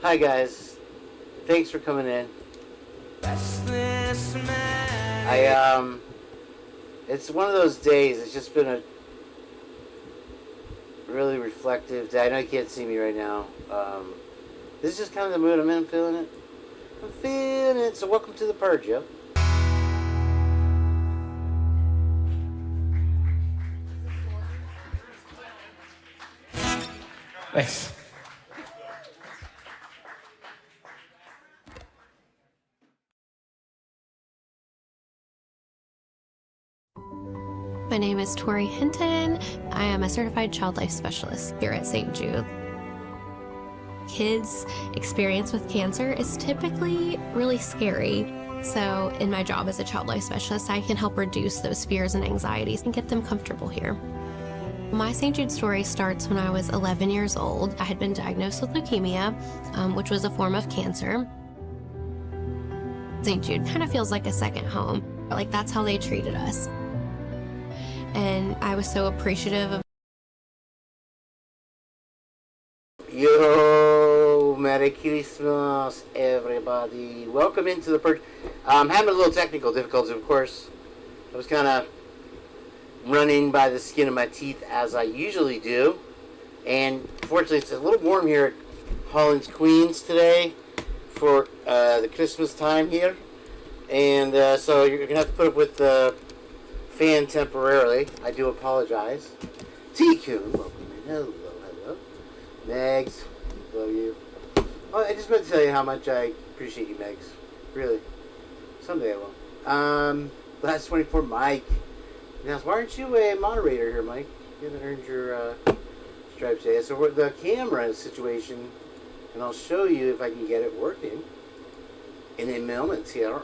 Hi guys, thanks for coming in. It's one of those days. It's just been a really reflective day. I know you can't see me right now. This is just kind of the mood I'm in. I'm feeling it. I'm feeling it. So welcome to the Purge, yo. Thanks. My name is Tori Hinton. I am a certified child life specialist here at St. Jude. Kids' experience with cancer is typically really scary. So in my job as a child life specialist, I can help reduce those fears and anxieties and get them comfortable here. My St. Jude story starts when I was 11 years old. I had been diagnosed with leukemia, which was a form of cancer. St. Jude kind of feels like a second home. Like that's how they treated us. And I was so appreciative of. Yo, Merry Christmas, everybody. Welcome into the Purge. I'm having a little technical difficulties, of course. I was kind of running by the skin of my teeth as I usually do. And fortunately, it's a little warm here at Holland's Queens today for the Christmas time here. And so you're going to have to put up with the fan temporarily. I do apologize. TQ, welcome in. Hello. Megs, love you. Oh, I just meant to tell you how much I appreciate you, Megs. Really. Someday I will. Last 24, Mike. Now, why aren't you a moderator here, Mike? You haven't earned your stripes yet. So the camera situation, and I'll show you if I can get it working in a moment here,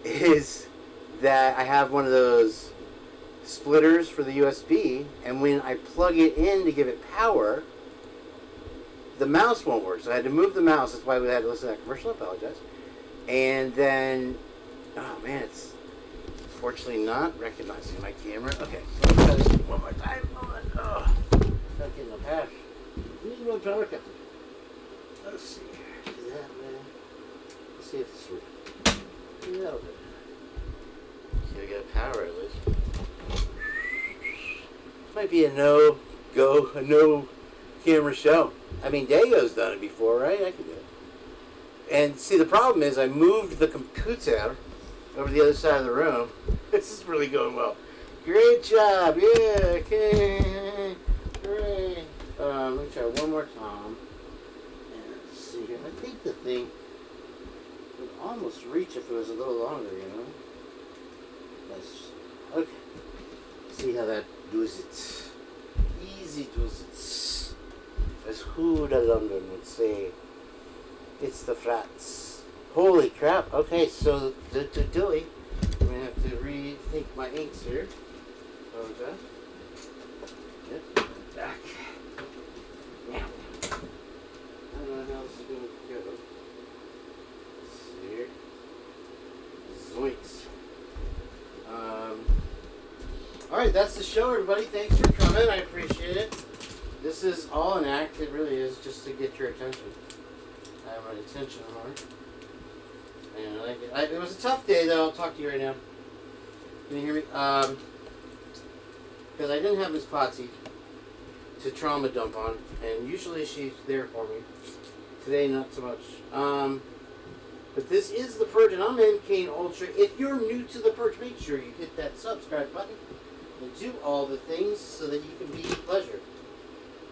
is that I have one of those splitters for the USB, and when I plug it in to give it power, the mouse won't work. So I had to move the mouse. That's why we had to listen to that commercial. I apologize. And then, oh man, it's fortunately not recognizing my camera. Okay, so let's try this one more time. Oh, not getting no power. Need one power captain. Let's see here. Do that, man. Let's see if this works. A little bit. Okay, we got power at least. Might be a no camera show. I mean, Dayo's done it before, right? I can do it. And see, the problem is I moved the computer over the other side of the room. This is really going well. Great job. Yeah, okay. Great. Let me try one more time. And let's see here. I think the thing would almost reach if it was a little longer, you know? Okay. See how that does it. Easy does it. As who the London would say. It's the Frats. Holy crap. Okay, so the doing. I'm going to have to rethink my inks here. Okay. Yep. Back. Now. I don't know how this is going to go. Let's see here. Zoinks. Alright, that's the show, everybody. Thanks for coming. I appreciate it. This is all an act. It really is, just to get your attention. I have an attention mark. And I like it. It was a tough day, though. I'll talk to you right now. Can you hear me? Because I didn't have Miss Potsy to trauma dump on. And usually she's there for me. Today, not so much. But this is the Purge, and I'm in Kane Ultra. If you're new to the Purge, make sure you hit that subscribe button and do all the things so that you can be pleasured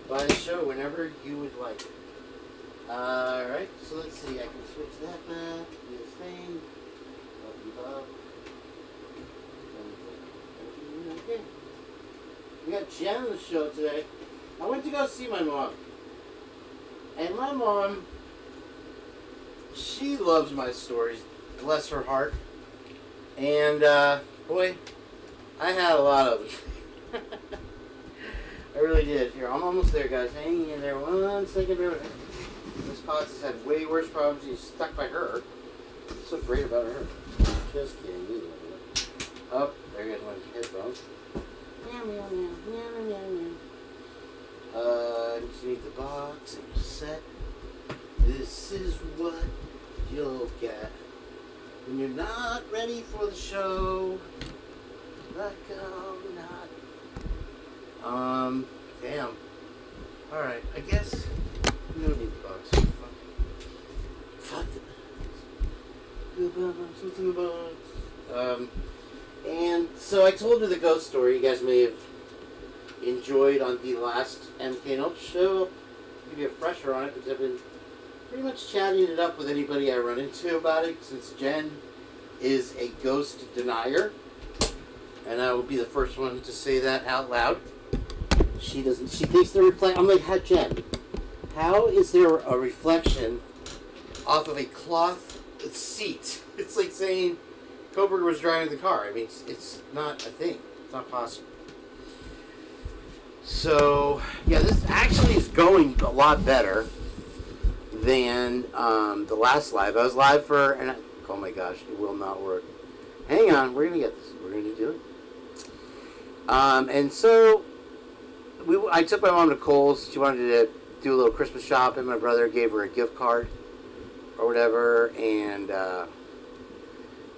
by the show whenever you would like it. Alright, so let's see. I can switch that back. Do this thing. Okay. We got Jenn on the show today. I went to go see my mom. And my mom, she loves my stories, bless her heart. And, boy, I had a lot of them. I really did. Here, I'm almost there, guys. Hang in there 1 second. Miss Potts has had way worse problems. She's stuck by her. What's so great about her? Just kidding. Oh, there goes my headphones. Meow, meow, meow, meow, meow, meow. Just need the box and you're set. This is what you'll get when you're not ready for the show. Like not. Damn. Alright, I guess we don't need the box. Fuck it. What's in the box? And so I told her the ghost story you guys may have enjoyed on the last MK. And I'll give you a fresher on it because I've been pretty much chatting it up with anybody I run into about it, since Jenn is a ghost denier. And I will be the first one to say that out loud. She thinks they're reflecting. I'm like, Jenn, how is there a reflection off of a cloth seat? It's like saying Koberger was driving the car. I mean, it's not a thing. It's not possible. So, yeah, this actually is going a lot better than the last live. I was live for, oh my gosh, it will not work. Hang on, we're going to get this. We're going to do it. And so, I took my mom to Kohl's. She wanted to do a little Christmas shopping. My brother gave her a gift card or whatever, and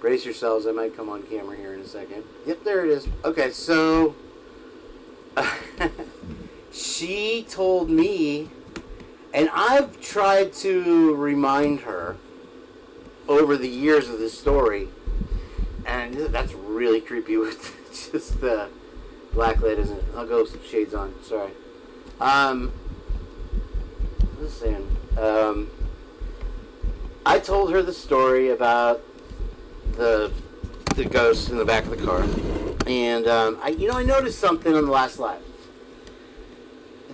brace yourselves, I might come on camera here in a second. Yep, there it is. Okay, so she told me, and I've tried to remind her over the years of this story, and that's really creepy with just the black light, isn't it? I'll go with some shades on, sorry. Listen, I told her the story about the ghost in the back of the car, and I noticed something on the last live,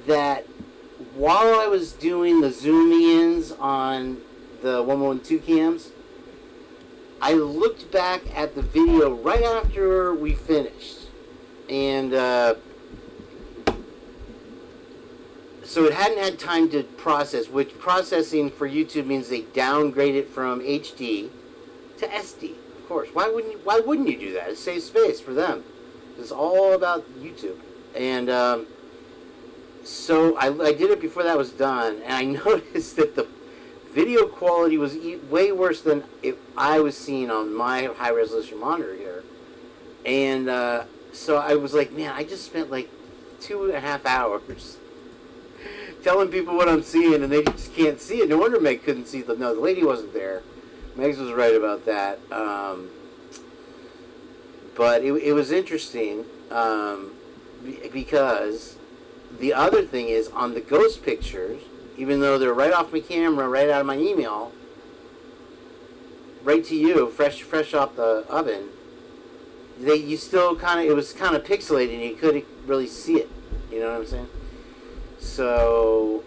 that while I was doing the zoom-ins on the 112 cams, I looked back at the video right after we finished, and so it hadn't had time to process, which processing for YouTube means they downgrade it from HD to SD. Of course, why wouldn't you do that? It saves space for them. It's all about YouTube. And so I did it before that was done, and I noticed that the video quality was way worse than I was seeing on my high-resolution monitor here. And so I was like, man, I just spent like 2.5 hours telling people what I'm seeing, and they just can't see it. No wonder Meg couldn't see the lady wasn't there. Megs was right about that. But it was interesting because the other thing is, on the ghost pictures, even though they're right off my camera, right out of my email, right to you, fresh off the oven, you still it was kind of pixelated, and you couldn't really see it. You know what I'm saying? So,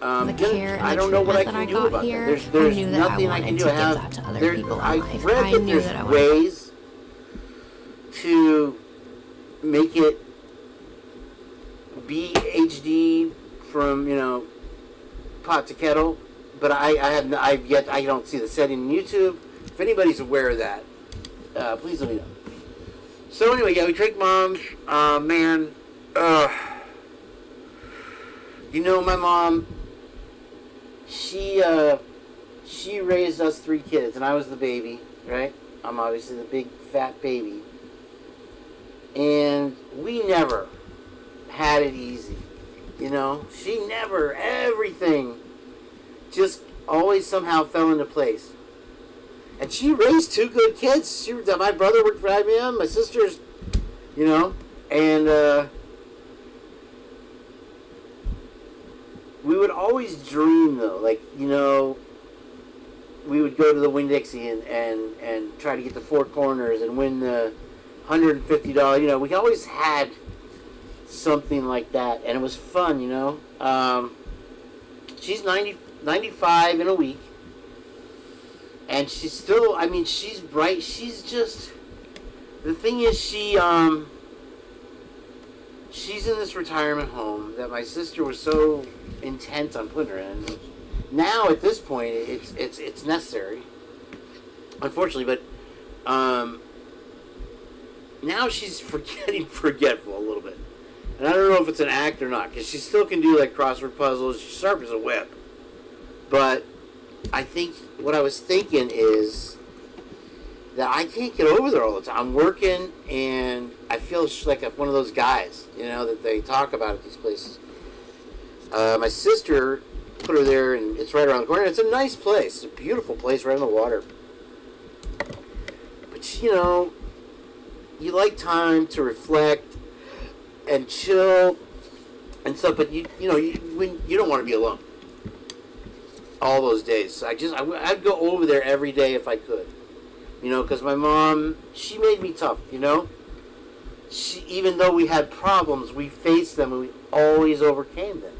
I don't know what I can do about that. There's nothing I can do. I've read that there's ways to make it be HD from pot to kettle, but I don't see the setting in YouTube. If anybody's aware of that, please let me know. So anyway, yeah, we tricked moms. Man, my mom, she raised us 3 kids, and I was the baby, right? I'm obviously the big fat baby, and we never had it easy. She never, everything just always somehow fell into place. And she raised 2 good kids. My brother worked for IBM, my sisters, and we would always dream, though, we would go to the Winn-Dixie and try to get the 4 corners and win the $150, we always had something like that, and it was fun, She's 95 in a week, and she's still, she's bright. She's just, the thing is, she's in this retirement home that my sister was so intent on putting her in. Now, at this point, it's necessary, unfortunately, but now she's getting forgetful a little bit. And I don't know if it's an act or not, because she still can do like crossword puzzles. She's sharp as a whip. But I think what I was thinking is that I can't get over there all the time. I'm working, and I feel like one of those guys, that they talk about at these places. My sister put her there, and it's right around the corner. It's a nice place. It's a beautiful place right on the water. But, you like time to reflect and chill and stuff, but you don't want to be alone all those days. So I'd go over there every day if I could, because my mom, she made me tough. Even though we had problems, we faced them and we always overcame them,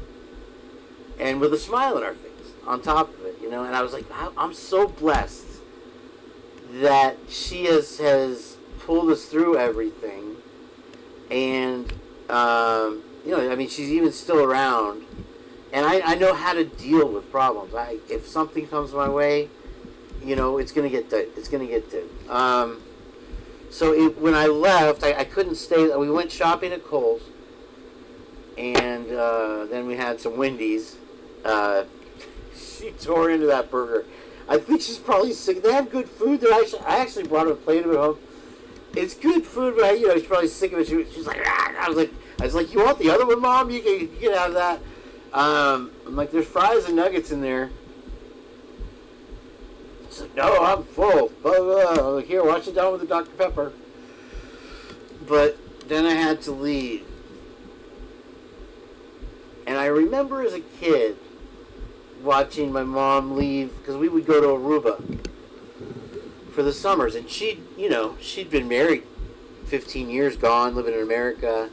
and with a smile on our face on top of it. And I was like, I'm so blessed that she has pulled us through everything, and she's even still around, and I know how to deal with problems. If something comes my way, it's gonna get done. It's gonna get done. So when I left, I couldn't stay. We went shopping at Kohl's, and then we had some Wendy's. She tore into that burger. I think she's probably sick. They have good food there. I actually brought her a plate of it home. It's good food, but she's probably sick of it. She's like, ah. I was like, you want the other one, Mom? You can have that. I'm like, there's fries and nuggets in there. She's like, no, I'm full. Blah, blah, blah. I'm like, here, wash it down with the Dr. Pepper. But then I had to leave. And I remember as a kid watching my mom leave, because we would go to Aruba for the summers, and she'd been married 15 years, gone, living in America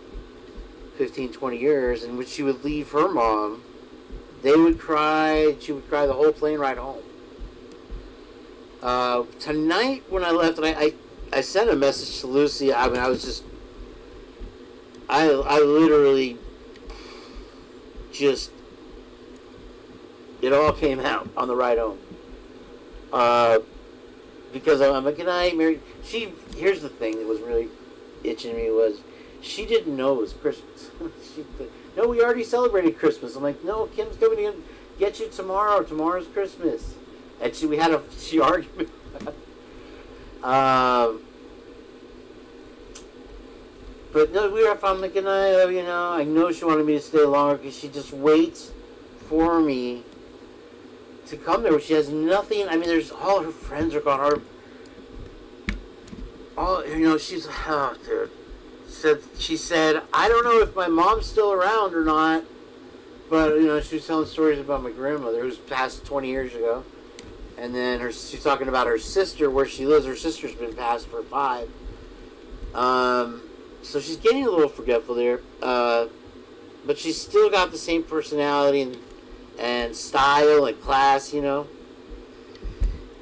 15, 20 years, and when she would leave her mom, they would cry, she would cry the whole plane ride home. Tonight when I left, and I sent a message to Lucy. I literally just, it all came out on the ride home. Because I'm like, good night, Mary. Here's the thing that was really itching me was, she didn't know it was Christmas. No, we already celebrated Christmas. I'm like, no, Kim's coming to get you tomorrow. Tomorrow's Christmas. And we had she argued. But no, we were up. I'm like, good night, I know she wanted me to stay longer because she just waits for me to come there. She has nothing. There's all her friends are gone. She's, oh, dude. She said, I don't know if my mom's still around or not, but, she was telling stories about my grandmother who's passed 20 years ago. And then she's talking about her sister, where she lives. Her sister's been passed for 5. So she's getting a little forgetful there. But she's still got the same personality and style and class, So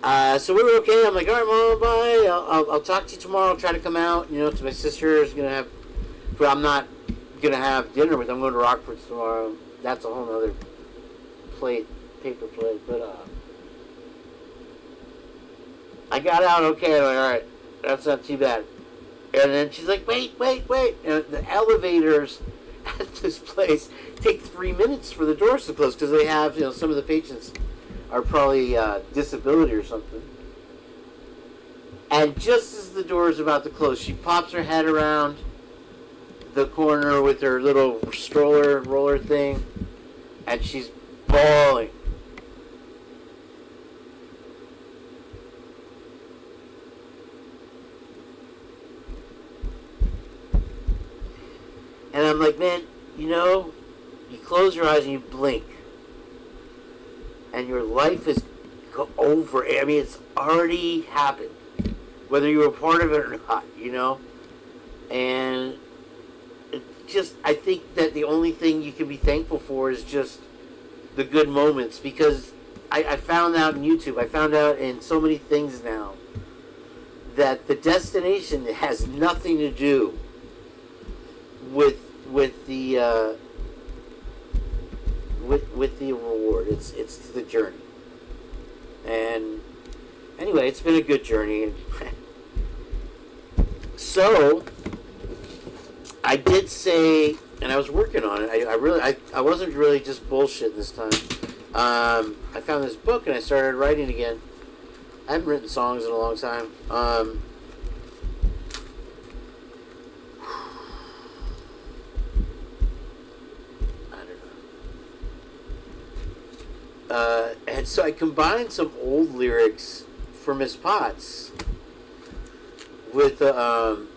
we were okay. I'm like, all right, Mom, bye. I'll talk to you tomorrow. I'll try to come out, to my sister's going to have, but I'm not going to have dinner with them. I'm going to Rockford's tomorrow. That's a whole other paper plate. But I got out okay. I'm like, all right, that's not too bad. And then she's like, wait. And the elevators at this place take 3 minutes for the doors to close, because they have, some of the patients are probably disability or something. And just as the door is about to close, she pops her head around the corner with her little roller thing, and she's bawling. And I'm like, man, you close your eyes and you blink, and your life is over. It's already happened, whether you were part of it or not, And I think that the only thing you can be thankful for is just the good moments, because I found out in YouTube, I found out in so many things now, that the destination has nothing to do with the reward. It's the journey. And anyway, it's been a good journey. So I did say and I was working on it. I wasn't really just bullshitting this time. I found this book and I started writing again. I haven't written songs in a long time. I don't know. And so I combined some old lyrics for Miss Potts with the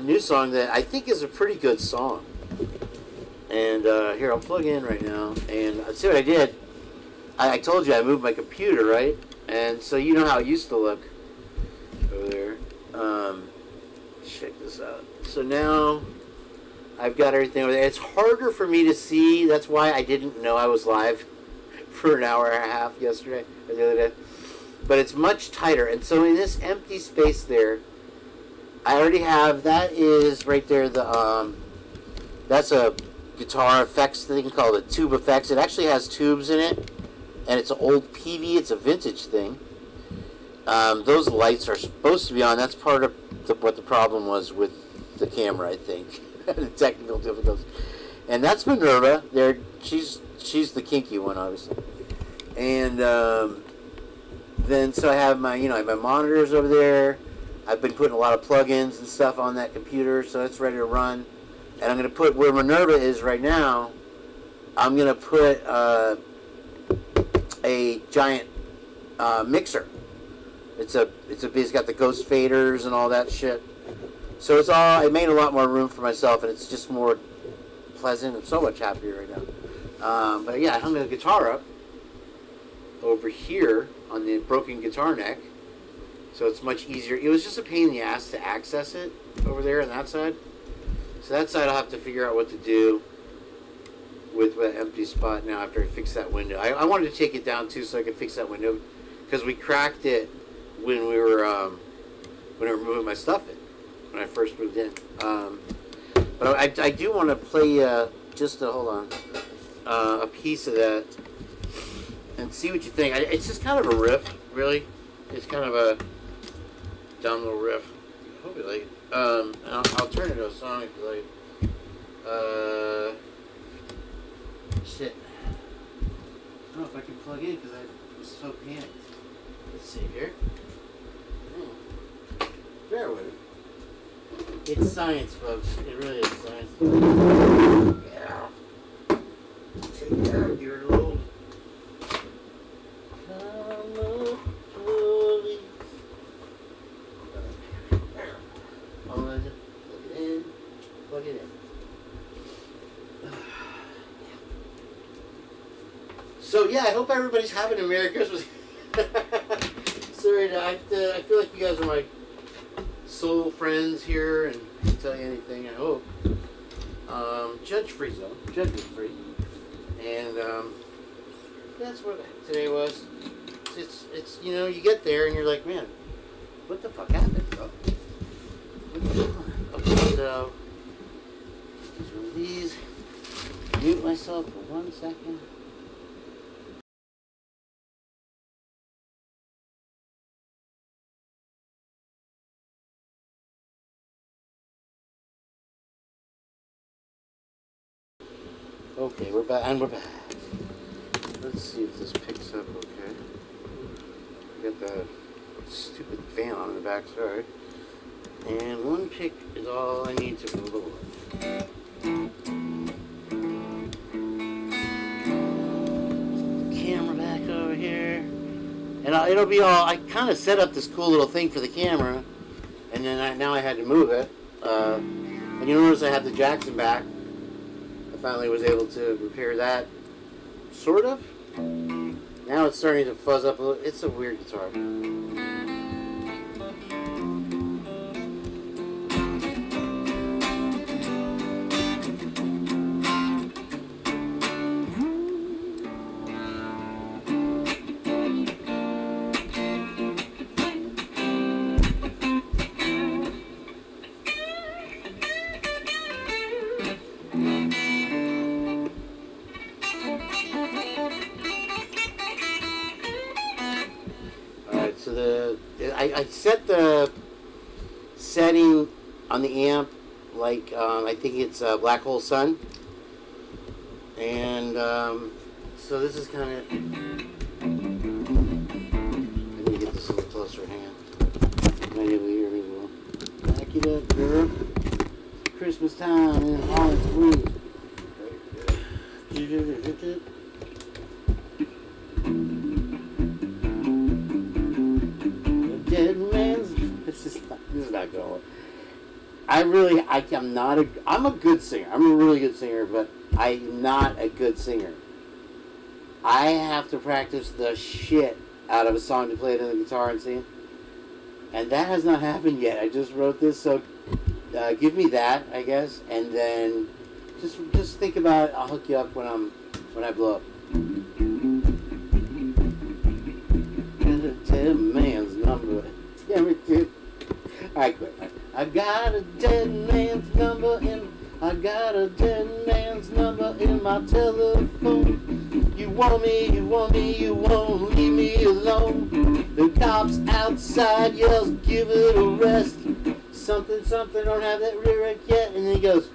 new song that I think is a pretty good song. And here, I'll plug in right now. And see what I did. I told you I moved my computer, right? And so you know how it used to look over there. Check this out. So now I've got everything over there. It's harder for me to see. That's why I didn't know I was live for an hour and a half yesterday or the other day. But it's much tighter. And so in this empty space there, I already have, that is right there, that's a guitar effects thing called a tube effects. It actually has tubes in it, and it's an old PV. It's a vintage thing. Those lights are supposed to be on. That's part of what the problem was with the camera, I think. The technical difficulties. And that's Minerva. She's the kinky one, obviously. And then so I have my monitors over there. I've been putting a lot of plugins and stuff on that computer, so it's ready to run. And I'm going to put, where Minerva is right now, I'm going to put a giant mixer. It's got the ghost faders and all that shit. So it made a lot more room for myself, and it's just more pleasant. I'm so much happier right now. But yeah, I hung the guitar up over here on the broken guitar neck. So it's much easier. It was just a pain in the ass to access it over there on that side. So that side I'll have to figure out what to do with that empty spot now after I fix that window. I wanted to take it down too so I could fix that window because we cracked it when we were moving my stuff in, when I first moved in. But I do want to play a piece of that and see what you think. It's just kind of a riff, really. It's kind of a dumb little riff. I hope you like it. I'll turn it to a song if you like. Shit. I don't know if I can plug in because I was so panicked. Let's see here. Bear with me. It's science, folks. It really is science. Yeah. Take that, your little. Plug it in. So yeah, I hope everybody's having a Merry Christmas. Sorry, I feel like you guys are my soul friends here and can tell you anything. I hope. Judge free zone, judge free, and that's what today was. It's you get there and you're like, man, what the fuck happened, bro? What's going on? Okay, so just one of these. Mute myself for 1 second. Okay, we're back, and we're back. Let's see if this picks up okay. I got the stupid fan on in the back, sorry. And one pick is all I need to move along. Camera back over here. And it'll be all, I kind of set up this cool little thing for the camera, and then now I had to move it. And you notice I have the Jackson back. I finally was able to repair that, sort of. Now it's starting to fuzz up a little. It's a weird guitar. I set the setting on the amp like I think it's Black Hole Sun. And so this is kind of. Let me get this a little closer. Hang on. Maybe you'll hear me well. Back it up, girl. It's Christmas time in Holland's Blues. Dead man's. This is not going. I'm a good singer. I'm a really good singer, but I'm not a good singer. I have to practice the shit out of a song to play it on the guitar and sing. And that has not happened yet. I just wrote this, so give me that, I guess, and then just think about it. I'll hook you up when I blow up. Got a dead man's number. Damn it, dude. Alright, quit. I got a dead man's number in my telephone. You want me, you won't leave me alone. The cops outside yells, give it a rest. Something, don't have that lyric yet. And then he goes,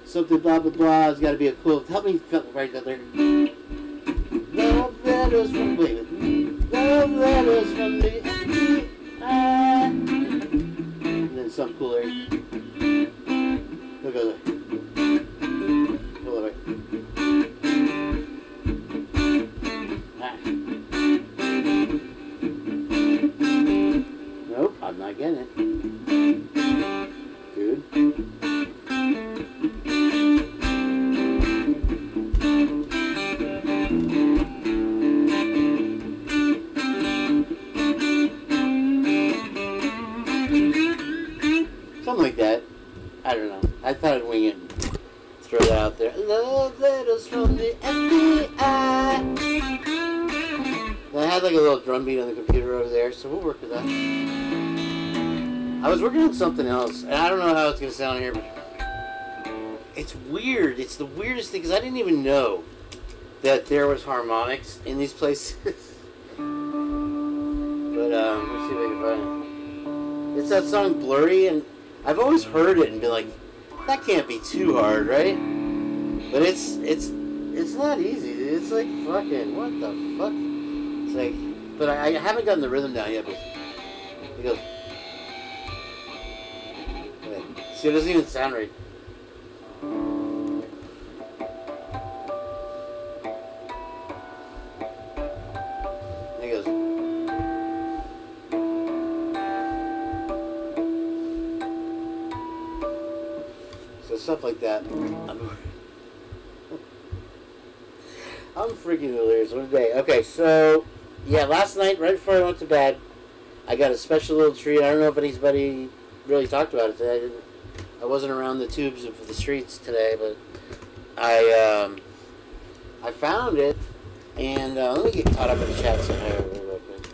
something, blah, blah, blah. It's got to be a quote. Help me write that lyric. Love letters from the and then some cool lyric. Look at that. Pull it right. Nope, I'm not getting it. Dude. Something like that. I don't know. I thought I'd wing it and throw that out there. Love letters from the FBI. I had like a little drum beat on the computer over there, so we'll work with that. I was working on something else, and I don't know how it's going to sound here, but it's weird. It's the weirdest thing, because I didn't even know that there was harmonics in these places. But, let's see if I can find it. It's that song Blurry, and I've always heard it and been like, that can't be too hard, right? But it's not easy. It's like fucking, what the fuck? It's like, but I haven't gotten the rhythm down yet, but it goes, wait, see, it doesn't even sound right. And it goes, so stuff like that. I'm freaking delirious. What a day. Okay, so, yeah, last night, right before I went to bed, I got a special little treat. I don't know if anybody really talked about it today. I wasn't around the tubes of the streets today, but I found it, and let me get caught up in the chat somehow real quick.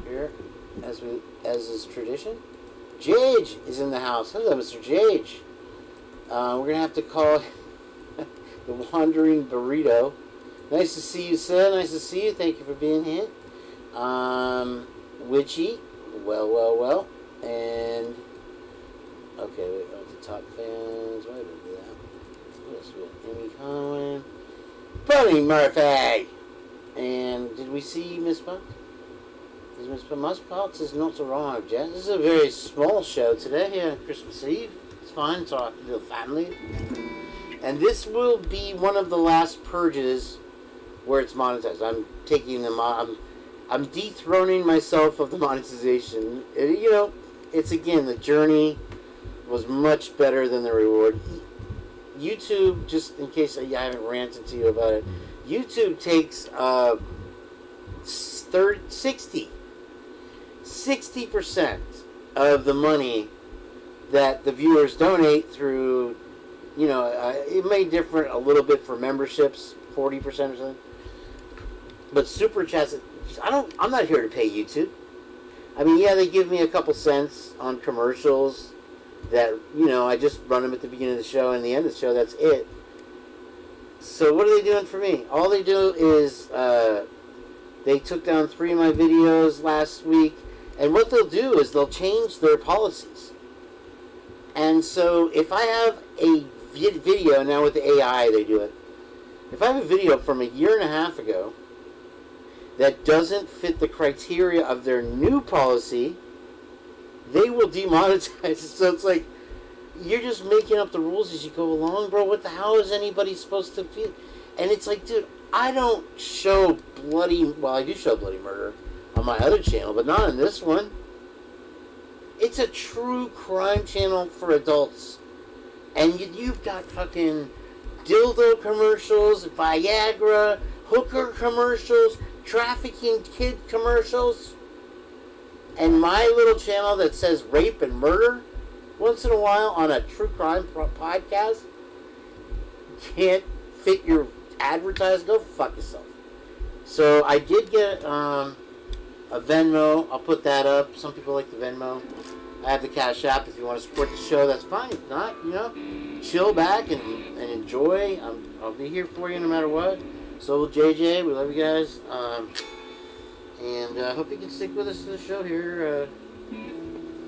Here, as is tradition, Jage is in the house. Hello, Mr. Jage. We're gonna have to call the Wandering Burrito. Nice to see you, sir. Nice to see you. Thank you for being here. Witchy. Well. And okay, wait, the top fans. Why did I do that? What else we got? Amy Conway. Bunny Murphy. And did we see Miss Buck? Is Miss Potts is not arrived yet? This is a very small show today here on Christmas Eve. It's fine, so I can do a family. And this will be one of the last purges where it's monetized. I'm taking them on. I'm dethroning myself of the monetization. You know, it's again, the journey was much better than the reward. YouTube, just in case I haven't ranted to you about it, YouTube takes 60% of the money that the viewers donate through, you know, it may differ a little bit for memberships, 40% or something. But super chats, I'm not here to pay YouTube. I mean, yeah, they give me a couple cents on commercials that, you know, I just run them at the beginning of the show and the end of the show, that's it. So what are they doing for me? All they do is, they took down 3 of my videos last week, And what they'll do is they'll change their policies. And so if I have a video, now with the AI they do it, if I have a video from a year and a half ago that doesn't fit the criteria of their new policy, they will demonetize it. So it's like, you're just making up the rules as you go along, bro. What the hell is anybody supposed to feel? And it's like, dude, I don't show I do show bloody murder on my other channel, but not on this one. It's a true crime channel for adults. And you've got fucking dildo commercials, Viagra, hooker commercials, trafficking kid commercials. And my little channel that says rape and murder once in a while on a true crime podcast can't fit your advertising. Go fuck yourself. So I did get a Venmo. I'll put that up. Some people like the Venmo. I have the Cash App. If you want to support the show, that's fine. If not, chill back and enjoy. I'll be here for you no matter what. So will JJ. We love you guys. And I hope you can stick with us to the show here.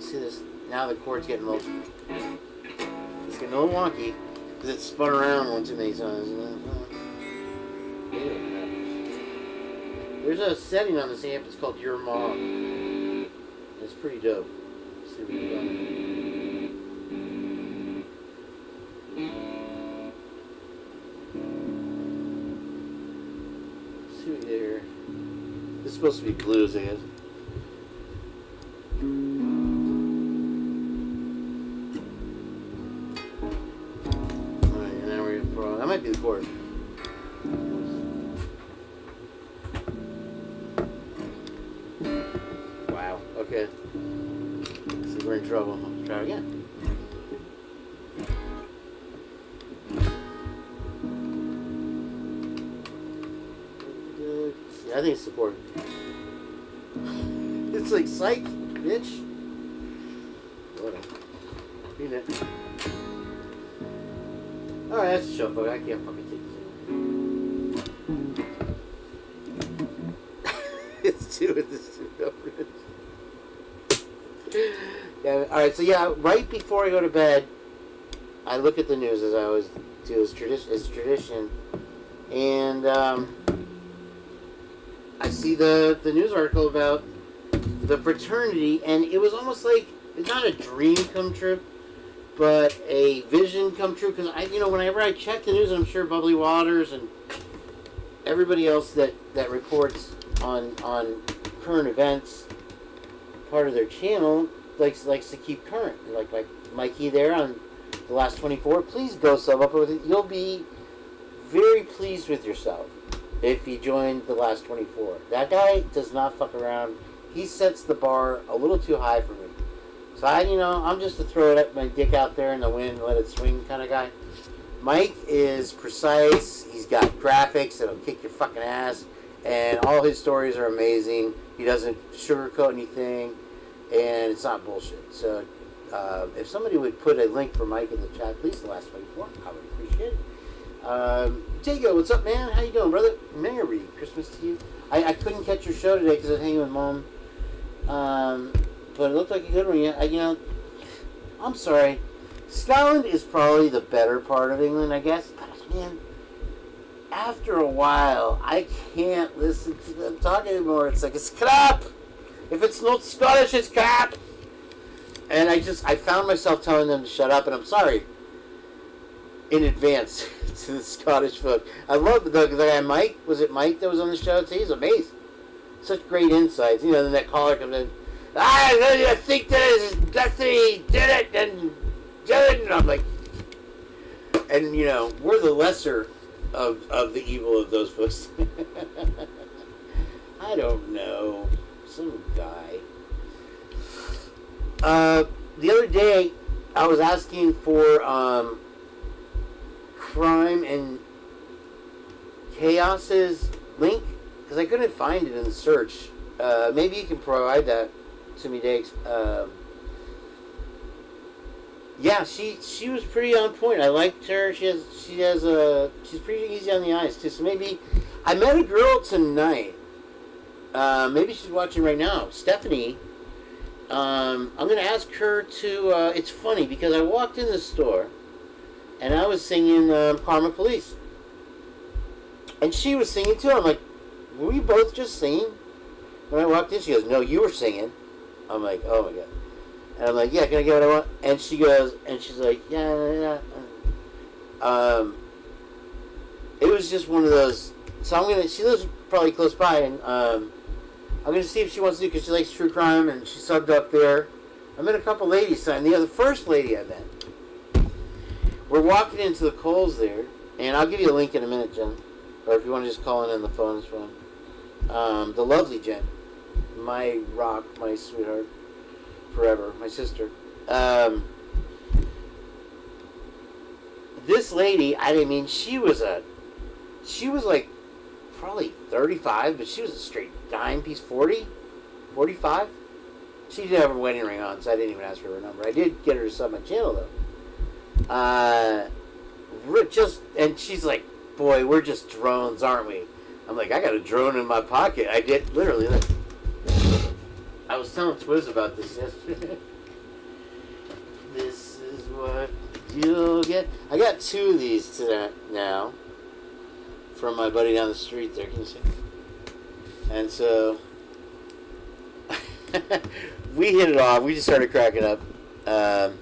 See this. Now the cord's getting a little... It's getting a little wonky. Because it's spun around one too many times. There's a setting on this amp. It's called Your Mom. It's pretty dope. Let's see what we've got. Let's see what we get here. This is supposed to be blues, I guess. Alright, and now we're gonna that might be the chord. Wow, okay. See, we're in trouble. Let's try it again. Yeah, I think it's the chord. It's like, psych, bitch. Whatever. Beat it. Alright, that's the show, folks. I can't fucking take this. It's two with this two. Yeah, alright, so yeah, right before I go to bed, I look at the news as I always do. It's tradition. And, I see the news article about the fraternity, and it was almost like, it's not a dream come true, but a vision come true, because whenever I check the news, and I'm sure Bubbly Waters and everybody else that reports on current events, part of their channel, likes to keep current, like Mikey there on the last 24, please go sub up with it. You'll be very pleased with yourself if you join the last 24. That guy does not fuck around. He sets the bar a little too high for me. So I'm just to throw my dick out there in the wind and let it swing kind of guy. Mike is precise. He's got graphics that'll kick your fucking ass. And all his stories are amazing. He doesn't sugarcoat anything. And it's not bullshit. So if somebody would put a link for Mike in the chat, please, the last 24, I would appreciate it. Jago, what's up, man? How you doing, brother? Merry Christmas to you. I couldn't catch your show today because I was hanging with Mom. But it looked like a good one. Yeah, I'm sorry. Scotland is probably the better part of England, I guess. But, man, after a while, I can't listen to them talk anymore. It's like, it's crap! If it's not Scottish, it's crap! And I found myself telling them to shut up, and I'm sorry in advance to the Scottish folk. I love the guy Mike. Was it Mike that was on the show? He's amazing. Such great insights. Then that caller comes in. I think that is Destiny did it and did it. And I'm like, and we're the lesser of the evil of those folks. I don't know. Some guy. The other day, I was asking for Crime and Chaos's link because I couldn't find it in the search. Maybe you can provide that to me, Diggs. Yeah, she was pretty on point. I liked her. She's pretty easy on the eyes too. So maybe I met a girl tonight. Maybe she's watching right now. Stephanie I'm gonna ask her to. It's funny because I walked in the store, and I was singing "Karma Police," and she was singing too. I'm like, "Were we both just singing?" When I walked in, she goes, "No, you were singing." I'm like, "Oh my god!" And I'm like, "Yeah, can I get what I want?" And she goes, and she's like, "Yeah, yeah." It was just one of those. So I'm gonna. She lives probably close by, and I'm gonna see if she wants to do because she likes true crime, and she subbed up there. I met a couple ladies, and the first lady I met. We're walking into the Kohl's there, and I'll give you a link in a minute, Jen, or if you want to just call in on the phone, it's fine. The lovely Jenn, my rock, my sweetheart, forever, my sister. This lady, she was like probably 35, but she was a straight dime piece, 40, 45. She didn't have her wedding ring on, so I didn't even ask for her number. I did get her to sub my channel, though. And she's like, "Boy, we're just drones, aren't we?" I'm like, "I got a drone in my pocket." I did, literally. Like, I was telling Twiz about this yesterday. This is what you'll get. I got 2 of these today now from my buddy down the street there. Can you see? And so we hit it off. We just started cracking up. I'm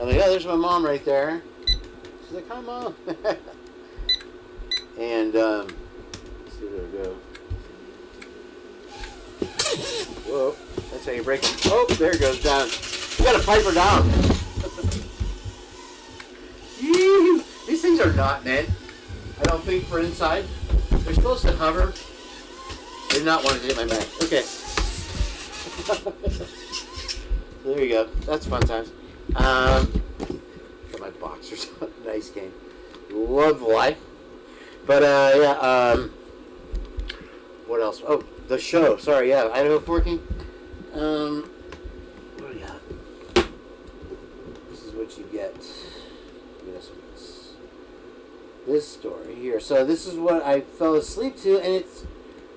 like, "Oh, there's my mom right there." She's like, "Hi, Mom." And let's see where we go. Whoa, that's how you break it. Oh, there it goes down. You gotta pipe her down. These things are not meant, I don't think, for inside. They're supposed to hover. They're not wanting to hit my back. Okay. There you go. That's fun times. Got my boxers on. Nice game. Love life. But, yeah, what else? Oh, the show. Sorry, yeah, Idaho4 King. What do we got? This is what you get. This story here. So this is what I fell asleep to, and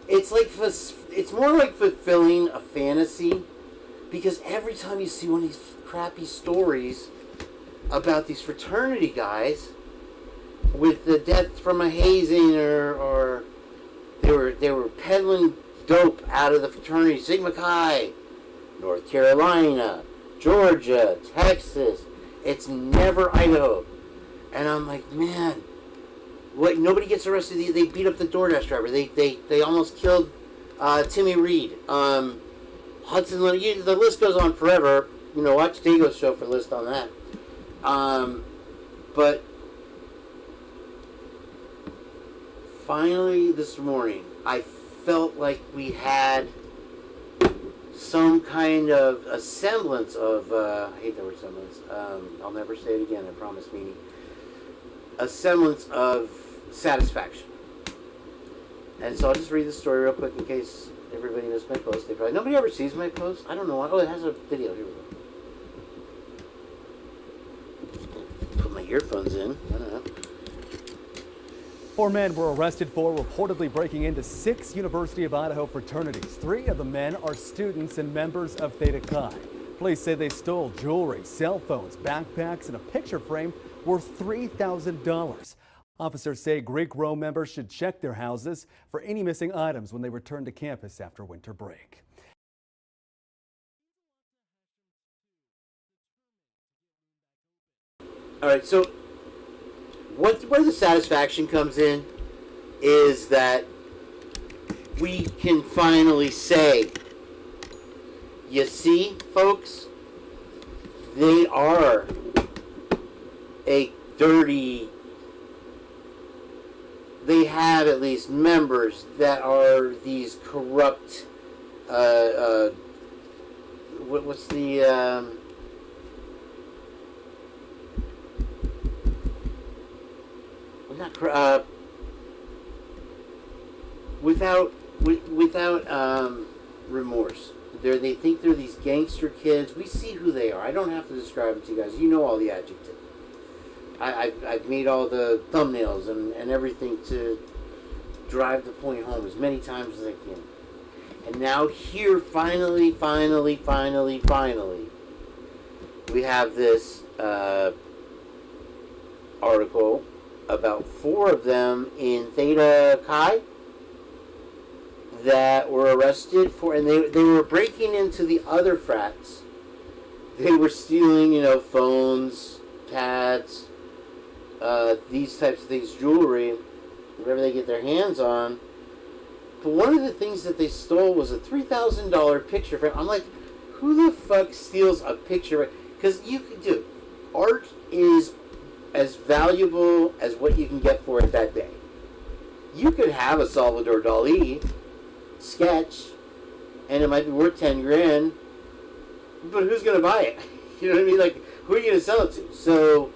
it's more like fulfilling a fantasy, because every time you see one of these crappy stories about these fraternity guys with the death from a hazing, or they were peddling dope out of the fraternity, Sigma Chi, North Carolina, Georgia, Texas. It's never Idaho. And I'm like, man, what? Nobody gets arrested. They beat up the DoorDash driver. They almost killed Timmy Reed. Hudson, the list goes on forever. Watch Dago's show for a list on that. But finally this morning, I felt like we had some kind of a semblance of, I hate that word semblance, I'll never say it again, I promise, meaning, a semblance of satisfaction. And so I'll just read the story real quick in case everybody missed my post. Nobody ever sees my post. I don't know why. Oh, it has a video. Here we go. Put my earphones in. I don't know. 4 men were arrested for reportedly breaking into 6 University of Idaho fraternities. 3 of the men are students and members of Theta Chi. Police say they stole jewelry, cell phones, backpacks, and a picture frame worth $3,000. Officers say Greek Row members should check their houses for any missing items when they return to campus after winter break. All right, so where the satisfaction comes in is that we can finally say, you see, folks, they are a dirty, they have at least members that are these corrupt, what's the, not without remorse. They think they're these gangster kids. We see who they are. I don't have to describe them to you guys. You know all the adjectives. I've made all the thumbnails and everything to drive the point home as many times as I can. And now here, finally, we have this article about 4 of them in Theta Chi that were arrested for, and they were breaking into the other frats. They were stealing, phones, pads, these types of things, jewelry, whatever they get their hands on. But one of the things that they stole was a $3,000 picture frame. I'm like, who the fuck steals a picture? Because you could do. Art is as valuable as what you can get for it that day. You could have a Salvador Dali sketch, and it might be worth 10 grand, but who's going to buy it? You know what I mean? Like, who are you going to sell it to? So,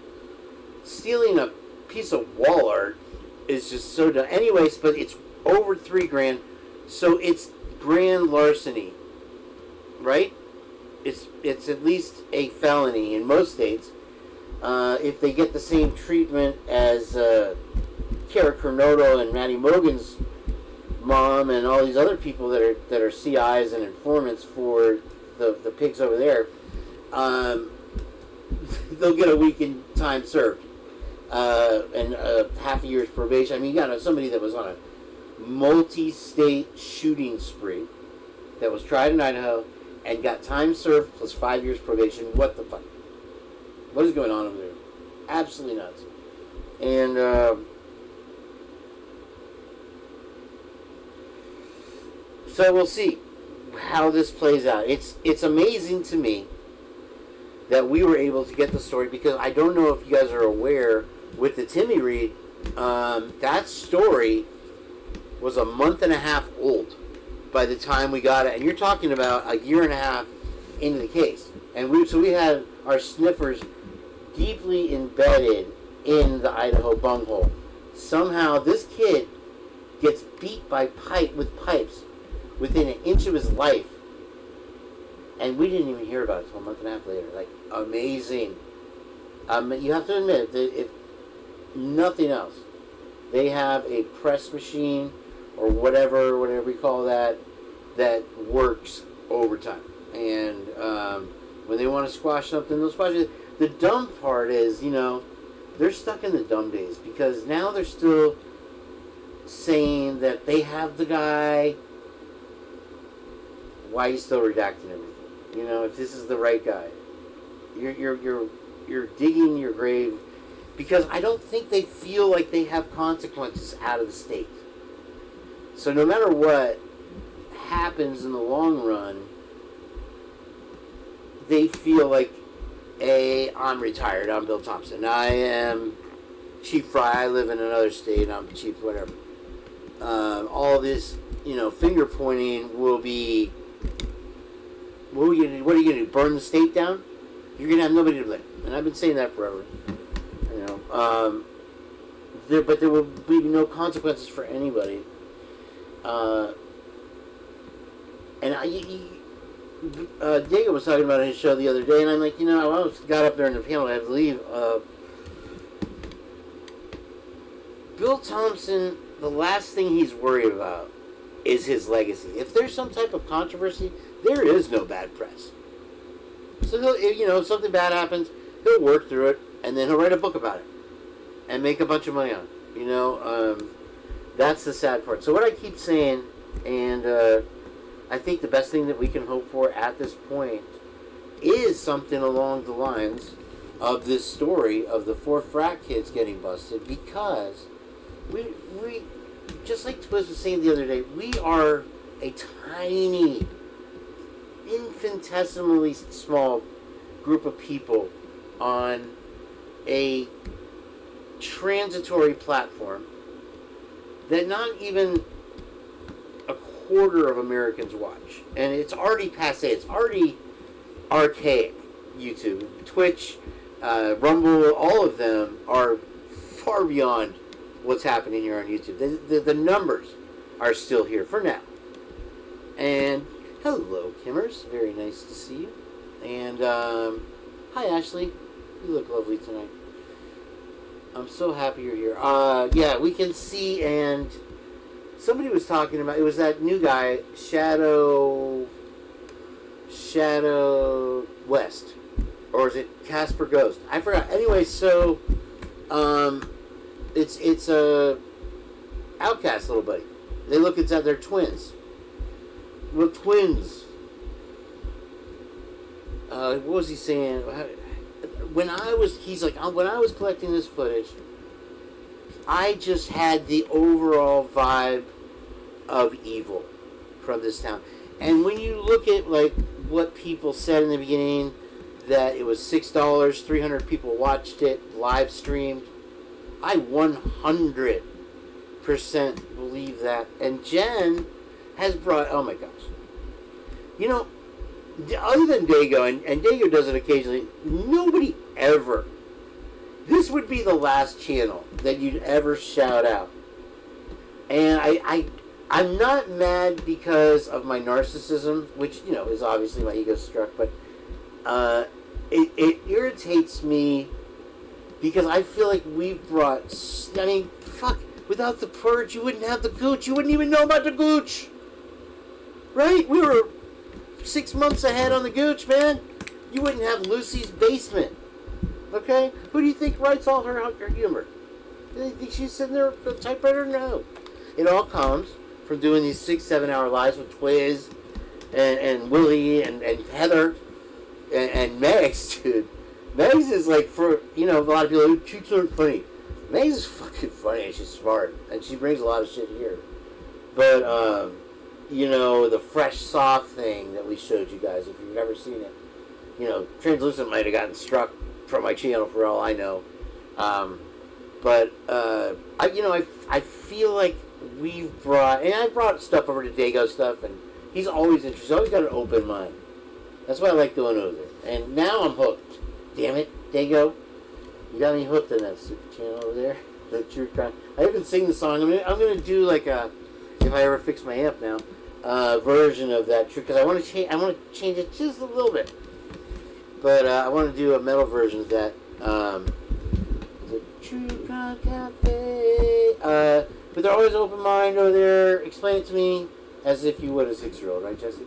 stealing a piece of wall art is just so dumb. Anyways, but it's over 3 grand, so it's grand larceny, right? It's at least a felony in most states. If they get the same treatment as Kara Cornoto and Matty Mogan's mom and all these other people that are CIs and informants for the pigs over there, they'll get a week in time served and half a year's probation. I mean, you got somebody that was on a multi-state shooting spree that was tried in Idaho and got time served plus 5 years probation. What the fuck? What is going on over there? Absolutely nuts. And so we'll see how this plays out. It's amazing to me that we were able to get the story, because I don't know if you guys are aware with the Timmy Reed, that story was a month and a half old by the time we got it, and you're talking about a year and a half into the case. And we had our sniffers deeply embedded in the Idaho bunghole. Somehow this kid gets beat with pipes within an inch of his life, and we didn't even hear about it until a month and a half later. Like, amazing. You have to admit that if nothing else, they have a press machine or whatever we call that works overtime. And when they want to squash something, they'll squash it. The dumb part is, they're stuck in the dumb days, because now they're still saying that they have the guy. Why are you still redacting everything? If this is the right guy, you're digging your grave, because I don't think they feel like they have consequences out of the state. So no matter what happens in the long run, they feel like, I'm retired, I'm Bill Thompson, I am Chief Fry, I live in another state, I'm Chief whatever. All this, finger pointing will be, what are you going to do, burn the state down? You're going to have nobody to blame. And I've been saying that forever. But there will be no consequences for anybody. Diego was talking about his show the other day, and I'm like, I almost got up there in the panel, I had to leave. Bill Thompson, the last thing he's worried about is his legacy. If there's some type of controversy, there is no bad press. So he'll, if something bad happens, he'll work through it, and then he'll write a book about it and make a bunch of money on it. That's the sad part. So what I keep saying, and I think the best thing that we can hope for at this point is something along the lines of this story of the 4 frat kids getting busted, because we just like Twiz was saying the other day, we are a tiny, infinitesimally small group of people on a transitory platform that not even a quarter of Americans watch. And it's already passé. It's already archaic. YouTube, Twitch, Rumble, all of them are far beyond what's happening here on YouTube. The numbers are still here for now. And hello, Kimmers. Very nice to see you. And hi, Ashley. You look lovely tonight. I'm so happy you're here. Yeah, we can see and somebody was talking about, it was that new guy, Shadow West, or is it Casper Ghost? I forgot. Anyway, so it's a Outcast little buddy. They look at they're twins. Well, twins. What was he saying? He's like, when I was collecting this footage, I just had the overall vibe of evil from this town. And when you look at like what people said in the beginning, that it was $6, 300 people watched it, live streamed, I 100% believe that. And Jenn has brought, oh my gosh, other than Dago, and Dago does it occasionally, nobody ever, this would be the last channel that you'd ever shout out. And I'm not mad because of my narcissism, which, is obviously my ego struck, but it irritates me because I feel like we've brought, without the purge, you wouldn't have the gooch. You wouldn't even know about the gooch. Right? We were 6 months ahead on the gooch, man. You wouldn't have Lucy's basement. Okay? Who do you think writes all her humor? Do you think she's sitting there with a typewriter? No. It all comes from doing these 6-7 hour lives with Twiz and Willie and Heather and Megs, dude. Megs is like, for, a lot of people, chicks aren't funny. Megs is fucking funny and she's smart. And she brings a lot of shit here. But, the fresh soft thing that we showed you guys, if you've never seen it, Translucent might have gotten struck from my channel for all I know. I feel like we've brought, and I brought stuff over to Dago stuff, and he's always interested. He's always got an open mind. That's why I like going over there. And now I'm hooked. Damn it, Dago. You got me hooked on that super channel over there. That true crime. I even sing the song. I'm gonna do like a, if I ever fix my amp now, version of that true, because I want to change it just a little bit. But I want to do a metal version of that. The True Crime Cafe. But they're always open mind over there. Explain it to me as if you would a 6-year-old, right, Jesse?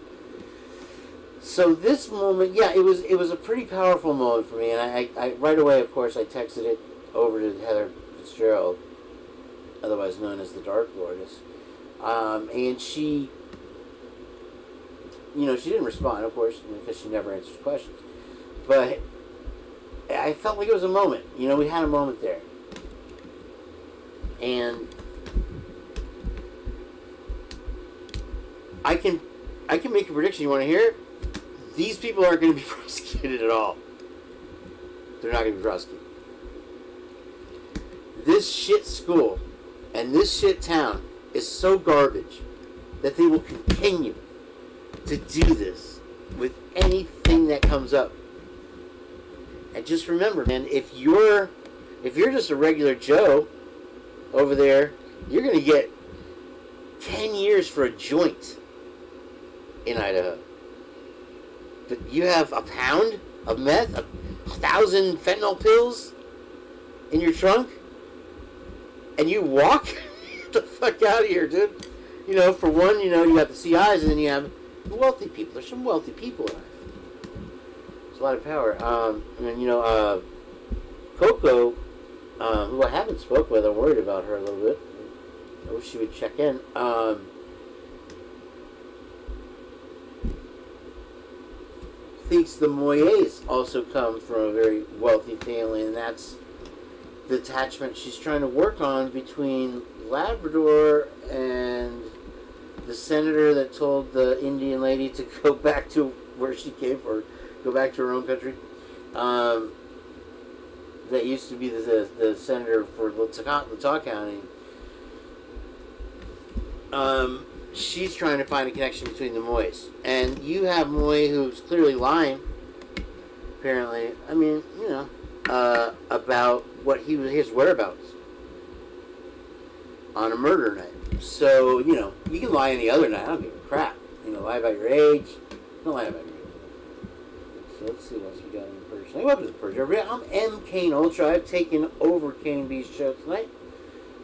So this moment, yeah, it was a pretty powerful moment for me, and I right away, of course, I texted it over to Heather Fitzgerald, otherwise known as the Dark Lordess, and she, she didn't respond, of course, because she never answers questions, but I felt like it was a moment. We had a moment there, and I can make a prediction. You want to hear it? These people aren't going to be prosecuted at all. They're not going to be prosecuted. This shit school and this shit town is so garbage that they will continue to do this with anything that comes up. And just remember, man, if you're just a regular Joe over there, you're going to get 10 years for a joint in Idaho. But you have a pound of meth, 1,000 fentanyl pills in your trunk, and you walk the fuck out of here, dude. For one, you have the CIs, and then you have the wealthy people. There's some wealthy people in it. There's a lot of power. And then, Coco, who I haven't spoke with, I'm worried about her a little bit. I wish she would check in. Thinks the Moyes also come from a very wealthy family, and that's the attachment she's trying to work on between Labrador and the senator that told the Indian lady to go back to where she came from, go back to her own country. That used to be the senator for Latah County. She's trying to find a connection between the Moyes. And you have Moy who's clearly lying, apparently, about what his whereabouts on a murder night. So, you can lie any other night. I don't give a crap. Lie about your age. Don't lie about your age. So let's see what else we got in the purge. Welcome to the purge, everybody. I'm M. Kane Ultra. I've taken over Kane B's show tonight.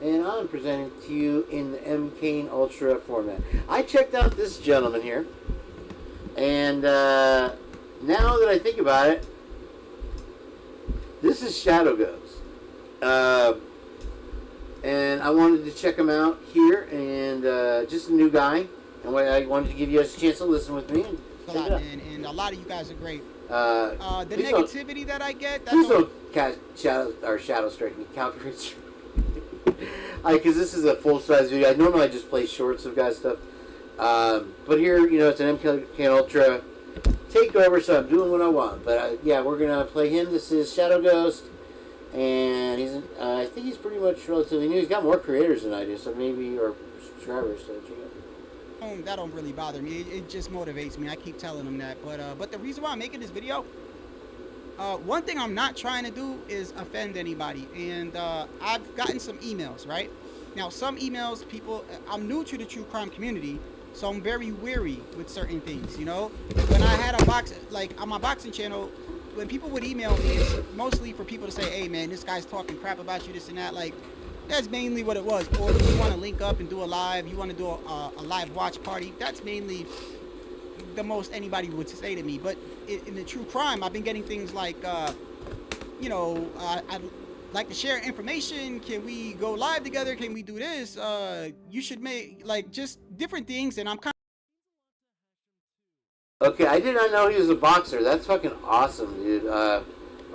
and I'm presenting to you in the Kane Ultra format. I checked out this gentleman here, and now that I think about it, this is Shadow Ghost. And I wanted to check him out here, and just a new guy, and I wanted to give you guys a chance to listen with me. And a lot, man, and a lot of you guys are great. The negativity that I get, please don't shadow strike me, calculate. Because this is a full-size video. Normally I just play shorts of guys' stuff, but here, you know, it's an MK Ultra takeover, so I'm doing what I want. But yeah, we're gonna play him. This is Shadow Ghost, and he's I think he's pretty much relatively new. He's got more creators than I do, so maybe, or subscribers. So check it out. That don't really bother me. It just motivates me. I keep telling them that. But the reason why I'm making this video, one thing I'm not trying to do is offend anybody. And I've gotten some emails, right? Now, some emails, people, I'm new to the true crime community, so I'm very wary with certain things, you know? When I had a box, like on my boxing channel, when people would email me, it's mostly for people to say, hey man, this guy's talking crap about you, this and that. Like, that's mainly what it was. Or if you want to link up and do a live, you want to do a live watch party, that's mainly the most anybody would say to me. But in the true crime, I've been getting things like, you know, I'd like to share information. Can we go live together? Can we do this? You should make, like, just different things. And I'm kind of... Okay, I did not know he was a boxer. That's fucking awesome, dude. Or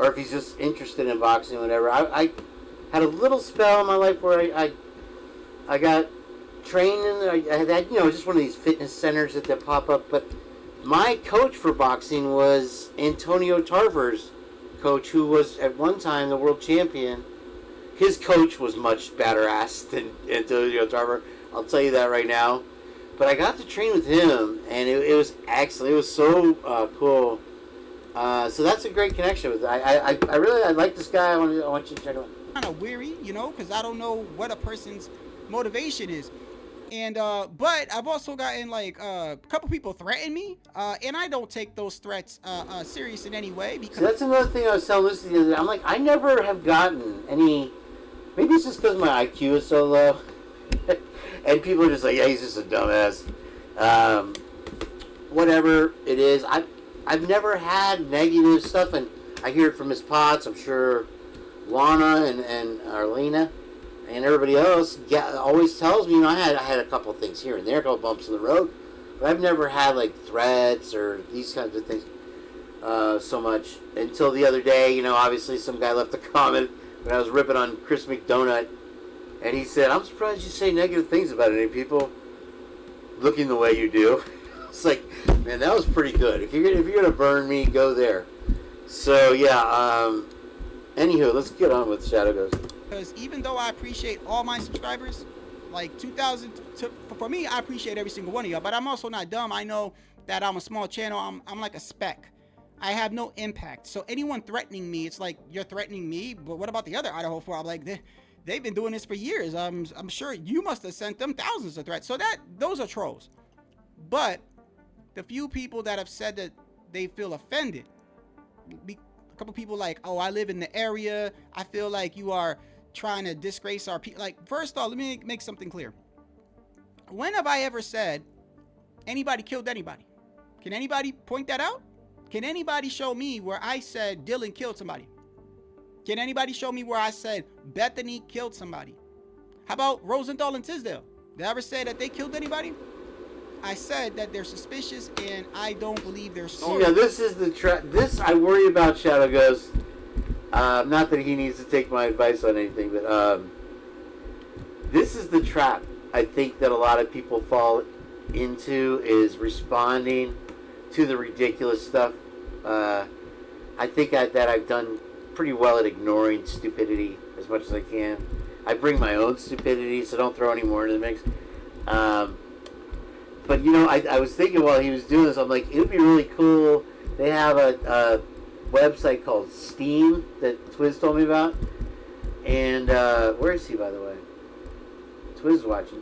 if he's just interested in boxing, whatever. I had a little spell in my life where I got trained in. I had, you know, just one of these fitness centers that pop up. But my coach for boxing was Antonio Tarver's coach, who was at one time the world champion. His coach was much better ass than Antonio Tarver. I'll tell you that right now. But I got to train with him, and it was excellent. It was so cool. So that's a great connection with. I like this guy. I want you to check him out. Kind of weary, you know, because I don't know what a person's motivation is. And but I've also gotten like a couple people threaten me, and I don't take those threats serious in any way, because that's another thing I was telling Lucy the other day. I'm like, I never have gotten any. Maybe it's just because my IQ is so low, and people are just like, yeah, he's just a dumbass. Whatever it is, I've never had negative stuff, and I hear it from Miss Potts. I'm sure Lana and Arlena and everybody else always tells me, you know, I had a couple of things here and there, a couple bumps in the road, but I've never had like threats or these kinds of things so much until the other day. You know, obviously some guy left a comment when I was ripping on Chris McDonut, and he said, I'm surprised you say negative things about any people looking the way you do. It's like, man, that was pretty good. If you're gonna burn me, go there. So yeah, anywho, let's get on with Shadow Ghost. Because even though I appreciate all my subscribers, like 2,000, for me, I appreciate every single one of y'all, but I'm also not dumb. I know that I'm a small channel. I'm like a speck. I have no impact. So anyone threatening me, it's like, you're threatening me, but what about the other Idaho4? I'm like, they've been doing this for years. I'm sure you must have sent them thousands of threats. So those are trolls. But the few people that have said that they feel offended, a couple people like, oh, I live in the area, I feel like you are trying to disgrace our people. Like, first off, let me make something clear. When have I ever said anybody killed anybody? Can anybody point that out? Can anybody show me where I said Dylan killed somebody? Can anybody show me where I said Bethany killed somebody? How about Rosenthal and Tisdale? Did I ever say that they killed anybody? I said that they're suspicious, and I don't believe their story. Yeah, this is the trap. This I worry about Shadow Ghost. Not that he needs to take my advice on anything, but this is the trap I think that a lot of people fall into, is responding to the ridiculous stuff. I think that I've done pretty well at ignoring stupidity as much as I can. I bring my own stupidity, so don't throw any more into the mix. But, you know, I was thinking while he was doing this, I'm like, it would be really cool. They have a website called Steam that Twiz told me about. And, where is he, by the way? Twiz is watching.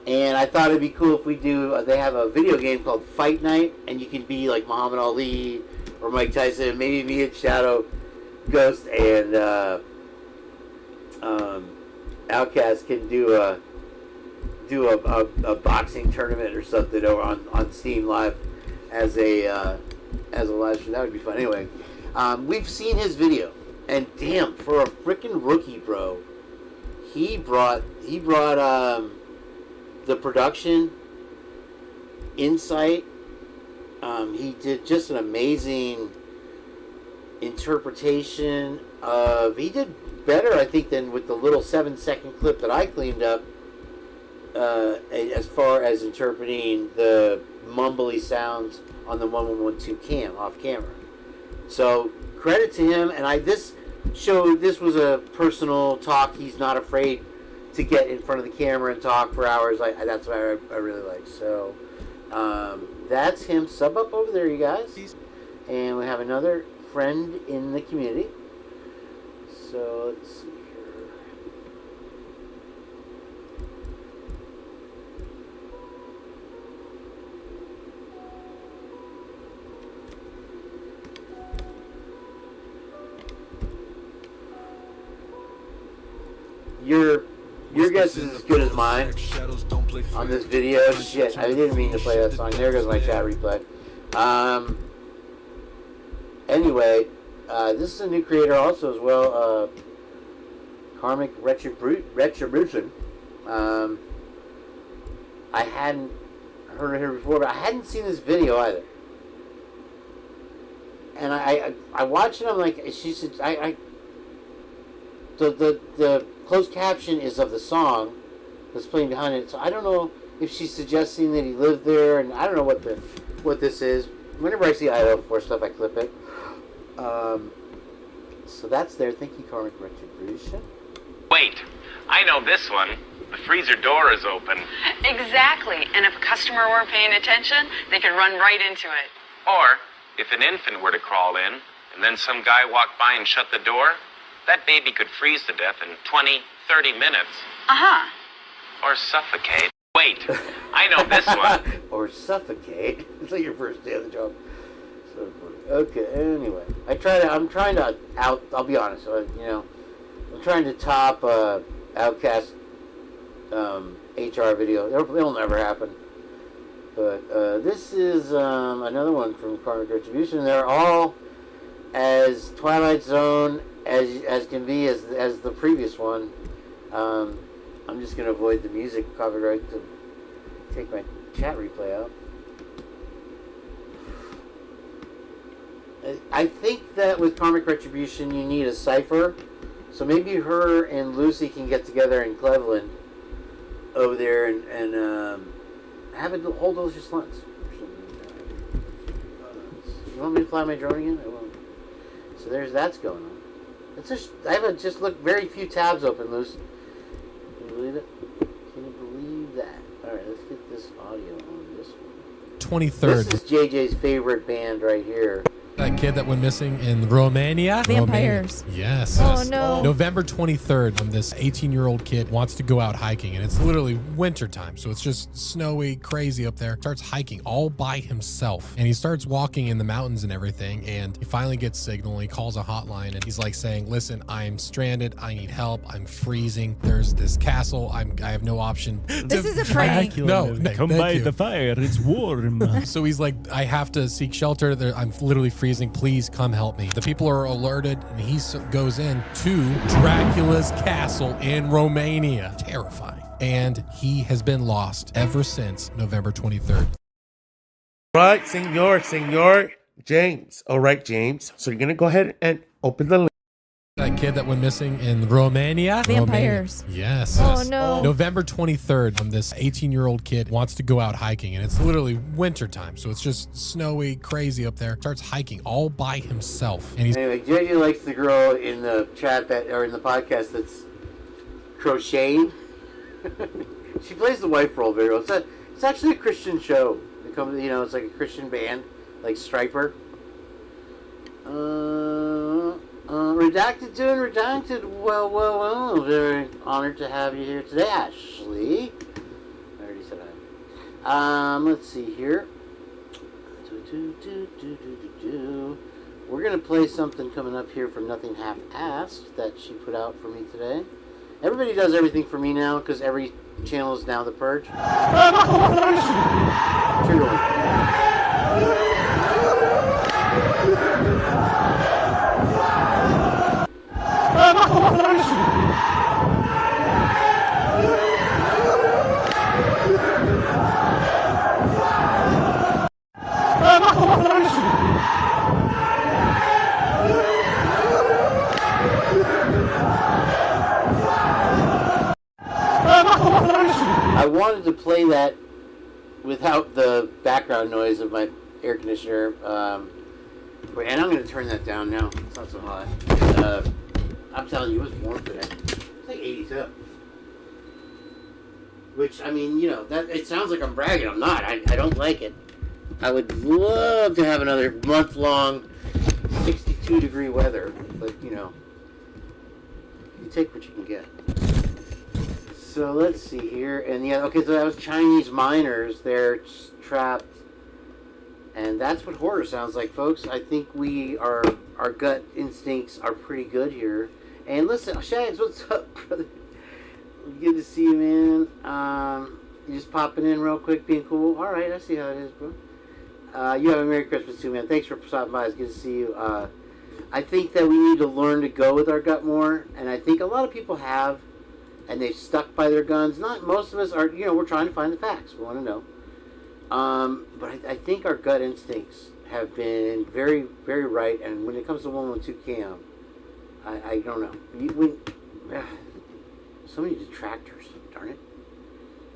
And I thought it'd be cool if we do, they have a video game called Fight Night, and you can be like Muhammad Ali or Mike Tyson, maybe me and Shadow Ghost, and Outkast can do a boxing tournament or something over on Steam Live as a live stream. That would be fun. Anyway, we've seen his video, and damn, for a freaking rookie, bro, he brought the production insight. He did just an amazing interpretation of. He did better, I think, than with the little 7-second clip that I cleaned up. As far as interpreting the mumbly sounds on the 1112 cam off camera, so credit to him. And this was a personal talk. He's not afraid to get in front of the camera and talk for hours. That's what I really like. So that's him. Sub up over there, you guys. And we have another friend in the community. So let's see here. Your guess is as good as mine on this video. Shit, I didn't mean to play that song. There goes my chat replay. Anyway, this is a new creator also as well. Karmic Retribution. I hadn't heard of her before, but I hadn't seen this video either. And I watched it. I'm like, she said, the closed caption is of the song that's playing behind it. So I don't know if she's suggesting that he lived there, and I don't know what this is. Whenever I see Idaho4 stuff, I clip it. So that's there. Thank you, Karmic Retribution. Wait, I know this one. The freezer door is open. Exactly, and if a customer weren't paying attention, they could run right into it. Or, if an infant were to crawl in, and then some guy walked by and shut the door, that baby could freeze to death in 20, 30 minutes. Uh-huh. Or suffocate. Wait, I know this one. Or suffocate. It's like your first day of the job. So funny. Okay, anyway. I'm trying to I'll be honest, I'm trying to top Outkast HR video. It'll never happen. But this is another one from Karmic Retribution. They're all as Twilight Zone as can be as the previous one. I'm just gonna avoid the music copyright to take my chat replay out. I think that with Karmic Retribution you need a cipher, so maybe her and Lucy can get together in Cleveland over there and have a whole delicious lunch. You want me to fly my drone again? I won't. So that's going on. I have just looked very few tabs open, Lucy. Can you believe it? Can you believe that? All right, let's get this audio on this one. 23rd. This is JJ's favorite band right here. That kid that went missing in Romania. Vampires. Yes. Oh, yes. no. November 23rd, this 18-year-old kid wants to go out hiking, and it's literally winter time, so it's just snowy, crazy up there. Starts hiking all by himself, and he starts walking in the mountains and everything, and he finally gets signal. He calls a hotline, and he's like saying, listen, I'm stranded. I need help. I'm freezing. There's this castle. I have no option. This is a prank. No, come by the fire. It's warm. So he's like, I have to seek shelter. I'm literally freezing. Please come help me. The people are alerted, and he goes in to Dracula's castle in Romania. Terrifying. And he has been lost ever since November 23rd. Right, Senor James. All right, James. So you're going to go ahead and open the link. That kid that went missing in Romania. Vampires. Yes. Oh, yes. no. November 23rd, this 18-year-old kid wants to go out hiking, and it's literally winter time, so it's just snowy, crazy up there. Starts hiking all by himself. And Anyway, JJ likes the girl in the chat or in the podcast that's crocheting. She plays the wife role very well. It's actually a Christian show. It's like a Christian band, like Striper. Redacted doing Redacted. Well. Very honored to have you here today, Ashley. I already said hi. Let's see here. We're gonna play something coming up here from Nothing Half-Assed that she put out for me today. Everybody does everything for me now because every channel is now The Purge. Trigger one. I wanted to play that without the background noise of my air conditioner. And I'm going to turn that down now. It's not so hot. I'm telling you, it was warm today. It's like 82. Which, I mean, you know, that it sounds like I'm bragging. I'm not. I don't like it. I would love to have another month-long 62-degree weather. But, you know, you take what you can get. So let's see here. And yeah, okay, so that was Chinese miners. They're trapped. And that's what horror sounds like, folks. I think our gut instincts are pretty good here. And listen, Shags, what's up, brother? Good to see you, man. You just popping in real quick, being cool. All right, I see how it is, bro. You have a Merry Christmas too, man. Thanks for stopping by. It's good to see you. I think that we need to learn to go with our gut more, and I think a lot of people have, and they've stuck by their guns. Not most of us are. You know, we're trying to find the facts. We want to know. But I think our gut instincts have been very, very right. And when it comes to 112 Cam, I don't know. So many detractors. Darn it.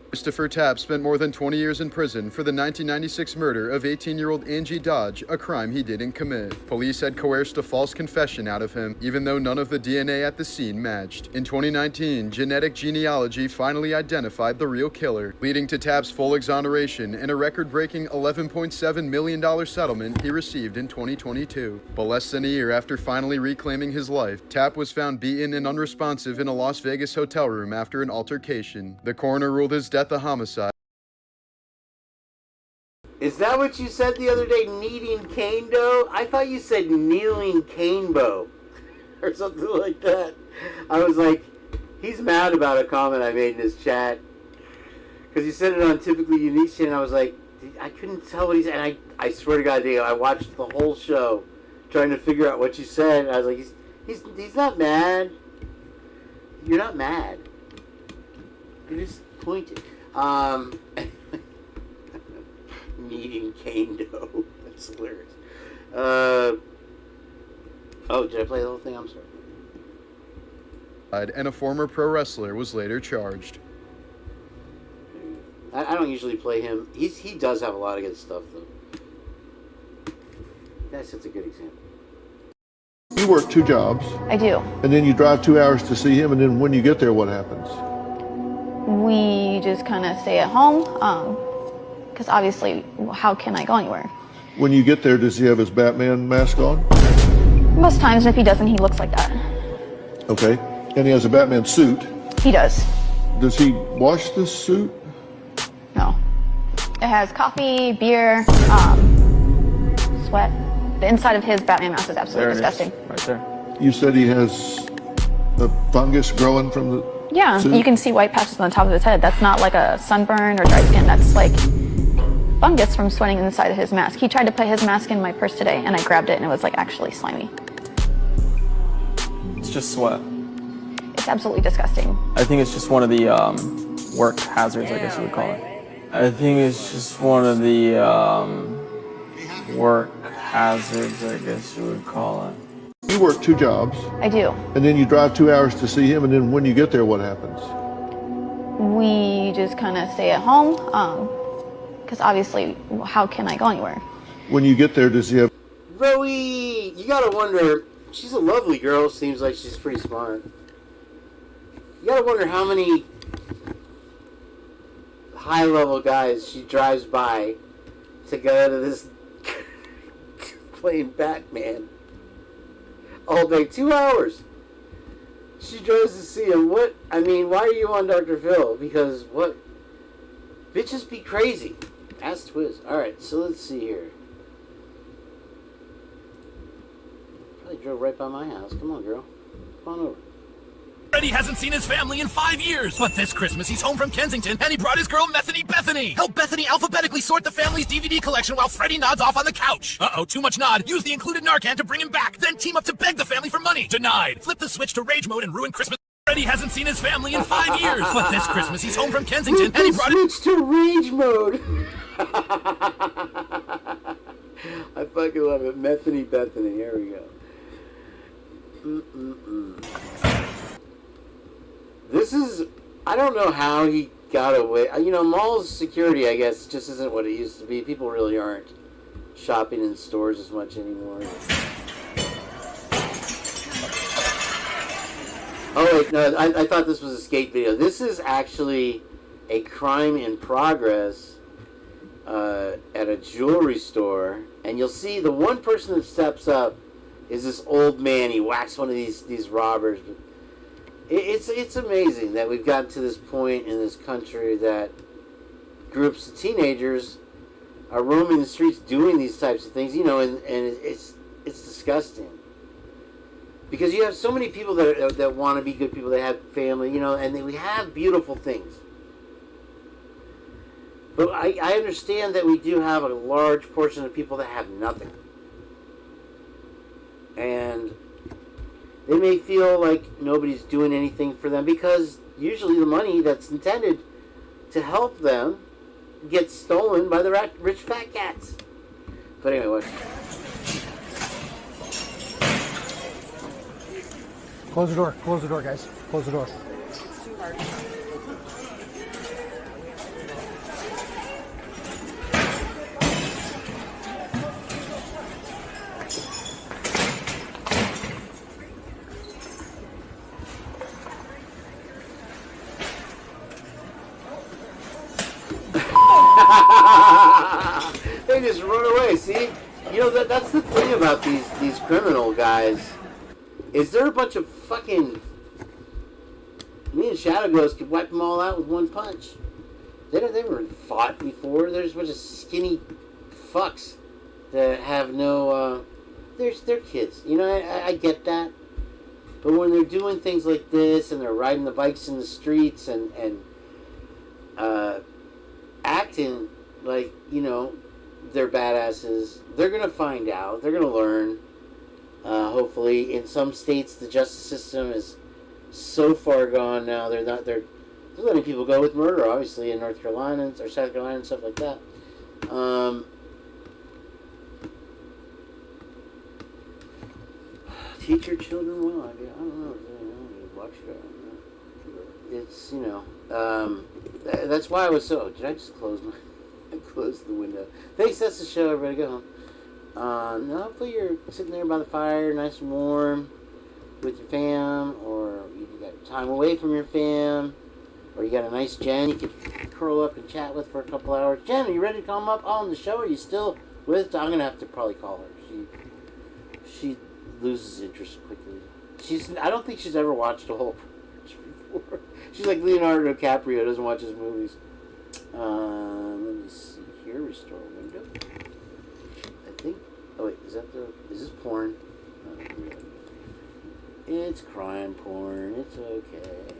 Christopher Tapp spent more than 20 years in prison for the 1996 murder of 18-year-old Angie Dodge, a crime he didn't commit. Police had coerced a false confession out of him, even though none of the DNA at the scene matched. In 2019, genetic genealogy finally identified the real killer, leading to Tapp's full exoneration and a record-breaking $11.7 million settlement he received in 2022. But less than a year after finally reclaiming his life, Tapp was found beaten and unresponsive in a Las Vegas hotel room after an altercation. The coroner ruled his death a homicide. Is that what you said the other day, kneading cane dough? I thought you said kneeling cane bow or something like that. I was like, he's mad about a comment I made in his chat because he said it on Typically Unique Shit, and I was like, I couldn't tell what he said. And I swear to God, Diego, I watched the whole show trying to figure out what you said. And I was like, he's not mad. You're not mad. You're just pointed. Kneading cane dough. That's hilarious. Oh, did I play the whole thing? I'm sorry. And a former pro wrestler was later charged. I don't usually play him. He does have a lot of good stuff, though. That's a good example. You work 2 jobs. I do. And then you drive 2 hours to see him, and then when you get there, what happens? We just kind of stay at home, because obviously, how can I go anywhere? When you get there, does he have his Batman mask on? Most times, if he doesn't, he looks like that. Okay. And he has a Batman suit. He does. Does he wash this suit? No. It has coffee, beer, sweat. The inside of his Batman mask is absolutely disgusting. Right there. You said he has a fungus growing from the Yeah, suit? you can see white patches on the top of his head. That's not like a sunburn or dry skin. That's like fungus from sweating inside of his mask. He tried to put his mask in my purse today, and I grabbed it, and it was like actually slimy. It's just sweat. It's absolutely disgusting. I think it's just one of the work hazards, I guess you would call it. I think it's just one of the work hazards, I guess you would call it. You work 2 jobs. I do. And then you drive 2 hours to see him, and then when you get there, what happens? We just kind of stay at home, because obviously, how can I go anywhere? When you get there, does he have... Roe, you gotta wonder, she's a lovely girl, seems like she's pretty smart. You gotta wonder how many high-level guys she drives by to go to this playing Batman all day. 2 hours. She drives to see him. What? I mean, why are you on Dr. Phil? Because what? Bitches be crazy. Ask Twiz. Alright, so let's see here. Probably drove right by my house. Come on, girl. Come on over. Freddie hasn't seen his family in 5 years, but this Christmas he's home from Kensington and he brought his girl Methany Bethany. Help Bethany alphabetically sort the family's DVD collection while Freddie nods off on the couch. Uh-oh, too much nod. Use the included Narcan to bring him back, then team up to beg the family for money. Denied. Flip the switch to rage mode and ruin Christmas. Freddie hasn't seen his family in 5 years, but this Christmas he's home from Kensington and he brought switch to rage mode. I fucking love it. Methany Bethany. Here we go. This is, I don't know how he got away. You know, mall's security, I guess, just isn't what it used to be. People really aren't shopping in stores as much anymore. Oh, wait, no, I thought this was a skate video. This is actually a crime in progress at a jewelry store. And you'll see the one person that steps up is this old man. He whacks one of these robbers. It's amazing that we've gotten to this point in this country that groups of teenagers are roaming the streets doing these types of things, you know, and it's disgusting. Because you have so many people that want to be good people, that have family, you know, and we have beautiful things. But I understand that we do have a large portion of people that have nothing. And they may feel like nobody's doing anything for them because usually the money that's intended to help them gets stolen by the rich fat cats. But anyway, what? Close the door. Close the door, guys. Close the door. They just run away. See, you know that's the thing about these criminal guys. Is there a bunch of fucking... Me and Shadow Ghost could wipe them all out with one punch. They never fought before. There's a bunch of skinny fucks that have no... They're kids. You know, I get that. But when they're doing things like this and they're riding the bikes in the streets and acting like, you know, they're badasses, they're going to find out. They're going to learn. Hopefully, in some states, the justice system is so far gone now. They're letting people go with murder, obviously, in North Carolina or South Carolina and stuff like that. Teach your children well. I don't know. Watch it. It's, you know, that's why I was so. Did I just close my? I closed the window. Thanks. That's the show. Everybody, go home. Now hopefully you're sitting there by the fire, nice and warm, with your fam, or you got time away from your fam, or you got a nice Jenn you can curl up and chat with for a couple hours. Jenn, are you ready to come up on the show? Are you still with? I'm gonna have to probably call her. She loses interest quickly. I don't think she's ever watched a whole before. She's like Leonardo DiCaprio, doesn't watch his movies. Let me see here. Restore window. I think. Oh wait, is this porn? It's crime porn. It's okay.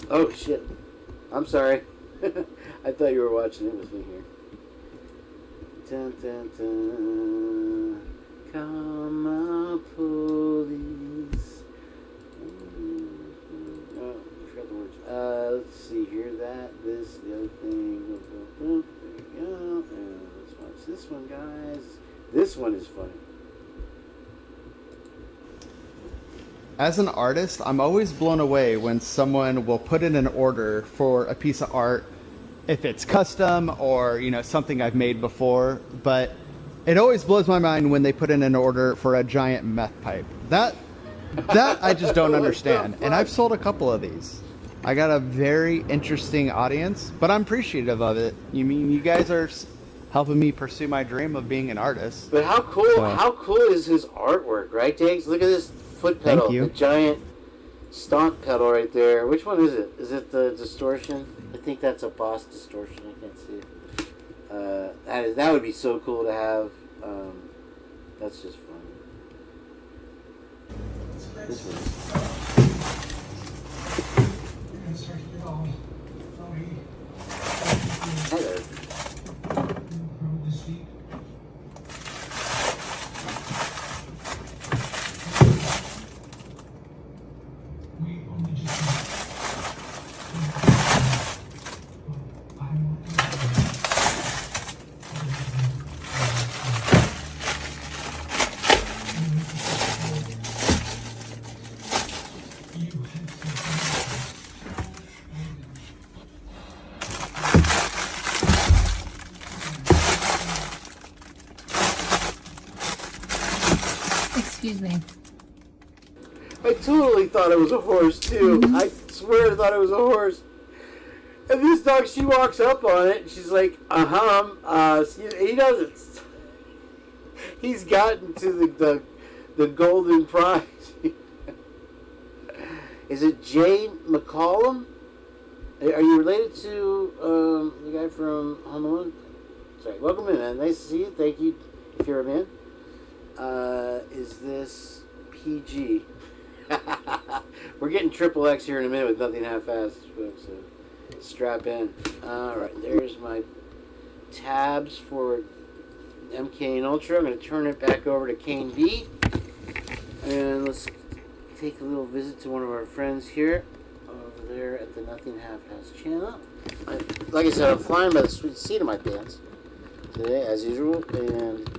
Oh shit! I'm sorry. I thought you were watching it with me here. Dun, dun, dun. Come on, police. Oh, I forgot the words. Let's see here. This, the other thing. There we go. And let's watch this one, guys. This one is funny. As an artist, I'm always blown away when someone will put in an order for a piece of art, if it's custom or, you know, something I've made before, but it always blows my mind when they put in an order for a giant meth pipe. That I just don't understand. And I've sold a couple of these. I got a very interesting audience, but I'm appreciative of it. You mean you guys are helping me pursue my dream of being an artist. But how cool is his artwork, right, Diggs? Look at this foot pedal. Thank you. The giant stomp pedal right there. Which one is it? Is it the distortion? I think that's a Boss distortion. I can't see it. That would be so cool to have. That's just fun. This one. Hi there. Excuse me. I totally thought it was a horse, too. I swear I thought it was a horse. And this dog, she walks up on it, and she's like, he doesn't. He's gotten to the golden prize. Is it Jane McCollum? Are you related to the guy from Home Alone? Sorry, welcome in, man. Nice to see you. Thank you if you're a man. Is this PG? We're getting triple X here in a minute with nothing half-assed, folks. So strap in. All right, there's my tabs for MK and Ultra. I'm going to turn it back over to Kane B. And let's take a little visit to one of our friends here over there at the Nothing Half-assed channel. Like I said, I'm flying by the sweet seat of my pants today, as usual. And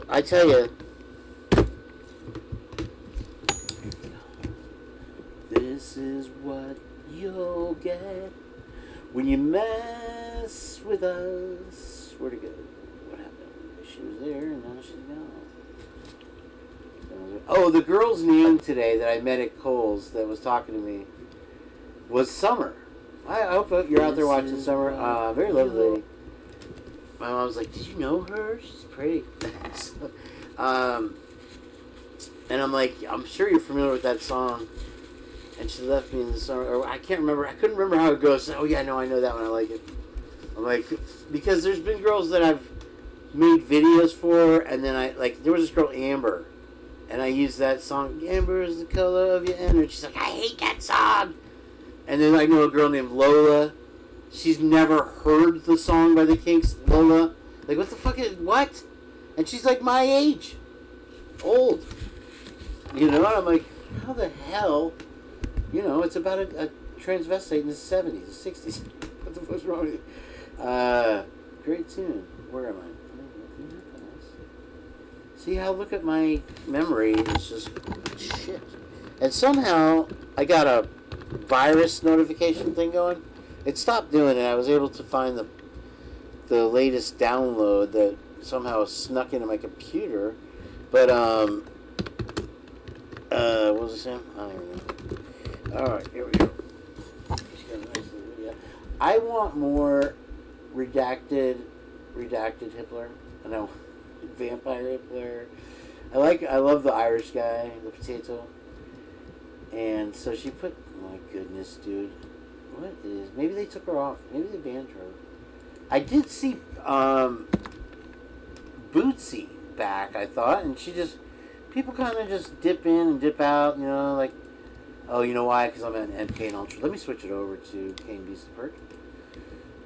I tell you, this is what you'll get when you mess with us. Where'd it go? What happened? She was there and now she's gone. Oh, the girl's name today that I met at Kohl's that was talking to me was Summer. I hope you're out there watching Summer. Very lovely lady. My mom was like, "Did you know her? She's pretty." And I'm like, "I'm sure you're familiar with that song." And she left me in the summer. Or I can't remember. I couldn't remember how it goes. So, oh yeah, no, I know that one. I like it. I'm like, because there's been girls that I've made videos for, and then there was this girl Amber, and I used that song. Amber is the color of your energy. She's like, I hate that song. And then I know a girl named Lola. She's never heard the song by the Kinks. Lola, like, what the fuck is what? And she's like my age, old. You know, and I'm like, how the hell? You know, it's about a transvestite in the 70s, the 60s. What the fuck's wrong with you? Great tune. Where am I? See how, look at my memory. It's just shit. And somehow I got a virus notification thing going. It stopped doing it. I was able to find the latest download that somehow snuck into my computer. But, what was I saying? I don't even know. Alright, here we go. I want more redacted Hitler. I know, vampire Hitler. I love the Irish guy, the potato. And so she put, my goodness, dude. What is, maybe they took her off. Maybe they banned her. I did see Bootsy back, I thought, and she just, people kind of just dip in and dip out, you know, like, oh, you know why? Because I'm an MK and Ultra. Let me switch it over to Kane Beast the Perk.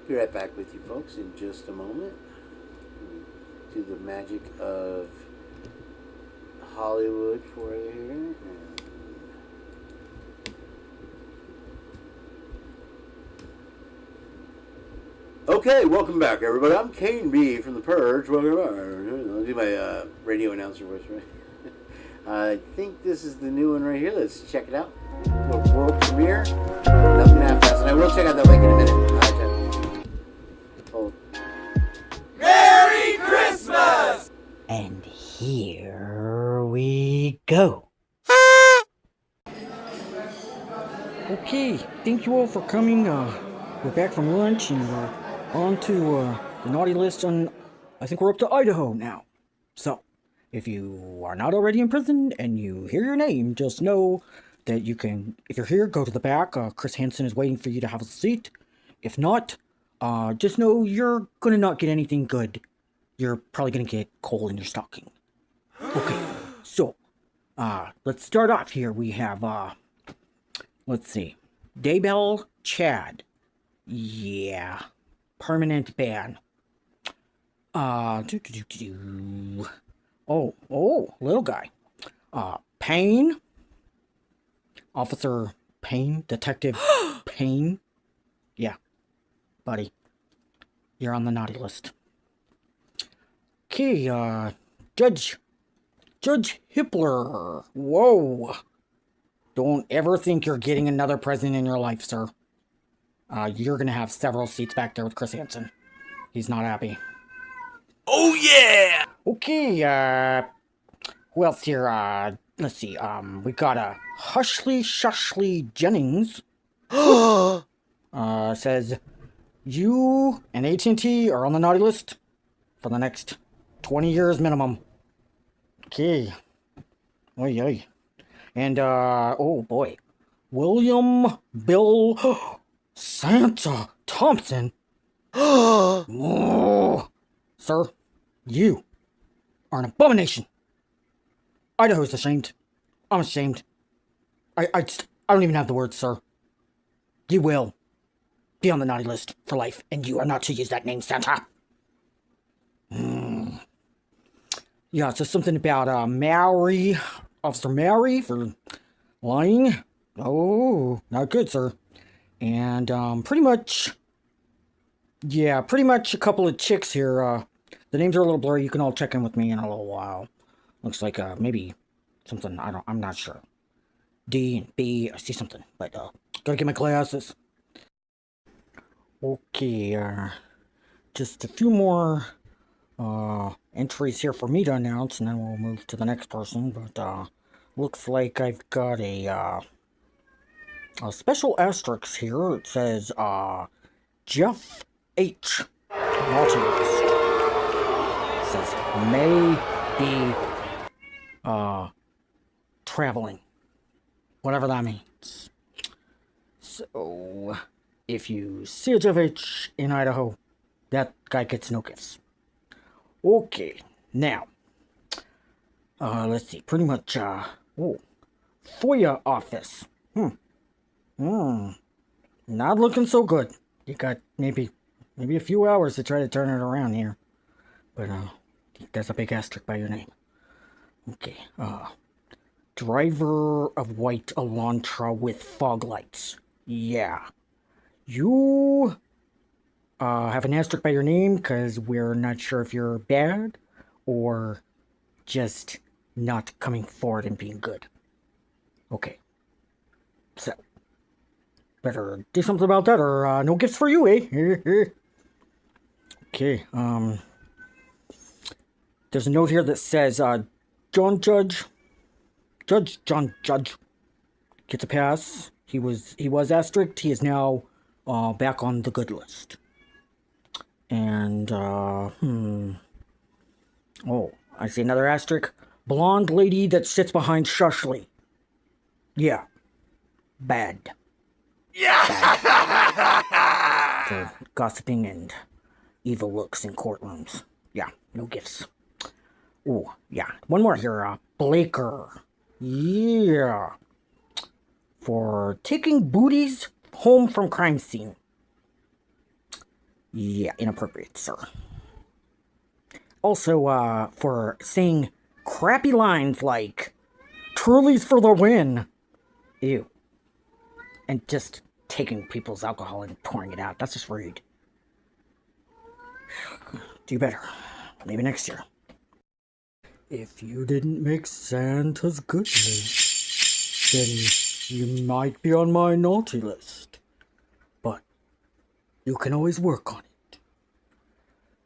Be right back with you folks in just a moment. Do the magic of Hollywood for you here. Okay, welcome back, everybody. I'm Kane B from The Purge. Welcome back. I'll do my radio announcer voice, right? I think this is the new one right here. Let's check it out. World premiere. Nothing half-assed. And I will check out that link in a minute. Hold. Merry Christmas! And here we go. Okay, thank you all for coming. We're back from lunch and we're on to the naughty list on, I think we're up to Idaho now. So, if you are not already in prison and you hear your name, just know that you can, if you're here, go to the back. Chris Hansen is waiting for you to have a seat. If not, just know you're gonna not get anything good. you're probably gonna get coal in your stocking. Okay, so, let's start off here. We have, let's see. Daybell Chad. Yeah. Permanent ban. Oh, little guy. Payne. Officer Payne. Detective Payne. Yeah. Buddy. You're on the naughty list. Okay, Judge Hippler. Whoa. Don't ever think you're getting another president in your life, sir. You're gonna have several seats back there with Chris Hansen. He's not happy. Oh yeah! Okay, who else here? Let's see, we got a Hushley Jennings. Says, you and AT&T are on the naughty list for the next 20 years minimum. Okay. Oy, oy. And, oh boy. William Bill Santa Thompson. Oh, sir, you are an abomination. Idaho's ashamed. I'm ashamed. I don't even have the words, sir. You will be on the naughty list for life, and you are not to use that name, Santa. Yeah, so something about Officer Mary for lying. Oh, not good, sir. And pretty much a couple of chicks here. The names are a little blurry. You can all check in with me in a little while. Looks like maybe something. I'm not sure. D and B. I see something, but gotta get my glasses. Okay, just a few more entries here for me to announce, and then we'll move to the next person. But looks like I've got a special asterisk here. It says Jeff H. Naughty list. It says may be traveling, whatever that means. So if you see a Jeff H in Idaho, that guy gets no gifts. Okay, now, let's see, pretty much, FOIA office. Not looking so good. You got maybe a few hours to try to turn it around here. But, there's a big asterisk by your name. Okay, driver of white Elantra with fog lights. Yeah. You have an asterisk by your name because we're not sure if you're bad or just not coming forward and being good. Okay. So, better do something about that or no gifts for you, eh? Okay, there's a note here that says, John Judge gets a pass. He was asterisked. He is now back on the good list. And oh, I see another asterisk. Blonde lady that sits behind Shushley. Yeah, bad. Yeah. Bad. For gossiping and evil looks in courtrooms. Yeah, no gifts. Oh, yeah. One more here. Blaker. Yeah. For taking booties home from crime scene. Yeah, inappropriate, sir. Also, for saying crappy lines like, Truly's for the win. Ew. And just taking people's alcohol and pouring it out. That's just rude. Do better. Maybe next year. If you didn't make Santa's good list, then you might be on my naughty list. But you can always work on it.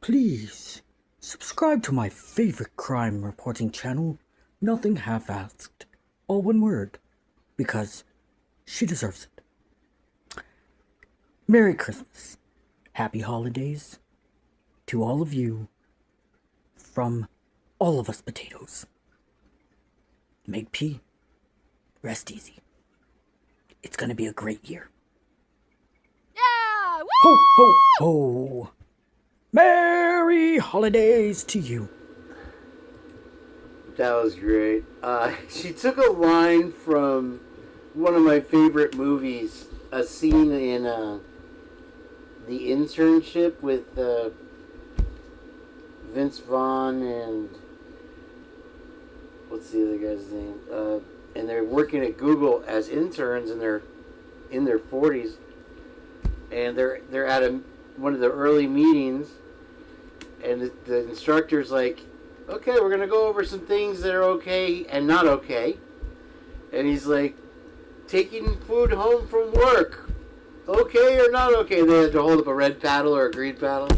Please, subscribe to my favorite crime reporting channel, Nothing Half-Asked. All one word. Because she deserves it. Merry Christmas. Happy holidays. To all of you. From all of us potatoes. Make pee. Rest easy. It's gonna be a great year. Yeah! Woo! Ho, ho, ho! Merry holidays to you. That was great. She took a line from one of my favorite movies, a scene in The Internship with Vince Vaughn and what's the other guy's name? And they're working at Google as interns, and they're in their 40s, and they're at one of the early meetings, and the instructor's like, okay, we're going to go over some things that are okay and not okay. And he's like, taking food home from work, okay or not okay? They had to hold up a red paddle or a green paddle.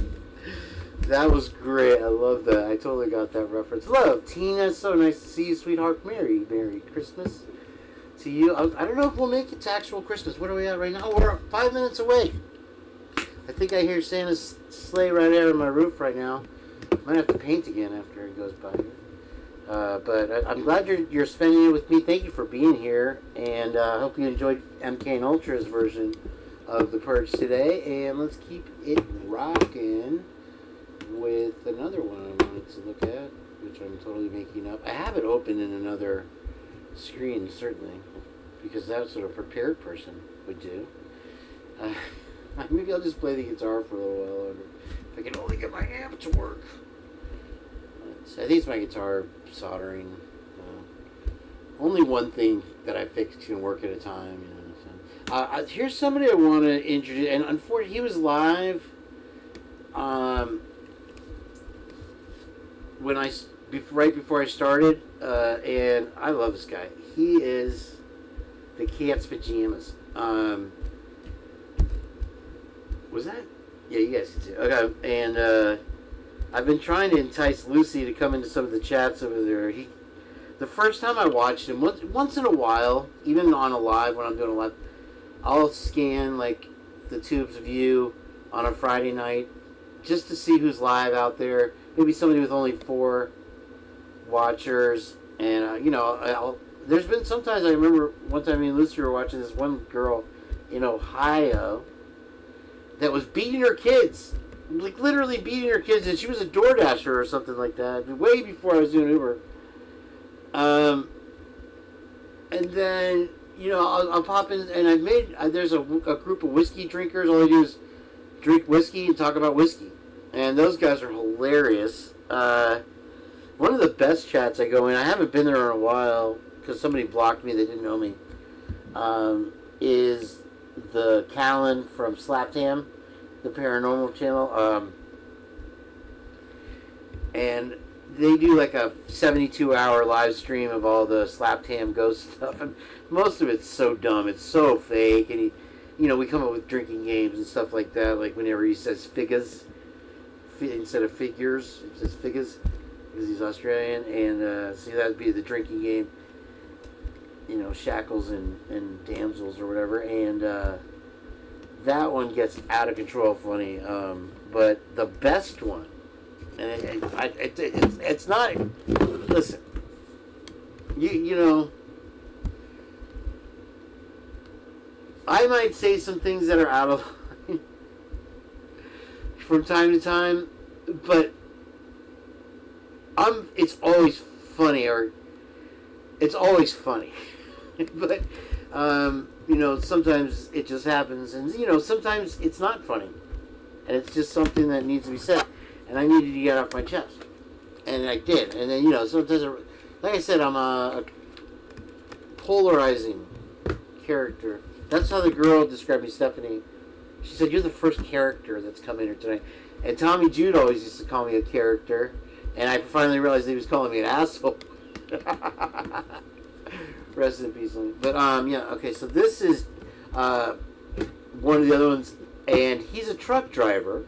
That was great. I love that. I totally got that reference. Love, Tina, so nice to see you, sweetheart. Merry Christmas to you. I don't know if we'll make it to actual Christmas. What are we at right now? We're 5 minutes away. I think I hear Santa's sleigh right out on my roof right now. Might have to paint again after it goes by. But I'm glad you're spending it with me. Thank you for being here, and I hope you enjoyed MK and Ultra's version of The Purge today. And let's keep it rocking with another one I wanted to look at, which I'm totally making up. I have it open in another screen, certainly, because that's what a prepared person would do. Maybe I'll just play the guitar for a little while longer. If I can only get my amp to work. I think it's my guitar soldering. Only one thing that I fix can work at a time. So. Here's somebody I want to introduce, and unfortunately, he was live. Right before I started, and I love this guy. He is the Cat's Pajamas. Was that? Yeah, you guys can see. Okay, and I've been trying to entice Lucy to come into some of the chats over there. The first time I watched him, once in a while, even on a live, when I'm doing a live, I'll scan like the tubes of you on a Friday night just to see who's live out there. Maybe somebody with only 4 watchers, and there's been sometimes I remember one time me and Lucy were watching this one girl in Ohio that was beating her kids, like literally beating her kids, and she was a DoorDasher or something like that, way before I was doing Uber. And then I'll pop in, and there's a group of whiskey drinkers. All they do is drink whiskey and talk about whiskey, and those guys are hilarious. One of the best chats I go in, I haven't been there in a while because somebody blocked me, they didn't know me, is the Callan from Slaptam, the paranormal channel. And they do like a 72-hour live stream of all the Slaptam ghost stuff, and most of it's so dumb, it's so fake, and we come up with drinking games and stuff like that, like whenever he says figures instead of figures, it says figures because he's Australian, and see, that'd be the drinking game, shackles and damsels or whatever, and that one gets out of control funny, but the best one, and it's not, listen, I might say some things that are out of line from time to time, but it's always funny, but sometimes it just happens, and sometimes it's not funny, and it's just something that needs to be said, and I needed to get off my chest, and I did. And then sometimes, like I said, I'm a polarizing character. That's how the girl described me, Stephanie. She said, "You're the first character that's come in here tonight." And Tommy Jude always used to call me a character, and I finally realized he was calling me an asshole. Rest in peace. But okay, so this is one of the other ones, and he's a truck driver.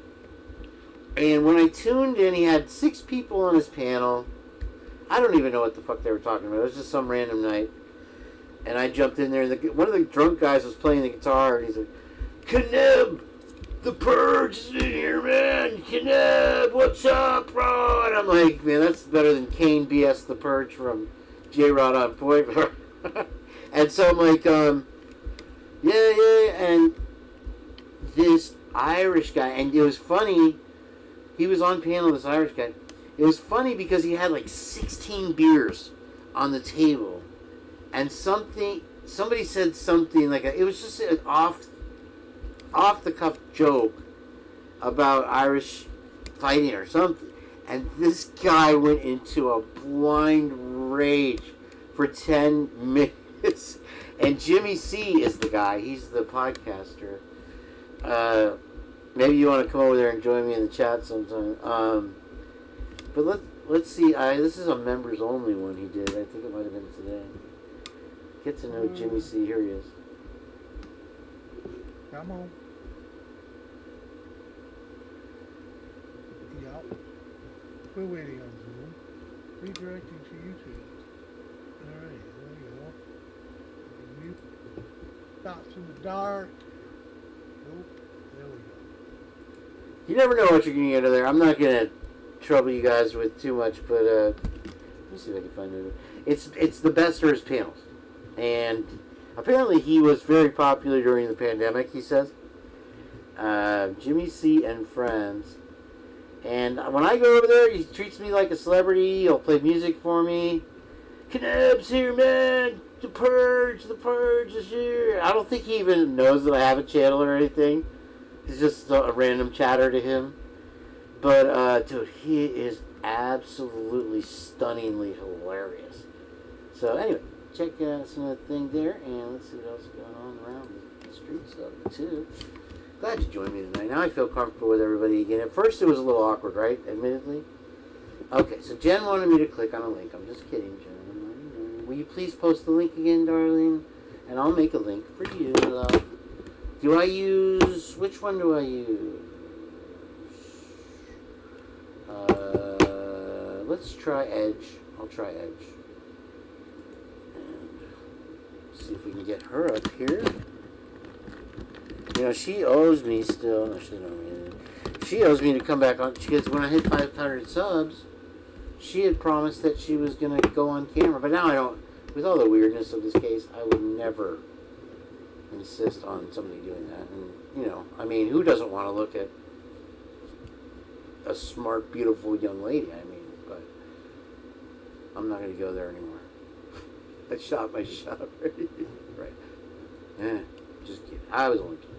And when I tuned in, he had 6 people on his panel. I don't even know what the fuck they were talking about. It was just some random night. And I jumped in there, and one of the drunk guys was playing the guitar, and he's like, "Kneb, the Purge is in here, man. Kneb, what's up, bro?" And I'm like, man, that's better than Kane BS the Purge from J-Rod on Point. And so I'm like, yeah, and this Irish guy, and it was funny he was on panel with this Irish guy. It was funny because he had like 16 beers on the table, and somebody said something like it was just an off the cuff joke about Irish fighting or something, and this guy went into a blind rage for 10 minutes. And Jimmy C is the guy. He's the podcaster. Maybe you want to come over there and join me in the chat sometime. But let's see. This is a members only one he did. I think it might have been today. Get to know Jimmy C. Here he is. Come on. Yup. We're waiting on Zoom. Redirecting to YouTube. Alright, there we go. Stops in the dark. Nope. There we go. You never know what you're going to get out of there. I'm not going to trouble you guys with too much, but let me see if I can find it. It's the best of his panels. And apparently he was very popular during the pandemic, he says. Jimmy C and Friends. And when I go over there, he treats me like a celebrity. He'll play music for me. Kneb's here, man. The Purge is here. I don't think he even knows that I have a channel or anything. It's just a random chatter to him. But, dude, he is absolutely stunningly hilarious. So, anyway, check out some of the thing there, and let's see what else is going on around the streets of it, too. Glad you joined me tonight. Now I feel comfortable with everybody again. At first, it was a little awkward, right? Admittedly. Okay, so Jen wanted me to click on a link. I'm just kidding, Jen. Will you please post the link again, darling? And I'll make a link for you, love. Do I use... Which one do I use? Let's try Edge. I'll try Edge. And see if we can get her up here. You know, she owes me still. No, she doesn't owe me anything. She owes me to come back on. Because when I hit 500 subs, she had promised that she was going to go on camera. But now I don't. With all the weirdness of this case, I would never insist on somebody doing that. And, you know, I mean, who doesn't want to look at a smart, beautiful young lady? I mean, but I'm not going to go there anymore. I shot my shot already. Right. Yeah, just kidding. I was only kidding.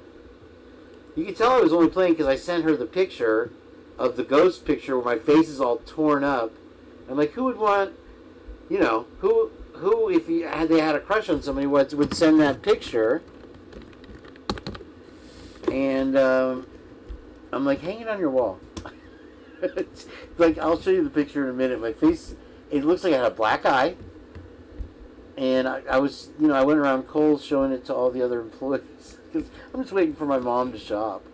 You can tell I was only playing because I sent her the picture of the ghost picture where my face is all torn up. I'm like, who would want, you know, who if they had a crush on somebody would send that picture? And I'm like, hang it on your wall. Like, I'll show you the picture in a minute. My face, it looks like I had a black eye. And I was, you know, I went around Kohl's showing it to all the other employees. Because I'm just waiting for my mom to shop.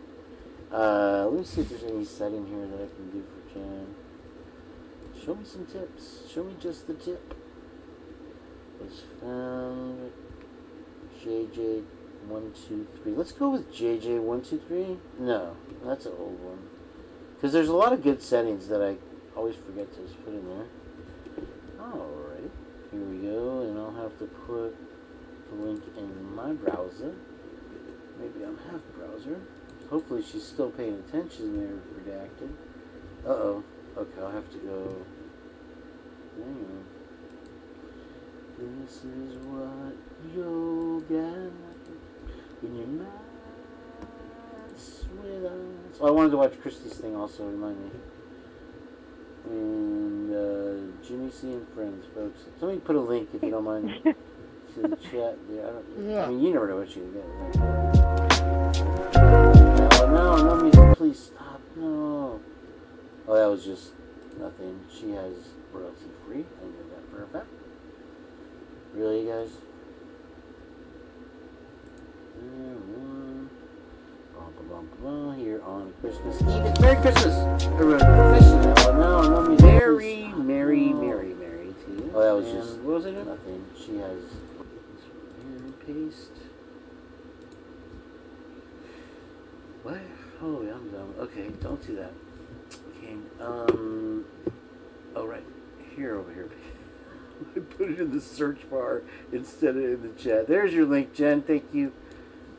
Let me see if there's any setting here that I can do for Jen. Show me some tips. Show me just the tip. Was found JJ123. Let's go with JJ123. No, that's an old one. Because there's a lot of good settings that I always forget to just put in there. Alright, here we go, and I'll have to put the link in my browser. Maybe I'm half browser. Hopefully she's still paying attention there, redacted. Uh-oh. Okay, I'll have to go. Hang on. This is what you'll get when you mess with us. Oh, I wanted to watch Christie's thing also, remind me. And Jimmy C and Friends, folks. Somebody put a link, if you don't mind, to the chat there. I mean, you never know what you can get. No, music, please stop. No. Oh, that was just nothing. She has royalty free. I know that for a fact. Really, guys? Here on Christmas Eve. It's Merry Christmas! Everyone, no music. Merry to you. Oh, that was just. What was I doing? Nothing. She has. And paste. What? Oh, yeah, I'm dumb. Okay, don't do that. Okay. Oh, right. Over here. I put it in the search bar instead of in the chat. There's your link, Jen. Thank you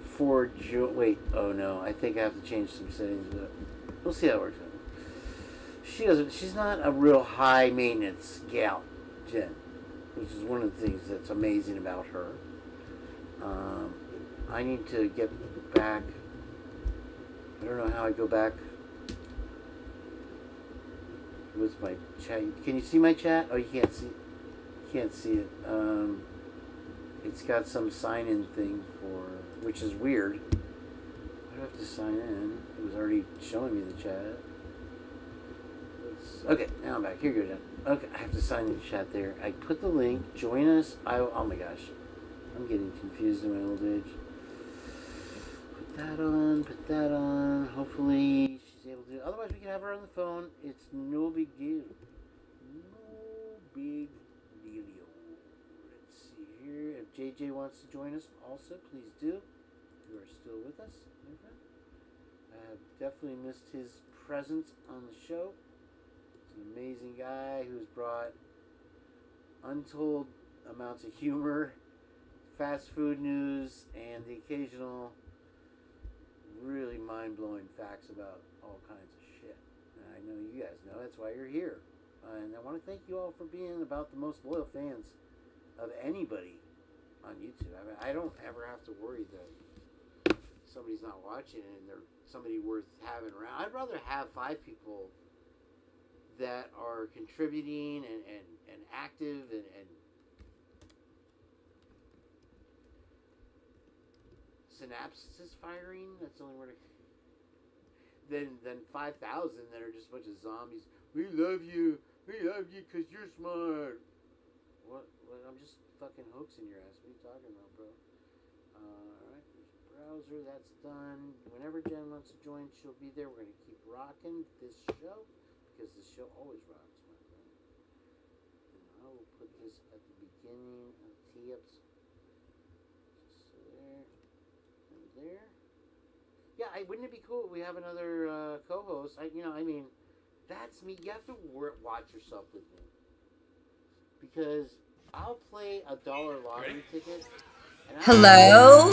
for wait. Oh no, I think I have to change some settings, but we'll see how it works out. she doesn't. She's not a real high maintenance gal, Jen, which is one of the things that's amazing about her. I need to get back. I don't know how I go back with my chat. Can you see my chat? Oh, you can't see. Can't see it. It's got some sign-in thing for, which is weird. I do have to sign in. It was already showing me the chat. Okay, now I'm back. Here you go, Jen. Okay, I have to sign in the chat there. I put the link. Join us. Oh my gosh, I'm getting confused in my old age. Put that on. Put that on. Hopefully she's able to. Otherwise, we can have her on the phone. It's no big deal. No big deal. Let's see here. If JJ wants to join us, also please do. You are still with us. Okay. I have definitely missed his presence on the show. He's an amazing guy who's brought untold amounts of humor, fast food news, and the occasional really mind-blowing facts about all kinds of shit. And I know you guys know that's why you're here. And I want to thank you all for being about the most loyal fans of anybody on YouTube. I mean, I don't ever have to worry that somebody's not watching and they're somebody worth having around. I'd rather have 5 people that are contributing and active and synapses firing. That's the only word. Than 5,000 that are just a bunch of zombies. We love you because you're smart. What? I'm just fucking hoaxing your ass. What are you talking about, bro? Alright, there's browser. That's done. Whenever Jen wants to join, she'll be there. We're going to keep rocking this show because this show always rocks, my friend. And I will put this at the beginning of tee-ups. So there. And there. Yeah, wouldn't it be cool if we have another co-host? That's me. You have to watch yourself with me. Because I'll play a $1 lottery ticket. And Hello?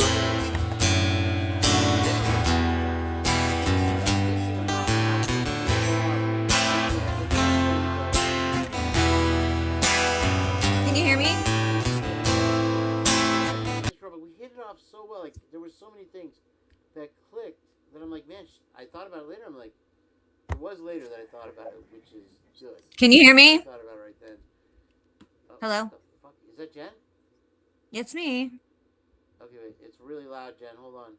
Can you hear me? We hit it off so well. Like, there were so many things that clicked that I'm like, man, I thought about it later. I'm like, it was later that I thought about it, which is good. Can you hear me? I thought about it right then. Hello? What the fuck? Is that Jen? It's me. Okay, wait. It's really loud, Jen. Hold on.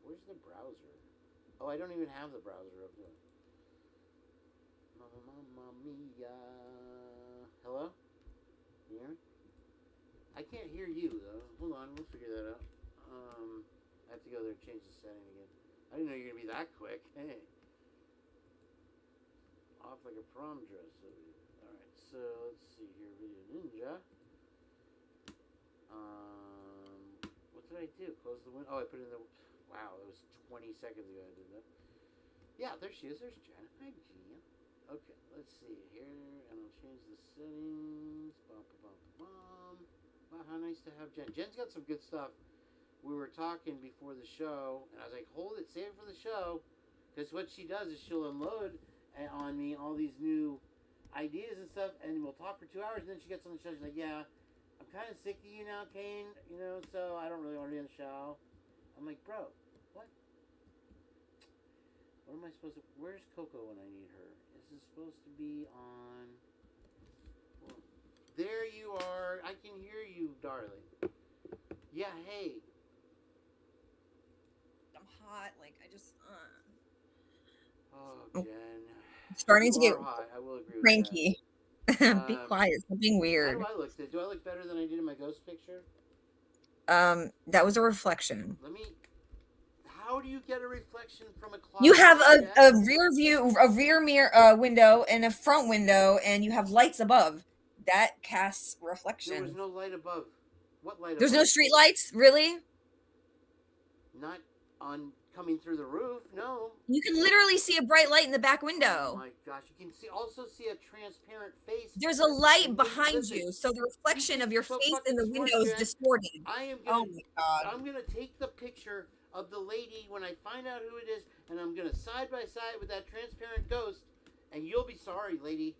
Where's the browser? Oh, I don't even have the browser up there. Mamma mia. Hello? Can you hear me? I can't hear you, though. Hold on. We'll figure that out. I have to go there and change the setting again. I didn't know you were going to be that quick. Hey. Off like a prom dress. Alright, so let's see here. Video Ninja. What did I do? Close the window. Oh, I put it in the... Wow, that was 20 seconds ago I did that. Yeah, there she is. There's Jen. Hi, Jen. Okay, let's see here. And I'll change the settings. Wow, how nice to have Jen. Jen's got some good stuff. We were talking before the show, and I was like, hold it, save it for the show. Because what she does is she'll unload on me all these new ideas and stuff, and we'll talk for 2 hours, and then she gets on the show. She's like, yeah, I'm kind of sick of you now, Kane, so I don't really want to be on the show. I'm like, bro, what? What am I supposed to... Where's Coco when I need her? This is supposed to be on... Well, there you are. I can hear you, darling. Yeah, hey. I'm hot. Like, I just... Oh, Jen. I'm starting to get Hot. I will agree cranky. Be quiet. Stop being weird. How do I look? Do I look better than I did in my ghost picture? That was a reflection. How do you get a reflection from a closet? You have a rear mirror window and a front window, and you have lights above. That casts reflection. There was no light above. What light There's above? no street lights? Really? Not on coming through the roof, no. You can literally see a bright light in the back window. Oh my gosh, you can also see a transparent face. There's a light behind you, so the reflection of your face in the window is distorted. I am gonna, oh my god. I'm gonna take the picture of the lady when I find out who it is, and I'm gonna side by side with that transparent ghost, and you'll be sorry, lady.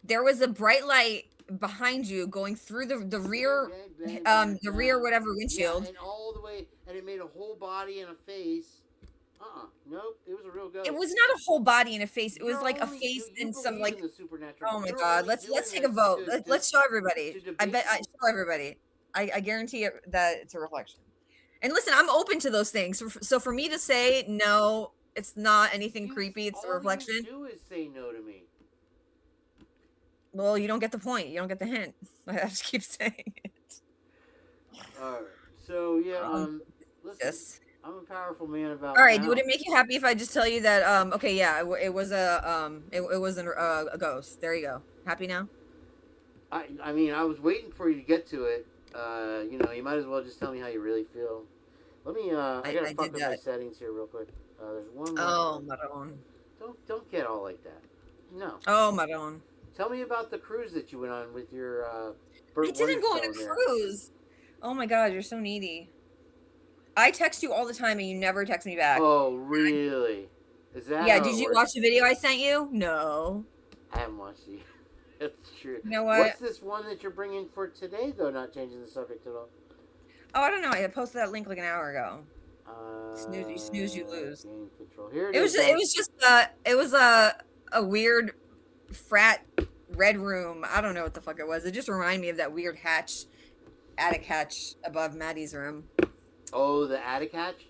There was a bright light behind you going through the rear, rear whatever windshield. Yeah, and all the way, and it made a whole body and a face. Nope, it was a real ghost. It was not a whole body and a face. It was like a face you and some believe like. in the supernatural. Oh my You're God! only Let's doing take a this vote. to Let's show everybody. I debate show everybody. I guarantee it that it's a reflection. And listen, I'm open to those things. So for me to say no, it's not anything creepy. It's a reflection. All you do is say no to me. Well, you don't get the point. You don't get the hint. I just keep saying it. All right. So yeah, listen. Yes. I'm a powerful man about. All right. Would it make you happy if I just tell you that? Okay. Yeah. It was a ghost. There you go. Happy now? I mean, I was waiting for you to get to it. You might as well just tell me how you really feel. Let me. I gotta fuck up my settings here real quick. There's one more. Oh, Maron. Don't get all like that. No. Oh, Maron. Tell me about the cruise that you went on with your. I didn't go on a cruise. Oh my God, you're so needy. I text you all the time and you never text me back. Oh, really? Is that? Yeah. Did you watch the video I sent you? No. I haven't watched it. That's true. You know what? What's this one that you're bringing for today, though? Not changing the subject at all. Oh, I don't know. I posted that link like an hour ago. You snooze, you lose. Here it was a weird frat red room. I don't know what the fuck it was. It just reminded me of that weird attic hatch above Maddie's room. Oh, the attic hatch?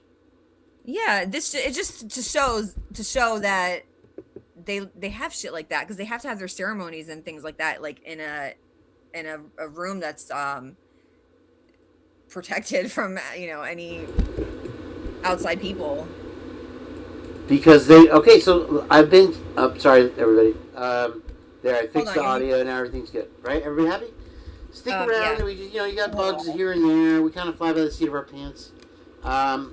Yeah, it just to show that they have shit like that because they have to have their ceremonies and things like that, like in a room that's protected from any outside people. Because so I've been. Sorry, everybody. There, I fixed the audio and everything's good. Right? Everybody happy? Stick around. Yeah. We just, you got bugs here and there. We kind of fly by the seat of our pants. The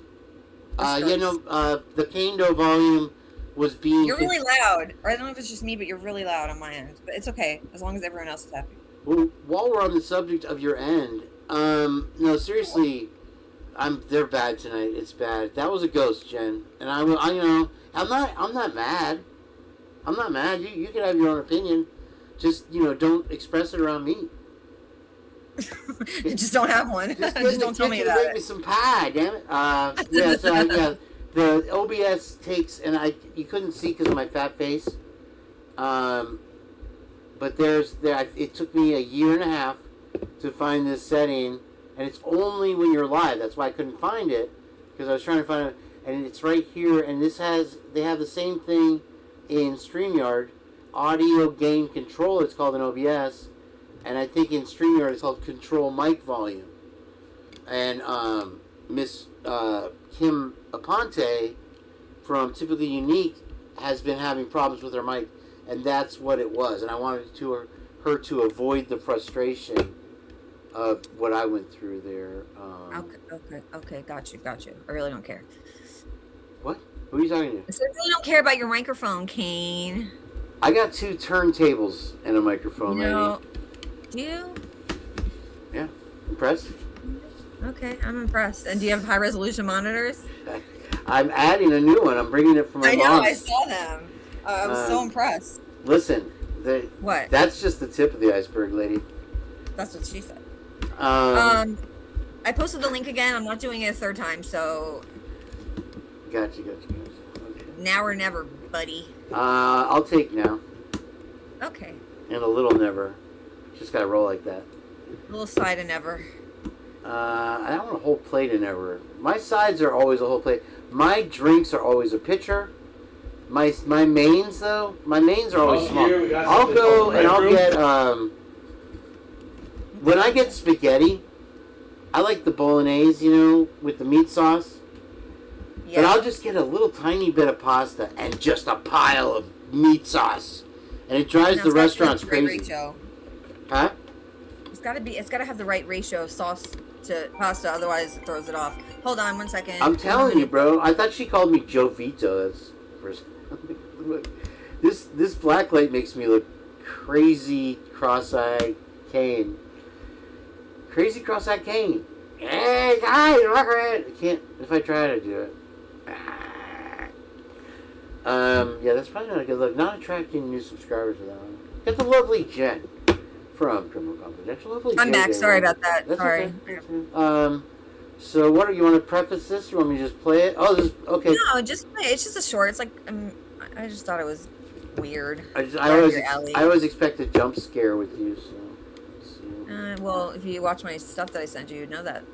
Kane volume was being. You're really loud. Or I don't know if it's just me, but you're really loud on my end. But it's okay as long as everyone else is happy. Well, while we're on the subject of your end, no, seriously, they're bad tonight. It's bad. That was a ghost, Jen, and I'm not mad. I'm not mad. You can have your own opinion. Just don't express it around me. Just don't have one. Just don't tell me about it. Make me some pie, damn it. The OBS takes, and you couldn't see because of my fat face. But it took me 1.5 years to find this setting, and it's only when you're live. That's why I couldn't find it, because I was trying to find it, and it's right here. And they have the same thing in StreamYard, audio gain control. It's called an OBS, and I think in StreamYard it's called control mic volume. And Miss Kim Aponte from Typically Unique has been having problems with her mic, and that's what it was. And I wanted her to avoid the frustration of what I went through there. Okay, got you. I really don't care. What? Who are you talking to? I said I really don't care about your microphone, Kane. I got 2 turntables and a microphone, lady. Do you? Yeah. Impressed? Okay, I'm impressed. And do you have high resolution monitors? I'm adding a new one. I'm bringing it from my mom's. I know, I saw them. I was so impressed. Listen, what? That's just the tip of the iceberg, lady. That's what she said. I posted the link again. I'm not doing it a third time, so. Gotcha. Okay. Now or never, buddy. I'll take now. Okay. And a little never. Just gotta roll like that. A little side of never. I don't want a whole plate of never. My sides are always a whole plate. My drinks are always a pitcher. My mains though, are always small. I'll go and I'll get when I get spaghetti, I like the bolognese, with the meat sauce. Yeah. But I'll just get a little tiny bit of pasta and just a pile of meat sauce, and it drives the restaurants crazy. Huh? It's gotta have the right ratio of sauce to pasta, otherwise it throws it off. Hold on 1 second. I'm telling you, bro. I thought she called me Joe Vito. That's first. This black light makes me look crazy, cross-eyed Kane. Crazy cross-eyed Kane. Hey guys, welcome in. I can't. If I try to do it. Yeah, that's probably not a good look. Not attracting new subscribers for that one. Got the lovely Jenn from Criminal Confidential. Lovely I'm JJ. back. Sorry about that. That's Sorry. Okay. So what do you want to preface this? You want me to just play it? Oh, this okay. No, just play it. It's just a short. It's like I just thought it was weird. I always expect a jump scare with you. So. Let's see. Well, if you watch my stuff that I sent you, you'd know that.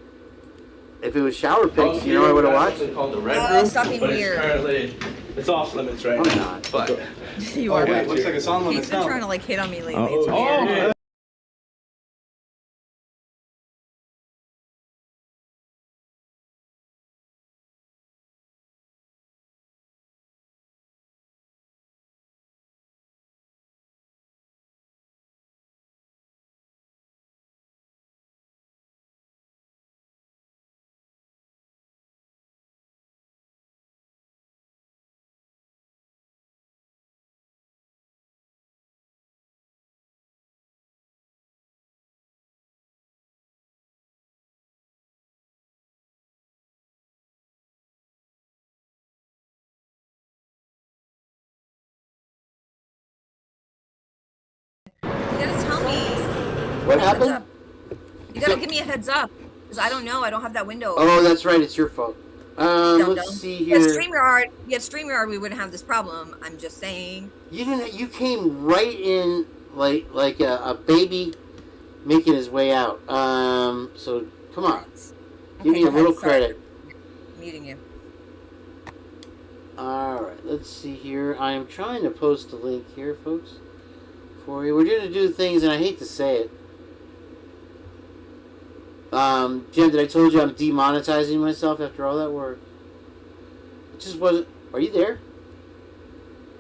If it was shower pics, you know I would have watched. It's called the Red Room, stop being but weird. It's off limits right now. Not. But You are. wait, looks like it's on limits He's been now. trying to like hit on me lately. It's weird. You gotta tell me. What happened? You gotta give me a heads up, because I don't know. I don't have that window. Oh, that's right. It's your fault. Let's see here. Yeah, StreamYard, we wouldn't have this problem. I'm just saying. You didn't. You came right in like a baby making his way out. So come on, give me a little credit. Muting you. All right. Let's see here. I am trying to post a link here, folks, for you. We're going to do things, and I hate to say it. Jen, did I told you I'm demonetizing myself after all that work? It just wasn't. Are you there?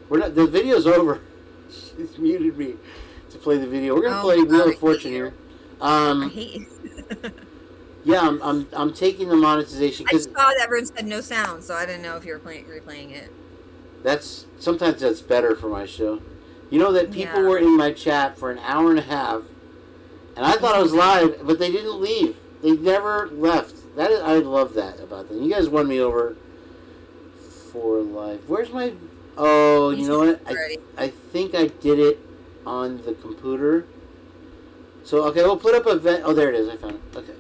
We're not. The video's over. She's muted me to play the video. We're gonna play Wheel of Fortune here. I hate you. Yeah, I'm taking the monetization I because saw that everyone said no sound, so I didn't know if you were replaying it. sometimes that's better for my show. You know that people Yeah. were in my chat for an hour and a half, and I thought I was live, but they didn't leave. They never left. I love that about them. You guys won me over for life. Where's my? Oh, you know what? I think I did it on the computer. So okay, we'll put up a vent. Oh, there it is. I found it. Okay.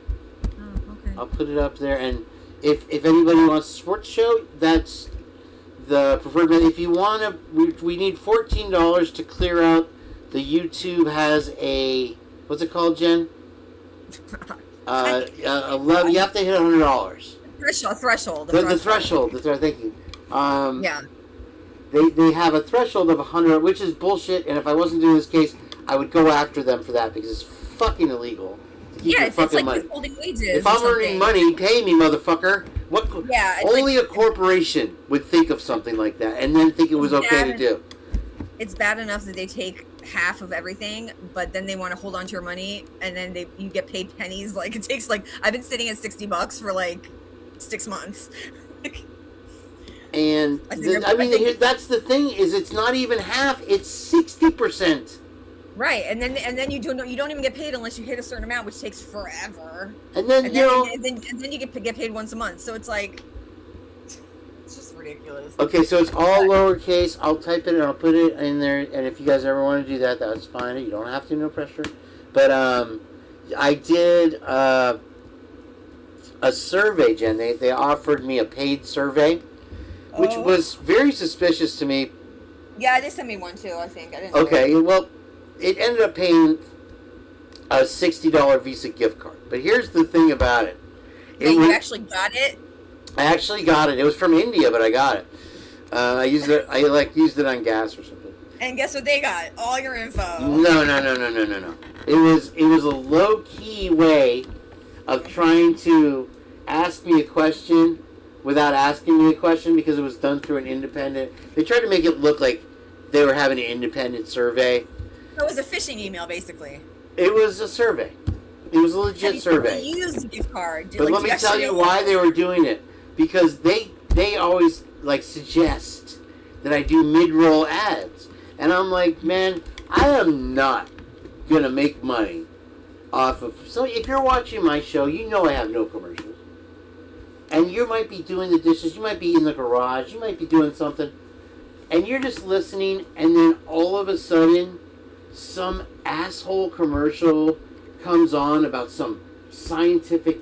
Oh, okay. I'll put it up there, and if anybody wants a sports show, that's the preferred method. If you want to, we need $14 to clear out. The YouTube has a what's it called, Jen? 11. You have to hit $100. Threshold. The threshold. Thank you. Yeah. They have a threshold of 100, which is bullshit. And if I wasn't doing this case, I would go after them for that because it's fucking illegal. It's like withholding wages. If I'm earning money, pay me, motherfucker. What? Yeah. Only a corporation would think of something like that and then think it was okay to do. It's bad enough that they take half of everything, but then they want to hold on to your money, and then you get paid pennies. Like it takes I've been sitting at $60 for 6 months. And that's the thing is it's not even half; it's 60%. Right, and then you don't even get paid unless you hit a certain amount, which takes forever. And then and then you get paid once a month. So it's it's just ridiculous. Okay, so it's all lowercase. I'll type it and I'll put it in there. And if you guys ever want to do that, that's fine. You don't have to, no pressure. But I did a survey, Jen. They offered me a paid survey, which was very suspicious to me. Yeah, they sent me one too. I think I didn't. Okay, well, it ended up paying a $60 Visa gift card. But here's the thing about it. You actually got it? I actually got it. It was from India, but I got it. I used it. I used it on gas or something. And guess what they got? All your info. No. It was a low key way of trying to ask me a question without asking me a question because it was done through an independent. They tried to make it look like they were having an independent survey. So it was a phishing email, basically. It was a survey. It was a legit survey. You used the gift card. But let me tell you why they were doing it. Because they always suggest that I do mid-roll ads. And I'm like, man, I am not going to make money off of. So if you're watching my show, you know I have no commercials. And you might be doing the dishes, you might be in the garage, you might be doing something, and you're just listening, and then all of a sudden, some asshole commercial comes on about some scientific,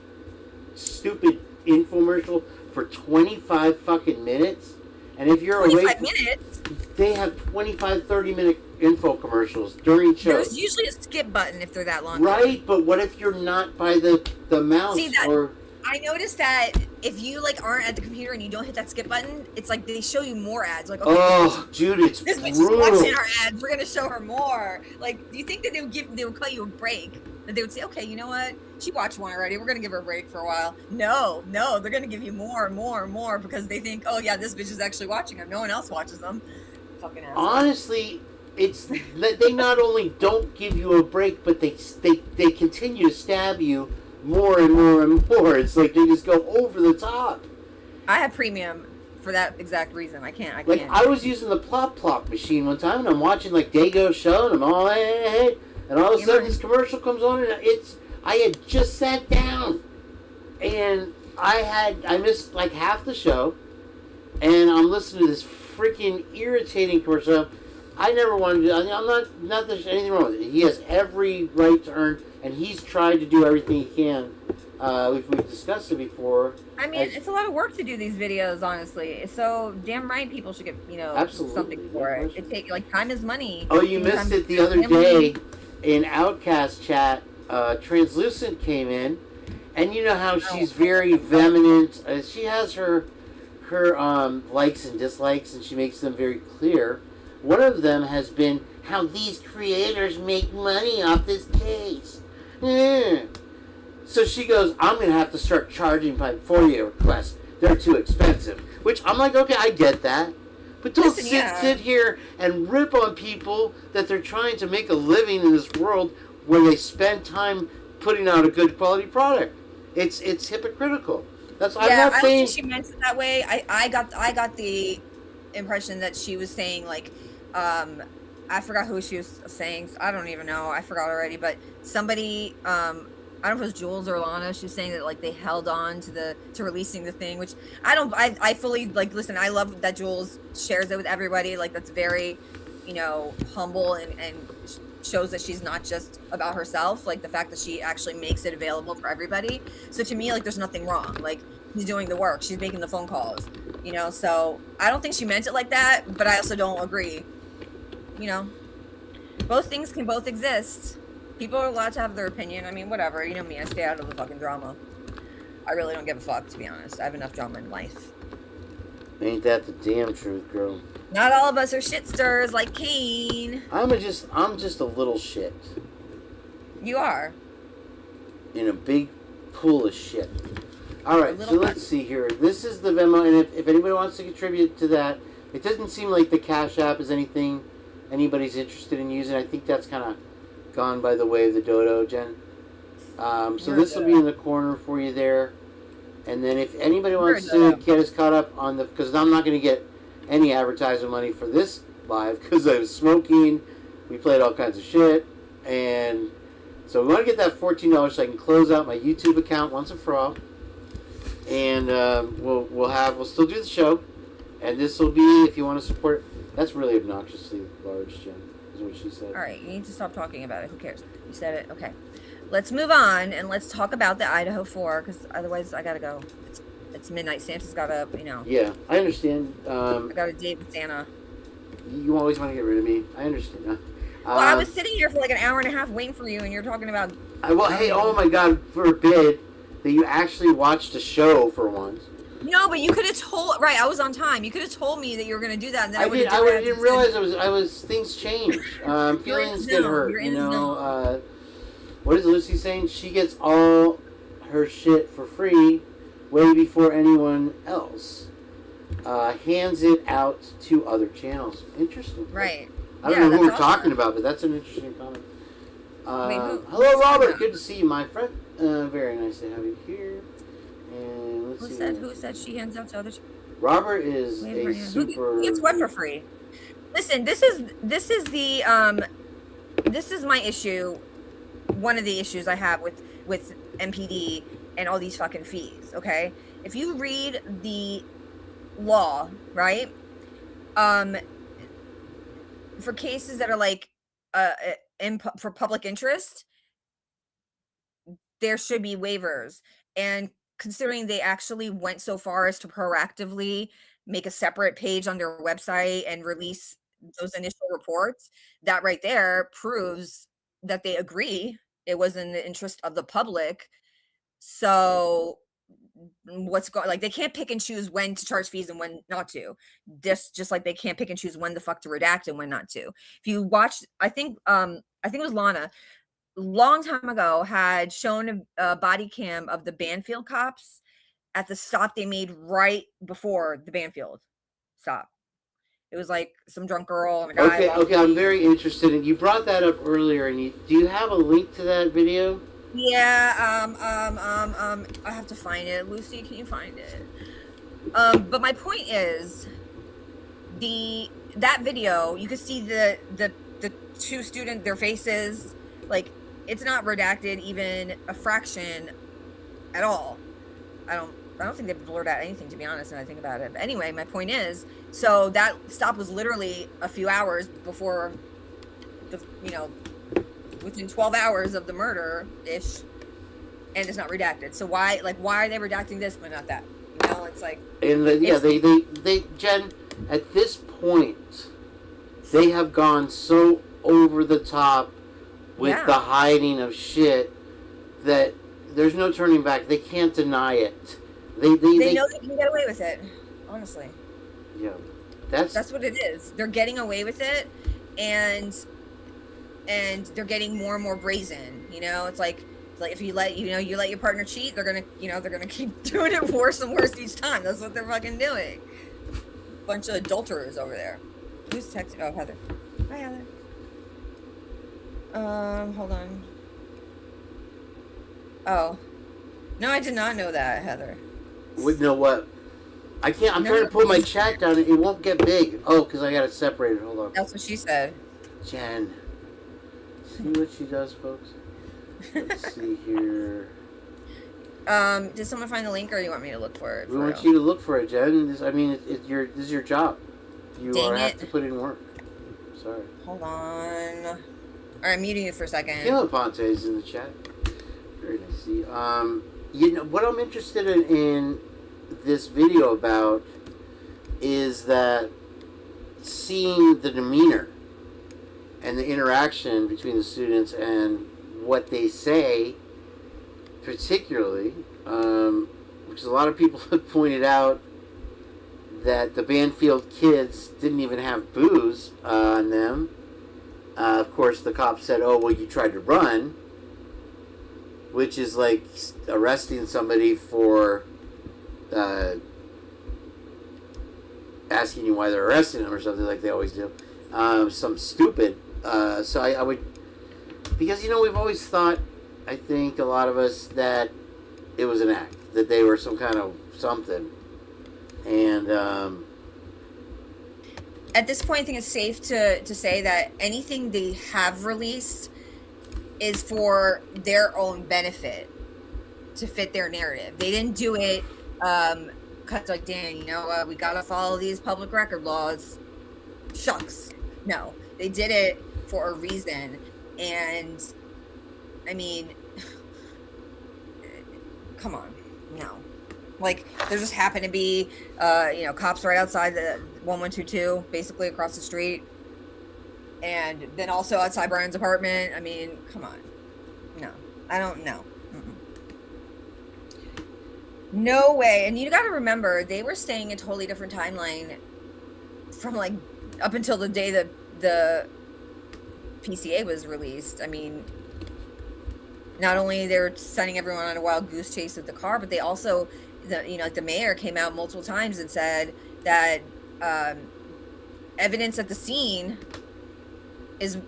stupid infomercial for 25 fucking minutes. And if you're 25 awake, minutes? they have 25, 30-minute info commercials during shows. There's usually a skip button if they're that long. Right, but what if you're not by the mouse? See, that, or I noticed that if you like aren't at the computer and you don't hit that skip button, it's like they show you more ads. Like, okay, oh, dude, it's this bitch is brutal. watching our ads. We're gonna show her more. Like, do you think that they would cut you a break? That they would say, okay, you know what? She watched one already. We're gonna give her a break for a while. No, they're gonna give you more and more and more because they think, oh yeah, this bitch is actually watching them. No one else watches them. Fucking asshole. Honestly, it's they not only don't give you a break, but they continue to stab you more and more and more. It's like they just go over the top. I have premium for that exact reason. I can't. Like, I was using the plop machine one time, and I'm watching like Dago's show, and I'm all hey, and all of a sudden this commercial comes on, and I had just sat down, and I missed like half the show, and I'm listening to this freaking irritating commercial. I never wanted to. I'm not there's anything wrong with it. He has every right to earn, and he's tried to do everything he can. We've discussed it before. I mean, it's a lot of work to do these videos, honestly. So damn right, people should get Absolutely. something for it. It take like time is money. Oh, you missed it the other day in Outcast chat. Translucent came in, and you know how she's very vehement. She has her likes and dislikes, and she makes them very clear. One of them has been how these creators make money off this case. So she goes, I'm going to have to start charging by FOIA requests. They're too expensive. Which I'm like, okay, I get that. But don't sit here and rip on people that they're trying to make a living in this world where they spend time putting out a good quality product. It's hypocritical. I'm not I don't saying think she meant it that way. I got the impression that she was saying like, I forgot who she was saying. I don't even know. I forgot already. But somebody, I don't know if it was Jules or Lana. She was saying that like they held on to releasing the thing, which I fully like. Listen, I love that Jules shares it with everybody. Like that's very, humble and shows that she's not just about herself. Like the fact that she actually makes it available for everybody. So to me, like there's nothing wrong. Like she's doing the work. She's making the phone calls. So I don't think she meant it like that. But I also don't agree. Both things can both exist. People are allowed to have their opinion. I mean, whatever. You know me, I stay out of the fucking drama. I really don't give a fuck, to be honest. I have enough drama in life. Ain't that the damn truth, girl? Not all of us are shit stirrers like Kane. I'm just a little shit. You are. In a big pool of shit. Alright, so let's see here. This is the Venmo, and if anybody wants to contribute to that, it doesn't seem like the Cash App is anything anybody's interested in using. I think that's kind of gone by the way of the dodo, Jen. So this will be in the corner for you there. And then if anybody wants to get us caught up on the... Because I'm not going to get any advertising money for this live because I was smoking. We played all kinds of shit. And so we want to get that $14 so I can close out my YouTube account once and for all. And we'll still do the show. And this will be, if you want to support it, that's really obnoxiously large, Jen, is what she said. All right, you need to stop talking about it. Who cares? You said it. Okay. Let's move on and let's talk about the Idaho4 because otherwise I got to go. It's midnight. Santa's got to, Yeah, I understand. I got a date with Santa. You always want to get rid of me. I understand. Well, I was sitting here for like an hour and a half waiting for you and you're talking about... hey, oh my God, forbid that you actually watched a show for once. No, but you could have told. Right, I was on time. You could have told me that you were going to do that, and then I would have. I didn't realize I was. Things change. Feelings get hurt. What is Lucy saying? She gets all her shit for free, way before anyone else. Hands it out to other channels. Interesting. Right. I don't know who we're talking about, but that's an interesting comment. Hello, Robert. Good to see you, my friend. Very nice to have you here. And let's see. Who said she hands out to others? Robert is a super. Who gets what for free? Listen, this is my issue one of the issues I have with MPD and all these fucking fees. Okay, if you read the law, right, for cases that are like for public interest, there should be waivers. And considering they actually went so far as to proactively make a separate page on their website and release those initial reports, that right there proves that they agree it was in the interest of the public. So what's going, like, they can't pick and choose when to charge fees and when not to. Just like they can't pick and choose when the fuck to redact and when not to. If you watch, I think it was Lana long time ago had shown a body cam of the Banfield cops at the stop they made right before the Banfield stop. It was like some drunk girl and a guy. Okay, I'm very interested in. You brought that up earlier, and do you have a link to that video? Yeah, I have to find it. Lucy, can you find it? But my point is, that video, you could see the two students, their faces, like, it's not redacted even a fraction at all. I don't think they blurred out anything, to be honest, when I think about it. But anyway, my point is, so that stop was literally a few hours before within 12 hours of the murder-ish, and it's not redacted. So why are they redacting this but not that? You know, it's like... And they Jen, at this point, they have gone so over the top with the hiding of shit that there's no turning back. They can't deny it. They know they can get away with it, honestly. Yeah. That's what it is. They're getting away with it, and they're getting more and more brazen. You know, it's like if you let your partner cheat, they're gonna keep doing it worse and worse each time. That's what they're fucking doing. Bunch of adulterers over there. Who's texting? Oh, Heather. Hi, Heather. Hold on. Oh, no, I did not know that, Heather. Would know what? I can't. I'm trying to pull my chat down. It won't get big. Oh, because I got it separated. Hold on. That's what she said. Jen. See what she does, folks? Let's see here. Did someone find the link, or do you want me to look for it? We want you to look for it, Jen. This is your job. You have to put in work. Sorry. Hold on. All right, I'm muting you for a second. Kayla Ponte is in the chat. Very nice to see. You know what I'm interested in this video about is that seeing the demeanor and the interaction between the students and what they say, particularly, because a lot of people have pointed out that the Banfield kids didn't even have booze on them. Of course, the cops said, "Oh, well, you tried to run," which is like arresting somebody for asking you why they're arresting them or something, like they always do. Something stupid. So I would, because we've always thought, I think a lot of us, that it was an act, that they were some kind of something, and at this point, I think it's safe to say that anything they have released is for their own benefit, to fit their narrative. They didn't do it because, like, Dan, we gotta follow these public record laws. Shucks. No, they did it for a reason. And I mean, come on, no. Like, there just happened to be, cops right outside the 1122, basically across the street. And then also outside Brian's apartment. I mean, come on. No, I don't know. No way. And you got to remember, they were staying a totally different timeline from, like, up until the day that the PCA was released. I mean, not only they were sending everyone on a wild goose chase with the car, but they also, the mayor came out multiple times and said that evidence at the scene is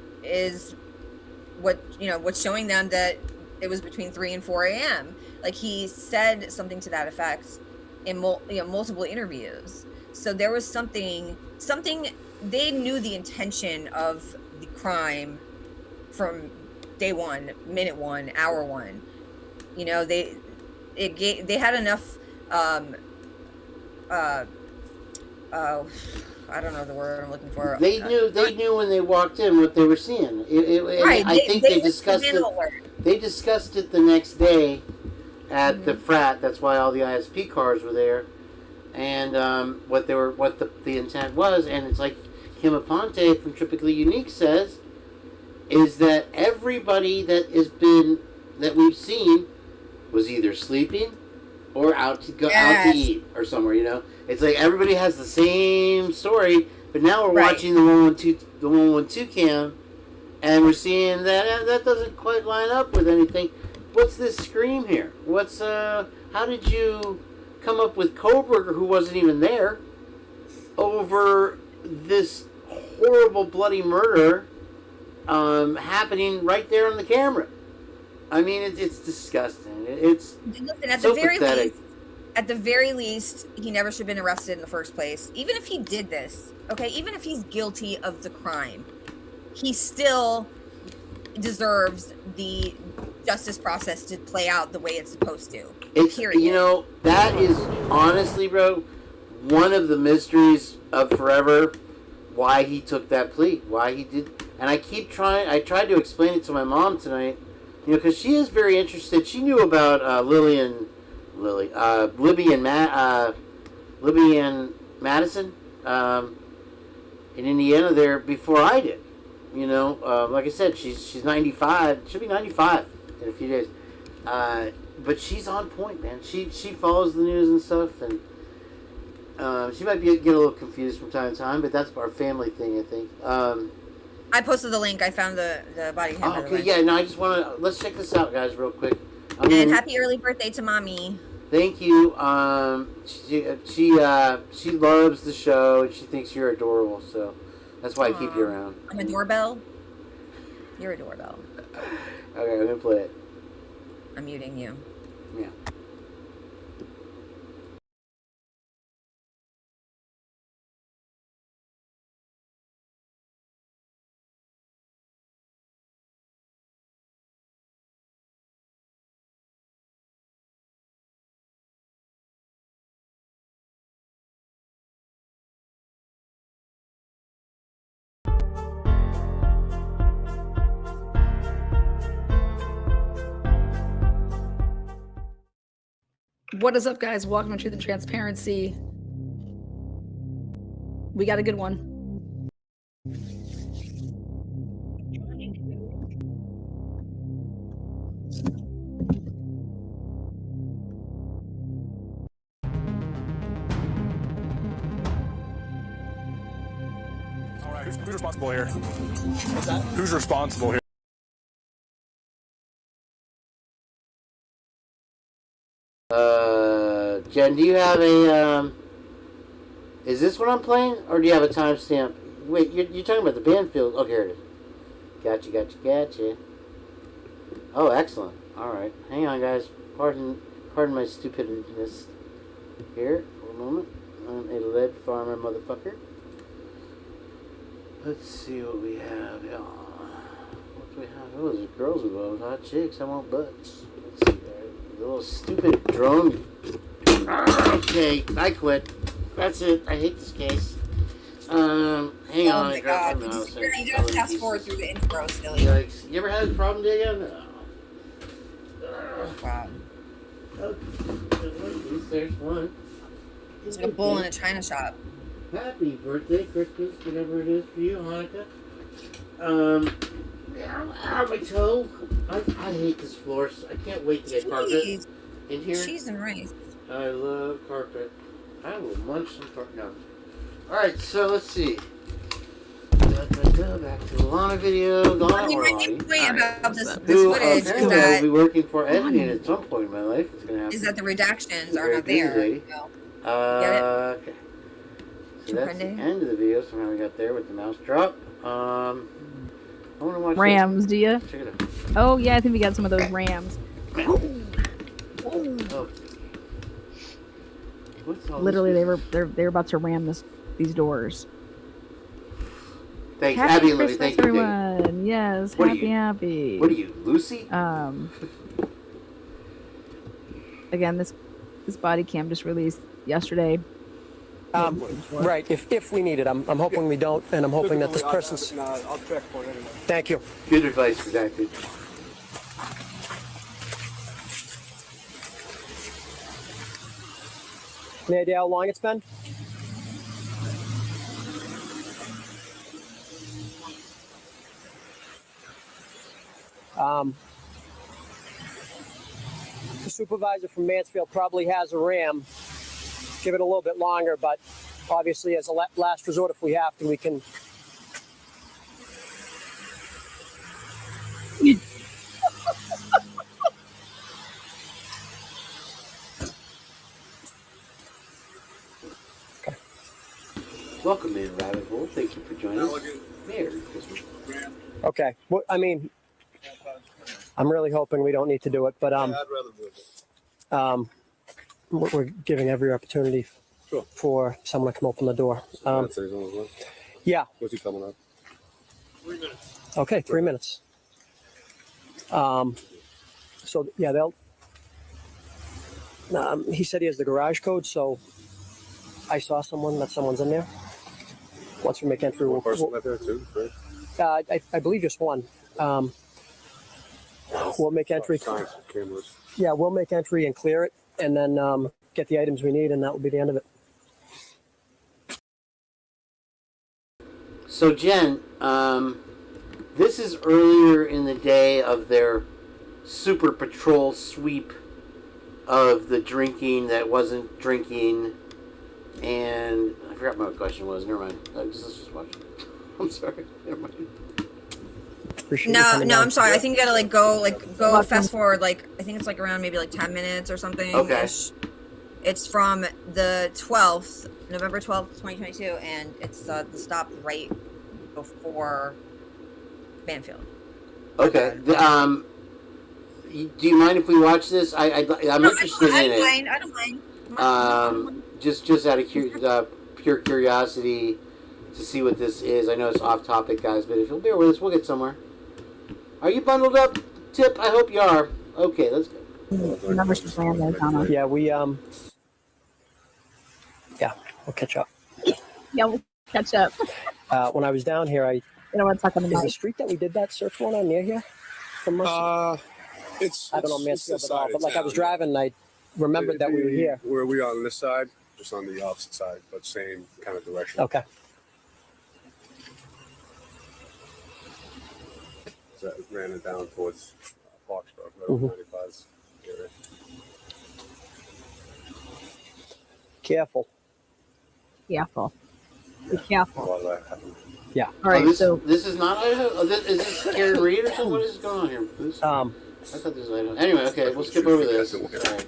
what's showing them that it was between 3 and 4 a.m. Like, he said something to that effect in multiple interviews. So there was something they knew the intention of the crime from day one, minute one, hour one. You know, they had enough. I don't know the word I'm looking for. They knew when they walked in what they were seeing. Right. I think they discussed had it. the alert. They discussed it the next day at the Frat. That's why all the ISP cars were there, and what the intent was. And it's like Kim Aponte from Typically Unique says, is that everybody that we've seen was either sleeping or out to eat or somewhere. You know, it's like everybody has the same story, but now we're watching the 112 cam, and we're seeing that doesn't quite line up with anything. What's this scream here? What's how did you come up with Koberger, who wasn't even there, over this horrible bloody murder happening right there on the camera? I mean, it's disgusting. It's Listen, at so the very pathetic. least, at the very least, he never should have been arrested in the first place. Even if he did this, okay, even if he's guilty of the crime, he still deserves the justice process to play out the way it's supposed to. Period. You know, that is honestly, bro, one of the mysteries of forever. Why he took that plea? Why he did? And I tried to explain it to my mom tonight. You know, because she is very interested. She knew about Libby and Madison in Indiana there before I did. You know, like I said, she's 95. She'll be 95 in a few days. But she's on point, man. She follows the news and stuff, and she might get a little confused from time to time, but that's our family thing, I think. I posted the link. I found the body cam. by the Okay, way. yeah. No, I just want to let's check this out, guys, real quick. And happy early birthday to mommy. Thank you. She loves the show and she thinks you're adorable, so that's why I keep you around. I'm a doorbell. You're a doorbell. Okay, I'm gonna play it. I'm muting you. Yeah. What is up, guys? Welcome to Truth and Transparency. We got a good one. All right, who's responsible here? What's that? Who's responsible here? Jen, do you have a is this what I'm playing, or do you have a timestamp? Wait, you're talking about the Banfield. Oh, here it is. Gotcha. Oh, excellent. All right, hang on, guys. Pardon my stupidness here for a moment. I'm a lead farmer, motherfucker. Let's see what we have. Yeah. What do we have? Oh, there's girls involved. Hot chicks. I want butts. Let's see. The little stupid drone. Okay, I quit. That's it. I hate this case. Hang on. Oh my god. You just fast forward through the intro still. Yikes. You ever had a problem, Diego? No. Wow. There's one. It's like a bull in a china shop. Happy birthday, Christmas, whatever it is for you, Hanukkah. Ow, my toe. I hate this floor. I can't wait to get carpet in here. Cheese and rice. I love carpet. I will munch some carpet. No. Alright, so let's see. Back to the Lana video. I mean, my main point about this footage is I that will be working for editing at some point in my life. It's gonna happen. is that the redactions are Very not busy there. lady. No. Okay. So that's the end of the video. Somehow we got there with the mouse drop. I want to watch Rams, this. do you? Check it out. Oh yeah, I think we got some of those Rams. Oh. What's all Literally, this? they were about to ram these doors. Thanks, Happy Abby and Libby. Christmas, Thank you. everyone. Yes, What are happy, you? happy. What are you, Lucy? Again, this body cam just released yesterday. Right, if we need it. I'm hoping we don't, and I'm hoping that this person's... I'll check for it anyway. Thank you. Good advice, redacted. Any idea how long it's been? The supervisor from Mansfield probably has a RAM. Give it a little bit longer, but obviously as a last resort, if we have to, we can... Welcome in, Rabbit Hole. Thank you for joining us. Merry Christmas. Okay. Well, I mean, I'm really hoping we don't need to do it, but I'd rather do it. we're giving every opportunity for someone to come open the door. Yeah. What's he coming up? 3 minutes. Okay, 3 minutes. So yeah, they'll. He said he has the garage code, so I saw someone's in there. Once we make entry, One person left there too, right? I believe just one. We'll make entry. Cameras. Yeah, we'll make entry and clear it, and then get the items we need, and that will be the end of it. So, Jen, this is earlier in the day of their super patrol sweep of the drinking that wasn't drinking, and I forgot what my question was. Never mind. Let's just watch it. I'm sorry. Never mind. No, I'm sorry. I think you gotta go fast forward. I think it's around maybe 10 minutes or something. Okay. It's from the 12th, November 12th, 2022, and it's the stop right before Banfield. Okay. Do you mind if we watch this? I'm interested in it. I don't mind. Just out of pure curiosity to see what this is. I know it's off topic, guys, but if you'll bear with us, we'll get somewhere. Are you bundled up, Tip? I hope you are. Okay, let's go. Numbers just ran there, Donna. Yeah, we'll catch up. Yeah, we'll catch up. When I was down here, You don't want to talk on the is the mic. street that we did that search warrant on near here? From us? I don't know Mansfield at all, but I was driving, and I remembered that we were here. Were we on this side? Just on the opposite side, but same kind of direction. Okay. So that ran it down towards Foxborough, Mhm. 95's area. Careful. Careful. Be careful. While that happened. Yeah. All right, so this is not Idaho. Is this Karen Reed or something? What is going on here? I thought this was Idaho. Anyway, okay, we'll skip over this. All right.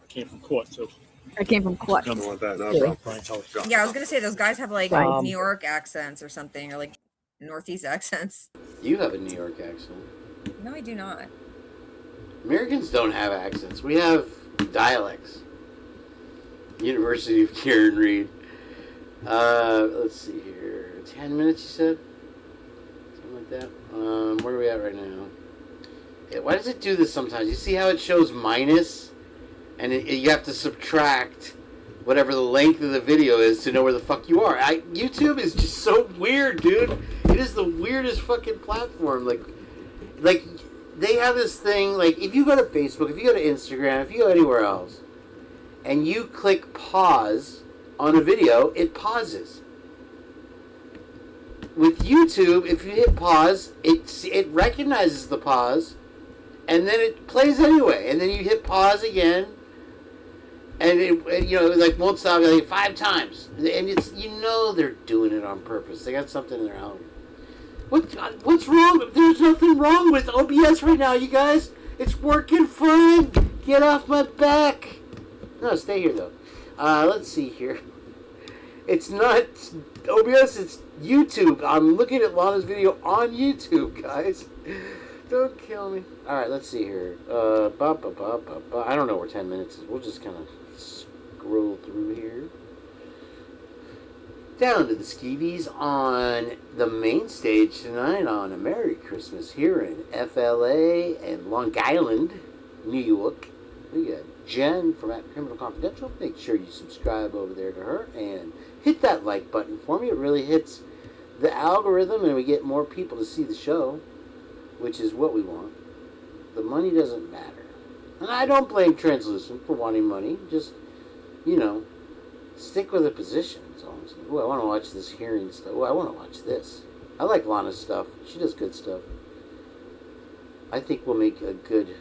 Came from court, too. I came from Clutch. Something like that. No, Really? Yeah, I was gonna say those guys have Right. New York accents or something, or Northeast accents. You have a New York accent. No, I do not. Americans don't have accents. We have dialects. University of Karen Reed. Let's see here. 10 minutes, you said? Something like that. Where are we at right now? Yeah, why does it do this sometimes? You see how it shows minus? And you have to subtract whatever the length of the video is to know where the fuck you are. YouTube is just so weird, dude. It is the weirdest fucking platform. Like they have this thing, if you go to Facebook, if you go to Instagram, if you go anywhere else, and you click pause on a video, it pauses. With YouTube, if you hit pause, it recognizes the pause, and then it plays anyway. And then you hit pause again, and it won't stop 5 times. And it's they're doing it on purpose. They got something in their algorithm. What's wrong? There's nothing wrong with OBS right now, you guys. It's working fine. Get off my back. No, stay here though. Let's see here. It's not OBS, it's YouTube. I'm looking at Lana's video on YouTube, guys. Don't kill me. Alright, let's see here. I don't know where 10 minutes is. We'll just kind of scroll through here. Down to the Skeevies on the main stage tonight on A Merry Christmas here in FLA and Long Island, New York. We got Jenn from at Criminal Confidential. Make sure you subscribe over there to her and hit that like button for me. It really hits the algorithm and we get more people to see the show, which is what we want. The money doesn't matter. And I don't blame Translucent for wanting money. Just, you know, stick with a position. Oh, I want to watch this hearing stuff. Oh, I want to watch this. I like Lana's stuff. She does good stuff. I think we'll make a good,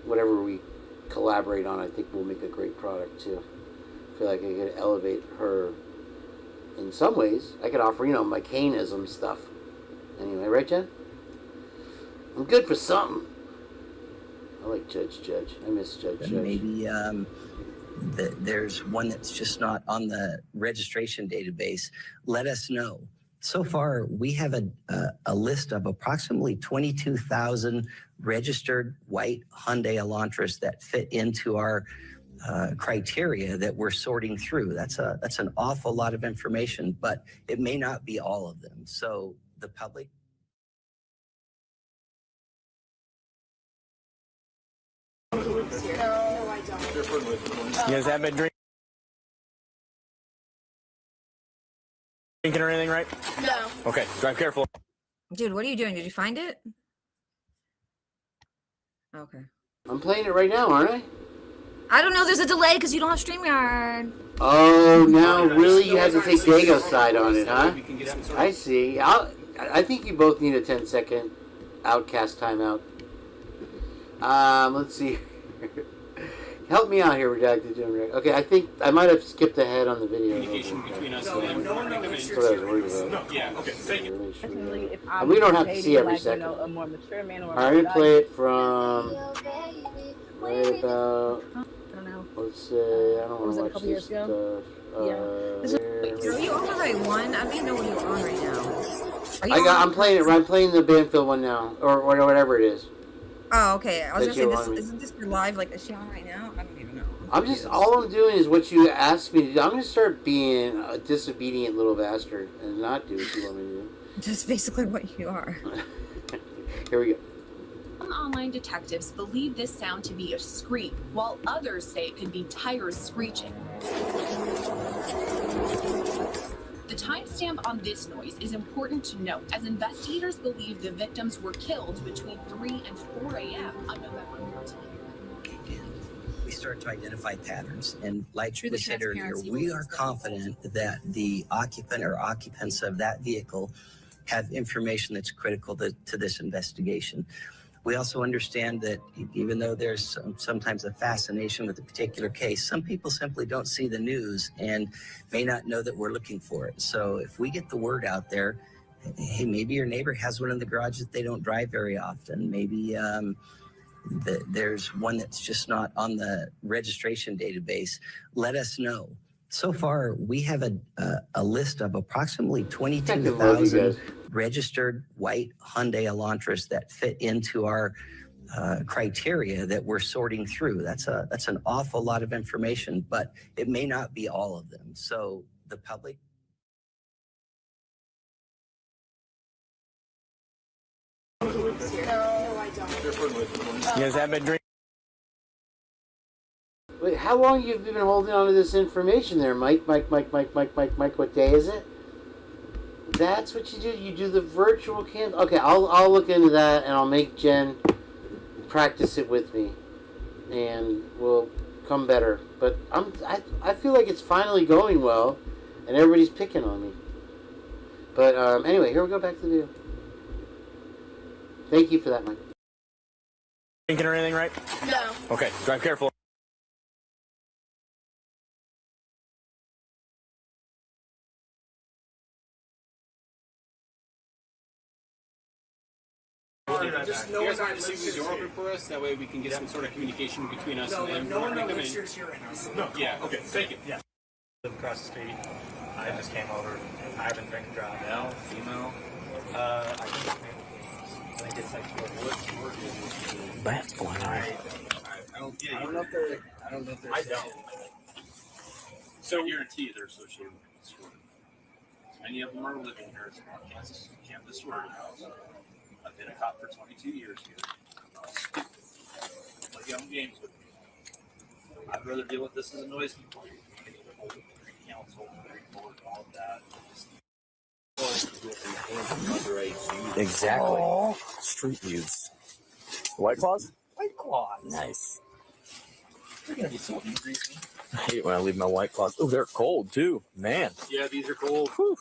whatever we collaborate on, I think we'll make a great product too. I feel like I could elevate her in some ways. I could offer, you know, my Kaneism stuff. Anyway, right, Jen? I'm good for something. I like Judge. I miss Judge. Maybe there's one that's just not on the registration database. Let us know. So far, we have a list of approximately 22,000 registered white Hyundai Elantras that fit into our criteria that we're sorting through. That's an awful lot of information, but it may not be all of them. So the public. No, I don't. You guys haven't been drinking or anything, right? No. Okay, drive careful. Dude, what are you doing? Did you find it? Okay. I'm playing it right now, aren't I? I don't know. There's a delay because you don't have StreamYard. Oh, now really you have to take Dago's side on it, huh? I see. I think you both need a 10-second outcast timeout. Let's see. Help me out here, Redacted. Okay, I think I might have skipped ahead on the video. Communication between us and them. That's what I was worried about. Yeah, okay, thank you. And we don't have to see every second. A more mature man or I'm going to play it from right about, I don't know. let's say, I don't want Was to it a watch couple this years ago? Are you on the right one? I don't even know what you're on right now. I'm playing the Banfield one now, or whatever it is. Oh, okay. I was That gonna you're say, on. isn't this your live? Like, is she on right now? I don't even know. All I'm doing is what you asked me to do. I'm going to start being a disobedient little bastard and not do what you want me to do. Just basically what you are. Here we go. Some online detectives believe this sound to be a scream, while others say it could be tires screeching. The timestamp on this noise is important to note, as investigators believe the victims were killed between 3 and 4 a.m. on November 14th. We start to identify patterns, and like Through we the said earlier, transparency we rules are that confident that the occupant or occupants of that vehicle have information that's critical to this investigation. We also understand that even though there's sometimes a fascination with a particular case, some people simply don't see the news and may not know that we're looking for it. So if we get the word out there, hey, maybe your neighbor has one in the garage that they don't drive very often. Maybe there's one that's just not on the registration database. Let us know. So far, we have a list of approximately 22,000 registered white Hyundai Elantras that fit into our criteria that we're sorting through. That's an awful lot of information, but it may not be all of them. So the public. No, I don't. You guys haven't been drinking. Wait, how long have you been holding on to this information there, Mike? Mike, what day is it? That's what you do? You do the virtual cam? Okay, I'll look into that, and I'll make Jen practice it with me, and we'll come better. But I feel like it's finally going well, and everybody's picking on me. But anyway, here we go, back to the video. Thank you for that, Mike. Drinking or anything, right? No. Okay, drive careful. Just no one's going to leave the door open for us. That way we can get some sort of communication between us and them. No one lives here right now. No. Yeah. Okay. Thank you. Yeah. Live across the street. I just came over. I haven't drank and drive. Male, female. I think it's like That's going on. I don't know if they're. I don't. So I guarantee they're associated with this one. Many of them are living here. It's on campus warehouse. I've been a cop for 22 years here. Play young games with me. I'd rather deal with this as a noise complaint. Council, board, all of that. Exactly. Aww. Street youths. White Claws? White Claws. Nice. They're gonna be so angry. I hate when I leave my White Claws. Oh, they're cold too. Man. Yeah, these are cold. Whew.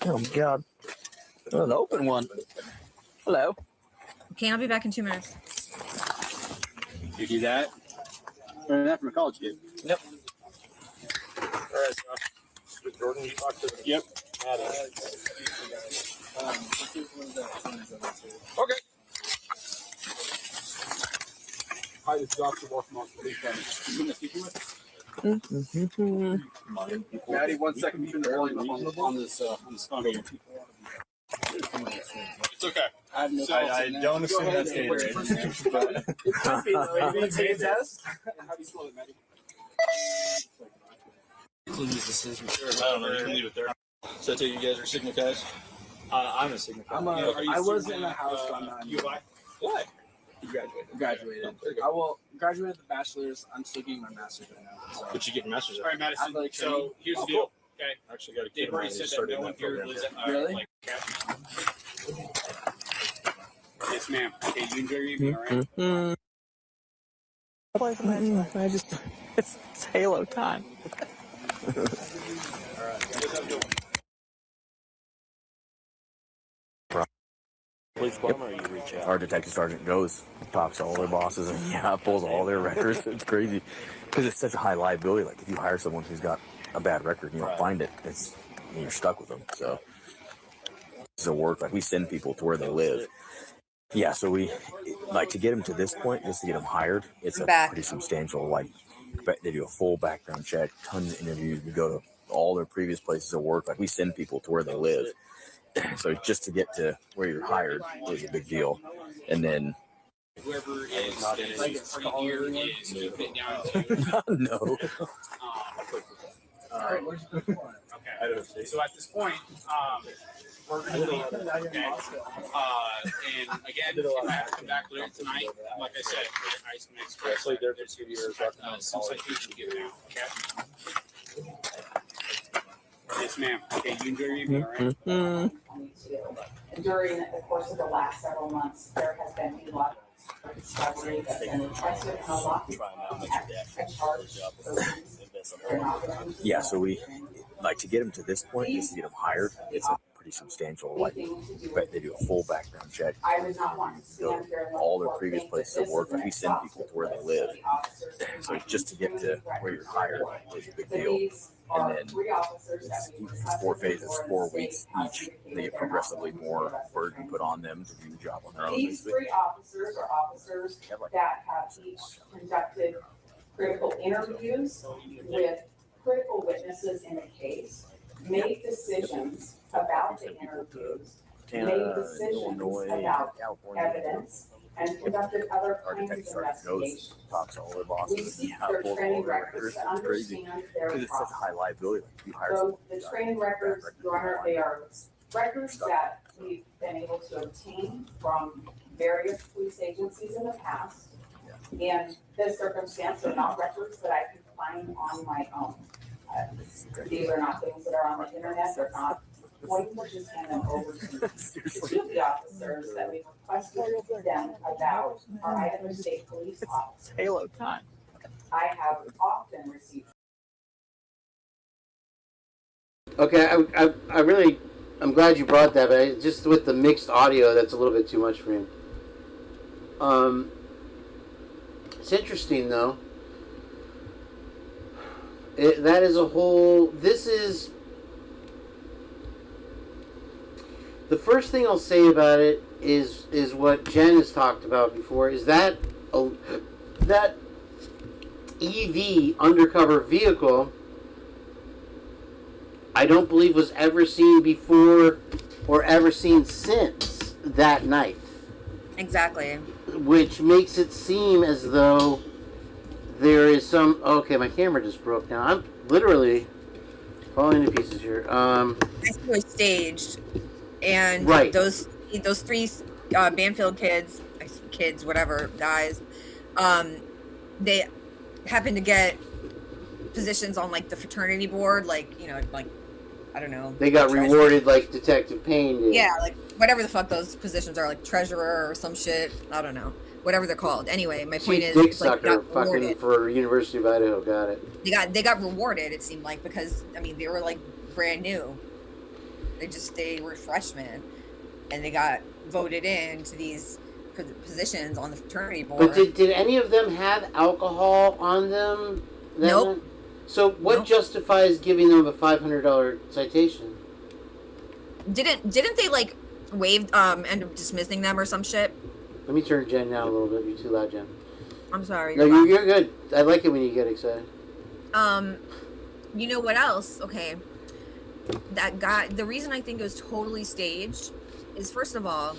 Oh, God. Oh, an open one. Hello. Okay, I'll be back in 2 minutes. You do that? Learned that from a college kid. Yep. All right, so with Jordan, you talk to them. Yep. Okay. Hi, this is Officer Wolfman. Please come. You want to speak with? Maddie, 1 second. Turn the volume up on this phone here. It's okay. I don't assume that's Gatorade. Test? How do you spell it, Maddie? Use the scissors. I don't know. You can leave it there. So I take you guys are Sigma guys? I'm a Sigma. I was in the house, but I'm not. Why? Graduated. I will graduated the bachelor's. I'm still getting my master's right now. So. But you get your master's. All right, Madison. Like so here's the deal. Cool. Okay. I actually got a kid. They've already said that no one here lives at Really? like, yes, ma'am. Okay, you enjoy your evening, all right? It's Halo time. Police bomber, you reach out. Our detective sergeant goes, talks to all their bosses, and pulls all their records. It's crazy because it's such a high liability. Like if you hire someone who's got a bad record and you don't find it, you're stuck with them. So it's a work. Like we send people to where they live. Yeah, so we like to get them to this point, just to get them hired. It's a pretty substantial. Like they do a full background check, tons of interviews. We go to all their previous places of work. Like we send people to where they live. So just to get to where you're hired is a big deal. And then Whoever is going to free here is keep it down to. no. Okay. So at this point, we're going to leave. Okay. And again, if I have to come back later tonight, like I said, I can express that there's some citation given out. Okay. Yes, ma'am. Okay, you enjoy your evening, all right? During the course of the last several months, there has been a lot of discovery that's been requested and a lot of charge. Yeah, so we like to get them to this point, just to get them hired. It's a pretty substantial. Like they do a full background check. I would not want to stand here and all their previous places of work. Like we send people to where they live. So just to get to where you're hired is a big deal. And then it's 4 phases, 4 weeks each. They get progressively more burden put on them to do the job on their own. These 3 officers are officers that have each conducted critical interviews with critical witnesses in a case, made decisions about the interviews, made decisions about evidence, and conducted other kinds of investigations. Talks to all their bosses. We seek their training records to understand their because it's such a high liability. Like if you hire so the training records, Your Honor, they are records that we've been able to obtain from various police agencies in the past. In this circumstance, they're not records that I can find on my own. These are not things that are on the internet. They're not going to just hand them over to 2 of the officers that we've requested them about our Idaho State Police officers. Halo time. I have often received. Okay, I'm glad you brought that, but just with the mixed audio, that's a little bit too much for him. It's interesting though. That is a whole. This is the first thing I'll say about it is what Jenn has talked about before. Is that that EV undercover vehicle? I don't believe was ever seen before or ever seen since that night. Exactly. Which makes it seem as though there is some... Okay, my camera just broke now. I'm literally... Falling to pieces here. I think it was staged, and Right. those three Banfield kids, whatever, guys, they happened to get positions on like the fraternity board, like, you know, like, I don't know. They got treasurer. rewarded like Detective Payne did. Yeah, like whatever the fuck those positions are, like treasurer or some shit. I don't know. Whatever they're called. Anyway, my point Chief is, Dick like, Sucker fucking for University of Idaho. Got it. they got rewarded, it seemed like, because I mean they were like brand new. They were freshmen, and they got voted into these positions on the fraternity board. But did any of them have alcohol on them? Nope. So what justifies giving them a $500 citation? Didn't they like waive end up dismissing them or some shit? Let me turn Jen down a little bit. You're too loud, Jen. I'm sorry. No, you're good. I like it when you get excited. You know what else? Okay. That guy, the reason I think it was totally staged is, first of all,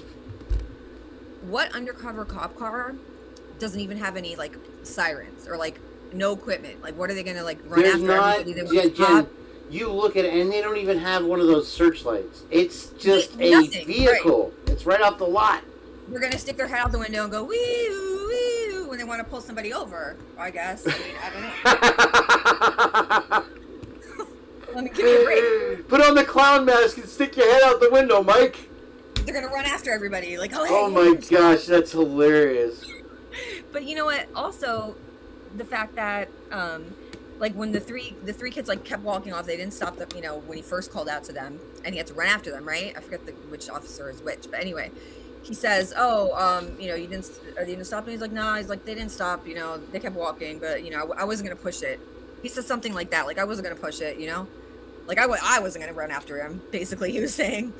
what undercover cop car doesn't even have any like sirens or like no equipment? Like, what are they gonna like run There's after not, everybody? Jen, you look at it and they don't even have one of those searchlights. It's just Nothing, a vehicle. Right. It's right off the lot. We're gonna stick their head out the window and go wee wee when they want to pull somebody over, I guess. I mean, I don't know. Let me give you a break. Put on the clown mask and stick your head out the window, Mike. They're gonna run after everybody, like, oh, hey, oh my gosh, that's hilarious. But you know what? Also, the fact that, like, when the three kids like kept walking off, they didn't stop them. You know, when he first called out to them, and he had to run after them, right? I forget which officer is which, but anyway, he says, "Oh, you know, you didn't stop." And he's like, "No." He's like, "They didn't stop. You know, they kept walking, but you know, I wasn't gonna push it." He says something like that, like, "I wasn't gonna push it," you know. Like, I wasn't gonna run after him, basically, he was saying.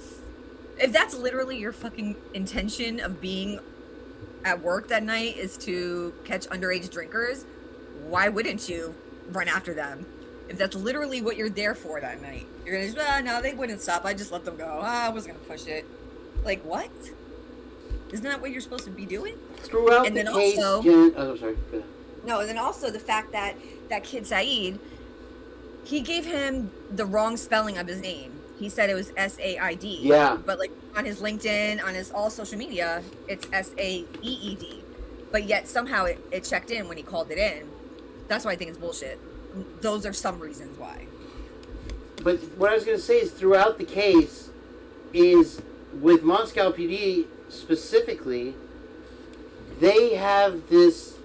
If that's literally your fucking intention of being at work that night is to catch underage drinkers, why wouldn't you run after them? If that's literally what you're there for that night. You're gonna just, no, they wouldn't stop. I just let them go. I wasn't gonna push it. Like, what? Isn't that what you're supposed to be doing? Throughout and the then case, also, Jen, oh, I'm sorry. Go ahead. No, and then also the fact that that kid Saeed, he gave him the wrong spelling of his name. He said it was S-A-I-D. Yeah. But like on his LinkedIn, on his all social media, it's S-A-E-E-D. But yet somehow it checked in when he called it in. That's why I think it's bullshit. Those are some reasons why. But what I was going to say is throughout the case is with Moscow PD specifically, they have this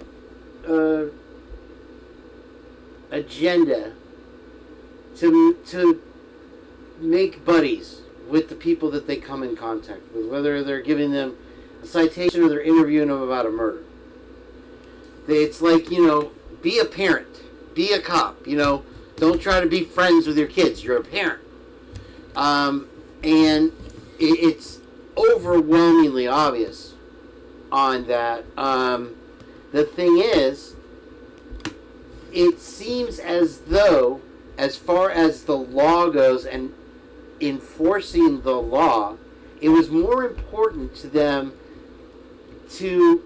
agenda to make buddies with the people that they come in contact with, whether they're giving them a citation or they're interviewing them about a murder. It's like, you know, be a parent, be a cop, you know, don't try to be friends with your kids, you're a parent. And it's overwhelmingly obvious on that. The thing is, it seems as though, as far as the law goes and enforcing the law, it was more important to them to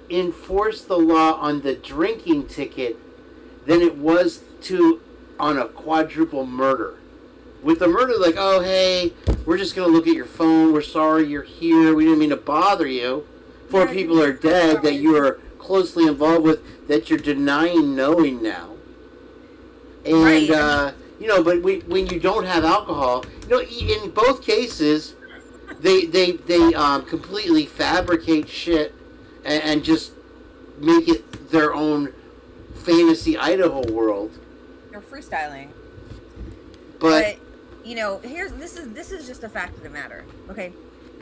enforce the law on the drinking ticket than it was on a quadruple murder. With the murder, like, oh, hey, we're just going to look at your phone. We're sorry you're here. We didn't mean to bother you. 4 people are dead that you are closely involved with that you're denying knowing now. And, right. You know, but when you don't have alcohol, you know, in both cases, they completely fabricate shit and just make it their own fantasy Idaho world. They're freestyling. But you know, this is just a fact of the matter. Okay,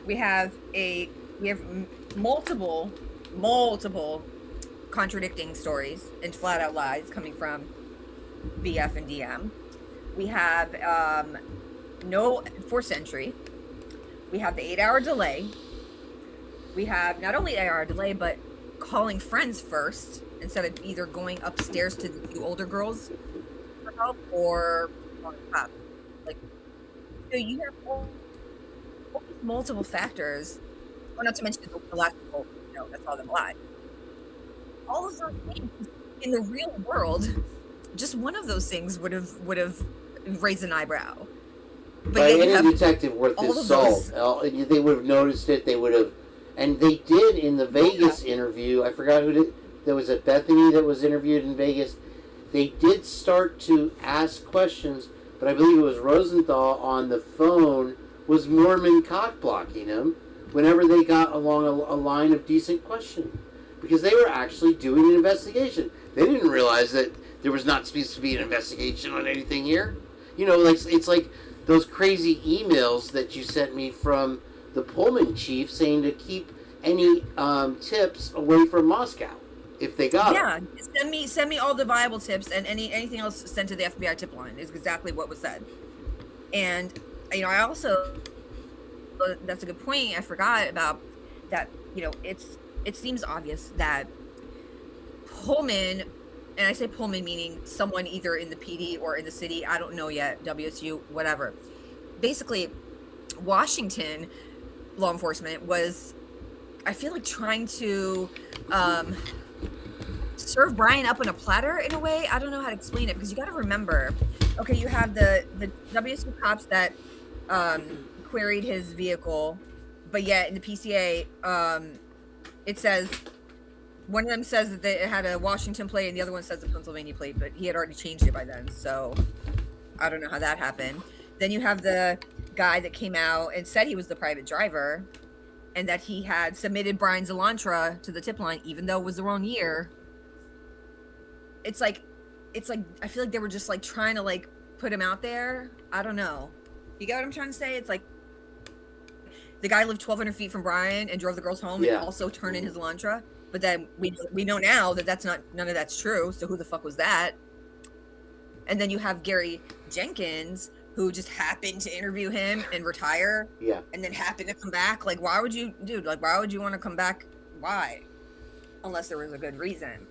we have multiple contradicting stories and flat out lies coming from BF and DM. We have no forced entry. We have the 8-hour delay. We have not only 8-hour delay, but calling friends first instead of either going upstairs to the 2 older girls for help or calling the cops. Like, so you have multiple factors. Well, not to mention the last people, you know, that saw them alive. All of those things in the real world, just one of those things would have raise an eyebrow. But By yet you any have detective worth all his of salt, they would have noticed it. They would have, and they did in the Vegas interview. I forgot who did. There was a Bethany that was interviewed in Vegas. They did start to ask questions, but I believe it was Rosenthal on the phone was Mormon cock-blocking him whenever they got along a line of decent questioning. Because they were actually doing an investigation. They didn't realize that there was not supposed to be an investigation on anything here. You know, like it's like those crazy emails that you sent me from the Pullman chief saying to keep any tips away from Moscow if they got them. Send me all the viable tips, and anything else sent to the FBI tip line is exactly what was said. And you know, I also, that's a good point. I forgot about that. You know, it seems obvious that Pullman, and I say Pullman meaning someone either in the PD or in the city, I don't know yet, WSU, whatever. Basically, Washington law enforcement was, I feel like, trying to serve Brian up on a platter in a way. I don't know how to explain it, because you got to remember, okay, you have the WSU cops that queried his vehicle, but yet in the PCA, it says, one of them says that it had a Washington plate and the other one says a Pennsylvania plate, but he had already changed it by then, so I don't know how that happened. Then you have the guy that came out and said he was the private driver and that he had submitted Brian's Elantra to the tip line even though it was the wrong year. It's like I feel like they were just like trying to like put him out there. I don't know. You get what I'm trying to say? It's like the guy lived 1,200 feet from Brian and drove the girls home and also turned in his Elantra. But then we know now that that's not, none of that's true. So who the fuck was that? And then you have Gary Jenkins, who just happened to interview him and retire. Yeah. And then happened to come back. Like, why would you, dude? Like, why would you want to come back? Why? Unless there was a good reason.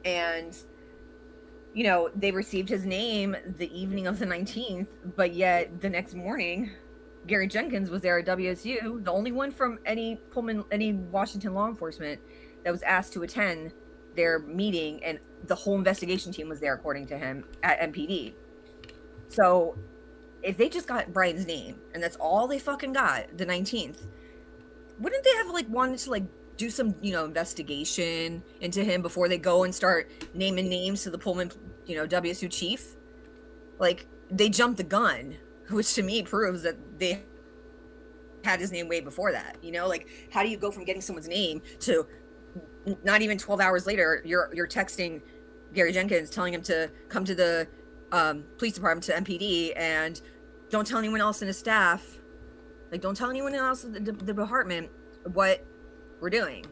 And, you know, they received his name the evening of the 19th, but yet the next morning, Gary Jenkins was there at WSU, the only one from any Washington law enforcement that was asked to attend their meeting, and the whole investigation team was there, according to him, at MPD. So if they just got Brian's name and that's all they fucking got, the 19th, wouldn't they have like wanted to like do some, you know, investigation into him before they go and start naming names to the Pullman, you know, WSU chief? Like, they jumped the gun, which to me proves that they had his name way before that. You know, like, how do you go from getting someone's name to not even 12 hours later, you're texting Gary Jenkins telling him to come to the police department, to MPD, and don't tell anyone else in his staff, like, don't tell anyone else in the department what we're doing.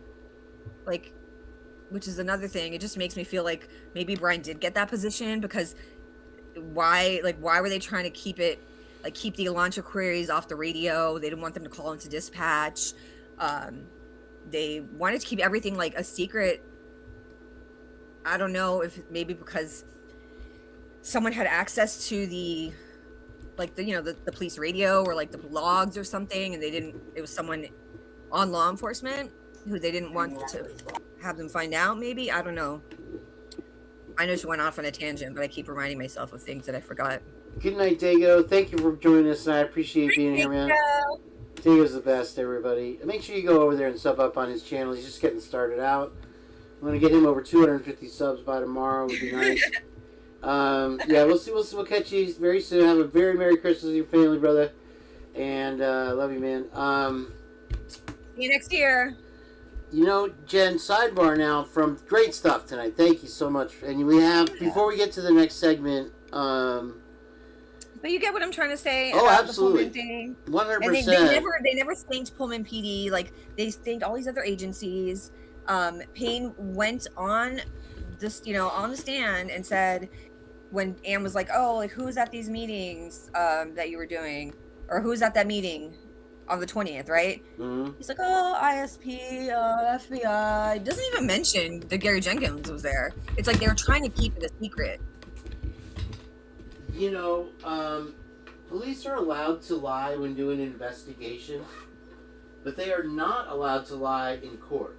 Like, which is another thing. It just makes me feel like maybe Brian did get that position, because why were they trying to keep the Elantra queries off the radio? They didn't want them to call into dispatch. They wanted to keep everything like a secret. I don't know if maybe because someone had access to the police radio or like the logs or something, and it was someone on law enforcement who they didn't want to have them find out. Maybe, I don't know. I know she went off on a tangent, but I keep reminding myself of things that I forgot. Good night, Dago. Thank you for joining us, and I appreciate being here, man. Dago's the best, everybody. Make sure you go over there and sub up on his channel. He's just getting started out. I'm going to get him over 250 subs by tomorrow. Would be nice. Yeah, we'll see. We'll catch you very soon. Have a very Merry Christmas with your family, brother. And love you, man. See you next year. You know, Jen, sidebar now from great stuff tonight. Thank you so much. And we have, before we get to the next segment, but you get what I'm trying to say. Oh, about absolutely. The Pullman thing. 100%. And they never thanked Pullman PD. Like, they thanked all these other agencies. Payne went on this, you know, on the stand and said, when Ann was like, oh, like, who's at these meetings that you were doing, or who's at that meeting on the 20th, right? Mm-hmm. He's like, oh, ISP, FBI. Doesn't even mention that Gary Jenkins was there. It's like they were trying to keep it a secret. You know, police are allowed to lie when doing an investigation, but they are not allowed to lie in court.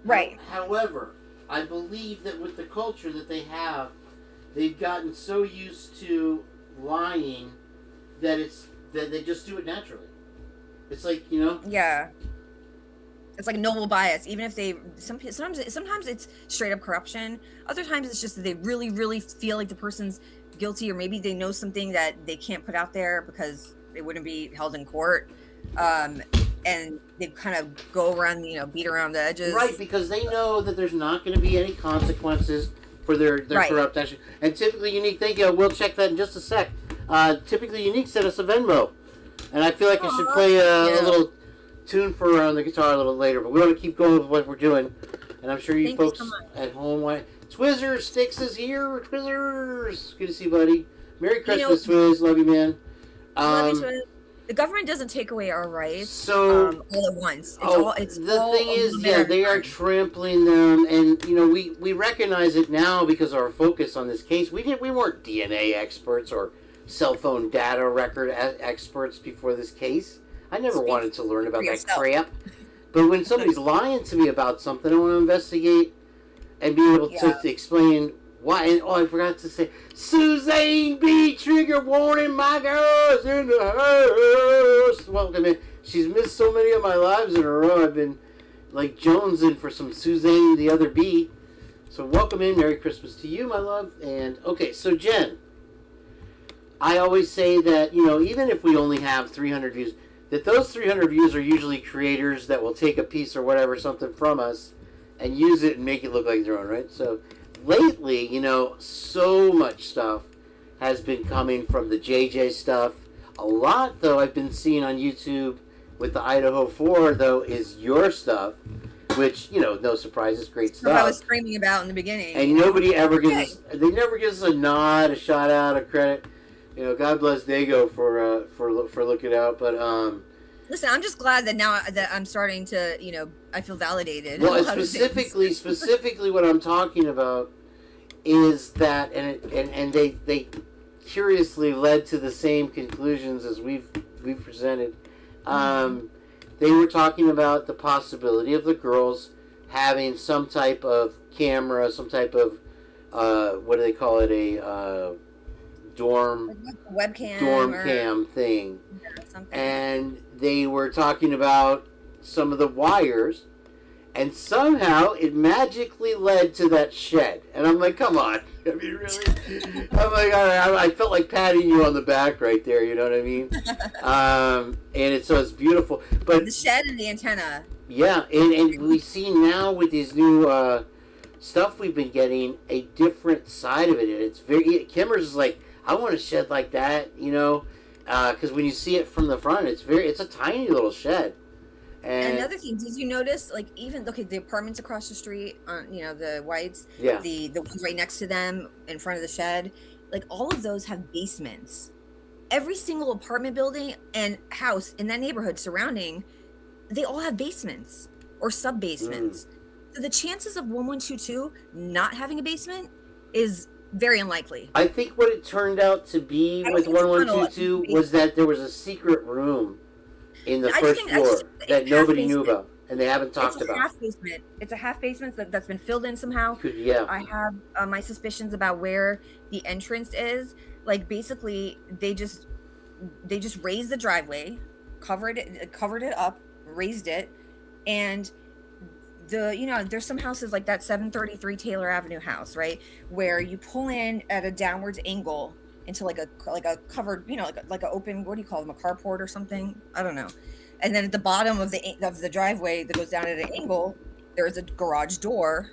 Right. However, I believe that with the culture that they have, they've gotten so used to lying that they just do it naturally. It's like, you know. Yeah. It's like noble bias, even if they sometimes it's straight up corruption. Other times it's just that they really, really feel like the person's guilty, or maybe they know something that they can't put out there because it wouldn't be held in court. And they kind of go around, beat around the edges. Right, because they know that there's not going to be any consequences for their corrupt action. And Typically Unique, thank you. We'll check that in just a sec. Typically Unique sent us a Venmo. And I feel like I should play a little tune for her on the guitar a little later, but we want to keep going with what we're doing. And I'm sure you folks at home want... Twizzers, Sticks is here. Twizzers! Good to see you, buddy. Merry Christmas, Twizz. Love you, man. Love you, Twizz. The government doesn't take away our rights all at once. The thing is, they are trampling them, and we recognize it now because of our focus on this case. We weren't DNA experts or cell phone data record experts before this case. I never wanted to learn about that crap. But when somebody's lying to me about something, I want to investigate and be able to explain why. And I forgot to say, Suzanne B. Trigger warning, my girl's in the house. Welcome in. She's missed so many of my lives in a row. I've been like jonesing for some Suzanne the other B. So welcome in. Merry Christmas to you, my love. And okay, so Jen, I always say that, even if we only have 300 views, that those 300 views are usually creators that will take a piece or whatever, something from us, and use it and make it look like their own, right? So lately, so much stuff has been coming from the JJ stuff. A lot, though, I've been seeing on YouTube with the Idaho4, though, is your stuff, which, no surprises, great stuff. What I was screaming about in the beginning. And nobody ever gives us, they never gives us a nod, a shout out, a credit. God bless Dago for looking out, but listen, I'm just glad that now that I'm starting to, I feel validated. Well, specifically, what I'm talking about is that, and they curiously led to the same conclusions as we've presented. They were talking about the possibility of the girls having some type of camera, some type of what do they call it, a dorm cam thing, and they were talking about some of the wires, and somehow it magically led to that shed. And I'm like, come on, I mean, really? I'm like, I felt like patting you on the back right there. You know what I mean? And it's beautiful, but the shed and the antenna. Yeah, and we see now with these new stuff we've been getting a different side of it. And it's Kimmers is like, I want a shed like that, because when you see it from the front, it's a tiny little shed. And another thing, did you notice, like, even the apartments across the street, the whites, the ones right next to them in front of the shed, like, all of those have basements. Every single apartment building and house in that neighborhood surrounding, they all have basements or sub basements. So the chances of 1122 not having a basement is very unlikely. I think what it turned out to be with 1122 was that there was a secret room in the first floor that nobody knew about, and they haven't talked about. Half basement. It's a half basement that's been filled in somehow. Yeah. I have my suspicions about where the entrance is. Like, basically, they just raised the driveway, covered it up, raised it, and there's some houses like that 733 Taylor Avenue house, right, where you pull in at a downwards angle into like a covered, like an open, what do you call them, a carport or something? I don't know. And then at the bottom of the driveway that goes down at an angle, there is a garage door,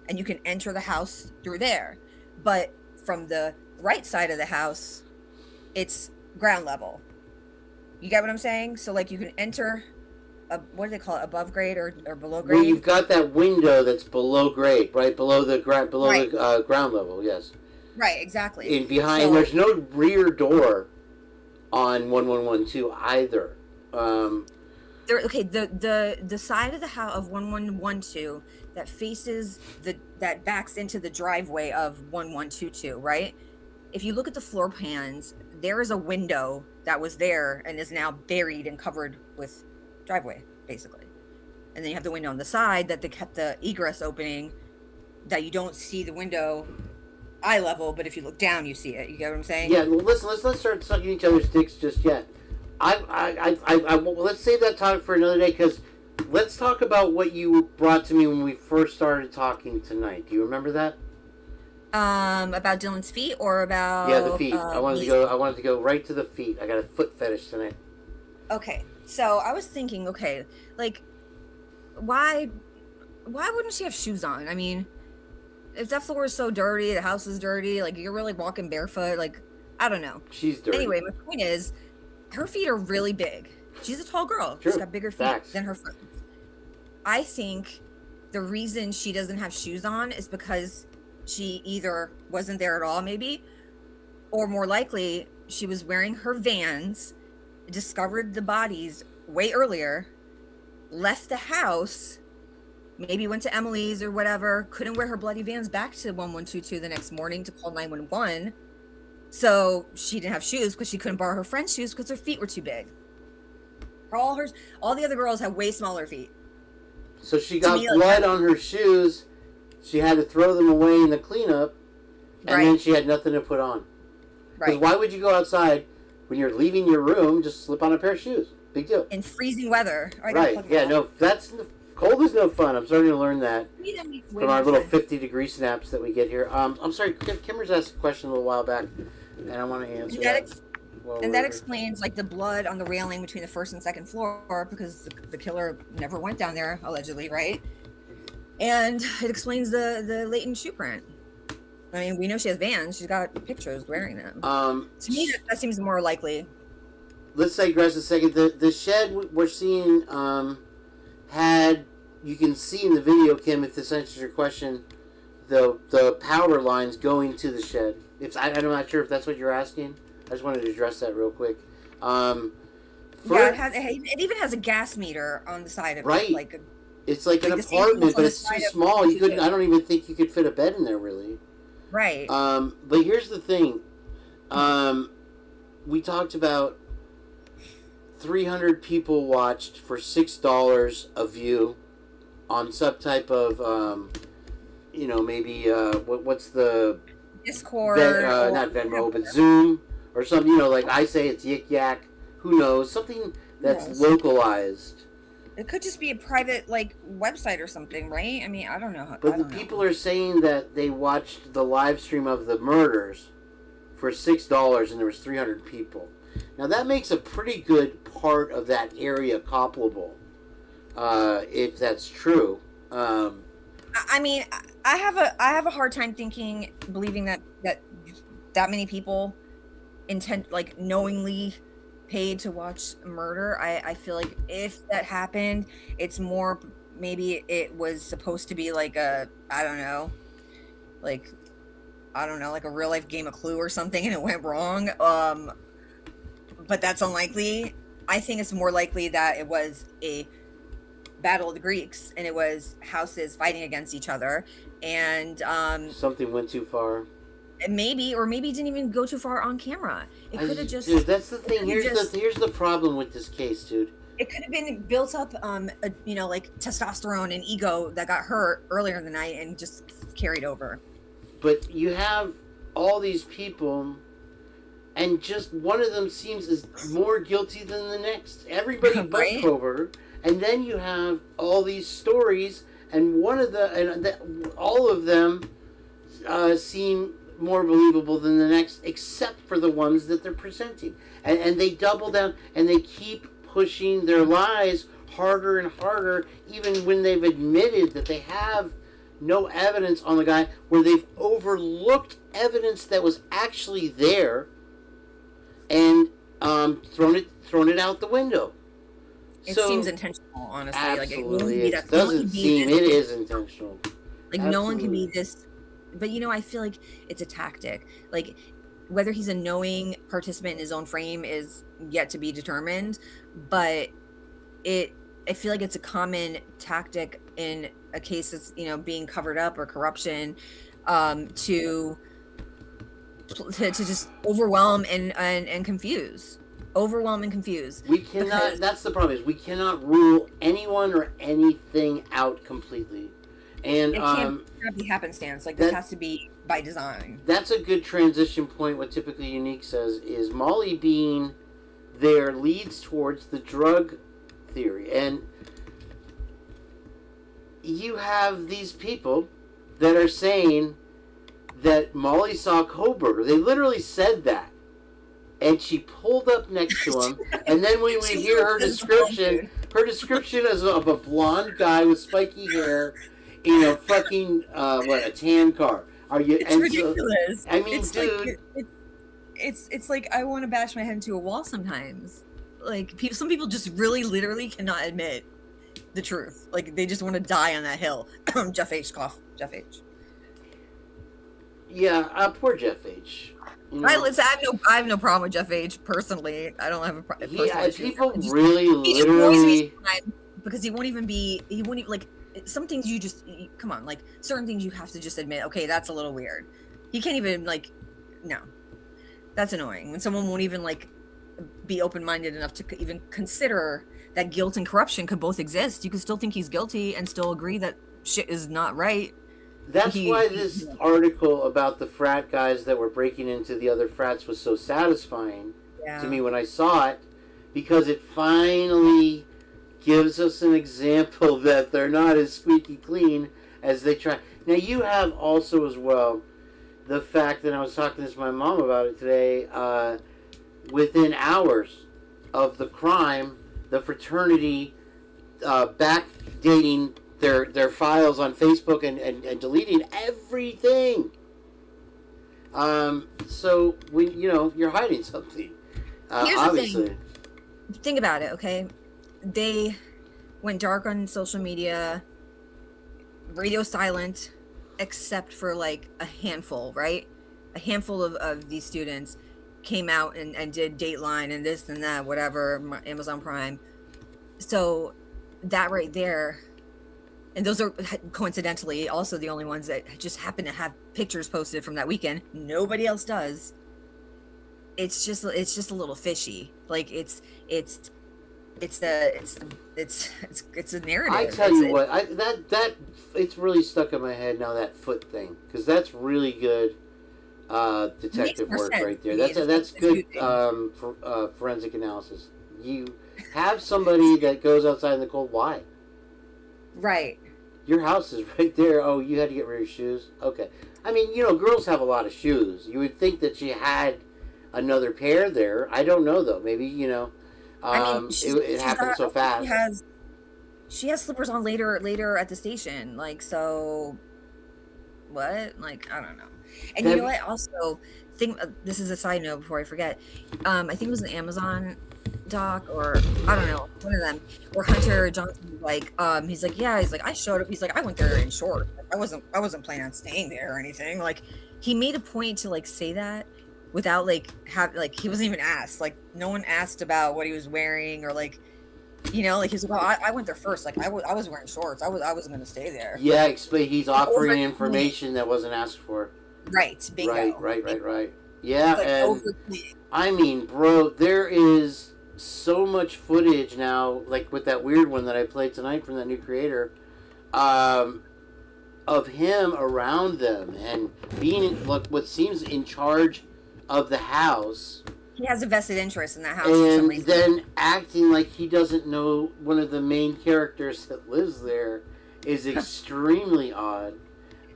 and you can enter the house through there. But from the right side of the house, it's ground level. You get what I'm saying? So, like, you can enter what do they call it, above grade or below grade? Well, you've got that window that's below grade, right? Below the ground level, yes. Right, exactly. And behind, there's no rear door on 1112 either. The side of the house of 1112 that faces that backs into the driveway of 1122, right? If you look at the floor plans, there is a window that was there and is now buried and covered with driveway, basically. And then you have the window on the side that they kept the egress opening, that you don't see the window eye level, but if you look down, you see it. You get what I'm saying? Yeah. Well, listen. Let's not start sucking each other's dicks just yet. Well, let's save that topic for another day, because let's talk about what you brought to me when we first started talking tonight. Do you remember that? About Dylan's feet or about The feet. I wanted to go right to the feet. I got a foot fetish tonight. Okay, so I was thinking, okay, like, why wouldn't she have shoes on? I mean, if that floor is so dirty, the house is dirty, like you're really walking barefoot, like I don't know. She's dirty. Anyway, my point is, her feet are really big. She's a tall girl. True. She's got bigger feet than her friends. I think the reason she doesn't have shoes on is because she either wasn't there at all, maybe, or more likely, she was wearing her Vans, discovered the bodies way earlier, left the house, maybe went to Emily's or whatever, couldn't wear her bloody Vans back to 1122 the next morning to call 911. So she didn't have shoes because she couldn't borrow her friend's shoes because her feet were too big. All the other girls have way smaller feet. So she got blood on her shoes. She had to throw them away in the cleanup, and then she had nothing to put on. Because why would you go outside when you're leaving your room? Just slip on a pair of shoes. Big deal. In freezing weather. Right. Yeah. No. Cold is no fun. I'm starting to learn that from our little 50-degree snaps that we get here. I'm sorry. Kimmer's asked a question a little while back, and I want to answer that. That explains like the blood on the railing between the first and second floor, because the killer never went down there, allegedly, right? And it explains the latent shoe print. I mean, we know she has Vans. She's got pictures wearing them. To me, that seems more likely. Let's digress a second. The shed we're seeing had, you can see in the video, Kim, if this answers your question, the power lines going to the shed. I'm not sure if that's what you're asking. I just wanted to address that real quick. It even has a gas meter on the side of it. Like it's like an apartment, but it's too small. I don't even think you could fit a bed in there, really. Right. But here's the thing. We talked about 300 people watched for $6 a view on some type of, maybe, what's the... Discord. Not Venmo, but Zoom or something, like I say it's Yik Yak. Who knows? Something that's localized. It could just be a private, website or something, right? I mean, I don't know. But people are saying that they watched the live stream of the murders for $6 and there was 300 people. Now, that makes a pretty good part of that area copyable, if that's true. I mean, I have a hard time believing that many people knowingly paid to watch murder. I feel like if that happened, it's more, maybe it was supposed to be like a real life game of Clue or something, and it went wrong. But that's unlikely. I think it's more likely that it was a Battle of the Greeks and it was houses fighting against each other, and something went too far. Maybe it didn't even go too far on camera. It could have just... Dude, that's the thing. Here's the problem with this case, dude. It could have been built up, testosterone and ego that got hurt earlier in the night and just carried over. But you have all these people, and just one of them seems as more guilty than the next. Everybody but Kober. And then you have all these stories, and all of them seem more believable than the next, except for the ones that they're presenting. And they double down, and they keep pushing their lies harder and harder, even when they've admitted that they have no evidence on the guy, where they've overlooked evidence that was actually there, and thrown it out the window. It seems intentional, honestly. Absolutely. It is intentional. No one can be this. But, I feel like it's a tactic. Whether he's a knowing participant in his own frame is yet to be determined. But I feel like it's a common tactic in a case that's, being covered up or corruption, to just overwhelm and confuse. We cannot, that's the problem, is we cannot rule anyone or anything out completely. And it can't be happenstance. This has to be by design. That's a good transition point. What Typically Unique says is Molly being there leads towards the drug theory. And you have these people that are saying that Molly saw Koberger. They literally said that. And she pulled up next to him. And then when we hear her description is of a blonde guy with spiky hair in a fucking, a tan car. Are you? It's ridiculous. I mean, it's dude. Like, it's like I want to bash my head into a wall sometimes. Like, some people just really, literally cannot admit the truth. Like, they just want to die on that hill. Jeff H. Cough. Jeff H. Yeah, poor Jeff H. You know, I have no problem with Jeff H. personally. I don't have a personal issue. People really, literally, because he won't even like some things you just come on, like certain things you have to just admit. Okay, that's a little weird. He can't even no, that's annoying when someone won't even be open-minded enough to even consider that guilt and corruption could both exist. You could still think he's guilty and still agree that shit is not right. That's why this article about the frat guys that were breaking into the other frats was so satisfying to me when I saw it, because it finally gives us an example that they're not as squeaky clean as they try. Now, you have also as well the fact that I was talking to my mom about it today, within hours of the crime, the fraternity backdating their files on Facebook and deleting everything. So you're hiding something. Here's Obviously. the thing. Think about it, okay? They went dark on social media, radio silent, except for a handful, right? A handful of these students came out and did Dateline and this and that, whatever, Amazon Prime. So that right there. And those are coincidentally also the only ones that just happen to have pictures posted from that weekend. Nobody else does. It's just a little fishy. Like it's a narrative. I tell you what, that it's really stuck in my head now, that foot thing, because that's really good detective work right there. That's good forensic analysis. You have somebody that goes outside in the cold. Why? Right. Your house is right there. Oh, you had to get rid of your shoes? Okay. I mean, girls have a lot of shoes. You would think that she had another pair there. I don't know, though. Maybe, it happened so fast. She has slippers on later at the station. So what? I don't know. And you know what? Also, this is a side note before I forget. I think it was an Amazon doc, or I don't know, one of them, where Hunter Johnson was he's like, I showed up. He's like, I went there in short. I wasn't planning on staying there or anything. He made a point to say that without he wasn't even asked. No one asked about what he was wearing, or he was like, well, I went there first. I was wearing shorts. I wasn't going to stay there. Yeah, explain. He's offering information that wasn't asked for. Right. Bingo. Right. Yeah, and I mean, bro, there is so much footage now, with that weird one that I played tonight from that new creator, of him around them and being what seems in charge of the house. He has a vested interest in that house, and then acting like he doesn't know one of the main characters that lives there is extremely odd.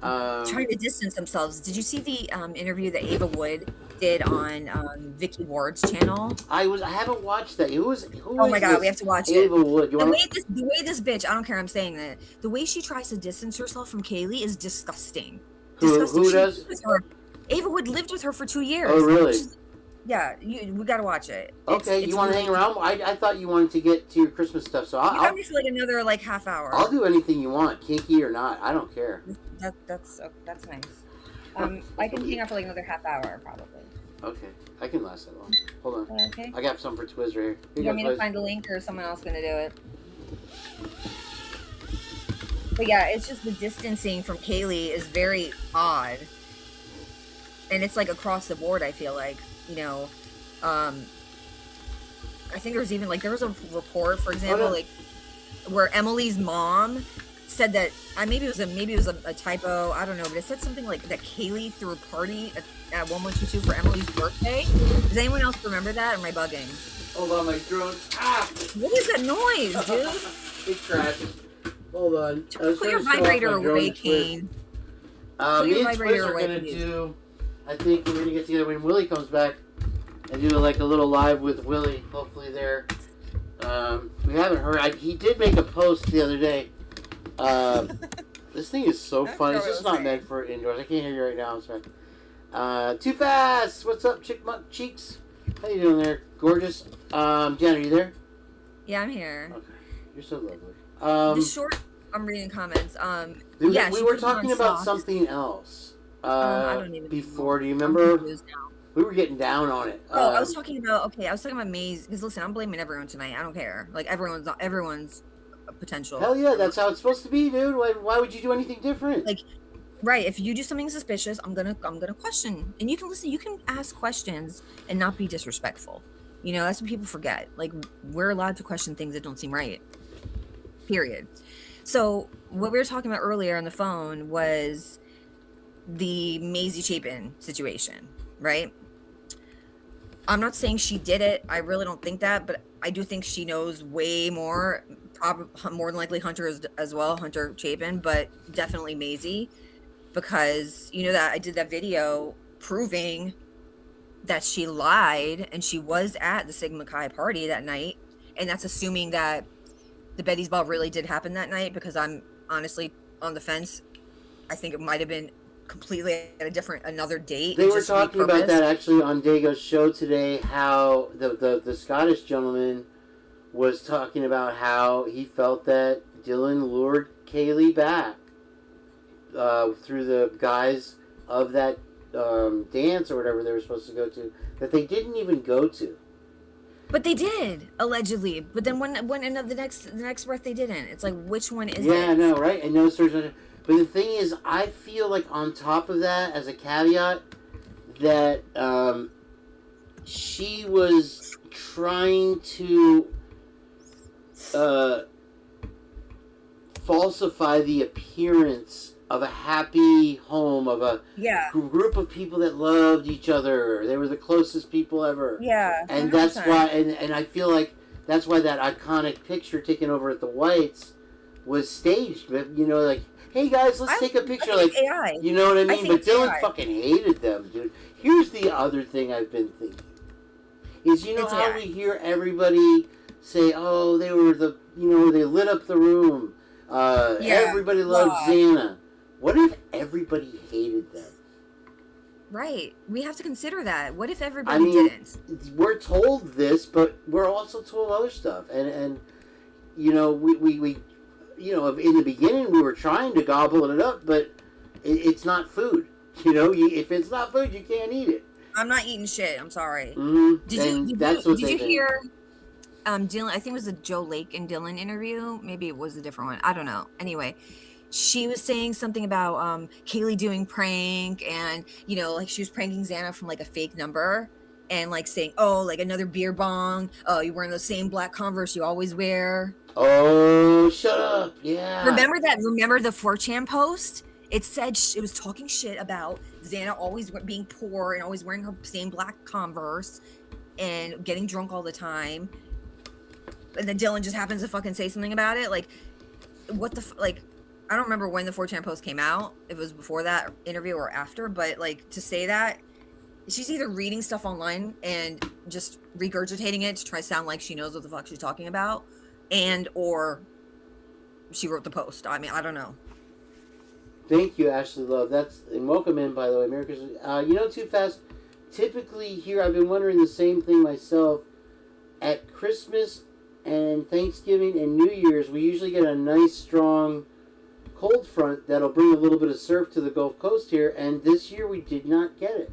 Trying to distance themselves. Did you see the interview that Ava Wood did on Vicky Ward's channel? I haven't watched that. Who oh my god, we have to watch Ava it. Wood. The way this bitch, I don't care, I'm saying that. The way she tries to distance herself from Kaylee is disgusting. Who does? Ava Wood lived with her for 2 years. Oh really? Yeah, we gotta watch it. Okay, you want to hang around? I thought you wanted to get to your Christmas stuff, so I'll be for another half hour. I'll do anything you want, kinky or not. I don't care. That's nice. I can hang out for another half hour probably. Okay, I can last that long. Hold on. Okay. I got something for Twiz right here. You want me to find a link, or someone else gonna do it? But yeah, it's just the distancing from Kaylee is very odd, and it's across the board. I feel I think there was even there was a report, for example, where Emily's mom said that maybe it was a typo. I don't know, but it said something like that Kaylee threw a party at 1122 for Emily's birthday. Does anyone else remember that? Or am I bugging? Hold on, my throat. Ah! What is that noise, dude? It crashes. Hold on. Put your vibrator away, Kane. Put Me your and Twist vibrator are away, gonna please. do. I think we're gonna get together when Willie comes back and do like a little live with Willie. Hopefully there. We haven't heard. He did make a post the other day. This thing is so funny. It's just not meant for indoors. I can't hear you right now. I'm sorry. Too fast. What's up, Chickmuck Cheeks? How you doing there, gorgeous? Jen, are you there? Yeah, I'm here. Okay, you're so lovely. The short. I'm reading comments. We she were put them on talking about soft. something else. I don't even Before, do you remember? We were getting down on it. I was talking about Maze. Because listen, I'm blaming everyone tonight. I don't care. Like everyone's potential. Hell yeah, that's how it's supposed to be, dude. Why would you do anything different? Like, right? If you do something suspicious, I'm gonna question. And you can listen. You can ask questions and not be disrespectful. You know, that's what people forget. Like, we're allowed to question things that don't seem right. Period. So what we were talking about earlier on the phone was the Maisie Chapin situation, right? I'm not saying she did it. I really don't think that, but I do think she knows way more. Probably more than likely Hunter as well, Hunter Chapin, but definitely Maisie, because you know that I did that video proving that she lied and she was at the Sigma Chi party that night, and that's assuming that the Betty's Ball really did happen that night, because I'm honestly on the fence. I think it might have been completely at another date. They were talking about that actually on Dago's show today, how the Scottish gentleman was talking about how he felt that Dylan lured Kaylee back through the guise of that dance or whatever they were supposed to go to, that they didn't even go to. But they did, allegedly. But then when the next breath they didn't. It's like, which one is it? Yeah, I know, right? I know. But the thing is, I feel like on top of that, as a caveat, that she was trying to falsify the appearance of a happy home, of a group of people that loved each other. They were the closest people ever. Yeah, and 100%. that's why. And I feel like that's why that iconic picture taken over at the Whites was staged. You know, like, hey guys, let's take a picture. Like, AI. you know what I mean? But Dylan AI. fucking hated them, dude. Here's the other thing I've been thinking. Is, you know how we hear everybody say, oh, they were the, you know, they lit up the room. Everybody loved Xana. What if everybody hated them? Right. We have to consider that. What if everybody didn't? We're told this, but we're also told other stuff. And you know, we you know, in the beginning we were trying to gobble it up, but it's not food. You know, if it's not food, you can't eat it. I'm not eating shit. I'm sorry. Mm-hmm. Did you hear Dylan? I think it was the Joe Lake and Dylan interview. Maybe it was a different one. I don't know. Anyway, she was saying something about Kaylee doing prank, and you know, like she was pranking Xana from like a fake number, and like saying, oh, like another beer bong. Oh, you're wearing those same black Converse you always wear. Oh, shut up. Yeah. Remember that? Remember the 4chan post? It said it was talking shit about Xana always being poor and always wearing her same black Converse and getting drunk all the time. And then Dylan just happens to fucking say something about it. Like, what the like? I don't remember when the 4chan post came out. If it was before that interview or after, but like to say that, she's either reading stuff online and just regurgitating it to try to sound like she knows what the fuck she's talking about, and or she wrote the post. I mean, I don't know. Thank you, Ashley Love. And welcome in, by the way, Murica's. You know, Too Fast. Typically here, I've been wondering the same thing myself. At Christmas and Thanksgiving and New Year's, we usually get a nice, strong cold front that'll bring a little bit of surf to the Gulf Coast here. And this year, we did not get it.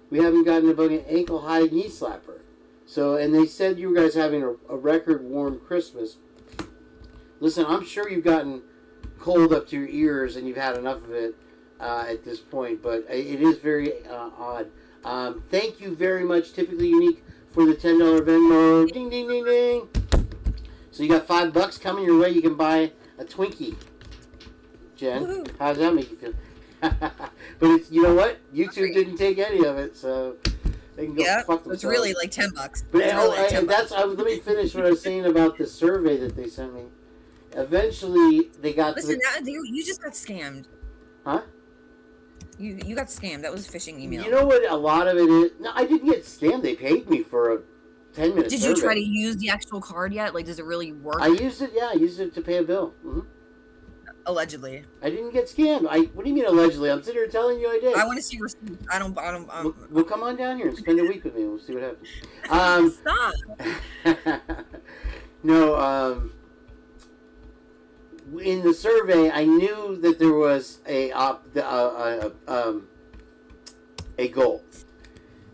We haven't gotten above an ankle-high knee slapper. So, and they said you guys having a record warm Christmas. Listen, I'm sure you've gotten cold up to your ears and you've had enough of it at this point, but it is very odd. Thank you very much, Typically Unique, for the $10 Venmo. Ding, ding, ding, ding. So you got $5 coming your way. You can buy a Twinkie. Jen. Woohoo. How does that make you feel? But it's, you know what? YouTube didn't take any of it, so they can go fuck themselves. It's really like $10. But It's really like $10. let me finish what I was saying about the survey that they sent me. Eventually, they got Listen, to the... you just got scammed. Huh? You got scammed. That was a phishing email. You know what a lot of it is? No, I didn't get scammed. They paid me for a 10-minute Did survey. you try to use the actual card yet? Like, does it really work? I used it, yeah. I used it to pay a bill. Mm-hmm. Allegedly. I didn't get scammed. What do you mean allegedly? I'm sitting here telling you I did. I want to see receipts. I don't. We'll come on down here and spend a week with me. We'll see what happens. Stop. No, in the survey, I knew that there was a goal,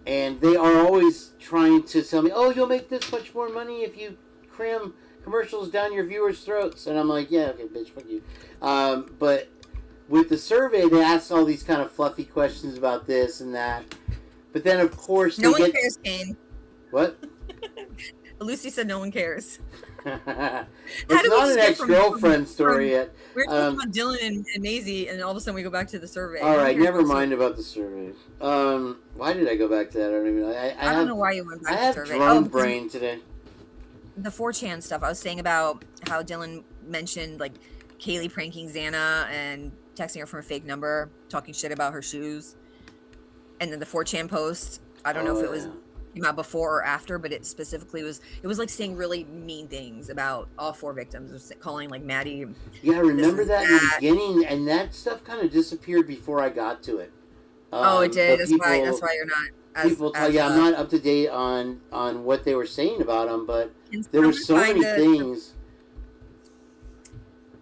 and they are always trying to tell me, "Oh, you'll make this much more money if you cram commercials down your viewers' throats." And I'm like, "Yeah, okay, bitch, fuck you." But with the survey, they asked all these kind of fluffy questions about this and that. But then, of course, no one cares, Kane. What? Lucy said no one cares. It's not an ex-girlfriend story yet. We're talking about Dylan and Maisie, and all of a sudden we go back to the survey. All right, never mind about the survey. Why did I go back to that? I don't even know. I don't know why you went back to the survey. I have drone brain today. The 4chan stuff. I was saying about how Dylan mentioned like Kaylee pranking Xana and texting her from a fake number, talking shit about her shoes, and then the 4chan post. I don't know if it was came out before or after, but it specifically was. It was like saying really mean things about all 4 victims. It was calling like Maddie. Yeah, I remember that in the beginning, and that stuff kind of disappeared before I got to it. It did. That's why you're not. I'm not up to date on what they were saying about them, but there were so many things.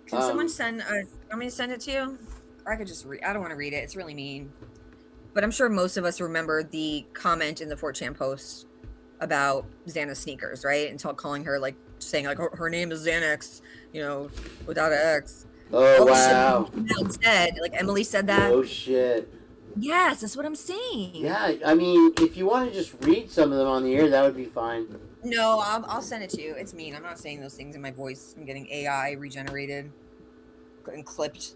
Can someone send? Want me to send it to you? Or I could just read. I don't want to read it. It's really mean. But I'm sure most of us remember the comment in the 4chan post about Xana's sneakers, right? And calling her like saying like her name is Xanax, without an X. Oh wow! Instead, like Emily said that. Oh shit! Yes, that's what I'm saying. Yeah, I mean, if you want to just read some of them on the air, that would be fine. No, I'll send it to you. It's mean. I'm not saying those things in my voice. I'm getting AI regenerated and clipped.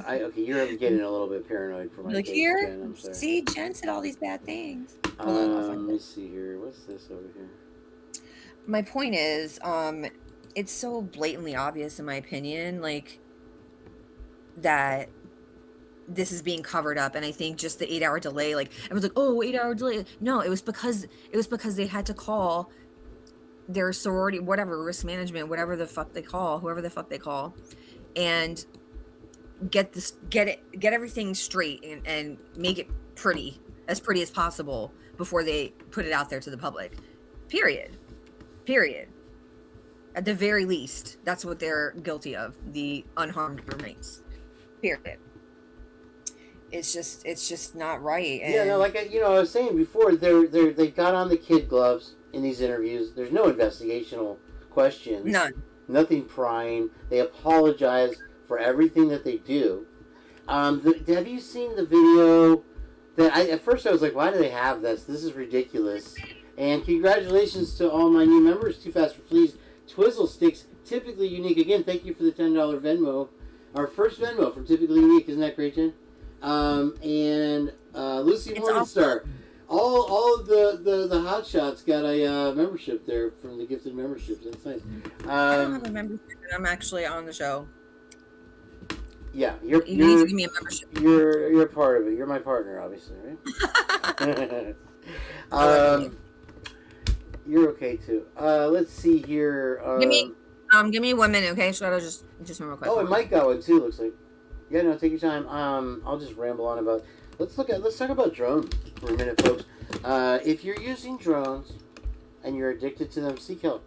Okay, you're getting a little bit paranoid for my like case, here. Jen, I'm sorry. See, Jen said all these bad things. Let me see here. What's this over here? My point is, it's so blatantly obvious, in my opinion, like that this is being covered up, and I think just the 8-hour delay, like everyone's like, "Oh, 8-hour delay." No, it was because they had to call their sorority, whatever, risk management, whatever the fuck they call, whoever the fuck they call, and get everything straight and make it pretty as possible before they put it out there to the public. Period. At the very least, that's what they're guilty of. The unharmed remains. Period. It's just not right. And yeah, no, like I was saying before, they got on the kid gloves in these interviews. There's no investigational questions. None. Nothing prying. They apologize for everything that they do. Have you seen the video? At first I was like, why do they have this? This is ridiculous. And congratulations to all my new members. Too Fast for Fleas. Twizzle Sticks, typically unique. Again, thank you for the $10 Venmo. Our first Venmo from Typically Unique. Isn't that great, Jen? And Lucy Morningstar. All of the hot shots got a membership there from the gifted memberships. That's nice. I don't have a membership, and I'm actually on the show. Yeah, you need to give me a membership. You're part of it. You're my partner, obviously, right? You're okay too. Let's see here. Give me 1 minute, okay? So I'll just real quick. Oh, and Mike got one too. Looks like. Yeah, no, take your time. I'll just ramble on about. Let's talk about drones for a minute, folks. If you're using drones and you're addicted to them, seek help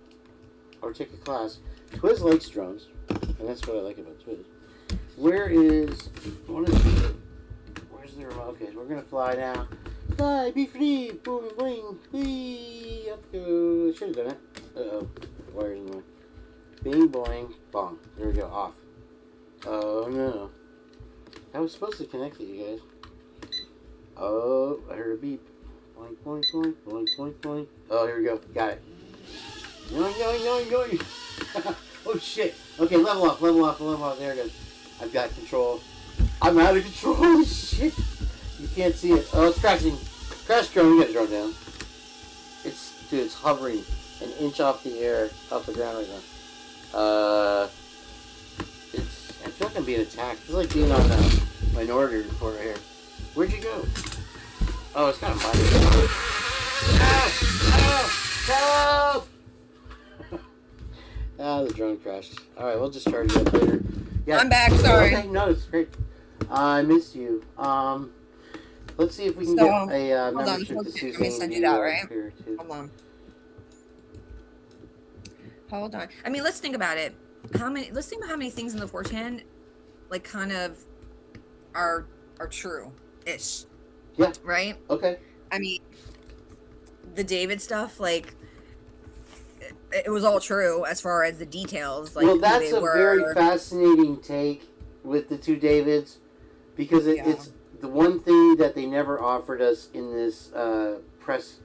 or take a class. Twiz likes drones, and that's what I like about Twiz. Where's the remote? Okay, we're gonna fly now. Fly, be free, boom, boing, wee, up go. I should have done it. Uh-oh, wires in the way. Bing, boing, bong. There we go, off. Oh no. I was supposed to connect it, you guys. Oh, I heard a beep. Boing, boing, boing, boing, boing, boing. Oh, here we go. Got it. Yoing. Oh shit. Okay, level off. There it goes. I've got control. I'm out of control. Holy shit! You can't see it. Oh, it's crashing. Crash drone. You gotta drone down. It's hovering an inch off the air, off the ground right now. I feel like I'm being attacked. It's like being on a Minority Report right here. Where'd you go? Oh, it's kind of mine. Help! Ah, the drone crashed. All right, we'll just charge you up later. Yeah. I'm back. Sorry. Okay, no, it's great. I missed you. Let's see if we can get a membership to Suzanne. Let me send you that, right? Hold on. I mean, let's think about it. Let's think about how many things in the 4chan, like, kind of are true-ish. Yeah. Right? Okay. I mean, the David stuff, like, it was all true as far as the details. Like, well, that's a very fascinating take with the two Davids, because it's the one thing that they never offered us in this press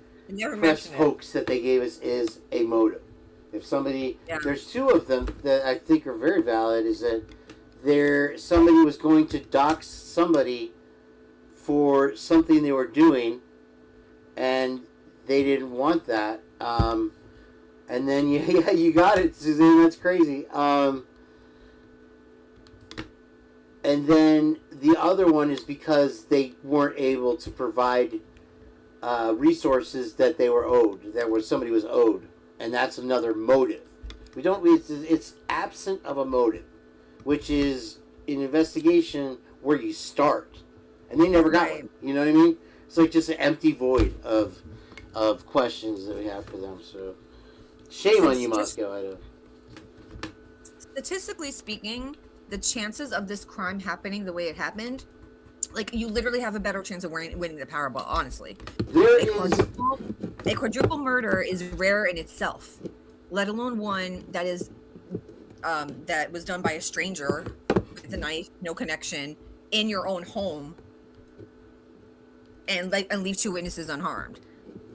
hoax that they gave us is a motive. If somebody, there's two of them that I think are very valid, is that somebody was going to dox somebody for something they were doing, and they didn't want that. And then you got it, Suzanne. That's crazy. And then the other one is because they weren't able to provide resources that they were owed, somebody was owed, and that's another motive. It's absent of a motive, which is an investigation where you start, and they never got one. You know what I mean? It's like just an empty void of questions that we have for them. So shame on you, Moscow, Idaho. Statistically speaking, the chances of this crime happening the way it happened, like, you literally have a better chance of winning the Powerball, honestly. A quadruple murder is rare in itself, let alone one that is that was done by a stranger with a knife, no connection, in your own home, and leave two witnesses unharmed.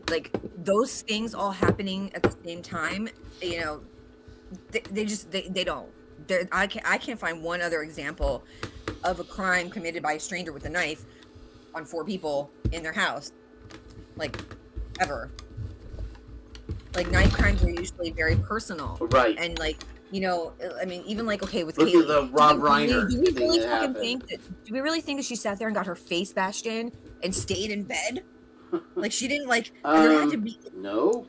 Like, those things all happening at the same time, you know, they don't. I can't find one other example of a crime committed by a stranger with a knife on 4 people in their house, like, ever. Like, knife crimes are usually very personal, right? And, like, you know, I mean, even like, okay, with look Kaylee, at the Rob Reiner. Do we really fucking think that? Do we really think that she sat there and got her face bashed in and stayed in bed? Like, she didn't, like, there had to be. No.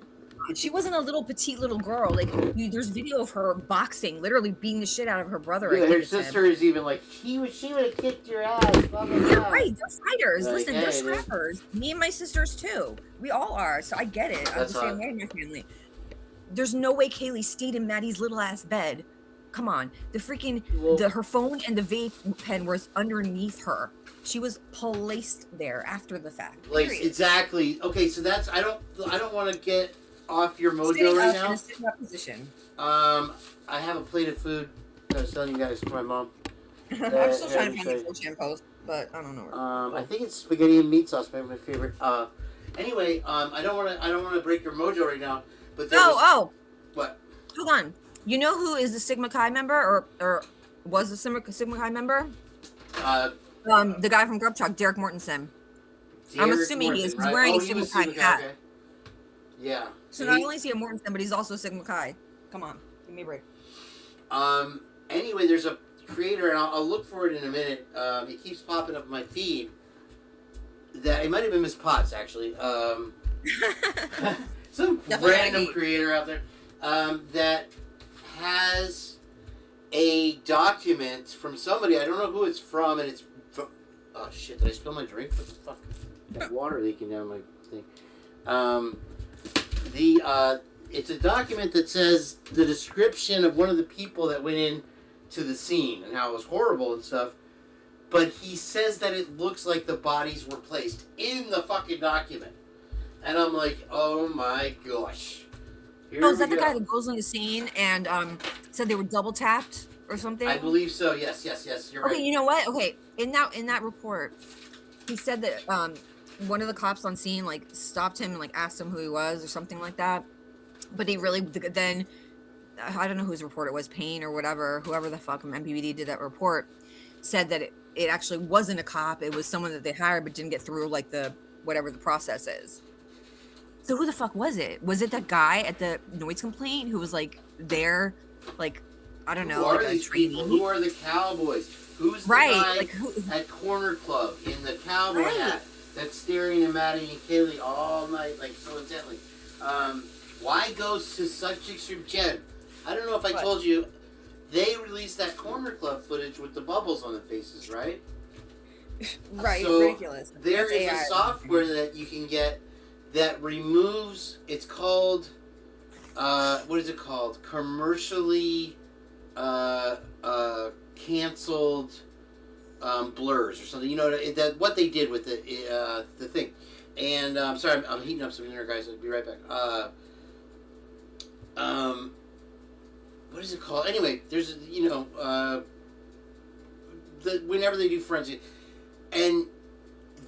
She wasn't a little petite little girl. Like, there's video of her boxing, literally beating the shit out of her brother. Yeah, her sister is even like, she would have kicked your ass. Blah, blah, blah. You're right. They're fighters. Like, listen, they're scrappers. Me and my sisters too. We all are. So I get it. I'm the same way in my family. There's no way Kaylee stayed in Maddie's little ass bed. Come on. The freaking her phone and the vape pen was underneath her. She was placed there after the fact. Like, exactly. Okay, so that's I don't want to get off your mojo right now. Sitting up position. I have a plate of food that I was telling you guys for my mom. I'm still trying to find the 4chan post, but I don't know. I think it's spaghetti and meat sauce, my favorite. Anyway, I don't want to break your mojo right now. But what? Hold on. You know who is the Sigma Chi member, or was the Sigma Chi member? The guy from Grub Truck, Derek Mortensen. I'm assuming he is. He's wearing a Sigma Chi hat. Okay. Yeah. So not only is he a Mortensen, but he's also a Sigma Chi. Come on, give me a break. Anyway, there's a creator, and I'll look for it in a minute. It keeps popping up in my feed. That it might have been Miss Potts, actually. Some random creator out there that has a document from somebody. I don't know who it's from, and it's from, oh shit! Did I spill my drink? What the fuck? Got water leaking down my thing. It's a document that says the description of one of the people that went in to the scene and how it was horrible and stuff. But he says that it looks like the bodies were placed in the fucking document. And I'm like, oh my gosh. Is that the guy that goes on the scene and said they were double tapped or something? I believe so. Yes. You're right. Okay, you know what? Okay, in that report, he said that one of the cops on scene like stopped him and like asked him who he was or something like that. But he really then I don't know whose report it was, Payne or whatever, whoever the fuck from MPBD did that report. said that it actually wasn't a cop. It was someone that they hired but didn't get through like the whatever the process is. So who the fuck was it? Was it that guy at the noise complaint who was like there, like I don't know, Who are like a these trainee? people? Who are the cowboys? Who's the Right, guy like who? at Corner Club in the cowboy Right. hat that's staring at Maddie and Kaylee all night, like so intently? Why goes to such extreme? Jen, I don't know if I told you, they released that Corner Club footage with the bubbles on the faces, right? Right, So ridiculous. there That's is AI. a software that you can get that removes. It's called. What is it called? Commercially canceled blurs or something. You know that what they did with the thing. And I'm sorry, I'm heating up some dinner, guys. I'll be right back. What is it called? Anyway, there's whenever they do forensic, and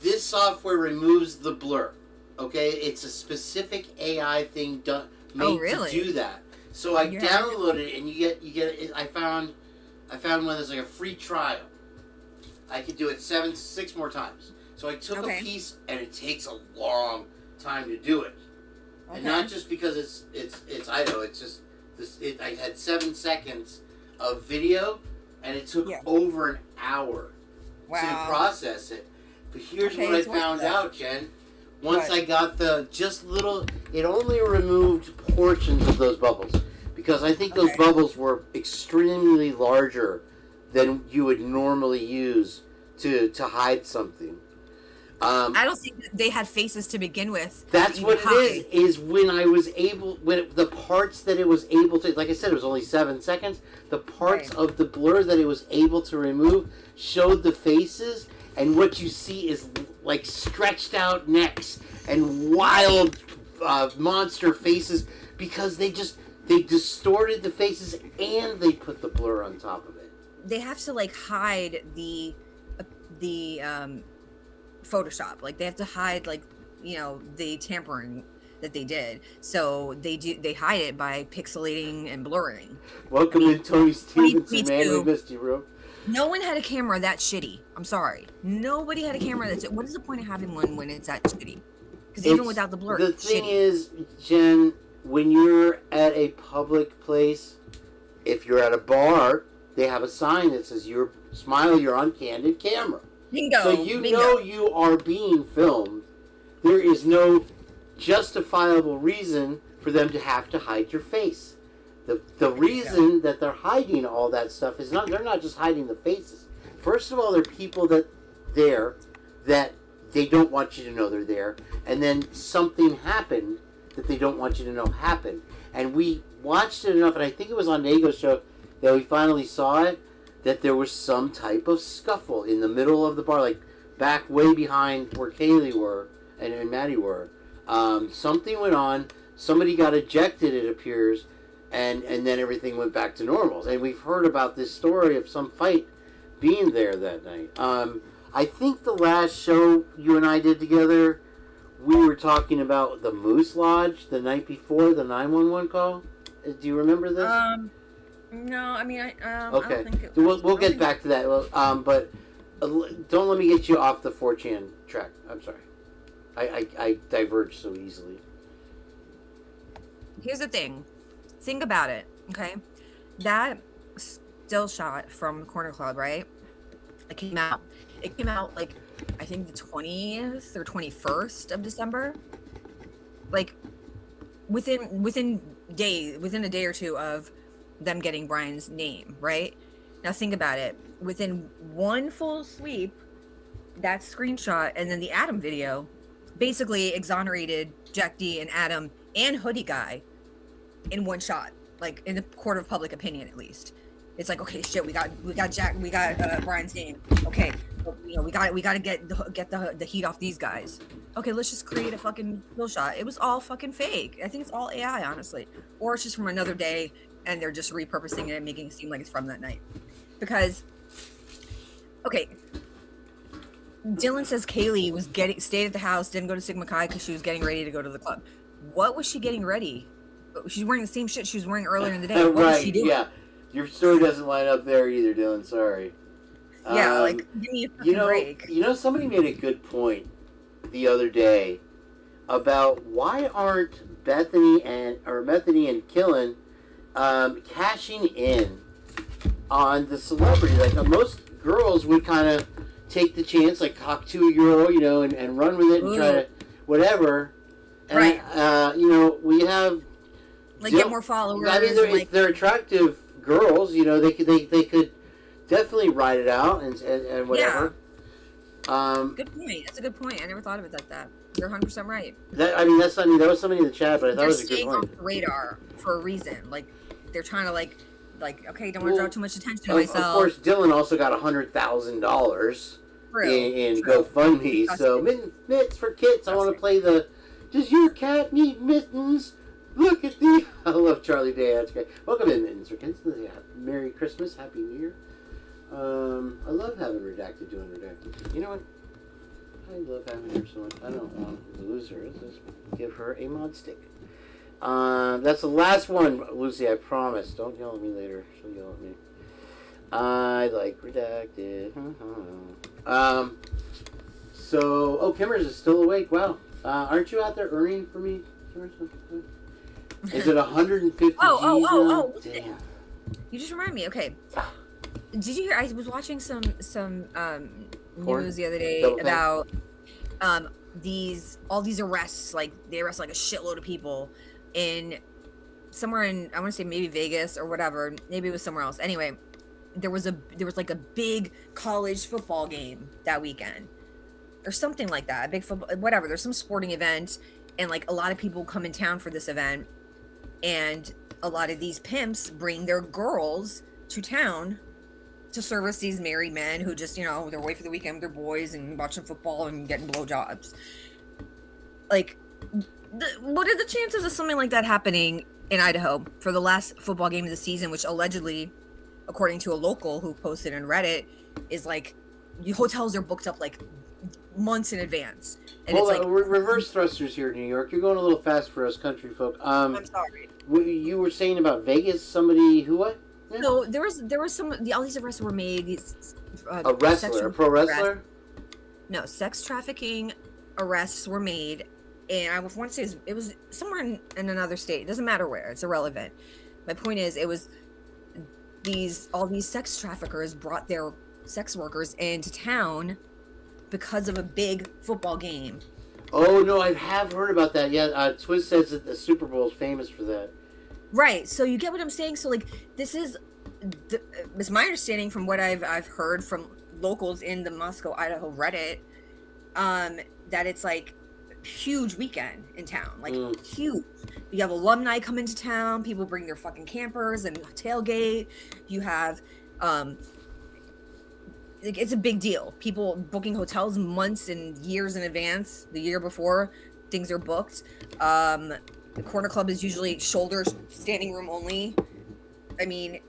this software removes the blur. Okay, it's a specific AI thing made really? to do that. So I Yeah. downloaded it, and you get it. I found one that's like a free trial. I could do it 6 more times. So I took a piece, and it takes a long time to do it, and not just because it's Idaho. It's just I had 7 seconds of video, and it took over an hour to process it. But here's what I found out, Jen. Once I got it only removed portions of those bubbles, because I think those bubbles were extremely larger than you would normally use to hide something. I don't think they had faces to begin with. That's what it is when I was able, the parts that it was able to, like I said, it was only 7 seconds. The parts of the blur that it was able to remove showed the faces, and what you see is like stretched out necks and wild monster faces, because they distorted the faces and they put the blur on top of it. They have to like hide the Photoshop. Like they have to hide the tampering that they did. So they hide it by pixelating and blurring. Welcome in, Tony Stevenson, man. We missed you, bro. No one had a camera that shitty. I'm sorry. Nobody had a camera that's. What is the point of having one when it's that shitty? Because even without the blur, the it's thing shitty. is, Jen, when you're at a public place, if you're at a bar, they have a sign that says "You're on candid camera." Bingo. So you know you are being filmed. There is no justifiable reason for them to have to hide your face. The reason that they're hiding all that stuff is they're not just hiding the faces. First of all, they're people that they don't want you to know they're there, and then something happened that they don't want you to know happened. And we watched it enough, and I think it was on Dago's show that we finally saw it, that there was some type of scuffle in the middle of the bar, like back way behind where Kaylee were and Maddie were. Something went on. Somebody got ejected, it appears, and then everything went back to normal. And we've heard about this story of some fight being there that night. I think the last show you and I did together, we were talking about the Moose Lodge the night before the 911 call. Do you remember this? No, I mean, Okay, I don't think it we'll get back to that. But don't let me get you off the 4chan track. I'm sorry. I diverge so easily. Here's the thing. Think about it, okay? That still shot from the Corner Club, right? It came out like I think the 20th or 21st of December. Like within a day or two of them getting Brian's name, right? Now think about it. Within one full sweep, that screenshot and then the Adam video basically exonerated Jack D and Adam and Hoodie Guy in one shot, like in the court of public opinion at least. It's like, okay, shit, we got Jack, we got Brian's name. Okay, we got to get the heat off these guys. Okay, let's just create a fucking kill shot. It was all fucking fake. I think it's all AI, honestly, or it's just from another day and they're just repurposing it and making it seem like it's from that night. Because, okay, Dylan says Kaylee stayed at the house, didn't go to Sigma Chi because she was getting ready to go to the club. What was she getting ready? She's wearing the same shit she was wearing earlier in the day. What was she doing? Yeah. Your story doesn't line up there either, Dylan. Sorry. Yeah, like give me a fucking break. You know, somebody made a good point the other day about why aren't Bethany and Killen cashing in on the celebrity? Like most girls would kind of take the chance, like talk to a girl, you know, and run with it and try to whatever. And, right. You know, we have get more followers. I mean, they're attractive girls. You know, they could definitely ride it out and whatever. Yeah. Good point. That's a good point. I never thought of it like that. You're 100% right. That was somebody in the chat, but I thought it was a good point. They're staying off the radar for a reason. Like they're trying to like okay, don't want to draw too much attention to myself. Of course, Dylan also got $100,000 in GoFundMe. So mitts for kits. I want to play the. Does your cat need mittens? Look at the. I love Charlie Day. That's great. Welcome in, mittens for kids. Merry Christmas, Happy New Year. I love having Redacted doing Redacted. You know what? I love having her so much. I don't want to lose her. Let's just give her a mod stick. That's the last one, Lucy, I promise. Don't yell at me later. She'll yell at me. I like Redacted. Kimmers is still awake. Wow. Aren't you out there earning for me, Kimmers? Is it 150 G's now? Damn. You just remind me. Okay. Did you hear? I was watching some news the other day about all these arrests. Like they arrest like a shitload of people in somewhere in, I want to say maybe Vegas or whatever. Maybe it was somewhere else. Anyway, there was like a big college football game that weekend or something like that. A big football, whatever. There's some sporting event, and like a lot of people come in town for this event, and a lot of these pimps bring their girls to town to service these married men who just, you know, they're away for the weekend with their boys and watching football and getting blowjobs. Like, what are the chances of something like that happening in Idaho for the last football game of the season, which allegedly, according to a local who posted on Reddit, is like, hotels are booked up like months in advance. And Hold it's on, like reverse thrusters here in New York. You're going a little fast for us country folk. I'm sorry. You were saying about Vegas, somebody who what? No, there was some. All these arrests were made. A wrestler, a pro wrestler. No, sex trafficking arrests were made, and I want to say it was somewhere in another state. It doesn't matter where. It's irrelevant. My point is, it was all these sex traffickers brought their sex workers into town because of a big football game. Oh no, I have heard about that. Yeah, Twiz says that the Super Bowl is famous for that. Right. So you get what I'm saying. So like, this is it's my understanding from what I've heard from locals in the Moscow, Idaho Reddit, that it's like huge weekend in town, like huge. You have alumni come into town. People bring their fucking campers and tailgate. You have it's a big deal. People booking hotels months and years in advance. The year before, things are booked. The Corner Club is usually shoulders, standing room only. I mean,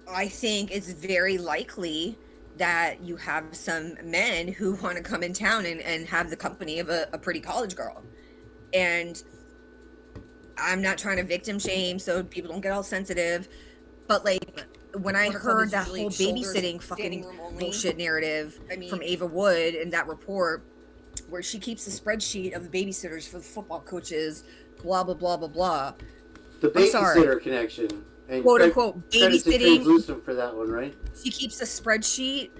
I think it's very likely that you have some men who want to come in town and have the company of a pretty college girl. And I'm not trying to victim shame so people don't get all sensitive, but like when I heard that whole babysitting fucking bullshit narrative from Ava Wood and that report where she keeps a spreadsheet of the babysitters for the football coaches, blah, blah, blah, blah, blah. The babysitter connection. And quote unquote babysitting. Translucent for that one, right? She keeps a spreadsheet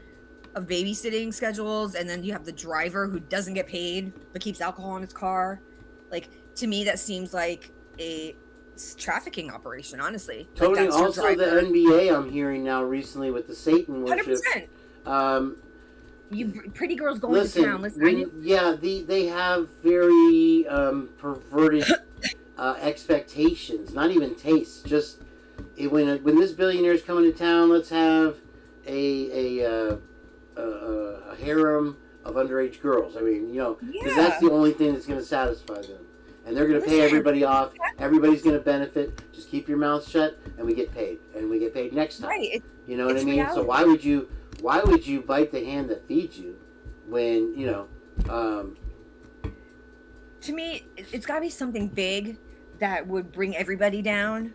of babysitting schedules, and then you have the driver who doesn't get paid but keeps alcohol in his car. Like, to me, that seems like a trafficking operation, honestly. Tony, like, also the NBA I'm hearing now recently with the Satan worship. 100%. You pretty girls going to town. They have very perverted expectations, not even tastes. Just when this billionaire's coming to town, let's have a harem of underage girls. I mean, you know, because that's the only thing that's going to satisfy them. And they're going to pay everybody off. Everybody's going to benefit. Just keep your mouth shut, and we get paid. And we get paid next time. Right. You know what I mean? Reality. So why would you bite the hand that feeds you when, you know... To me, it's got to be something big that would bring everybody down.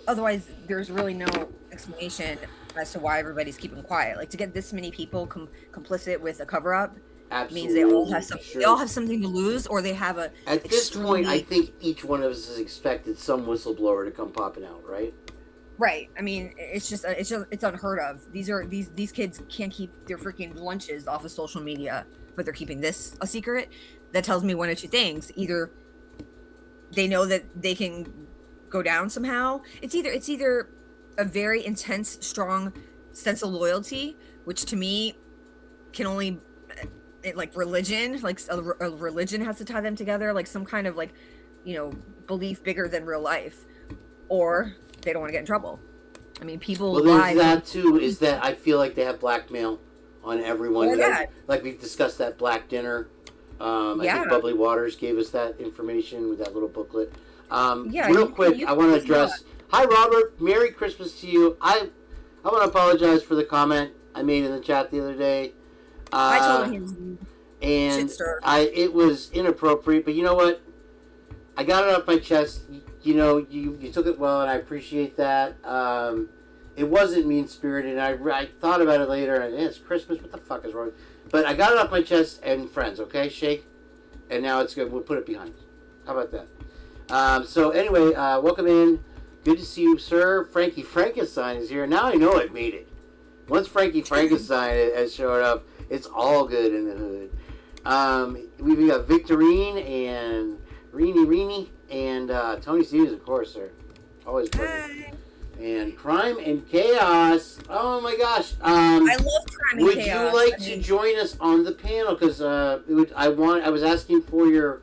Otherwise, there's really no explanation as to why everybody's keeping quiet. Like to get this many people complicit with a cover up means Absolutely, they all have something. sure. They all have something to lose, or they have a. At this point, I think each one of us has expected some whistleblower to come popping out, right? Right. I mean, it's unheard of. These kids can't keep their freaking lunches off of social media, but they're keeping this a secret. That tells me one of two things: either they know that they can go down somehow. It's either a very intense, strong sense of loyalty, which to me can only like religion, like a religion has to tie them together, like some kind of like, belief bigger than real life, or they don't want to get in trouble. I mean, people Well, lie. there's that too. Is that I feel like they have blackmail on everyone. Or that. Like we've discussed that black dinner. I Yeah. think Bubbly Waters gave us that information with that little booklet. Yeah, Real quick, I want to address. Hi, Robert. Merry Christmas to you. I want to apologize for the comment I made in the chat the other day. I told him and it was inappropriate, but you know what? I got it off my chest. You took it well, and I appreciate that. It wasn't mean-spirited, and I thought about it later, and it's Christmas, what the fuck is wrong? But I got it off my chest, and friends, okay? Shake. And now it's good. We'll put it behind us. How about that? So anyway, welcome in. Good to see you, sir. Frankie Frankenstein is here. Now I know I've made it. Once Frankie Frankenstein has showed up, it's all good in the hood. We've got Victorine and Reenie, and Tony Stevens, of course, sir. Always present. And Crime and Chaos. Oh my gosh. I love Crime and Would Chaos. you like to join us on the panel? Because I was asking for your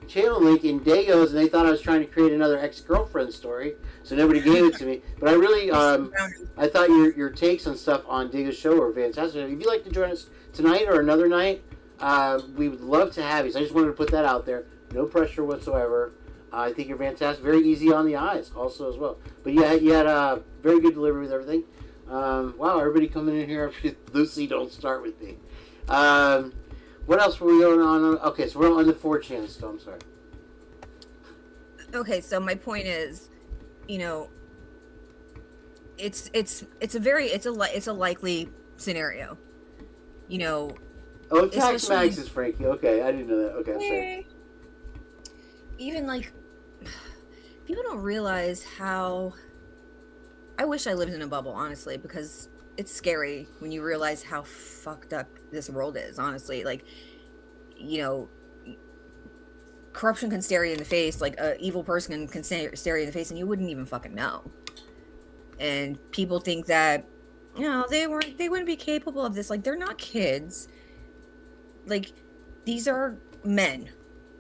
channel link in Dagos, and they thought I was trying to create another ex-girlfriend story, so nobody gave it to me. But I really, I thought your takes on stuff on Dagos' show were fantastic. If you'd like to join us tonight or another night, we would love to have you. So I just wanted to put that out there. No pressure whatsoever. I think you're fantastic. Very easy on the eyes also as well. But you had a very good delivery with everything. Wow, everybody coming in here. Lucy, don't start with me. What else were we going on? Okay, so we're on the 4chan still. I'm sorry. Okay, so my point is, it's a likely scenario. Oh, Tax Max is Frankie. Okay, I didn't know that. Okay, I'm sorry. Even like people don't realize how. I wish I lived in a bubble, honestly, because it's scary when you realize how fucked up this world is. Honestly, like, corruption can stare you in the face, like a evil person can stare you in the face, and you wouldn't even fucking know. And people think that they wouldn't be capable of this. Like, they're not kids. Like, these are men.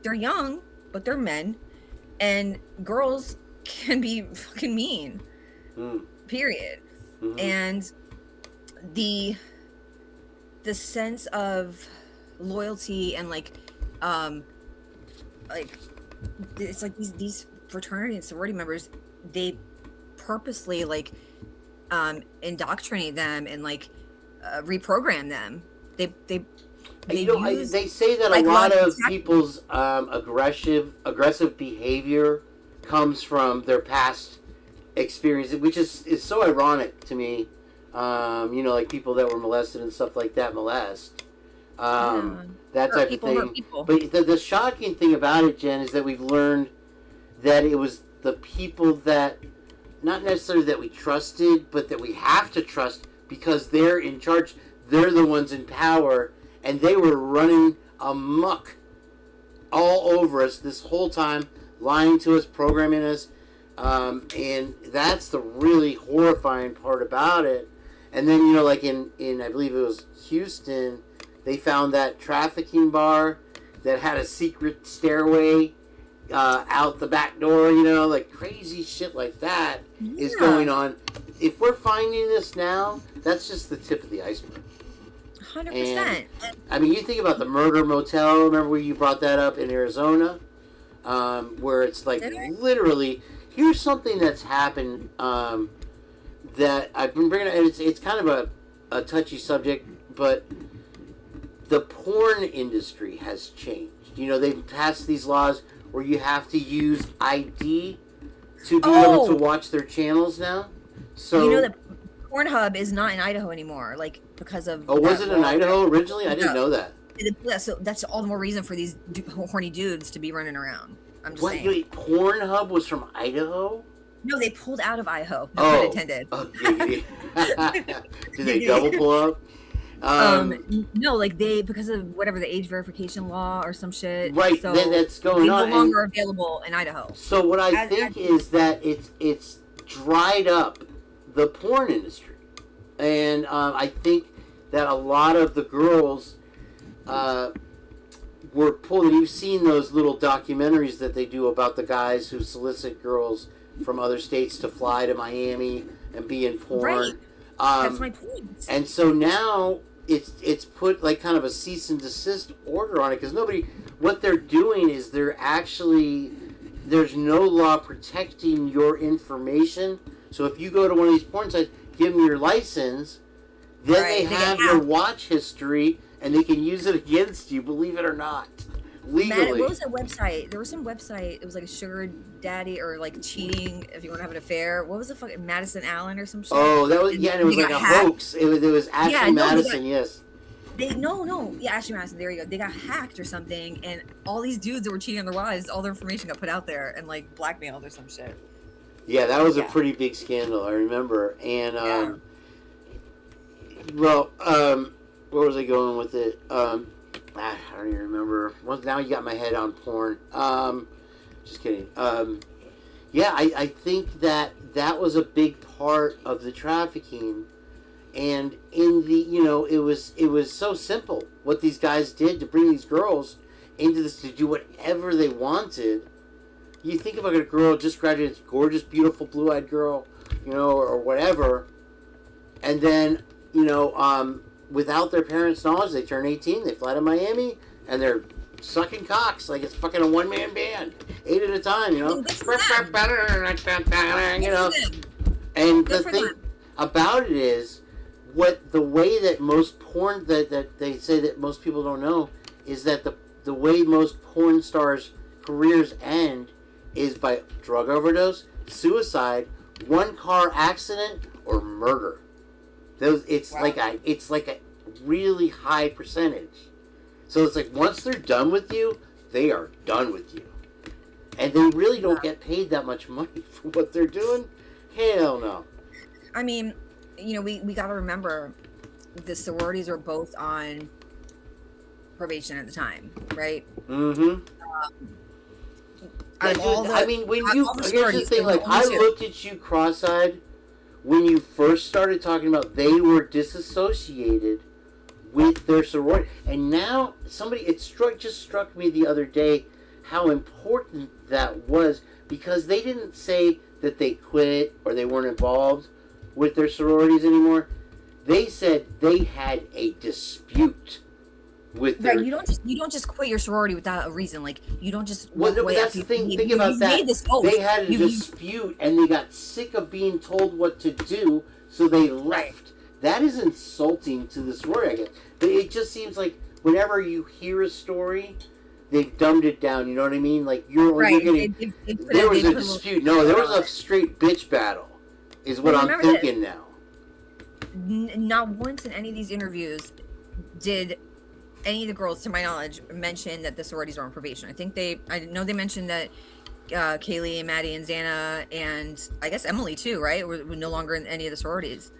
They're young, but they're men, and girls can be fucking mean. Period. Mm-hmm. And the sense of loyalty and like it's like these fraternity and sorority members, they purposely like indoctrinate them and like reprogram them. They say that a lot of people's aggressive behavior comes from their past experience, which is so ironic to me. Like people that were molested and stuff like that molest. That type of thing. But the shocking thing about it, Jen, is that we've learned that it was the people that, not necessarily that we trusted, but that we have to trust because they're in charge. They're the ones in power, and they were running amok all over us this whole time, lying to us, programming us. And that's the really horrifying part about it. And then, like in I believe it was Houston, they found that trafficking bar that had a secret stairway out the back door, like crazy shit like that is going on. If we're finding this now, that's just the tip of the iceberg. 100%. I mean, you think about the murder motel. Remember where you brought that up in Arizona? Where it's like literally, here's something that's happened that I've been bringing up. It's kind of a touchy subject, but the porn industry has changed. They've passed these laws where you have to use ID to be able to watch their channels now. So Pornhub is not in Idaho anymore, like because of. Oh, was it in Idaho originally? I didn't know that. Yeah, so that's all the more reason for these horny dudes to be running around. I'm just What? saying. Wait, Pornhub was from Idaho? No, they pulled out of Idaho. No pun intended. Did they double pull up? No, like because of whatever the age verification law or some shit. Right, so that's going on. No longer available in Idaho. So what I think is that it's dried up the porn industry, and I think that a lot of the girls were pulled. You've seen those little documentaries that they do about the guys who solicit girls from other states to fly to Miami and be in porn. Right. That's my point. And so now it's put like kind of a cease and desist order on it because what they're doing is there's no law protecting your information. So if you go to one of these porn sites, give them your license, then they have your watch history and they can use it against you, believe it or not. Legally. What was that website? There was some website. It was like a sugar daddy or like cheating if you want to have an affair. What was the fucking Madison Allen or some shit? Oh, that was it was like a hoax. It was Ashley Madison, yes. Ashley Madison. There you go. They got hacked or something, and all these dudes that were cheating on their wives, all their information got put out there and like blackmailed or some shit. Yeah, that was a pretty big scandal. I remember. And where was I going with it? I don't even remember. Well, now you got my head on porn. Just kidding. I think that was a big part of the trafficking, and in the it was so simple what these guys did to bring these girls into this to do whatever they wanted. You think about a girl just graduated, gorgeous, beautiful, blue-eyed girl, or whatever, and then without their parents' knowledge, they turn 18, they fly to Miami, and they're sucking cocks like it's fucking a one-man band, 8 at a time, And the thing about it is, the way that most porn, that they say that most people don't know, is that the way most porn stars' careers end is by drug overdose, suicide, one-car accident, or murder. It's like a really high percentage. So it's like once they're done with you, they are done with you, and they really don't get paid that much money for what they're doing. Hell no. I mean, we got to remember the sororities are both on probation at the time, right? Mm-hmm. Here's the thing. Like, I looked at you cross-eyed when you first started talking about they were disassociated with their sorority, and now just struck me the other day how important that was, because they didn't say that they quit or they weren't involved with their sororities anymore. They said they had a dispute with their... Right, you don't just quit your sorority without a reason. Like, you don't just... Well, no, but that's the thing. Think about that. They had a dispute, and they got sick of being told what to do, so they left. Right. That is insulting to the story, I guess. But it just seems like whenever you hear a story, they've dumbed it down. You know what I mean? Like, there was a dispute. No, there was a straight bitch battle, is what I'm thinking now. Not once in any of these interviews did any of the girls, to my knowledge, mention that the sororities were on probation. I know they mentioned that Kaylee and Maddie and Xana and I guess Emily too, right? Were no longer in any of the sororities.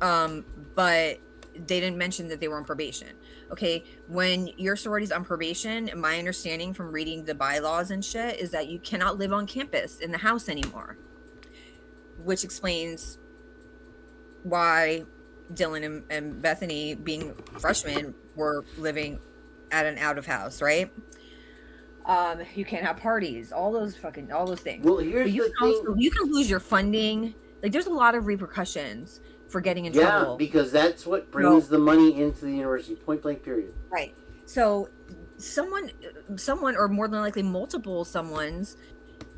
But they didn't mention that they were on probation. Okay, when your sorority's on probation, my understanding from reading the bylaws and shit is that you cannot live on campus in the house anymore, which explains why Dylan and Bethany, being freshmen, were living at an out of house, right? You can't have parties, all those things. Well, here's the thing. You can lose your funding. Like, there's a lot of repercussions for getting in trouble. Yeah, because that's what brings the money into the university, point blank period. Right. So someone, or more than likely multiple someones,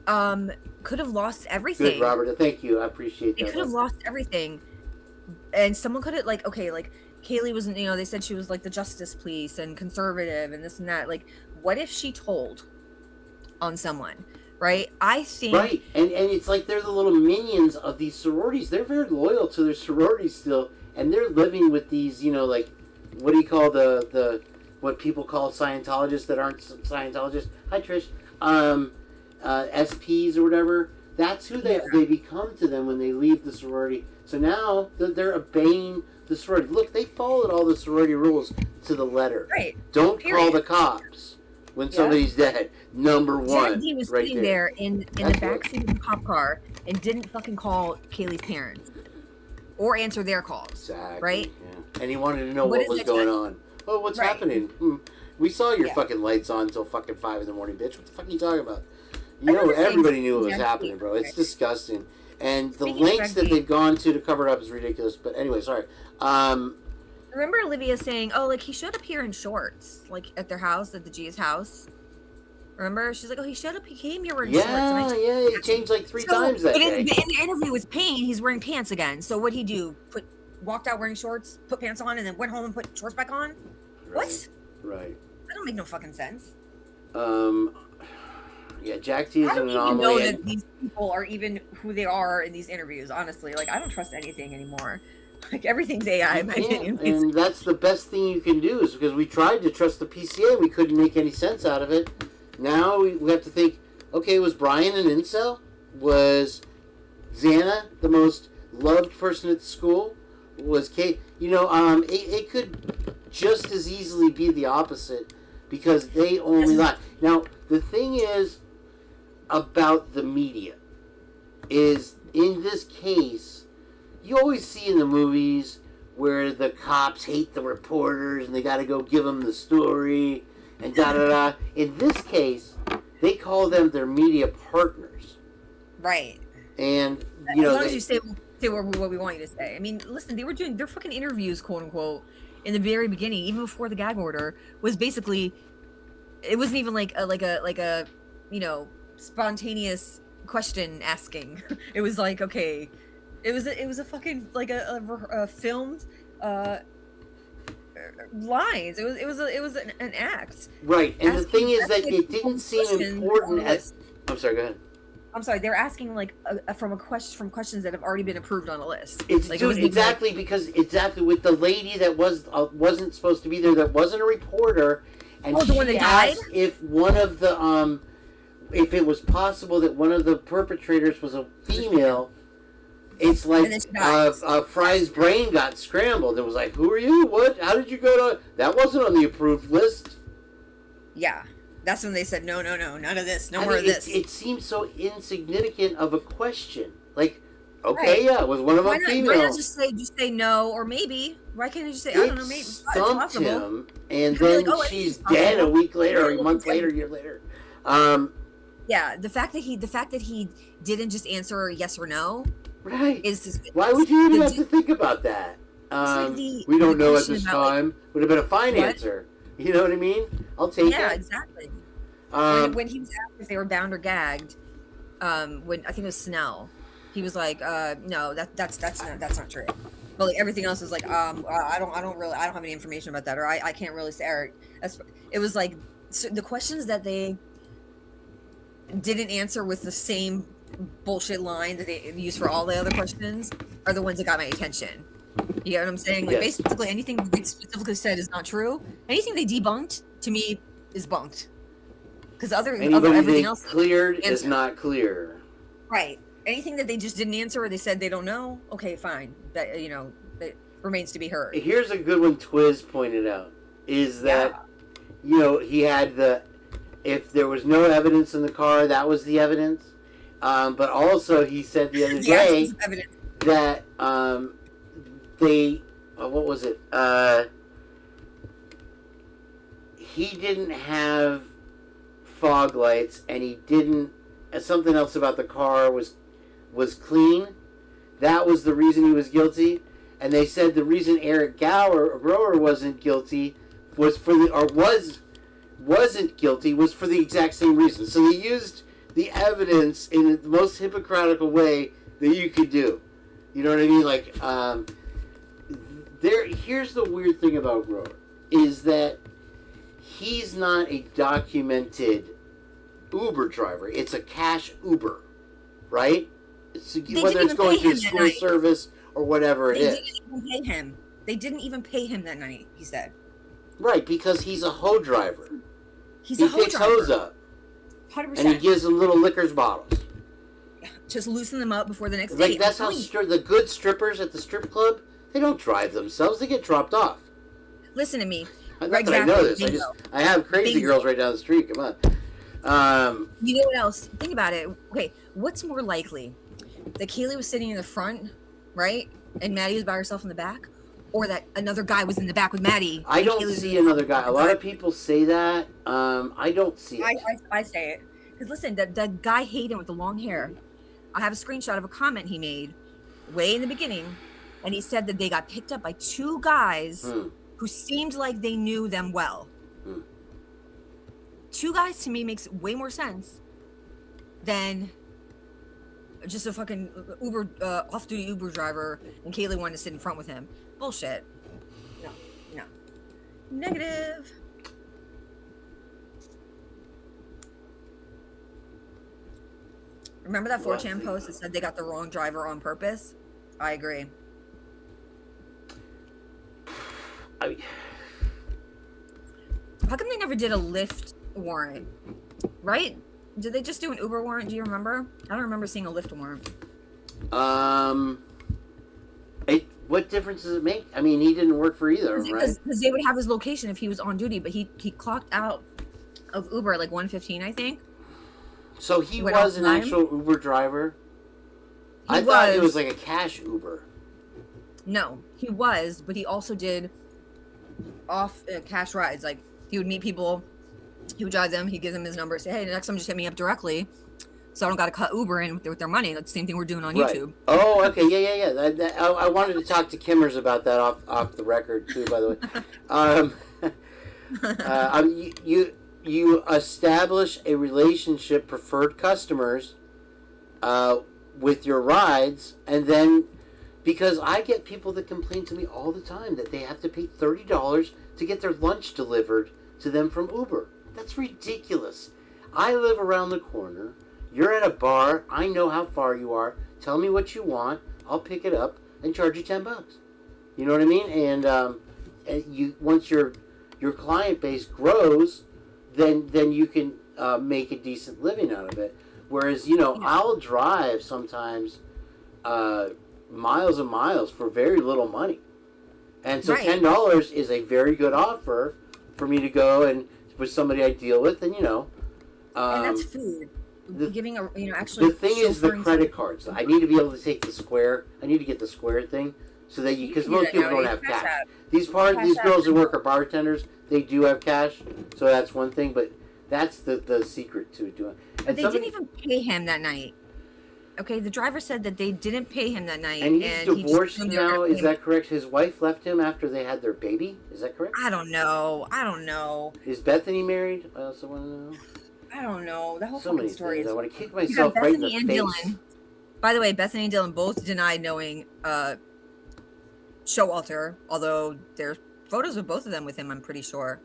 could have lost everything. Good, Robert. Thank you. I appreciate that. They could have lost everything. And someone could have, like, Kaylee was, they said she was like the justice police and conservative and this and that. Like, what if she told on someone, right? I think right, and it's like they're the little minions of these sororities. They're very loyal to their sororities still, and they're living with these, like, what do you call the what people call Scientologists that aren't Scientologists? Hi, Trish. SPs or whatever. That's who they become to them when they leave the sorority. So now they're obeying the sorority. Look, they followed all the sorority rules to the letter. Right. Don't call the cops when somebody's dead. Number one. Jenny was right sitting there in the That's backseat of the cop car and didn't fucking call Kaylee's parents or answer their calls. Exactly. Right? Yeah. And he wanted to know what was is going that? on. Oh, what's Right. happening? We saw your Yeah. fucking lights on until fucking 5 in the morning, bitch. What the fuck are you talking about? Another thing- Everybody knew what was Yeah. happening, bro. It's disgusting. And the Speaking of lengths that rugby- they've gone to cover it up is ridiculous. But anyway, sorry. Remember Olivia saying, "Oh, like he showed up here in shorts, like at their house, at the G's house." Remember, she's like, "Oh, he showed up. He came here wearing shorts." And He changed like 3 times that but day. in the interview with Kane, he's wearing pants again. So what'd he do? Walked out wearing shorts, put pants on, and then went home and put shorts back on? What? Right. That don't make no fucking sense. Yeah, Jack T is I an don't even know anomaly. that these people are even who they are in these interviews. Honestly, like I don't trust anything anymore. Like everything's AI, in my opinion. And that's the best thing you can do, is because we tried to trust the PCA, we couldn't make any sense out of it. Now we have to think, okay, was Brian an incel? Was Xana the most loved person at the school? Was Kate? It could just as easily be the opposite, because they only lie. Now, the thing is about the media is, in this case, you always see in the movies where the cops hate the reporters and they got to go give them the story and da-da-da. In this case, they call them their media partners. Right. And, As long as you say what we want you to say. I mean, listen, they were doing their fucking interviews, quote unquote, in the very beginning, even before the gag order, was basically, it wasn't even like a spontaneous question asking. It was like, okay, it was a fucking like a filmed lines. It was an act. Right, and the thing is that it didn't seem questions important as... I'm sorry, go ahead. I'm sorry, they're asking like from questions that have already been approved on a list. It's like, dude, exactly with the lady that wasn't supposed to be there, that wasn't a reporter, and the one that died? asked if one of the if it was possible that one of the perpetrators was a female. It's like Fry's brain got scrambled. It was like, who are you? What? How did you go to... That wasn't on the approved list. Yeah. That's when they said, no, none of this. More of this. It seems so insignificant of a question. Like, okay, yeah, was one of them female? Why not just say no, or maybe? Why can't you just say, I don't know, maybe it's stumped possible. him, and then she's dead a week later, or a month later, a year later. Yeah, the fact that he didn't just answer yes or no, right? Is why would you even have to think about that? We don't know at this time. Would have been a fine answer. You know what I mean? I'll take it. Yeah, exactly. When he was asked if they were bound or gagged, when I think it was Snell, he was like, "No, that's not true." But like everything else was like, I don't have any information about that, or I can't really say. Or, it was like the questions that they didn't answer with the same bullshit line that they used for all the other questions are the ones that got my attention. You get what I'm saying? Like basically anything they specifically said is not true. Anything they debunked to me is bunked. Because everything else cleared is not clear. Right. Anything that they just didn't answer or they said they don't know, okay, fine. That that remains to be heard. Here's a good one Twiz pointed out, is that he had if there was no evidence in the car, that was the evidence. But also he said the other day that what was it? He didn't have fog lights, and he didn't. Something else about the car was clean. That was the reason he was guilty. And they said the reason Eric Grower wasn't guilty wasn't guilty was for the exact same reason. So they used the evidence in the most hypocritical way that you could do. You know what I mean? Like, here's the weird thing about Grower, is that he's not a documented Uber driver. It's a cash Uber, right? It's, They whether didn't it's even going pay through him that school night. service or whatever it They is. didn't even pay him. They didn't even pay him that night, he said. Right, because he's a hoe driver. He's he a hoe picks driver. hoes up. 100%. And he gives them little liquors bottles. Just loosen them up before the next Like, date. that's how the good strippers at the strip club, they don't drive themselves. They get dropped off. Listen to me. Not that I know this. I have crazy girls right down the street. Come on. You know what else? Think about it. Okay, what's more likely? That Kaylee was sitting in the front, right? And Maddie was by herself in the back? Or that another guy was in the back with Maddie? I don't see another guy. A lot of people say that. I don't see it. I say it. Because listen, that guy Hayden with the long hair, I have a screenshot of a comment he made way in the beginning. And he said that they got picked up by two guys who seemed like they knew them well. Two guys to me makes way more sense than just a fucking Uber, off-duty Uber driver, and Kaylee wanted to sit in front with him. Bullshit. No. Negative. Remember that 4chan post that said they got the wrong driver on purpose? I agree. How come they never did a Lyft warrant? Right? Did they just do an Uber warrant? Do you remember? I don't remember seeing a Lyft warrant. What difference does it make? I mean, he didn't work for either of them, right? Because they would have his location if he was on duty, but he clocked out of Uber at like 1:15, I think. So he was an actual Uber driver? I thought it was like a cash Uber. No, he was, but he also did off cash rides. Like, he would meet people, he would drive them, he'd give them his number, say, hey, next time just hit me up directly, so I don't got to cut Uber in with their money. That's the same thing we're doing on YouTube. Oh, okay, yeah. I wanted to talk to Kimmers about that off the record too, by the way. You establish a relationship, preferred customers, with your rides, and then, because I get people that complain to me all the time that they have to pay $30 to get their lunch delivered to them from Uber. That's ridiculous. I live around the corner. You're at a bar. I know how far you are. Tell me what you want. I'll pick it up and charge you $10. You know what I mean? And you once your client base grows, then you can make a decent living out of it. Whereas, I'll drive sometimes miles and miles for very little money. And so $10 is a very good offer for me to go and with somebody I deal with, and and that's food. Giving actually. The thing is the credit cards. I need to be able to take the Square. I need to get the Square thing so that because most people don't have cash. These girls who work are bartenders. They do have cash, so that's one thing. But that's the secret to doing. But they didn't even pay him that night. Okay, the driver said that they didn't pay him that night. And he's divorced now, is that correct? His wife left him after they had their baby? Is that correct? I don't know. Is Bethany married? I also want to know. I don't know. The whole So fucking many story things. is... I want to kick myself right in the face. Dylan. By the way, Bethany and Dylan both denied knowing Showalter, although there's photos of both of them with him, I'm pretty sure.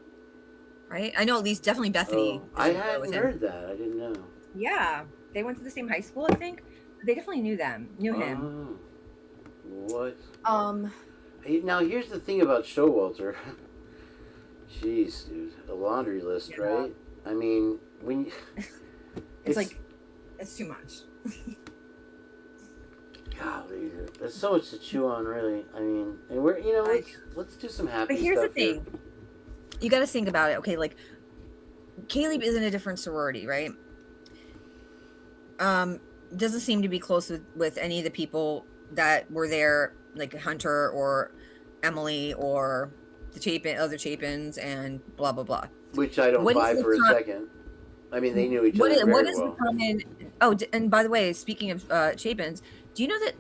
Right? I know at least definitely Bethany. I hadn't heard that. I didn't know. Yeah. They went to the same high school, I think. They definitely knew him. What? Now here's the thing about Showalter. Jeez, dude, a laundry list, right? I mean, when it's too much. Golly, there's so much to chew on, really. I mean, and we're let's do some happy. But here's stuff the thing. You got to think about it. Okay, like Caleb is in a different sorority, right? Doesn't seem to be close with any of the people that were there, like Hunter or Emily or the other Chapins and blah blah blah. Which I don't buy for a second. I mean, they knew each other very well. The common? Oh, and by the way, speaking of Chapins, do you know that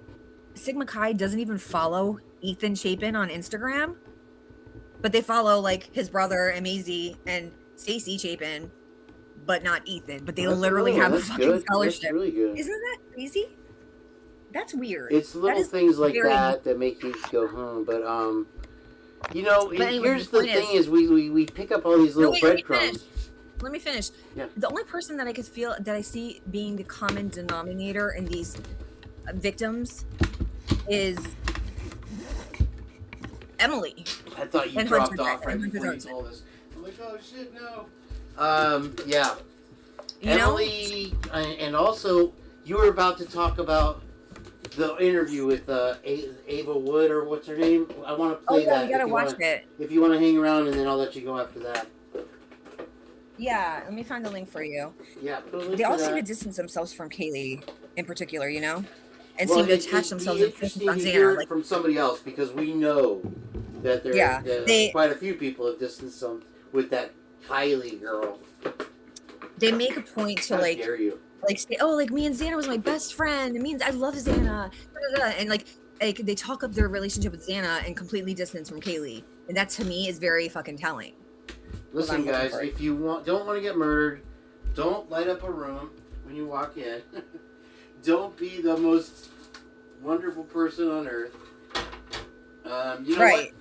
Sigma Chi doesn't even follow Ethan Chapin on Instagram? But they follow like his brother Amazie and Stacy Chapin, but not Ethan. But they literally have a fucking fellowship. That's really good. Isn't that crazy? That's weird. It's little things like that make you go home. But anyway, here's the thing: is we pick up all these little breadcrumbs. let me finish. Yeah. The only person that I could feel that I see being the common denominator in these victims is Emily. I thought you and dropped Hunter off right Hunter before you Johnson. told us. I'm like, oh shit, no. Yeah. You know? Emily, and also you were about to talk about the interview with Ava Wood, or what's her name? I want to play that. You gotta watch it. If you want to hang around, and then I'll let you go after that. Yeah, let me find the link for you. Yeah. They all seem to distance themselves from Kaylee in particular, you know? And Well, seem to attach themselves it'd be interesting to hear it from somebody else, because we know that quite a few people have distanced them with that Kylie girl. They make a point to How dare you. say, oh, like me and Xana was my best friend. It means I love Xana. And like they talk up their relationship with Xana and completely distance from Kaylee. And that to me is very fucking telling. Listen, guys, if you don't want to get murdered, don't light up a room when you walk in. Don't be the most wonderful person on earth. You know right. What?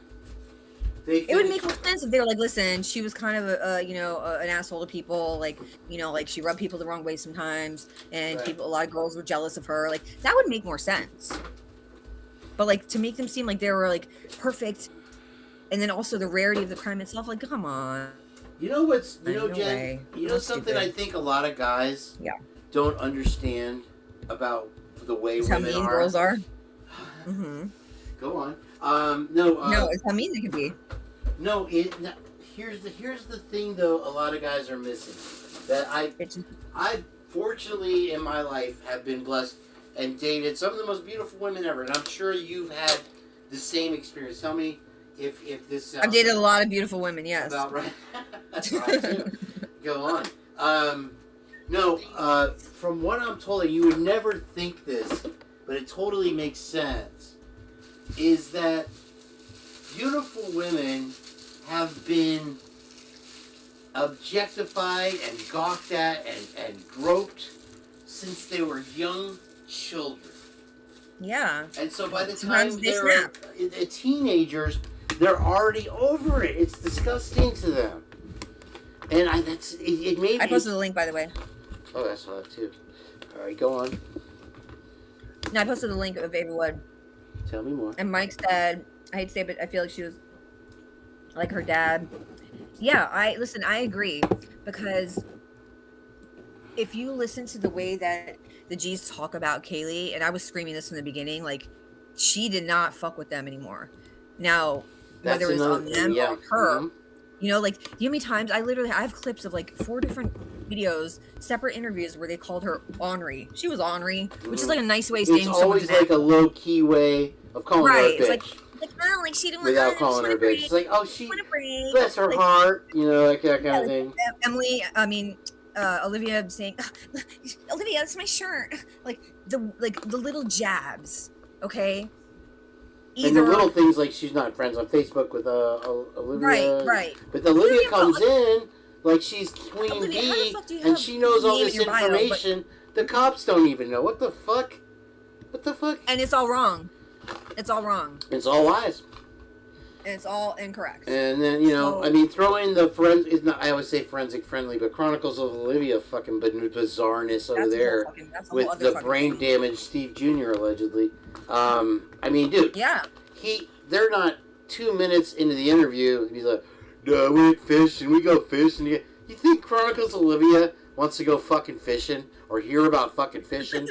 It would make more sense if they were like, listen, she was kind of an asshole to people, like, you know, like she rubbed people the wrong way sometimes, and a lot of girls were jealous of her. Like that would make more sense. But like to make them seem like they were like perfect, and then also the rarity of the crime itself, like come on. You know what's No Jen? way. You know something Stupid. I think a lot of guys don't understand about the way It's how women mean are. girls are. Mm-hmm. Go on. No, it's how mean they can be. No, here's the thing though. A lot of guys are missing that I fortunately in my life have been blessed and dated some of the most beautiful women ever, and I'm sure you've had the same experience. Tell me if this sounds I've dated a lot of beautiful women. Yes. about right. That's right too. Go on. From what I'm told, you would never think this, but it totally makes sense. Is that beautiful women have been objectified and gawked at and groped since they were young children. Yeah. And so by the Sometimes time they they're snap. teenagers, they're already over it. It's disgusting to them. And it made me... I posted the link, by the way. Oh, I saw that too. All right, go on. No, I posted the link of Ava Wood. Tell me more. And Mike said, I hate to say it, but I feel like she was like her dad. Yeah, I agree, because if you listen to the way that the G's talk about Kaylee, and I was screaming this from the beginning, like she did not fuck with them anymore. Now, whether it's on them or her, you know, like you know how many times I have clips of like 4 different videos, separate interviews where they called her ornery. She was ornery, which is like a nice way of saying it's always like a low key way of calling her a bitch. It's like oh, like she didn't want without calling her a bitch. It's like, oh, she bless her heart, you know, like that kind of thing. Emily, Olivia saying, Olivia, that's my shirt. Like the little jabs, okay? And the little things like she's not friends on Facebook with Olivia. Right. But Olivia comes in like she's Queen Bee, and she knows all this information. The cops don't even know. What the fuck? What the fuck? And it's all wrong. It's all wrong. It's all lies. And it's all incorrect. And then, you know, I mean, throw in the I always say forensic friendly, but Chronicles of Olivia fucking bizarreness over there with the brain damaged Steve Jr. allegedly. I mean, dude. Yeah. They're not 2 minutes into the interview. He's like, no, we went fishing. We go fishing. You think Chronicles of Olivia wants to go fucking fishing or hear about fucking fishing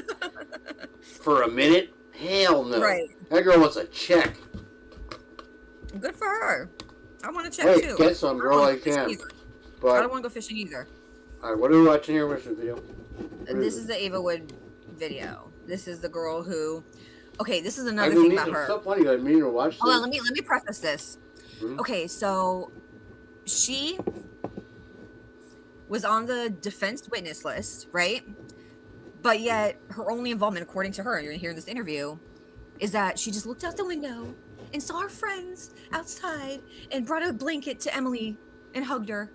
for a minute? Hell no. Right. That girl wants a check. Good for her. I want to check too. Get some, girl. I can. But I don't want to go fishing either. All right, what are we watching here? What's the video? This is the Ava Wood video. This is the girl who. Okay, this is another thing about her. It's so funny. I mean to watch. Hold on, let me preface this. Mm-hmm. Okay, so she was on the defense witness list, right? But yet, her only involvement, according to her, you're gonna hear in this interview, is that she just looked out the window and saw her friends outside and brought a blanket to Emily and hugged her.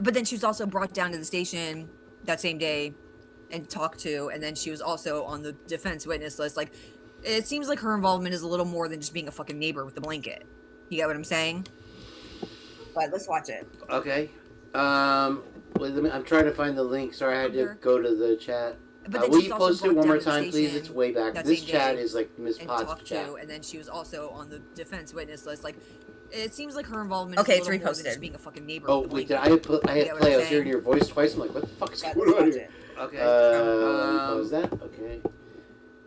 But then she was also brought down to the station that same day and talked to, and then she was also on the defense witness list. Like, it seems like her involvement is a little more than just being a fucking neighbor with the blanket. You get what I'm saying? But let's watch it. Okay. I'm trying to find the link. Sorry, I had to go to the chat. But then Will she's you also post it brought one more down to the time, please? station It's way back. that This same chat day is like Miss and Potts talked chat. to, and then she was also on the defense witness list. Like, it seems like her involvement Okay, is a it's little more than just reposted. being a fucking neighbor. Oh, with a wait, blanket. I hit Get what play. I'm I was hearing saying? your voice twice. I'm like, what the fuck is Yeah, going on pause here? it. Okay. Pause that. Okay.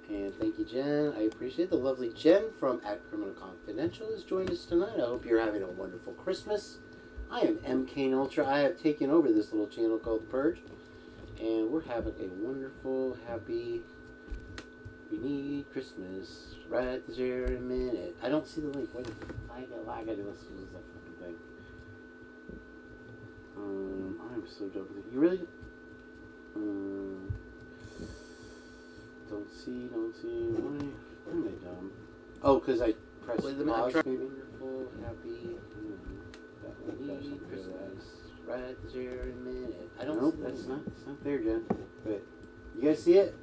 And thank you, Jen. I appreciate the lovely Jen from at Criminal Confidential has joined us tonight. I hope you're having a wonderful Christmas. I am Kane Ultra. I have taken over this little channel called The Purge. And we're having a wonderful, happy, we need Christmas right this year in a minute. I don't see the link. Wait, I gotta do this fucking thing. I'm so dumb with it. You really? Don't see. Why am I dumb? Oh, because I pressed pause. Maybe. Wonderful, happy, that we need Christmas right this year in a minute. I don't. Nope, that's not. It's not there, Jen. But you guys see it?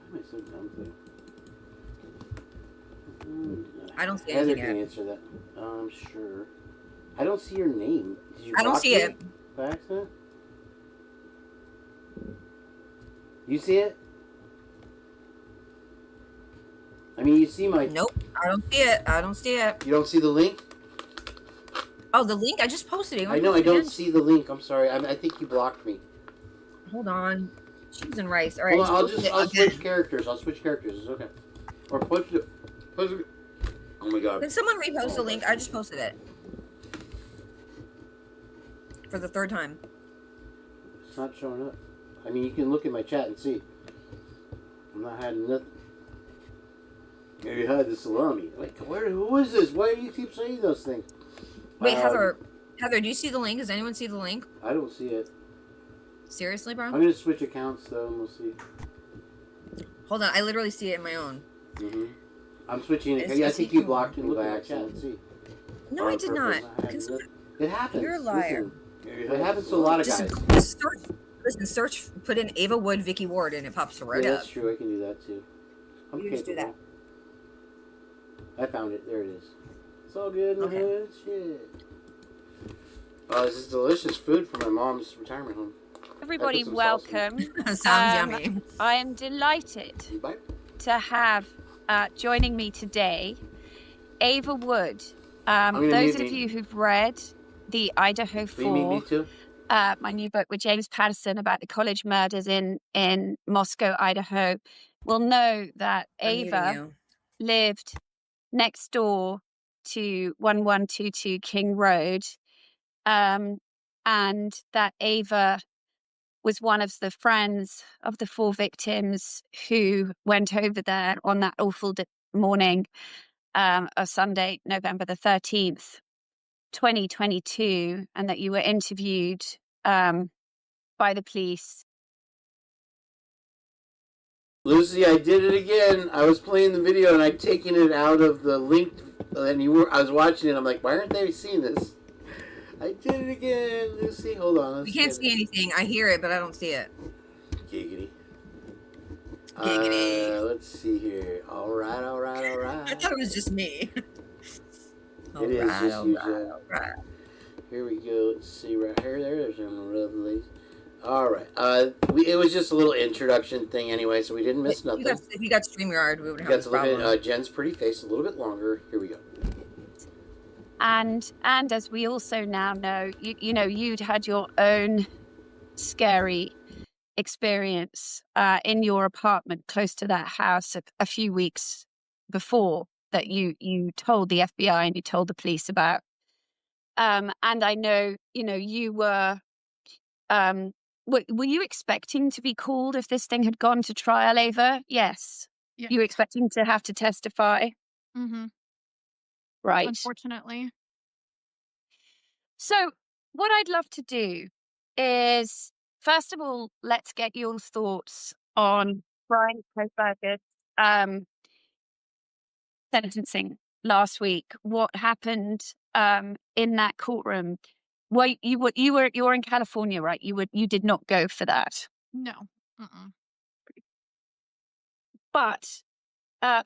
Why am I so dumb today? I don't see Heather anything can yet. answer that. Sure. I don't see your name. Did you I don't block see me it. by accident? You see it? I mean, you see my... Nope, I don't see it. I don't see it. You don't see the link? Oh, the link? I just posted it. I know, I don't see the link. I'm sorry. I think you blocked me. Hold on. Cheese and rice. All right. Hold on, I'll again. switch characters. It's okay. Or push it. Oh my god. Can someone repost the link? I just posted it. For the third time. It's not showing up. I mean, you can look at my chat and see. I'm not hiding nothing. Here you had the salami. Like, who is this? Why do you keep saying those things? Wait, Heather, do you see the link? Does anyone see the link? I don't see it. Seriously, bro? I'm going to switch accounts, though, and we'll see. Hold on, I literally see it in my own. I'm switching it. I think you blocked me by accident. See. No, I did not. It happens. You're a liar. Listen, it happens to a lot of guys. Just search, put in Ava Wood, Vicky Ward, and it pops right Yeah, up. that's true. I can do that, too. You just do that. I found it. There it is. It's all good in the hood. Shit. Oh, this is delicious food from my mom's retirement home. Everybody, welcome. Sounds yummy. I am delighted to have joining me today Ava Wood. Those of you who've read the Idaho4, me too? My new book with James Patterson about the college murders in Moscow, Idaho, will know that Ava lived next door to 1122 King Road, and that Ava was one of the friends of the 4 victims who went over there on that awful morning of Sunday, November the 13th, 2022, and that you were interviewed by the police. Lucy, I did it again. I was playing the video and I'd taken it out of the link, and I was watching it. I'm like, why aren't they seeing this? I did it again, Lucy. Hold on. We can't see anything. I hear it, but I don't see it. Giggity. Giggity. Let's see here. All right. I thought it was just me. It is just you, Jen. Here we go. Let's see right here. There's some lovely. All right. It was just a little introduction thing anyway, so we didn't miss nothing. If you got StreamYard, we would have this problem. Jen's pretty face a little bit longer. Here we go. And as we also now know, you know, you'd had your own scary experience in your apartment close to that house a few weeks before that you told the FBI and you told the police about. And I know, you know, you were you expecting to be called if this thing had gone to trial, Ava? Yes. Yeah. You were expecting to have to testify? Mm-hmm. Right. Unfortunately. So what I'd love to do is, first of all, let's get your thoughts on Brian Koberger's sentencing last week. What happened in that courtroom? Well, you're in California, right? You did not go for that. No. Mm-mm. But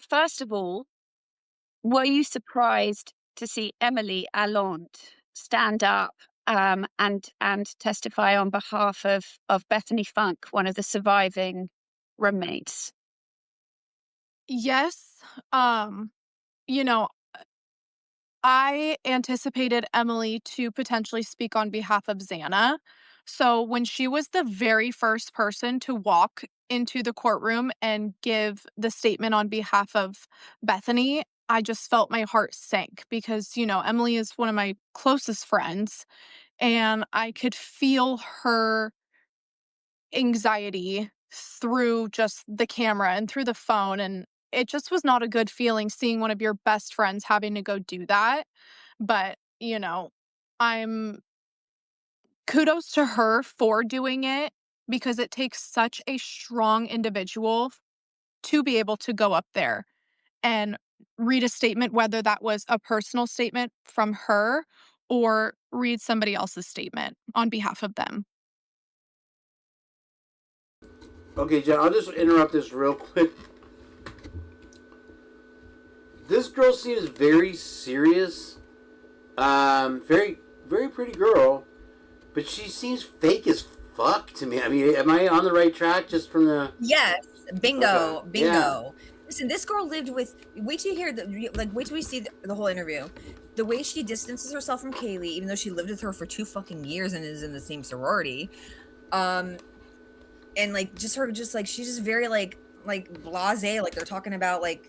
first of all, were you surprised to see Emily Allant stand up and testify on behalf of Bethany Funk, one of the surviving roommates. Yes. You know, I anticipated Emily to potentially speak on behalf of Xana. So when she was the very first person to walk into the courtroom and give the statement on behalf of Bethany, I just felt my heart sink because, Emily is one of my closest friends, and I could feel her anxiety through just the camera and through the phone. And it just was not a good feeling seeing one of your best friends having to go do that. But, I'm kudos to her for doing it because it takes such a strong individual to be able to go up there and read a statement, whether that was a personal statement from her or read somebody else's statement on behalf of them. Okay, Jen, I'll just interrupt this real quick. This girl seems very serious. Very, very pretty girl. But she seems fake as fuck to me. I mean, am I on the right track just from the... Yes. Bingo. Okay. Bingo. Yeah. Listen, this girl lived with... Wait till you hear... wait till we see the whole interview. The way she distances herself from Kaylee, even though she lived with her for 2 fucking years and is in the same sorority. And, she's just very, blasé. Like, they're talking about, a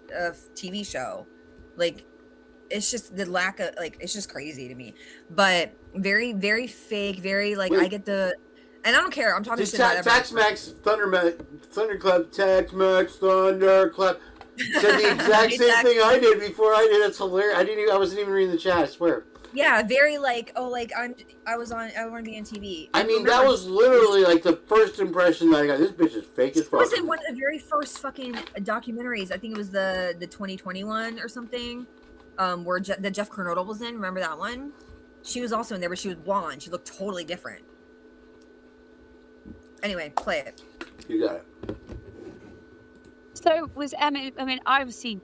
TV show. It's just the lack of, it's just crazy to me. But very, very fake, very, Wait. I get the... And I don't care. I'm talking shit about Tax-Max, Thunderclap, Tax-Max, Thunderclap. Said the exact same thing I did before I did. That's hilarious. I wasn't even reading the chat, I swear. Yeah, very I want to be on TV. I mean, that was literally, the first impression that I got. This bitch is fake as fuck. It was in one of the very first fucking documentaries. I think it was the 2021 or something. Where that Jeff Kernodle was in. Remember that one? She was also in there, but she was blonde. She looked totally different. Anyway, play it. You got it. So was Emily, I mean, I obviously,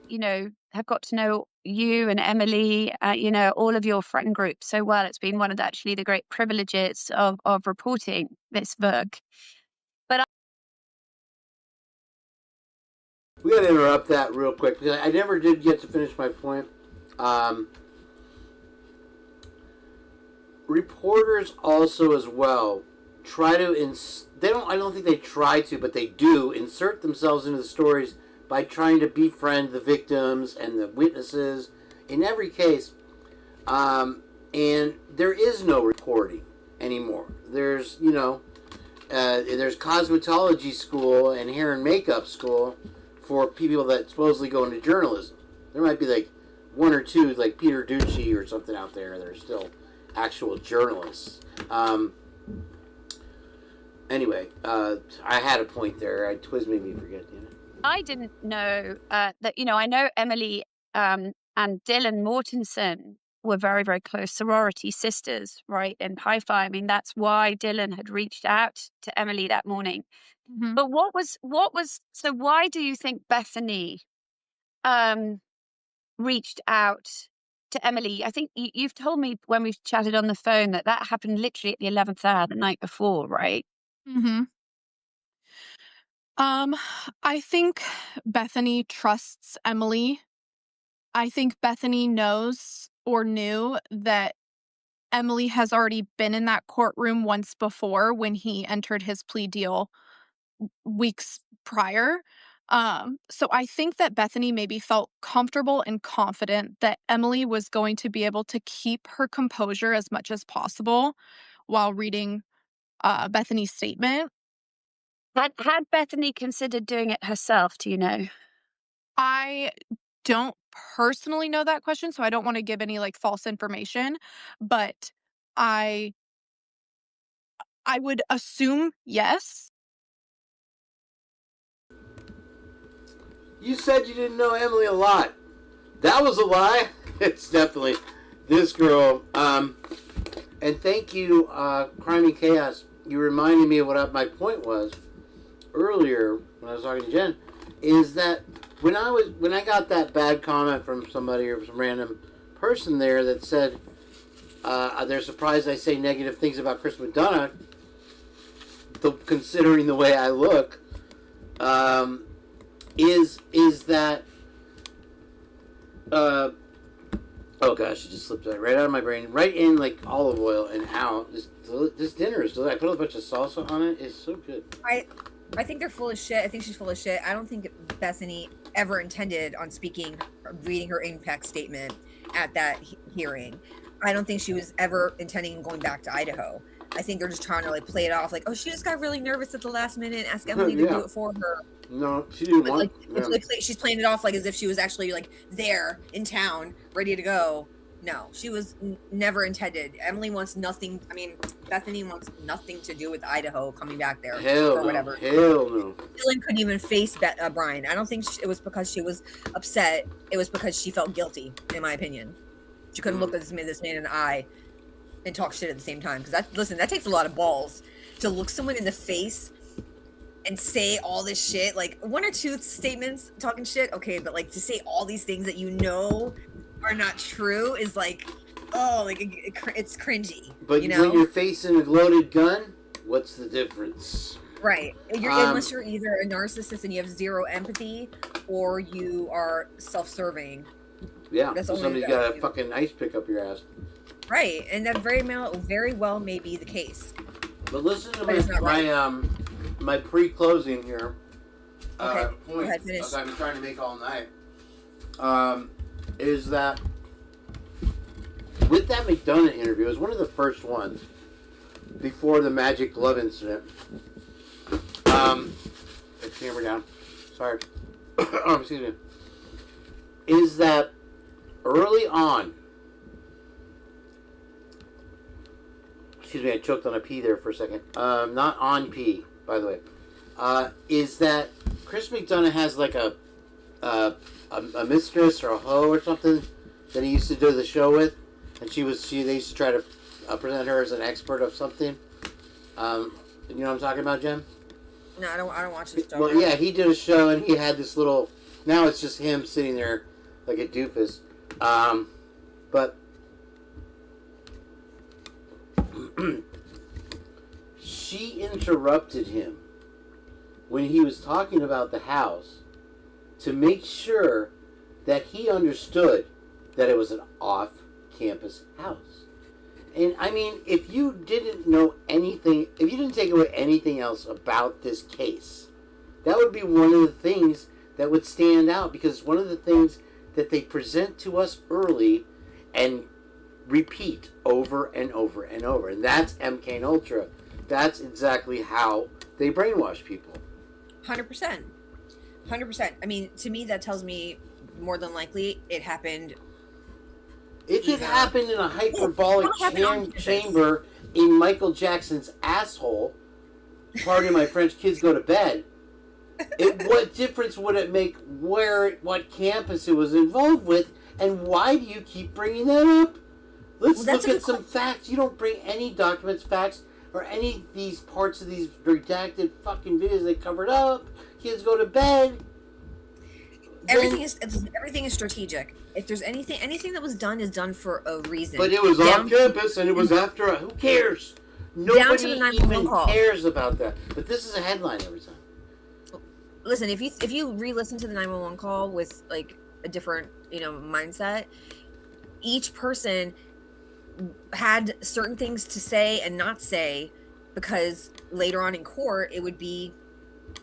have got to know you and Emily, all of your friend group so well. It's been one of the great privileges of reporting this book. But We gotta interrupt that real quick because I never did get to finish my point. Reporters also as well try to I don't think they try to, but they do insert themselves into the stories by trying to befriend the victims and the witnesses in every case. And there is no reporting anymore. There's there's cosmetology school and hair and makeup school for people that supposedly go into journalism. There might be 1 or 2, like Peter Ducci or something out there that are still actual journalists. Anyway, I had a point there. Twiz made me forget. I didn't know that, I know Emily and Dylan Mortensen were very, very close sorority sisters, right, in Pi Phi. I mean, that's why Dylan had reached out to Emily that morning. Mm-hmm. But so why do you think Bethany reached out to Emily? I think you've told me when we've chatted on the phone that happened literally at the 11th hour the night before, right? Mm-hmm. I think Bethany trusts Emily. I think Bethany knows or knew that Emily has already been in that courtroom once before when he entered his plea deal weeks prior. So I think that Bethany maybe felt comfortable and confident that Emily was going to be able to keep her composure as much as possible while reading Bethany's statement. Had Bethany considered doing it herself, do you know? I don't personally know that question, so I don't want to give any false information, but I would assume yes. You said you didn't know Emily a lot. That was a lie. It's definitely this girl. And thank you, Crime and Chaos. You reminded me of what my point was earlier when I was talking to Jen. Is that when I got that bad comment from somebody or some random person there that said, they're surprised I say negative things about Chris McDonough, considering the way I look, is that, oh gosh, it just slipped right out of my brain, right in like olive oil and out. This dinner is delicious. I put a bunch of salsa on it. It's so good. I think they're full of shit. I think she's full of shit. I don't think Bethany ever intended on reading her impact statement at that hearing. I don't think she was ever intending on going back to Idaho. I think they're just trying to like play it off like, oh, she just got really nervous at the last minute and asked Emily to do it for her. No, she didn't want. She's playing it off like as if she was actually like there in town, ready to go. No, she was never intended. Emily wants nothing. I mean, Bethany wants nothing to do with Idaho coming back there or whatever. Hell no. Dylan couldn't even face Brian. I don't think it was because she was upset. It was because she felt guilty, in my opinion. She couldn't look at this man in the eye and talk shit at the same time. Because that takes a lot of balls to look someone in the face and say all this shit. Like one or two statements talking shit, okay, but like to say all these things that you know are not true is like, oh, like it's cringy. But you know? When you're facing a loaded gun, what's the difference? Right. Unless you're either a narcissist and you have zero empathy, or you are self-serving. Yeah, somebody's got a fucking ice pick up your ass. Right, and that very well may be the case. But listen to my pre-closing here. Okay, point go ahead, finish. I've been trying to make all night. Is that with that McDonough interview, it was one of the first ones before the Magic Glove incident. The camera down. Sorry. Excuse me. Is that early on? Excuse me, I choked on a P there for a second. Not on P, by the way. Is that Chris McDonough has like a mistress or a hoe or something that he used to do the show with, and they used to try to present her as an expert of something. You know what I'm talking about, Jen? No, I don't watch this show. Well, yeah, he did a show and he had this little. Now it's just him sitting there like a doofus, but she interrupted him when he was talking about the house to make sure that he understood that it was an off-campus house. And I mean, if you didn't know anything, if you didn't take away anything else about this case, that would be one of the things that would stand out, because one of the things that they present to us early and repeat over and over and over, and that's MK Ultra. That's exactly how they brainwash people. 100%. 100%. I mean, to me, that tells me more than likely it happened. If it happened in a hyperbolic chamber in Michael Jackson's asshole, pardon my French, kids go to bed. What difference would it make what campus it was involved with, and why do you keep bringing that up? Let's look at some facts. You don't bring any documents, facts, or any of these parts of these redacted fucking videos they covered up. Kids go to bed. Everything is strategic. If there's anything that was done is done for a reason. But it was on campus and it was after. Who cares? Nobody even cares about that. But this is a headline every time. Listen, if you re-listen to the 911 call with like a different mindset, each person had certain things to say and not say, because later on in court it would be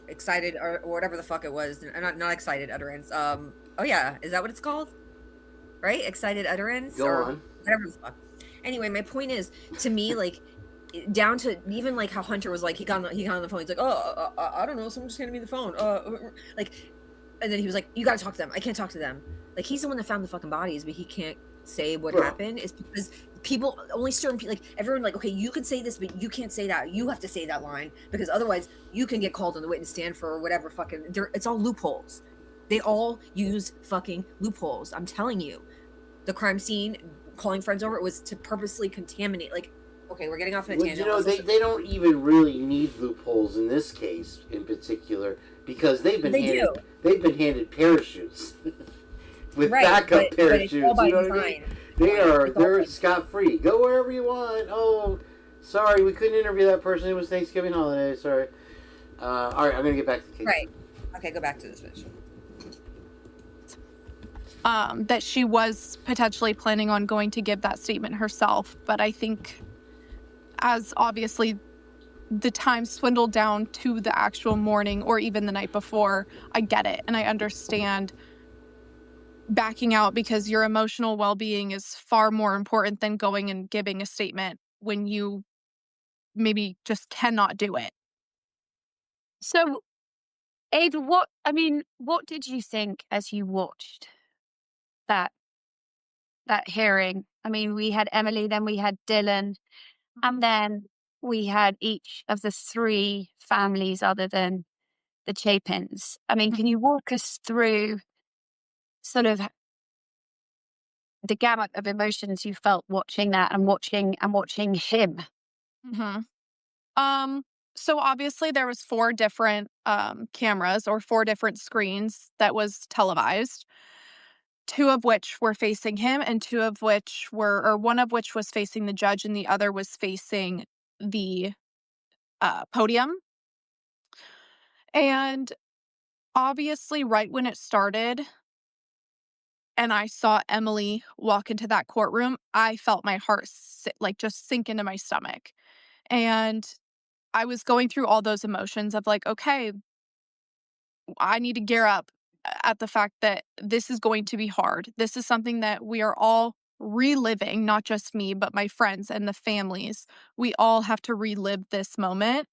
excited or whatever the fuck it was. Not excited utterance. Oh yeah, is that what it's called? Right? Excited utterance. Go on. Whatever the fuck. Anyway, my point is, to me, like, down to even like how Hunter was like, he got on the phone. He's like, I don't know, someone just handed me the phone. Like, and then he was like, you gotta talk to them. I can't talk to them. Like, he's the one that found the fucking bodies, but he can't say what happened. It's because people, only certain people, like everyone, like, okay, you could say this, but you can't say that. You have to say that line, because otherwise you can get called on the witness stand for whatever fucking. It's all loopholes. They all use fucking loopholes. I'm telling you, the crime scene, calling friends over, it was to purposely contaminate. Like, okay, we're getting off on a tangent. You know, they don't even really need loopholes in this case in particular, because they've been handed parachutes with backup parachutes. But it's all by you know what design. I mean? They're scot-free. Go wherever you want. Oh, sorry, we couldn't interview that person. It was Thanksgiving holiday. Sorry. All right, I'm gonna get back to the case. Right. Okay, go back to this bitch. That she was potentially planning on going to give that statement herself, but I think as obviously the time swindled down to the actual morning or even the night before, I get it and I understand backing out because your emotional well-being is far more important than going and giving a statement when you maybe just cannot do it. So, Ava, what did you think as you watched that hearing? I mean, we had Emily, then we had Dylan, and then we had each of the three families other than the Chapins. I mean, can you walk us through sort of the gamut of emotions you felt watching that and watching him? So obviously there was 4 different cameras or 4 different screens that was televised. 2 of which were facing him and 2 of which were, or one of which was facing the judge and the other was facing the podium. And obviously right when it started and I saw Emily walk into that courtroom, I felt my heart just sink into my stomach. And I was going through all those emotions of like, okay, I need to gear up at the fact that this is going to be hard. This is something that we are all reliving, not just me, but my friends and the families. We all have to relive this moment.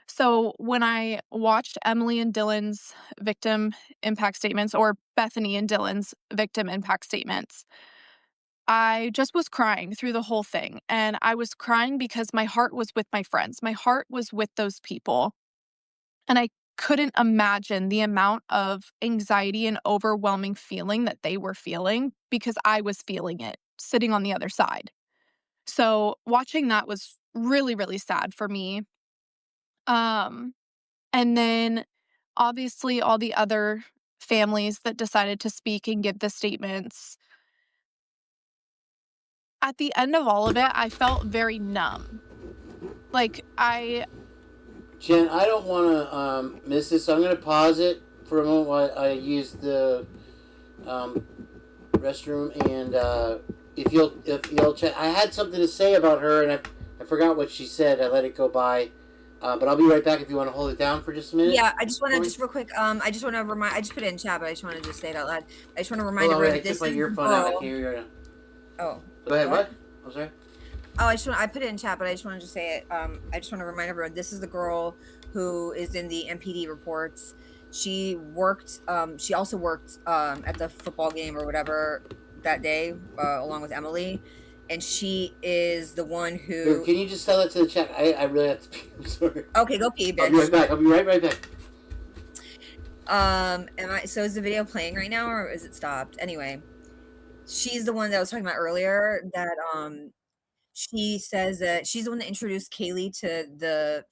So when I watched Emily and Dylan's victim impact statements, or Bethany and Dylan's victim impact statements, I just was crying through the whole thing. And I was crying because my heart was with my friends. My heart was with those people. And I couldn't imagine the amount of anxiety and overwhelming feeling that they were feeling because I was feeling it sitting on the other side. So watching that was really, really sad for me. And then obviously all the other families that decided to speak and give the statements. At the end of all of it, I felt very numb. Jen, I don't want to miss this, so I'm going to pause it for a moment while I use the restroom. And if you'll check, I had something to say about her, and I forgot what she said. I let it go by, but I'll be right back if you want to hold it down for just a minute. Yeah, I just want to just real quick. I just want to remind. I just put it in chat, but I just want to just say it out loud. I just want to remind everyone that this is my earphone out. I can't hear you right now. Oh. Go ahead. What? I'm sorry. Oh, I put it in chat, but I just wanted to say it. I just want to remind everyone, this is the girl who is in the MPD reports. She worked, she also worked at the football game or whatever that day, along with Emily. And she is the one who... Here, can you just tell that to the chat? I really have to pee. I'm sorry. Okay, go pee, bitch. I'll be right back. I'll be right back. So is the video playing right now or is it stopped? Anyway, she's the one that I was talking about earlier that, she says that she's the one that introduced Kaylee to the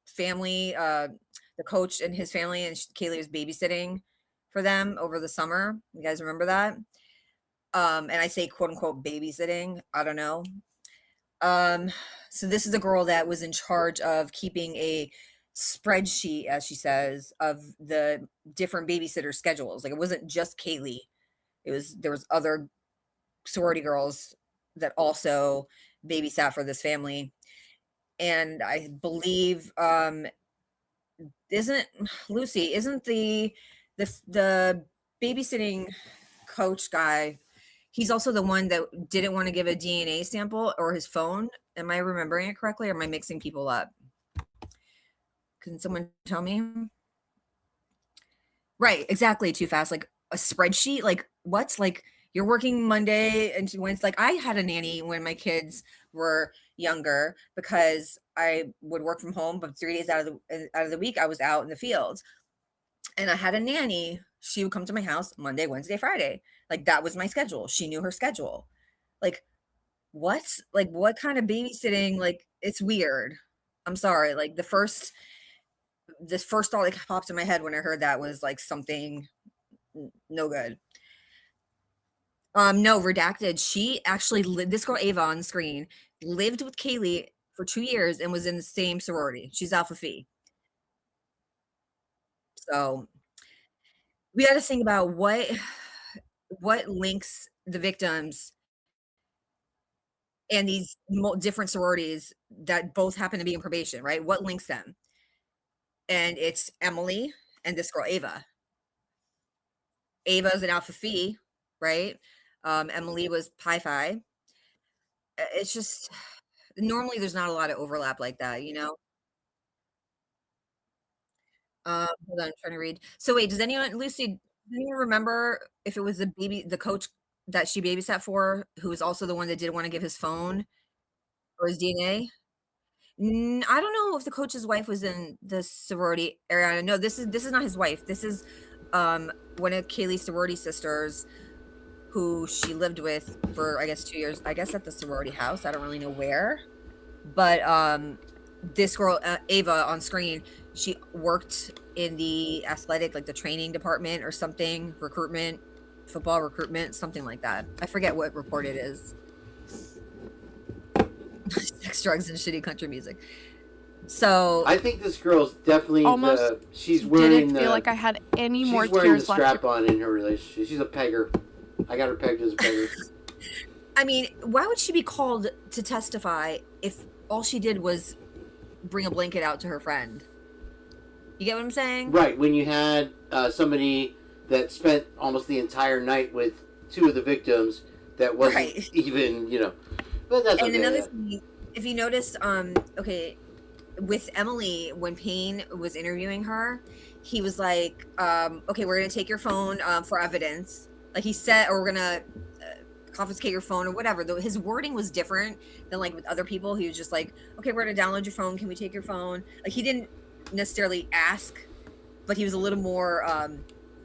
family, the coach and his family, and Kaylee was babysitting for them over the summer. You guys remember that? And I say quote unquote babysitting. I don't know. So this is the girl that was in charge of keeping a spreadsheet, as she says, of the different babysitter schedules. Like it wasn't just Kaylee. There was other sorority girls that also babysat for this family. And I believe isn't the babysitting coach guy, he's also the one that didn't want to give a DNA sample or his phone. Am I remembering it correctly, or am I mixing people up? Can someone tell me? Right, exactly. Too fast. Like a spreadsheet. Like what's like you're working Monday and Wednesday. Like I had a nanny when my kids were younger because I would work from home, but 3 days out of the week I was out in the field, and I had a nanny. She would come to my house Monday, Wednesday, Friday. Like that was my schedule. She knew her schedule. Like what? Like what kind of babysitting? Like it's weird. I'm sorry. Like this first thought that popped in my head when I heard that was like something no good. No, redacted. She actually this girl Ava on screen lived with Kaylee for 2 years and was in the same sorority. She's Alpha Phi. So we got to think about what links the victims and these different sororities that both happen to be in probation, right? What links them? And it's Emily and this girl Ava. Ava's an Alpha Phi, right? Emily was Pi Phi. It's just normally there's not a lot of overlap like that, you know. Hold on, I'm trying to read. So wait, does anyone, Lucy, does anyone remember if it was the coach that she babysat for, who was also the one that didn't want to give his phone or his DNA? I don't know if the coach's wife was in the sorority. Ariana, no, this is not his wife. This is one of Kaylee's sorority sisters who she lived with for, I guess, 2 years. I guess at the sorority house. I don't really know where. But this girl, Ava, on screen, she worked in the athletic, like the training department or something, recruitment, football recruitment, something like that. I forget what report it is. Sex, drugs, and shitty country music. So I think this girl's definitely almost she's wearing didn't feel like I had any more she's wearing tears the left. strap on in her relationship. She's a pegger. I got her pegged as a pegger. I mean, why would she be called to testify if all she did was bring a blanket out to her friend? You get what I'm saying? Right. When you had somebody that spent almost the entire night with two of the victims that wasn't even, you know. But that's And okay. another thing, if you notice, okay, with Emily, when Payne was interviewing her, he was like, okay, we're going to take your phone for evidence. Like he said, or we're going to confiscate your phone or whatever. Though his wording was different than like with other people. He was just like, okay, we're going to download your phone. Can we take your phone? Like he didn't necessarily ask, but he was a little more,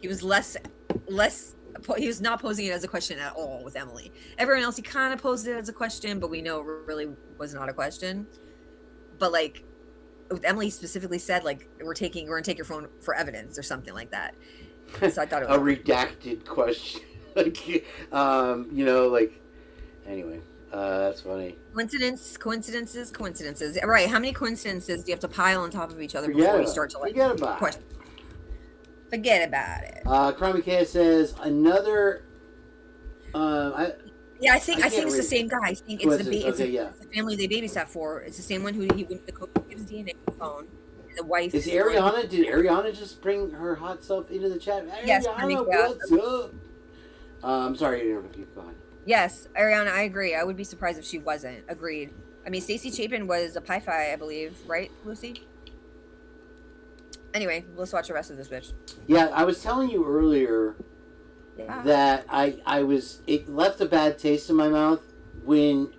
he was he was not posing it as a question at all with Emily. Everyone else, he kind of posed it as a question, but we know it really was not a question. But like with Emily, he specifically said like, we're gonna take your phone for evidence or something like that. So I thought it was a redacted question. Like, you know, like, anyway, that's funny. Coincidences. Right. How many coincidences do you have to pile on top of each other before you start to like forget about question? Forget about it. Crime Chaos says another. I think it's the same guy. I think it's the family they babysat for. It's the same one who the coach gives DNA phone. The wife is Ariana. Did Ariana just bring her hot self into the chat? Yes, Ariana, what's up? I'm sorry to interrupt you. Go ahead. Yes, Ariana, I agree. I would be surprised if she wasn't. Agreed. I mean, Stacey Chapin was a Pi Phi, I believe, right, Lucy? Anyway, let's watch the rest of this bitch. Yeah, I was telling you earlier that it left a bad taste in my mouth when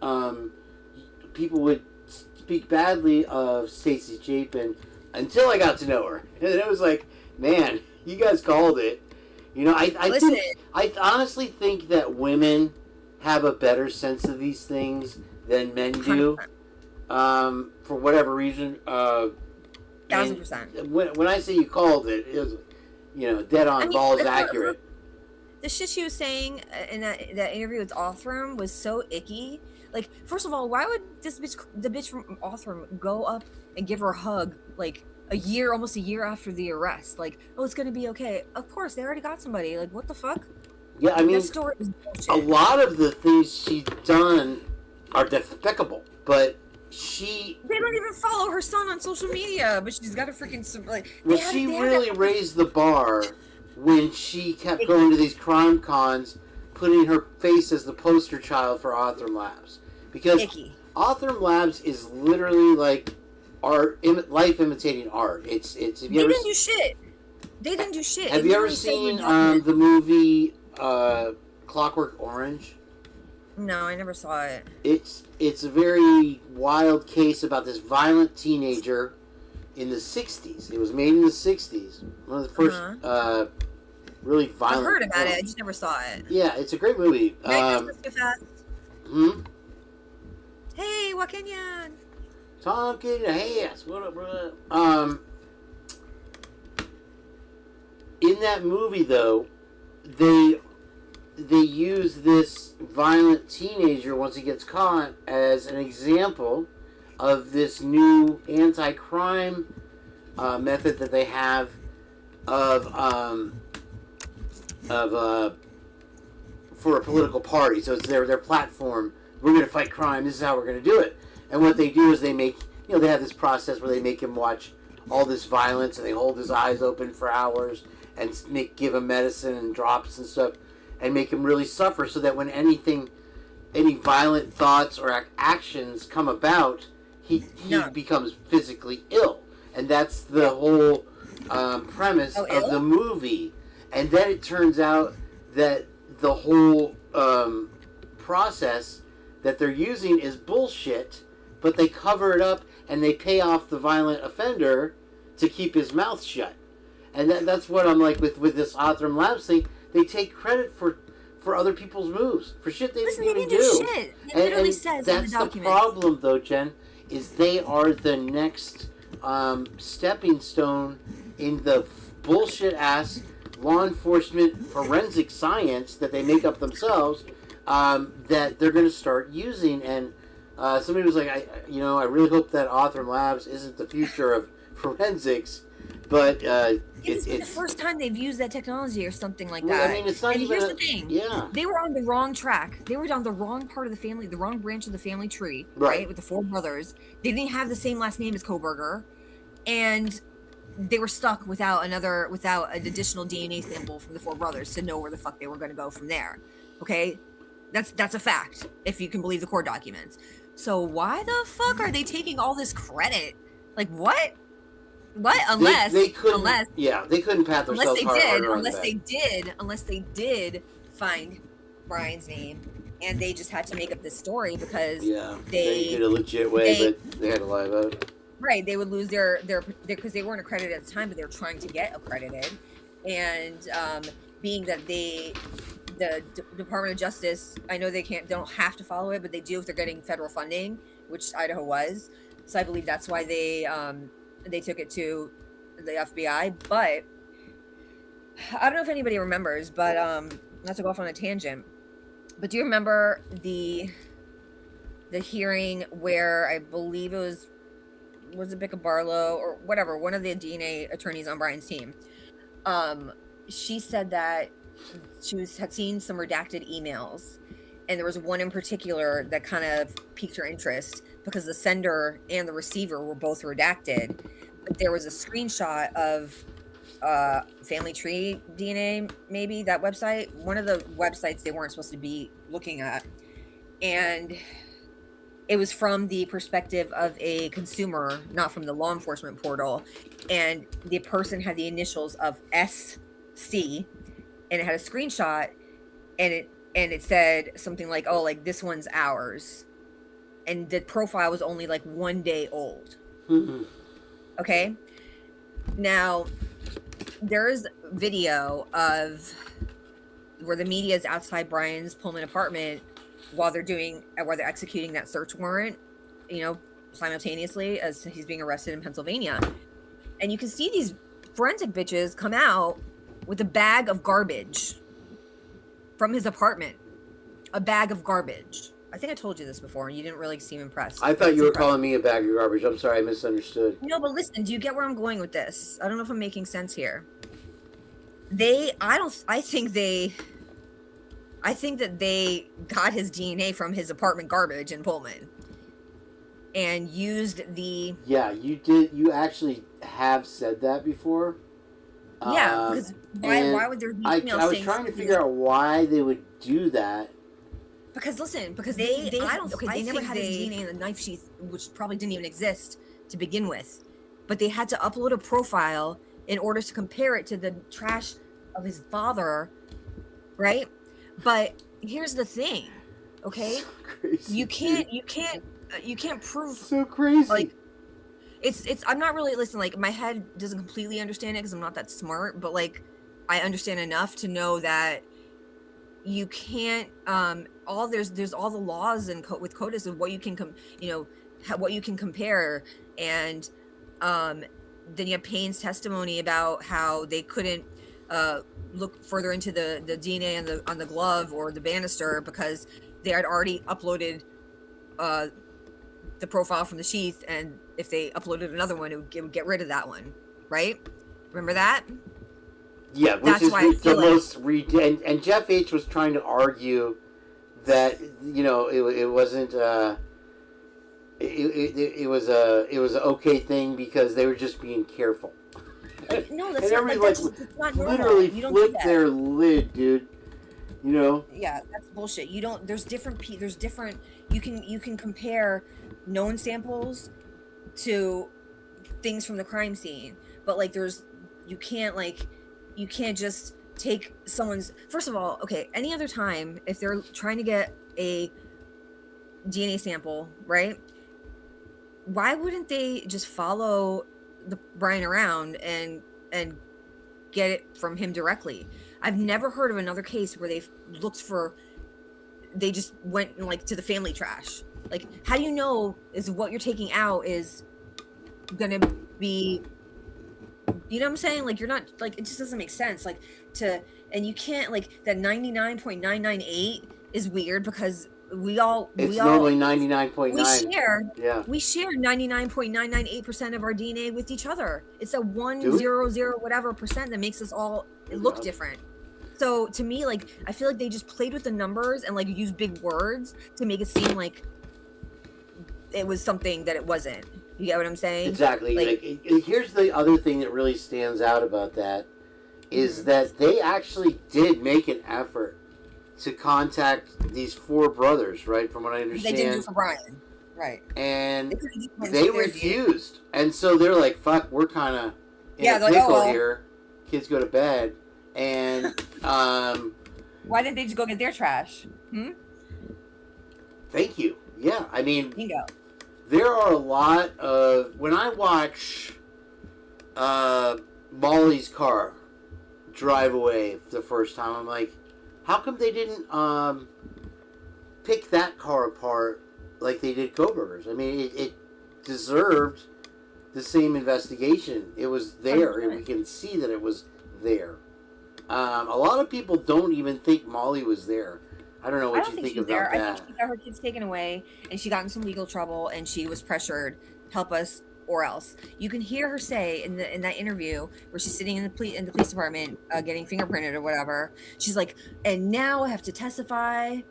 people would speak badly of Stacey Chapin until I got to know her. And it was like, man, you guys called it. You know, I honestly think that women have a better sense of these things than men do. For whatever reason. 1000%. When I say you called it, it was, you know, dead on, balls accurate. The shit she was saying in that interview with Othram was so icky. Like, first of all, why would the bitch from Othram go up and give her a hug, like, almost a year after the arrest? Like, oh, it's gonna be okay. Of course, they already got somebody. Like, what the fuck? Yeah, I mean, that story is bullshit. A lot of the things she's done are despicable, but they don't even follow her son on social media, but she's got a freaking like. Well, she really raised the bar when she kept going to these crime cons, putting her face as the poster child for Othram Labs, because Othram Labs is literally like art, life imitating art. It's. They didn't do shit. They didn't do shit. Have you ever seen the movie Clockwork Orange? No, I never saw it. It's a very wild case about this violent teenager in the 60s. It was made in the 60s. One of the first really violent. I've heard about films. it. I just never saw it. Yeah, it's a great movie. Merry Christmas, too fast. Hey, Wakenyan. Talking ass. What up, bro? In that movie, though, they use this violent teenager once he gets caught as an example of this new anti-crime method that they have of for a political party. So it's their platform. We're going to fight crime. This is how we're going to do it. And what they do is they make, they have this process where they make him watch all this violence, and they hold his eyes open for hours and give him medicine and drops and stuff, and make him really suffer, so that when any violent thoughts or actions come about, he becomes physically ill. And that's the whole premise of the movie. And then it turns out that the whole process that they're using is bullshit, but they cover it up and they pay off the violent offender to keep his mouth shut. And that's what I'm like with this Othram Labs thing. They take credit for other people's moves, for shit they didn't even do. Shit. It literally says in the document. That's the problem, though, Jen, is they are the next stepping stone in the bullshit-ass law enforcement forensic science that they make up themselves, that they're going to start using. And somebody was like, I really hope that Othram Labs isn't the future of forensics, but it's the first time they've used that technology or something like well, that. I mean, it's not and even here's the thing. Yeah. They were on the wrong track. They were on the wrong part of the family, the wrong branch of the family tree, Right. with the four brothers. They didn't have the same last name as Koberger, and they were stuck without an additional DNA sample from the four brothers to know where the fuck they were going to go from there. Okay? That's a fact, if you can believe the court documents. So why the fuck are they taking all this credit? Like, what? What? Unless they couldn't pat themselves harder on unless they did find Brian's name, and they just had to make up this story because they did a legit way, but they had to lie about it. Right, they would lose their because they weren't accredited at the time, but they were trying to get accredited, and being that the Department of Justice, I know they don't have to follow it, but they do if they're getting federal funding, which Idaho was. So I believe that's why they took it to the FBI. But I don't know if anybody remembers, but not to go off on a tangent, but do you remember the hearing where I believe it was it Becca Barlow or whatever, one of the DNA attorneys on Brian's team? She said that she had seen some redacted emails, and there was one in particular that kind of piqued her interest because the sender and the receiver were both redacted. But there was a screenshot of Family Tree DNA, maybe that website, one of the websites they weren't supposed to be looking at, and it was from the perspective of a consumer, not from the law enforcement portal, and the person had the initials of SC, and it had a screenshot, and it said something like, oh, like, this one's ours, and the profile was only like 1 day old. Mm-hmm. Okay, now there's video of where the media is outside Brian's Pullman apartment while they're executing that search warrant, simultaneously as he's being arrested in Pennsylvania, and you can see these forensic bitches come out with a bag of garbage from his apartment. A bag of garbage. I think I told you this before, and you didn't really seem impressed. I thought you were calling me a bag of garbage. I'm sorry, I misunderstood. No, but listen, do you get where I'm going with this? I don't know if I'm making sense here. I think that they got his DNA from his apartment garbage in Pullman and used the... Yeah, you did. You actually have said that before. Yeah, because why would there be emails I was trying to figure out why they would do that. Because listen, they never had his DNA in the knife sheath, which probably didn't even exist to begin with. But they had to upload a profile in order to compare it to the trash of his father, right? But here's the thing, okay? So crazy, you can't prove so crazy. Like, it's I'm not really like my head doesn't completely understand it because I'm not that smart, but like I understand enough to know that you can't there's all the laws and with CODIS of what you can what you can compare, and then you have Payne's testimony about how they couldn't look further into the DNA on the glove or the banister because they had already uploaded the profile from the sheath, and if they uploaded another one, it would get rid of that one, right? Remember that? Yeah, which That's is why I the feel like, most and Jeff H was trying to argue that it wasn't it was an okay thing because they were just being careful. no, And that's not, like, everybody that's not normal. literally You don't do flipped that. their lid, dude. You know? Yeah, that's bullshit. You don't. There's different. You can compare known samples to things from the crime scene, but like you can't just take someone's. First of all, okay, any other time if they're trying to get a DNA sample, right? Why wouldn't they just follow Brian around and get it from him directly? I've never heard of another case where they've looked for, they just went like to the family trash. Like, how do you know is what you're taking out is gonna be, you know what I'm saying? Like, you're not, like, it just doesn't make sense. Like, and you can't, like, that 99.998 is weird because It's normally 99.9. we share 99.998% of our DNA with each other. It's a 100 whatever percent that makes us all look different. So to me, like, I feel like they just played with the numbers and like used big words to make it seem like it was something that it wasn't. You get what I'm saying? Exactly. Like, here's the other thing that really stands out about that is that they actually did make an effort to contact these 4 brothers, right? From what I understand. They didn't do it for Brian. Right. And they refused. And so they're like, fuck, we're kind of in a like, pickle here. Kids go to bed. And, why didn't they just go get their trash? Thank you. Yeah, I mean, Bingo. There are a lot of... When I watch Molly's car drive away the first time, I'm like, how come they didn't pick that car apart like they did Koberger's? I mean, it deserved the same investigation. It was there, and we can see that it was there. A lot of people don't even think Molly was there. I don't know what you think about that. I think she got her kids taken away, and she got in some legal trouble, and she was pressured, help us or else. You can hear her say in that interview where she's sitting in the police department getting fingerprinted or whatever. She's like, and now I have to testify,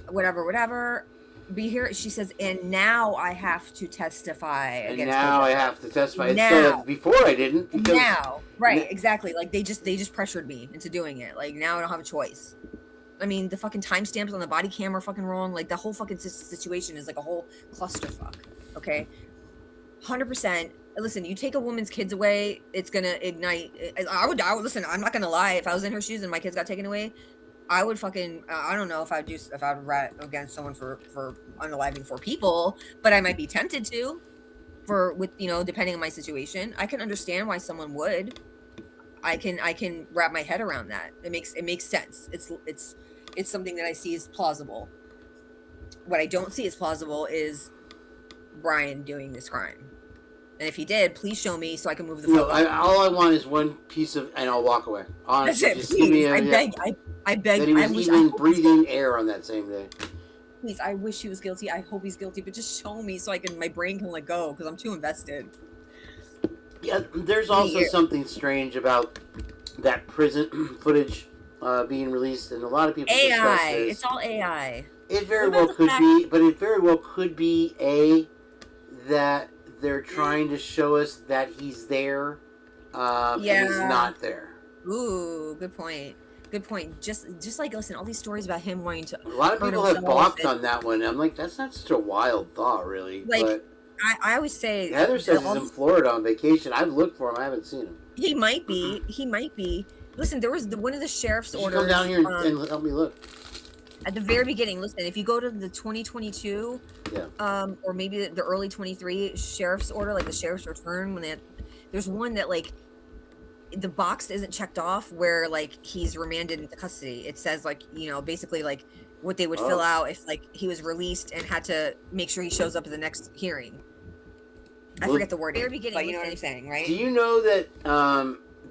whatever. Be here. She says, and now I have to testify. And now I have to testify. Instead of before I didn't. Because now, right? Exactly. Like they just pressured me into doing it. Like now I don't have a choice. I mean, the fucking timestamps on the body cam are fucking wrong. Like the whole fucking situation is like a whole clusterfuck. Okay, 100%. Listen, you take a woman's kids away, it's gonna ignite. I would listen. I'm not gonna lie. If I was in her shoes and my kids got taken away, I would fucking. I don't know if I'd rat against someone for unaliving 4 people, but I might be tempted to. Depending on my situation, I can understand why someone would. I can wrap my head around that. It makes sense. It's something that I see as plausible. What I don't see as plausible is Brian doing this crime. And if he did, please show me so I can move the photo. All I want is one piece of, and I'll walk away. Honestly, that's it. Please, I beg. That he was even breathing air on that same day. Please, I wish he was guilty. I hope he's guilty, but just show me so my brain can let go because I'm too invested. Yeah, there's also something strange about that prison footage being released, and a lot of people discuss this. It's all AI. It very well could be, but it very well could be that they're trying to show us that he's there, and he's not there. Ooh, good point. Good point. Just like, listen, all these stories about him wanting to. A lot of people have balked on that one. I'm like, that's not such a wild thought, really. Like, but I always say Heather says he's in Florida on vacation. I've looked for him. I haven't seen him. He might be. Listen, there was one of the sheriff's orders. Come down here and help me look. At the very beginning, listen, if you go to the 2022, or maybe the early 23 sheriff's order, like the sheriff's return, there's one that like the box isn't checked off where like he's remanded into custody. It says like, basically like what they would fill out if like he was released and had to make sure he shows up at the next hearing. I forget the wording, but you know what I'm saying, right? Do you know that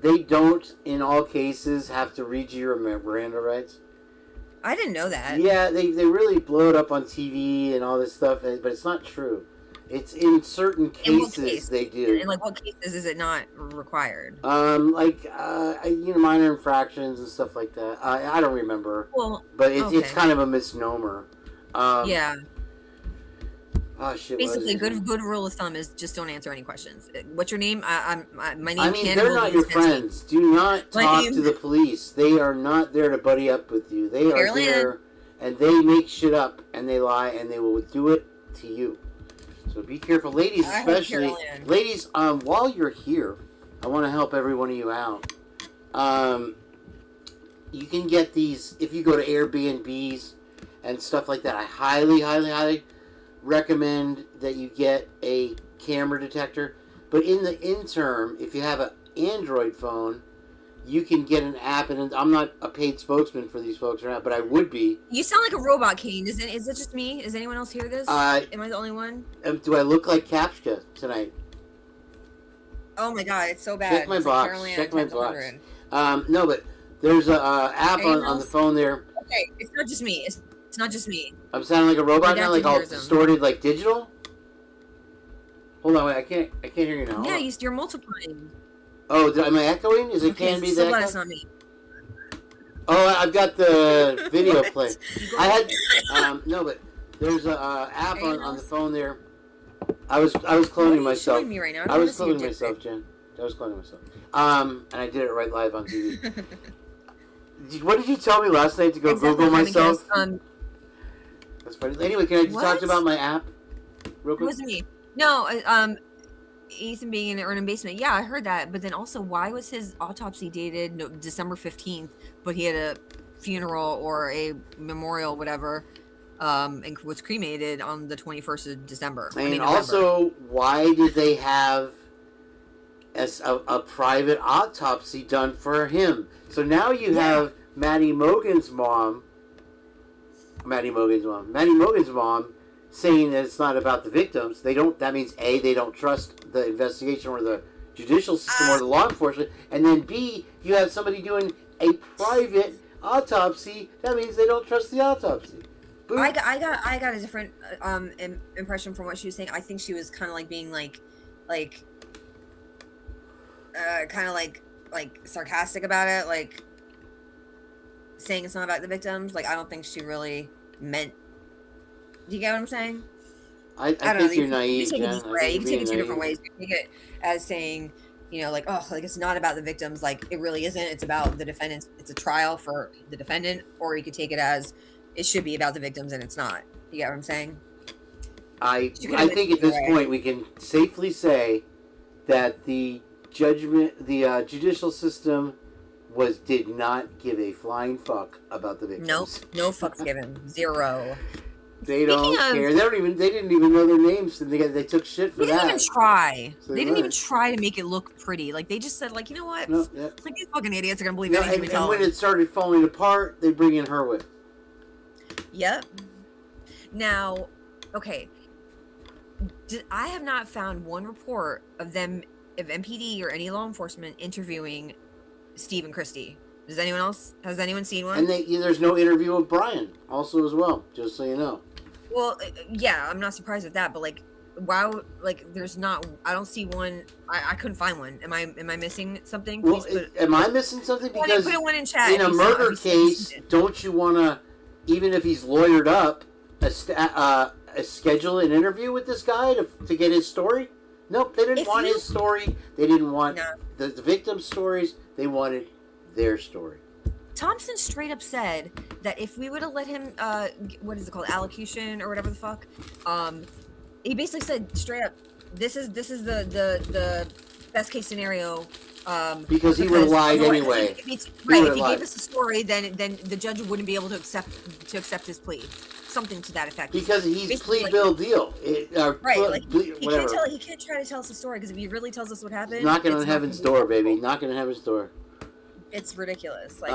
they don't, in all cases, have to read you your Miranda rights. I didn't know that. Yeah, they really blow it up on TV and all this stuff, but it's not true. It's in certain cases they do. In like what cases is it not required? Minor infractions and stuff like that. I don't remember. Well, but it's kind of a misnomer. Yeah. Oh shit! Basically, good rule of thumb is just don't answer any questions. What's your name? My name. I mean, they're not your friends. Do not talk to the police. They are not there to buddy up with you. They are there, and they make shit up, and they lie, and they will do it to you. So be careful, ladies, especially. Ladies, while you're here, I want to help every one of you out. You can get these if you go to Airbnbs and stuff like that. I highly, highly, highly recommend that you get a camera detector. But in the interim, if you have an Android phone, you can get an app. And I'm not a paid spokesman for these folks or not, but I would be. You sound like a robot, Kane. Is it just me? Is anyone else hear this? Am I the only one? Do I look like Captcha tonight? Oh my god, it's so bad. Check my box. Check my box. No, but there's a app on the phone there. Okay, it's not just me. It's not just me. I'm sounding like a robot now, like all distorted, like digital. Hold on, wait, I can't hear you now. Yeah, you're multiplying. Oh, am I echoing? Is it can be that? It's not me. Oh, I've got the video play. I had no, but there's a app on the phone there. I was cloning myself. Me right now? I was cloning myself, Jen. I was cloning myself. And I did it right live on TV. What did you tell me last night to go Google myself? That's funny. Anyway, can I just talk about my app real quick? It wasn't me. No, Ethan being in the urban basement. Yeah, I heard that. But then also, why was his autopsy dated December 15th, but he had a funeral or a memorial, whatever, and was cremated on the 21st of December? And also, why did they have a private autopsy done for him? So now you have Maddie Mogen's mom saying that it's not about the victims. That means A, they don't trust the investigation or the judicial system or the law enforcement, and then B, you have somebody doing a private autopsy. That means they don't trust the autopsy. Boom. I got a different impression from what she was saying. I think she was kind of like being kind of like sarcastic about it, like saying it's not about the victims. Like, I don't think she really meant. Do you get what I'm saying? I don't know. You're naive, Jen. You can take it two different ways. You can take it as saying, like, oh, like it's not about the victims. Like, it really isn't. It's about the defendants. It's a trial for the defendant. Or you could take it as it should be about the victims and it's not. You get what I'm saying? I think at this point we can safely say that the judicial system did not give a flying fuck about the victims. Nope, no fucks given. Zero. They don't care. They didn't even know their names, and they took shit for that. They didn't even try. So they didn't even try to make it look pretty. Like, they just said, like, you know what? No, like, these fucking idiots are gonna believe anything we tell them. And when it started falling apart, they bring in Hurwitz. Yep. Now, okay. I have not found one report of them, of MPD or any law enforcement interviewing Steve and Christy. Has anyone seen one? And there's no interview of Brian also as well, just so you know. Well, yeah, I'm not surprised at that, but like, wow, like there's not. I don't see one. I couldn't find one. Am I missing something? Well, am I missing something? Because put one in chat. In a murder case, don't you want to, even if he's lawyered up, schedule an interview with this guy to get his story? Nope, they didn't want his story. They didn't want the victim's stories. They wanted their story. Thompson straight up said that if we would have let him, what is it called, allocution or whatever the fuck, he basically said straight up, this is the best case scenario. Because he would have lied anyway. If he gave us the story, then the judge wouldn't be able to accept his plea. Something to that effect. Because he's plea bill deal. He can't try to tell us the story, because if he really tells us what happened, knocking on heaven's door, baby. Knocking on heaven's door. It's ridiculous. Like,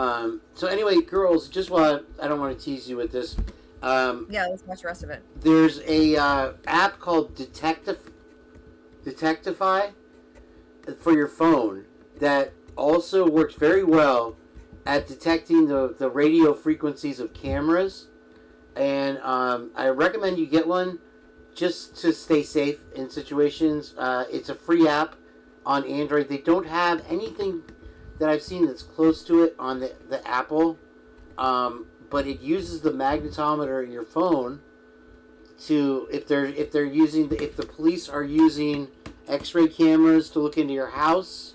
so anyway, girls, just while I don't want to tease you with this. Yeah, let's watch the rest of it. There's a app called Detectify for your phone that also works very well at detecting the radio frequencies of cameras. And I recommend you get one just to stay safe in situations. It's a free app on Android. They don't have anything that I've seen that's close to it on the Apple. But it uses the magnetometer in your phone to if the police are using X-ray cameras to look into your house,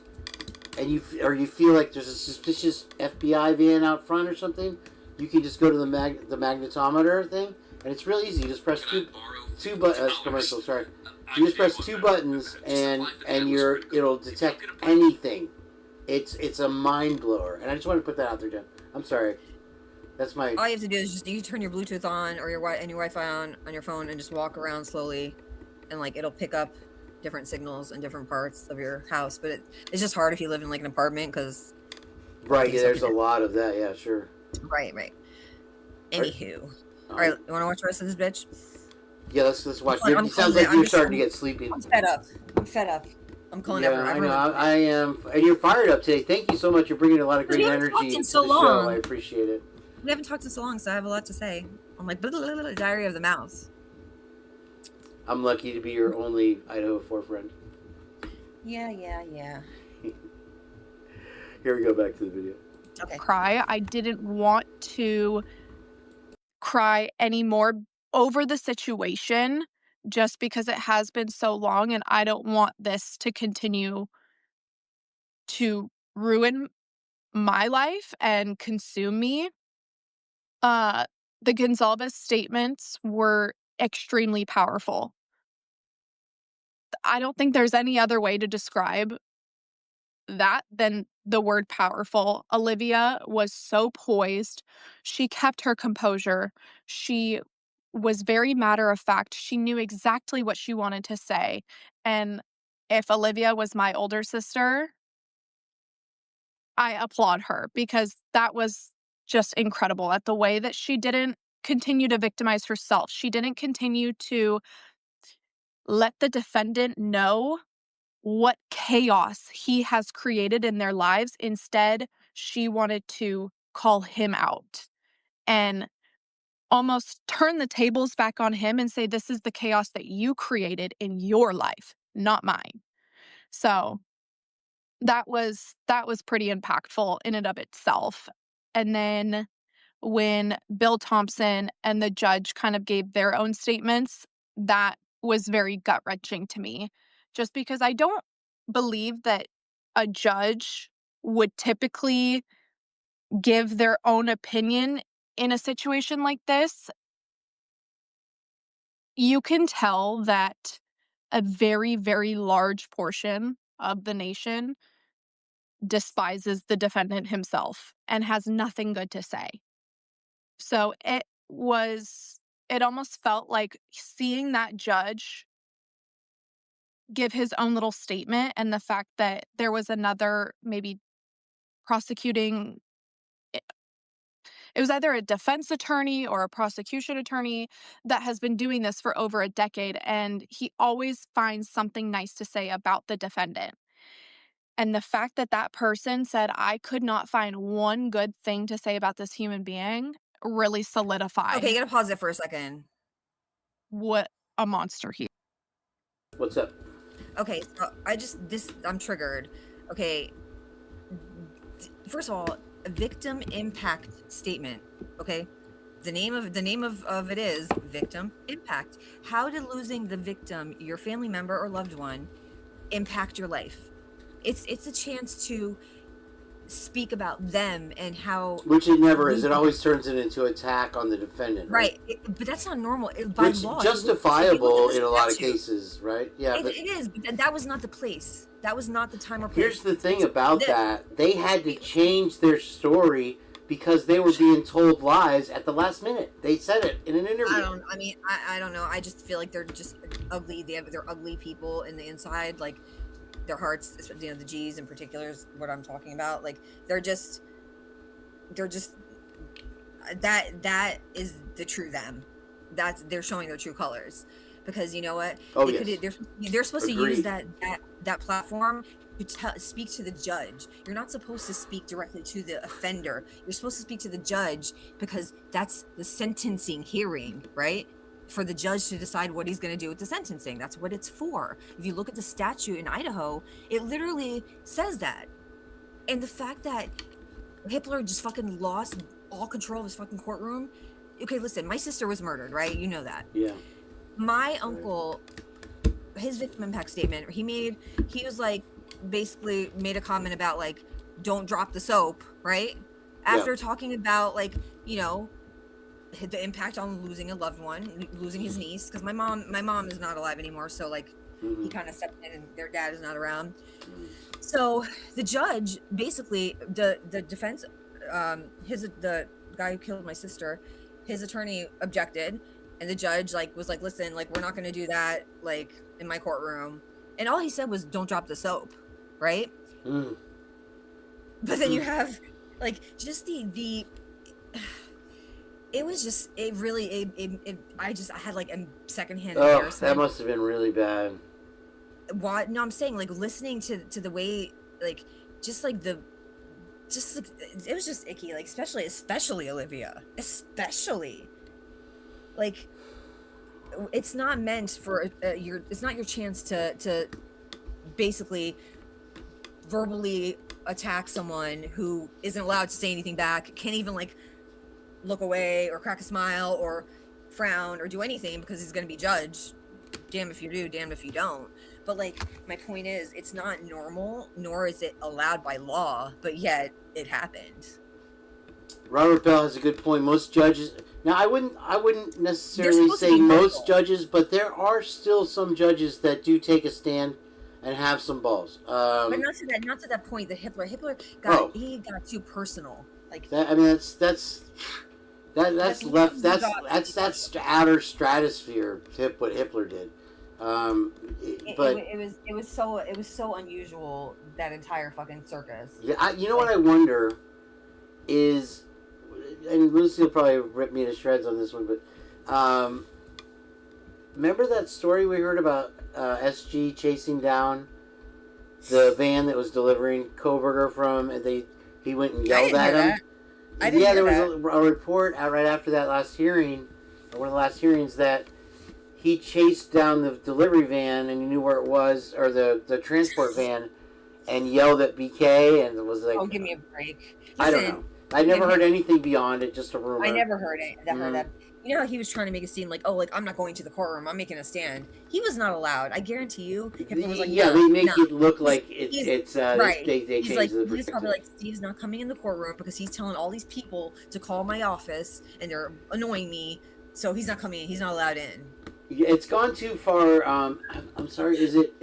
and you feel like there's a suspicious FBI van out front or something, you can just go to the magnetometer thing, and it's real easy. You just press two buttons. Commercial, sorry. You just press two buttons, and it'll detect anything. It's a mind blower, and I just want to put that out there, Jen. I'm sorry. That's my. All you have to do is just you turn your Bluetooth on or your Wi-Fi on your phone and just walk around slowly, and like it'll pick up different signals in different parts of your house. But it's just hard if you live in like an apartment because. Right. Yeah. There's a lot of that. Yeah. Sure. Right. Anywho, all right. You want to watch the rest of this bitch? Yeah. Let's watch. It sounds like you're starting to get sleepy. I'm fed up. I'm calling everyone. I am, and you're fired up today. Thank you so much. You're bringing a lot of great energy to the show. I appreciate it. We haven't talked in so long, so I have a lot to say. I'm like diarrhea of the mouth. I'm lucky to be your only Idaho4 friend. Yeah. Here we go back to the video. Okay. Cry. I didn't want to cry anymore over the situation just because it has been so long, and I don't want this to continue to ruin my life and consume me. The Gonzalez statements were extremely powerful. I don't think there's any other way to describe that than the word powerful. Olivia was so poised. She kept her composure. She was very matter of fact. She knew exactly what she wanted to say. And if Olivia was my older sister, I applaud her because that was just incredible at the way that she didn't continue to victimize herself. She didn't continue to let the defendant know what chaos he has created in their lives. Instead, she wanted to call him out and almost turn the tables back on him and say, this is the chaos that you created in your life, not mine. So that was pretty impactful in and of itself. And then when Bill Thompson and the judge kind of gave their own statements, that was very gut-wrenching to me, just because I don't believe that a judge would typically give their own opinion in a situation like this. You can tell that a very, very large portion of the nation despises the defendant himself and has nothing good to say. So it almost felt like seeing that judge give his own little statement, and the fact that there was another maybe prosecuting, it was either a defense attorney or a prosecution attorney that has been doing this for over a decade, and he always finds something nice to say about the defendant. And the fact that that person said, I could not find one good thing to say about this human being, really solidified. Okay, you gotta pause it for a second. What a monster he. What's up? Okay, so I'm triggered. Okay, first of all, a victim impact statement. Okay, the name of it is victim impact. How did losing the victim, your family member or loved one, impact your life? It's a chance to speak about them and how. Which it never is. It always turns it into attack on the defendant. Right, but that's not normal by law. Justifiable in a lot of cases, right? Yeah, it is. But that was not the place. That was not the time or place. Here's the thing about that: they had to change their story because they were being told lies at the last minute. They said it in an interview. I don't know. I just feel like they're just ugly. They're ugly people in the inside, like. Their hearts, the G's in particular is what I'm talking about. Like they're just that is the true them. They're showing their true colors, because you know what? Oh, yes. They're supposed to use that platform to speak to the judge. You're not supposed to speak directly to the offender. You're supposed to speak to the judge because that's the sentencing hearing, right? For the judge to decide what he's going to do with the sentencing. That's what it's for. If you look at the statute in Idaho, it literally says that. And the fact that Hitler just fucking lost all control of his fucking courtroom. Okay, listen, my sister was murdered, right? You know that. Yeah. My uncle, his victim impact statement, he was like, basically made a comment about like, don't drop the soap, right? After talking about like, you know, the impact on losing a loved one, losing his niece, because my mom is not alive anymore, so like he kind of stepped in and their dad is not around. So the judge, basically the defense, the guy who killed my sister, his attorney objected, and the judge like was like, listen, like we're not going to do that like in my courtroom, and all he said was don't drop the soap, right? But then you have like just the it was just I had like a secondhand embarrassment. That must have been really bad. Why? No, I'm saying like listening to the way like it was just icky, like especially Olivia, especially like it's not meant for it's not your chance to basically verbally attack someone who isn't allowed to say anything back, can't even like look away or crack a smile or frown or do anything because he's going to be judged. Damn if you do, damn if you don't. But like my point is, it's not normal, nor is it allowed by law, but yet it happened. Robert Bell has a good point. Most judges, now I wouldn't necessarily say most judges, but there are still some judges that do take a stand and have some balls. But not to that point. That Hitler got too personal. Like that, I mean, that's outer stratosphere. What Hitler did. But it was so unusual, that entire fucking circus. Yeah, you know what I wonder is, and Lucy will probably rip me to shreds on this one, but remember that story we heard about SG chasing down the van that was delivering Koberger from, and he went and yelled at him. There was a report out right after that last hearing, or one of the last hearings, that he chased down the delivery van and he knew where it was, or the transport van, and yelled at BK, and it was like, "Oh, give me a break." Listen, I don't know. I never heard anything beyond it, just a rumor. I never heard it. Heard that. You know how he was trying to make a scene like, oh, like I'm not going to the courtroom, I'm making a stand. He was not allowed. I guarantee you. Was like, they make it look like it's right. They he's like, he's probably like, Steve's not coming in the courtroom because he's telling all these people to call my office and they're annoying me, so he's not coming in. He's not allowed in. It's gone too far. I'm sorry. Is it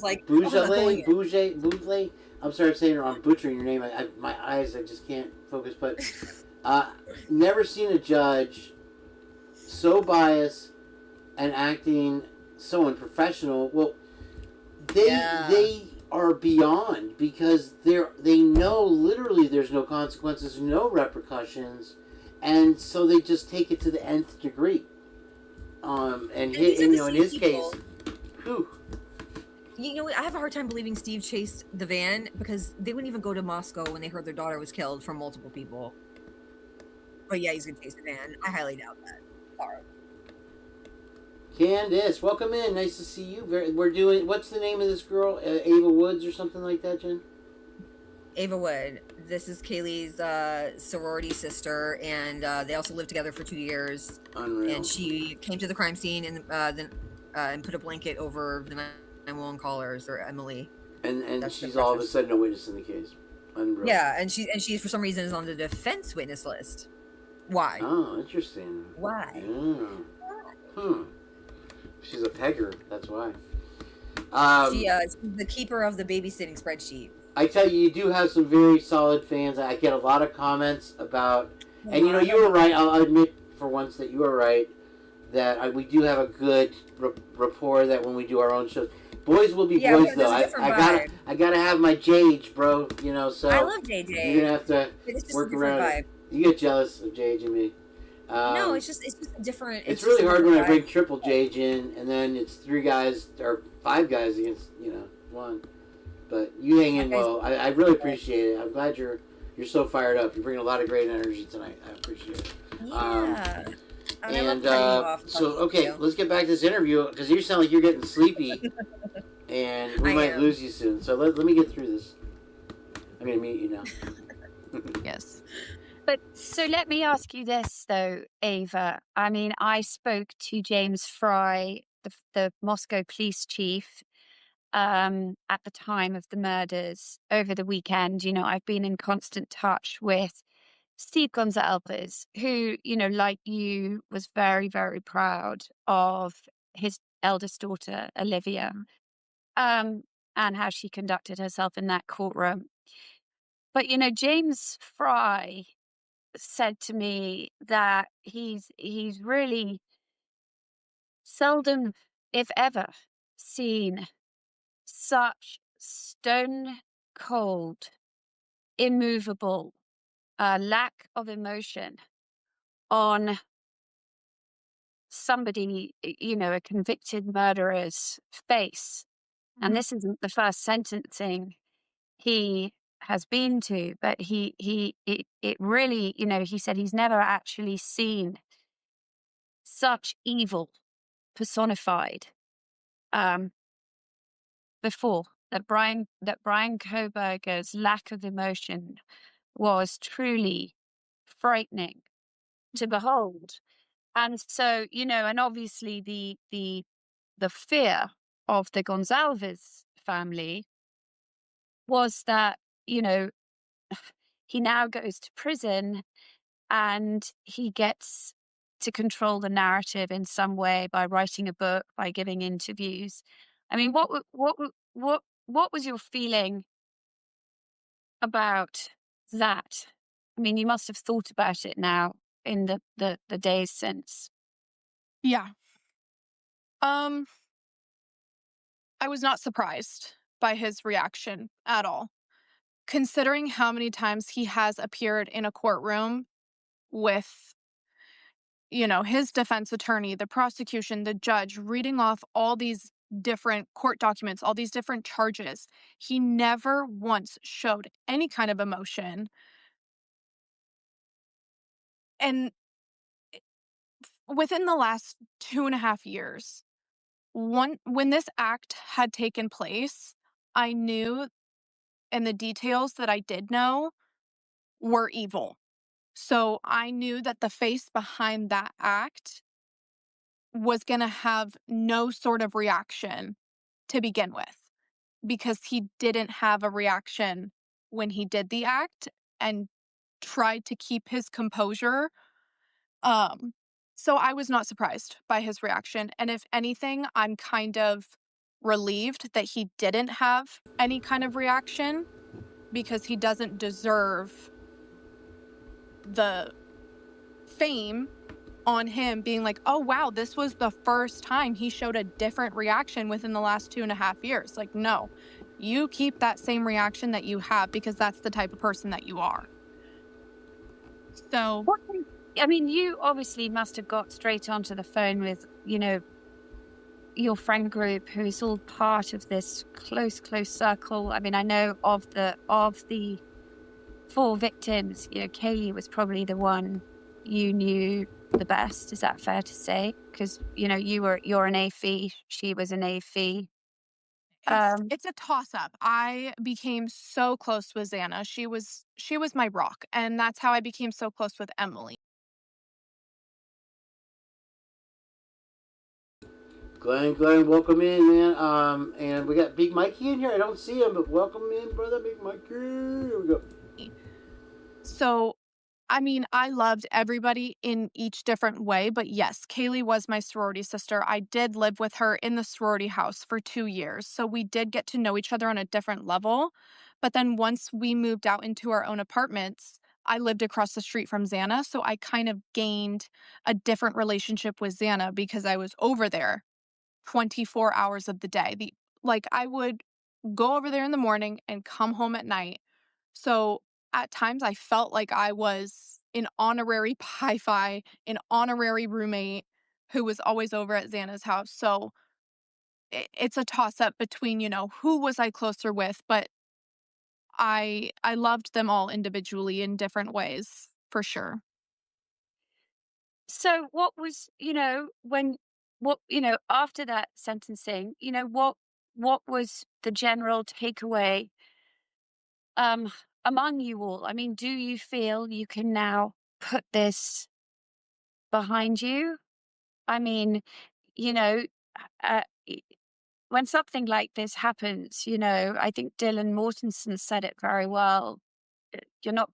like Bougele? I'm sorry, I'm saying it wrong. Butchering your name. My eyes, I just can't focus. But never seen a judge so biased and acting so unprofessional. Well, they are beyond, because they know literally there's no consequences, no repercussions, and so they just take it to the nth degree. In his case, whew. You know, I have a hard time believing Steve chased the van, because they wouldn't even go to Moscow when they heard their daughter was killed from multiple people. But yeah, he's gonna chase the van. I highly doubt that. Sorry. Candace, welcome in. Nice to see you. We're doing. What's the name of this girl? Ava Woods or something like that, Jen? Ava Wood. This is Kaylee's sorority sister, and they also lived together for 2 years. Unreal. And she came to the crime scene and put a blanket over the 911 callers, or Emily. And she's all of a sudden a witness in the case. Unreal. Yeah, and she for some reason is on the defense witness list. Why? Oh, interesting. Why? Yeah. She's a pegger. That's why. She's the keeper of the babysitting spreadsheet. I tell you, you do have some very solid fans. I get a lot of comments about, and you were right. I'll admit for once that you were right, that we do have a good rapport. That when we do our own shows, boys will be boys though. I gotta have my JH, bro. So I love JJ. You're gonna have to work around it. You get jealous of JJ and me. No, it's just a different. It's really hard when I bring Triple JJ in, and then it's 3 guys or 5 guys against one. But You hang in well. I really appreciate it. I'm glad you're so fired up. You're bringing a lot of great energy tonight. I appreciate it. Yeah. Let's get back to this interview because you sound like you're getting sleepy, and we might lose you soon. So let me get through this. I'm gonna mute you now. Yes. But so let me ask you this though, Ava. I mean, I spoke to James Fry, the Moscow police chief, at the time of the murders over the weekend. You know, I've been in constant touch with Steve Gonzalez, who, you know, like you, was very, very proud of his eldest daughter, Olivia, and how she conducted herself in that courtroom. But, you know, James Fry said to me that he's really seldom, if ever, seen such stone cold, immovable lack of emotion on somebody, you know, a convicted murderer's face. And this isn't the first sentencing he has been to, but it really, you know, he said he's never actually seen such evil personified before. That Brian Koberger's lack of emotion was truly frightening to behold. And so, you know, and obviously the fear of the Gonzalez family was that, you know, he now goes to prison and he gets to control the narrative in some way by writing a book, by giving interviews. I mean, what was your feeling about that? I mean, you must have thought about it now in the days since. Yeah. I was not surprised by his reaction at all, considering how many times he has appeared in a courtroom with, you know, his defense attorney, the prosecution, the judge, reading off all these different court documents, all these different charges. He never once showed any kind of emotion. And within the last 2.5 years, when this act had taken place, I knew, and the details that I did know were evil. So I knew that the face behind that act was going to have no sort of reaction to begin with, because he didn't have a reaction when he did the act and tried to keep his composure. So I was not surprised by his reaction. And if anything, I'm kind of relieved that he didn't have any kind of reaction, because he doesn't deserve the fame on him being like, oh, wow, this was the first time he showed a different reaction within the last 2.5 years. Like, no, you keep that same reaction that you have, because that's the type of person that you are. So, I mean, you obviously must have got straight onto the phone with, you know, your friend group, who's all part of this close circle. I mean, I know of the 4 victims, you know, Kaylee was probably the one you knew the best. Is that fair to say? Because, you know, you're an AFI, she was an AFI. It's a toss-up. I became so close with Xana. She was my rock, and that's how I became so close with Emily. Glenn, welcome in, man. And we got Big Mikey in here. I don't see him, but welcome in, brother, Big Mikey. Here we go. So, I mean, I loved everybody in each different way, but yes, Kaylee was my sorority sister. I did live with her in the sorority house for 2 years, so we did get to know each other on a different level. But then once we moved out into our own apartments, I lived across the street from Xana, so I kind of gained a different relationship with Xana because I was over there 24 hours of the day. I would go over there in the morning and come home at night. So at times I felt like I was an honorary Pi-Phi, an honorary roommate who was always over at Xana's house. So it's a toss-up between, you know, who was I closer with, but I loved them all individually in different ways, for sure. So what was, after that sentencing, what was the general takeaway among you all? I mean, do you feel you can now put this behind you? I mean, you know, uh, i- when something like this happens, I think Dylan Mortensen said it very well. You're not,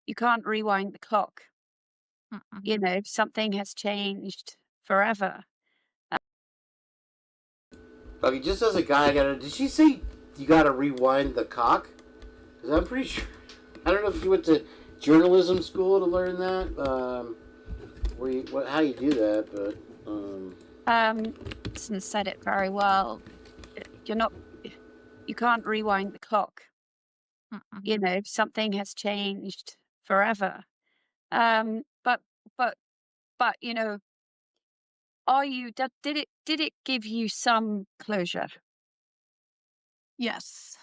you can't rewind the clock. Something has changed forever. Okay, just as a guy, did she say you gotta rewind the cock? Because I'm pretty sure. I don't know if you went to journalism school to learn that. How you do that, but. Mortensen said it very well. You can't rewind the clock. Something has changed forever. But, did it give you some closure? Yes.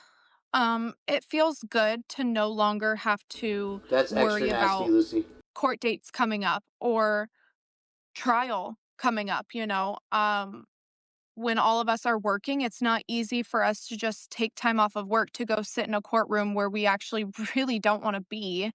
It feels good to no longer have to That's worry extra nasty, about Lucy. court dates coming up or trial coming up, when all of us are working, it's not easy for us to just take time off of work to go sit in a courtroom where we actually really don't want to be.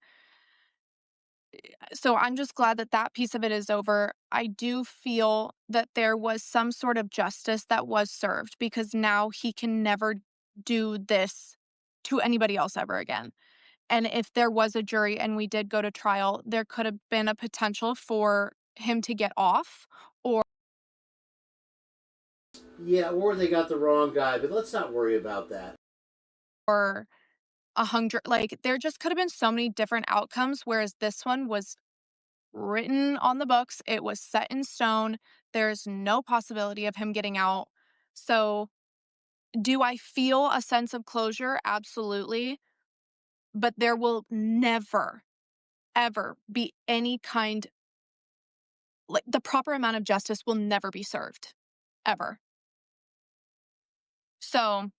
So I'm just glad that that piece of it is over. I do feel that there was some sort of justice that was served because now he can never do this to anybody else ever again. And if there was a jury and we did go to trial, there could have been a potential for him to get off or Yeah, or they got the wrong guy, but let's not worry about that. 100, like there just could have been so many different outcomes, whereas this one was written on the books. It was set in stone. There's no possibility of him getting out. So, do I feel a sense of closure? Absolutely. But there will never, ever be any kind, like the proper amount of justice will never be served. Ever. So,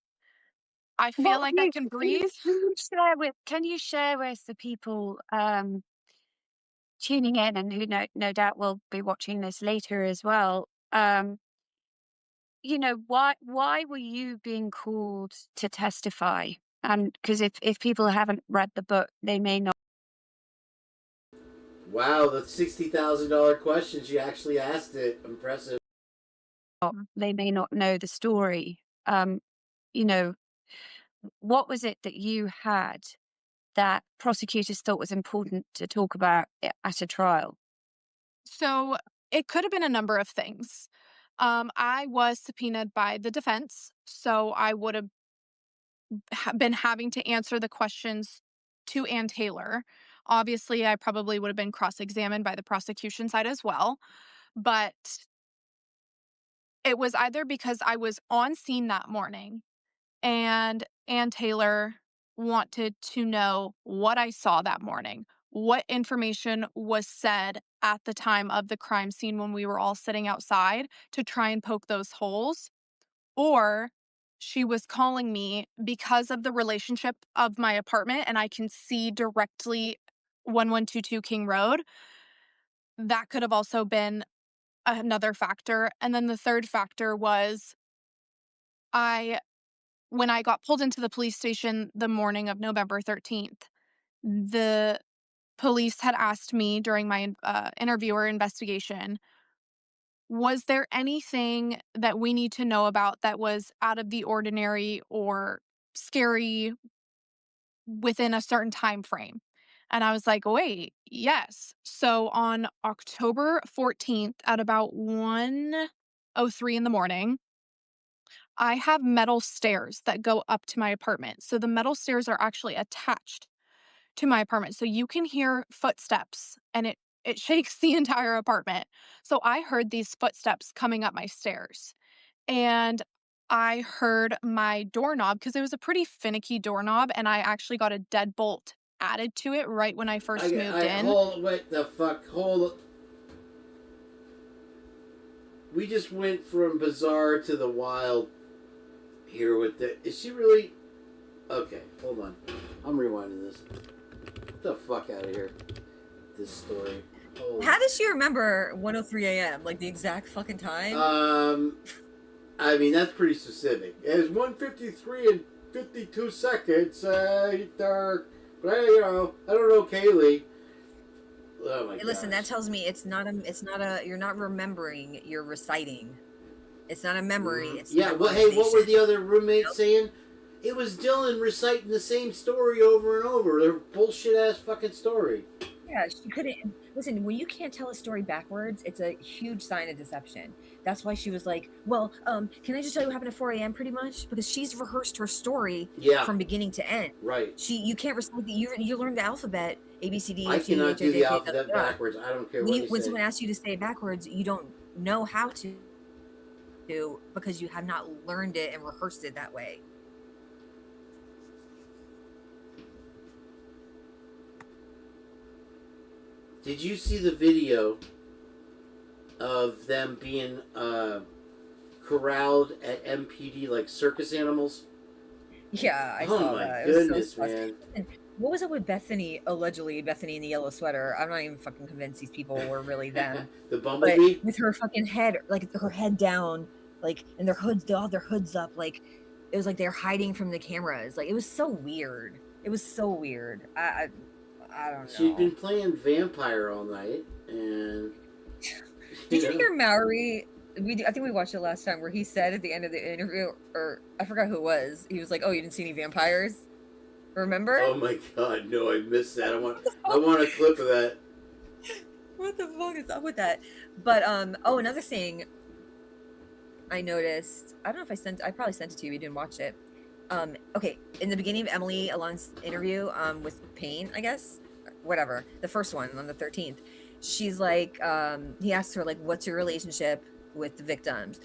I feel like I can breathe. Can you share with the people tuning in and who no doubt will be watching this later as well? Why were you being called to testify? And because if people haven't read the book, they may not. Wow, the $60,000 question, she actually asked it. Impressive. They may not know the story. What was it that you had that prosecutors thought was important to talk about at a trial? So, it could have been a number of things. I was subpoenaed by the defense, so I would have been having to answer the questions to Ann Taylor. Obviously, I probably would have been cross-examined by the prosecution side as well, but it was either because I was on scene that morning and Ann Taylor wanted to know what I saw that morning, what information was said at the time of the crime scene when we were all sitting outside to try and poke those holes, or she was calling me because of the relationship of my apartment and I can see directly 1122 King Road. That could have also been another factor. And then the third factor was when I got pulled into the police station the morning of November 13th, the police had asked me during my interview or investigation, was there anything that we need to know about that was out of the ordinary or scary within a certain time frame? And I was like, wait, yes. So on October 14th at about 1:03 in the morning, I have metal stairs that go up to my apartment. So the metal stairs are actually attached to my apartment. So you can hear footsteps and it shakes the entire apartment. So I heard these footsteps coming up my stairs. And I heard my doorknob because it was a pretty finicky doorknob and I actually got a deadbolt added to it right when I first moved in. What the fuck? We just went from bizarre to the wild here with the. Is she really Okay, hold on. I'm rewinding this. Get the fuck out of here. This story. Holy. How does she remember 1:03 a.m. like the exact fucking time? I mean that's pretty specific. It's 1:53 and 52 seconds. Dark. But I don't know Kaylee. Oh my god. Listen, that tells me it's not a. You're not remembering. You're reciting. It's not a memory. It's yeah. Well, hey, what were the other roommates saying? It was Dylan reciting the same story over and over. Their bullshit ass fucking story. Yeah, she couldn't. Listen, when you can't tell a story backwards, it's a huge sign of deception. That's why she was like, well, can I just tell you what happened at 4 a.m. pretty much? Because she's rehearsed her story from beginning to end. Right. You can't recite the, you learned the alphabet, A, B, C, D, I F, G, cannot H, I, do J, the K, alphabet backwards. I don't care what you say. When someone asks you to say it backwards, you don't know how to because you have not learned it and rehearsed it that way. Did you see the video of them being corralled at MPD like circus animals? Yeah, I saw that. Oh my goodness, man. What was it with Bethany, allegedly Bethany in the yellow sweater? I'm not even fucking convinced these people were really them. The bumblebee? But with her fucking head, like her head down, like, and their hoods, all their hoods up, like, it was like they're hiding from the cameras. Like, it was so weird. It was so weird. I don't know. She'd been playing vampire all night, and... Did you hear Maury? I think we watched it last time, where he said at the end of the interview, or I forgot who it was, he was like, oh, you didn't see any vampires? Remember? Oh my god, no, I missed that. I want a clip of that. What the fuck is up with that? But oh, another thing I noticed, I don't know if I probably sent it to you, you didn't watch it. Okay, in the beginning of Emily Alon's interview with Payne, I guess, whatever, the first one on the 13th, she's like, he asks her, like, what's your relationship with the victims?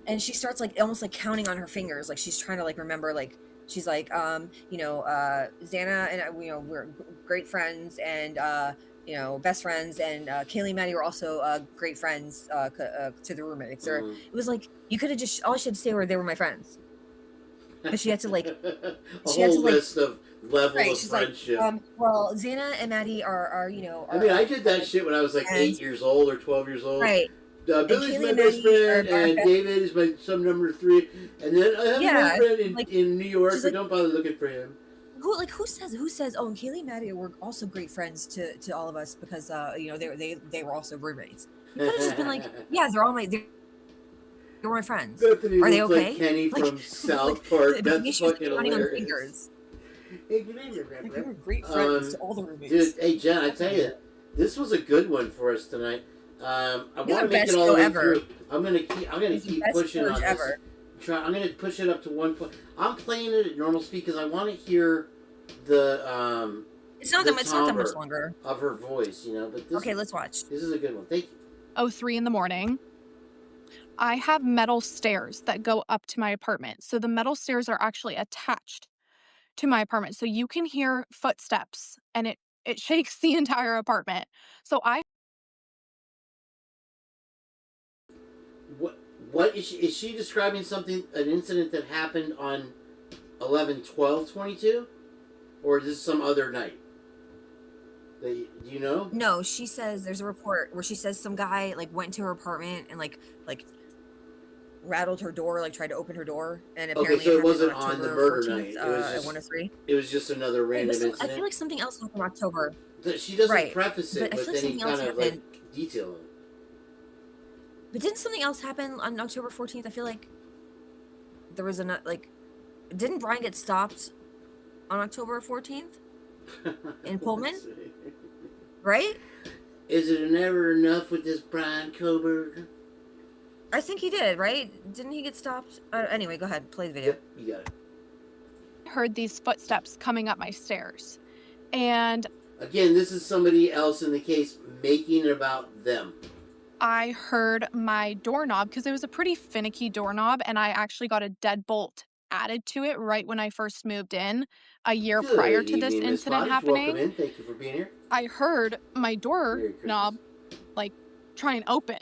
And she starts, like, almost like counting on her fingers, like she's trying to, like, remember, like, she's like, you know, Xana and I, you know, we're great friends and, you know, best friends, and Kaylee and Maddie were also great friends to the roommates. Or it was like, you could have just, all she had to say were they were my friends. But she had to, like, a whole list of level of friendship. Like, well, Xana and Maddie are you know. I mean, I did that shit when I was like 8 years old or 12 years old. Right. Billy's my best friend, and David is my son number 3. And then I have a friend in New York, but don't bother looking for him. Who says? Oh, and Kaylee and Maddie were also great friends to all of us because you know they were also roommates. You could have just been like, yeah, they're my friends. Bethany Are they looks okay? like Kenny from South Park. That's fucking hilarious. Hey, we were great friends to all the roommates. Dude, hey Jen, I tell you, this was a good one for us tonight. I want to make it all the way through. I'm gonna keep pushing on this. I'm gonna push it up to 1 point. I'm playing it at normal speed because I want to hear the It's not that much longer of her voice, you know. But this, okay, let's watch. This is a good one. Thank you. 3 in the morning. I have metal stairs that go up to my apartment. So the metal stairs are actually attached to my apartment. So you can hear footsteps and it shakes the entire apartment. So What is she describing something, an incident that happened on 11/12/22, or is this some other night? Do you know? No, she says there's a report where she says some guy like went to her apartment and like rattled her door, like tried to open her door, and apparently okay, so it wasn't on the murder 14th, night. It was just, at 103. It was just another random incident. I feel like something else happened in October. She doesn't preface it with any kind of like detail. But didn't something else happen on October 14th? I feel like there was didn't Brian get stopped on October 14th in Pullman? Right? Is it never enough with this Brian Coburn? I think he did, right? Didn't he get stopped? Anyway, go ahead, play the video. Yep, you got it. I heard these footsteps coming up my stairs, and again, this is somebody else in the case making it about them. I heard my doorknob, because it was a pretty finicky doorknob, and I actually got a deadbolt added to it right when I first moved in, a year prior to this incident happening. Welcome in. Thank you for being here. I heard my doorknob like try and open,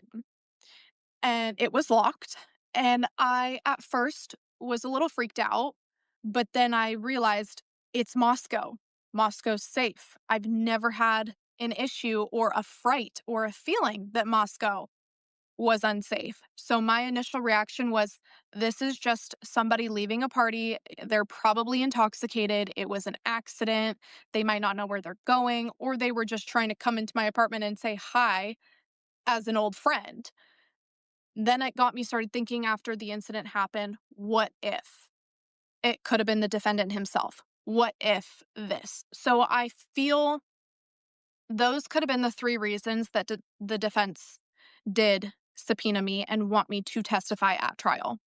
and it was locked. And I at first was a little freaked out, But then I realized it's Moscow. Moscow's safe. I've never had an issue or a fright or a feeling that Moscow was unsafe. So my initial reaction was, this is just somebody leaving a party. They're probably intoxicated. It was an accident. They might not know where they're going, or they were just trying to come into my apartment and say hi as an old friend. Then it got me started thinking after the incident happened, what if it could have been the defendant himself? What if this? So I feel those could have been the three reasons that the defense did subpoena me and want me to testify at trial.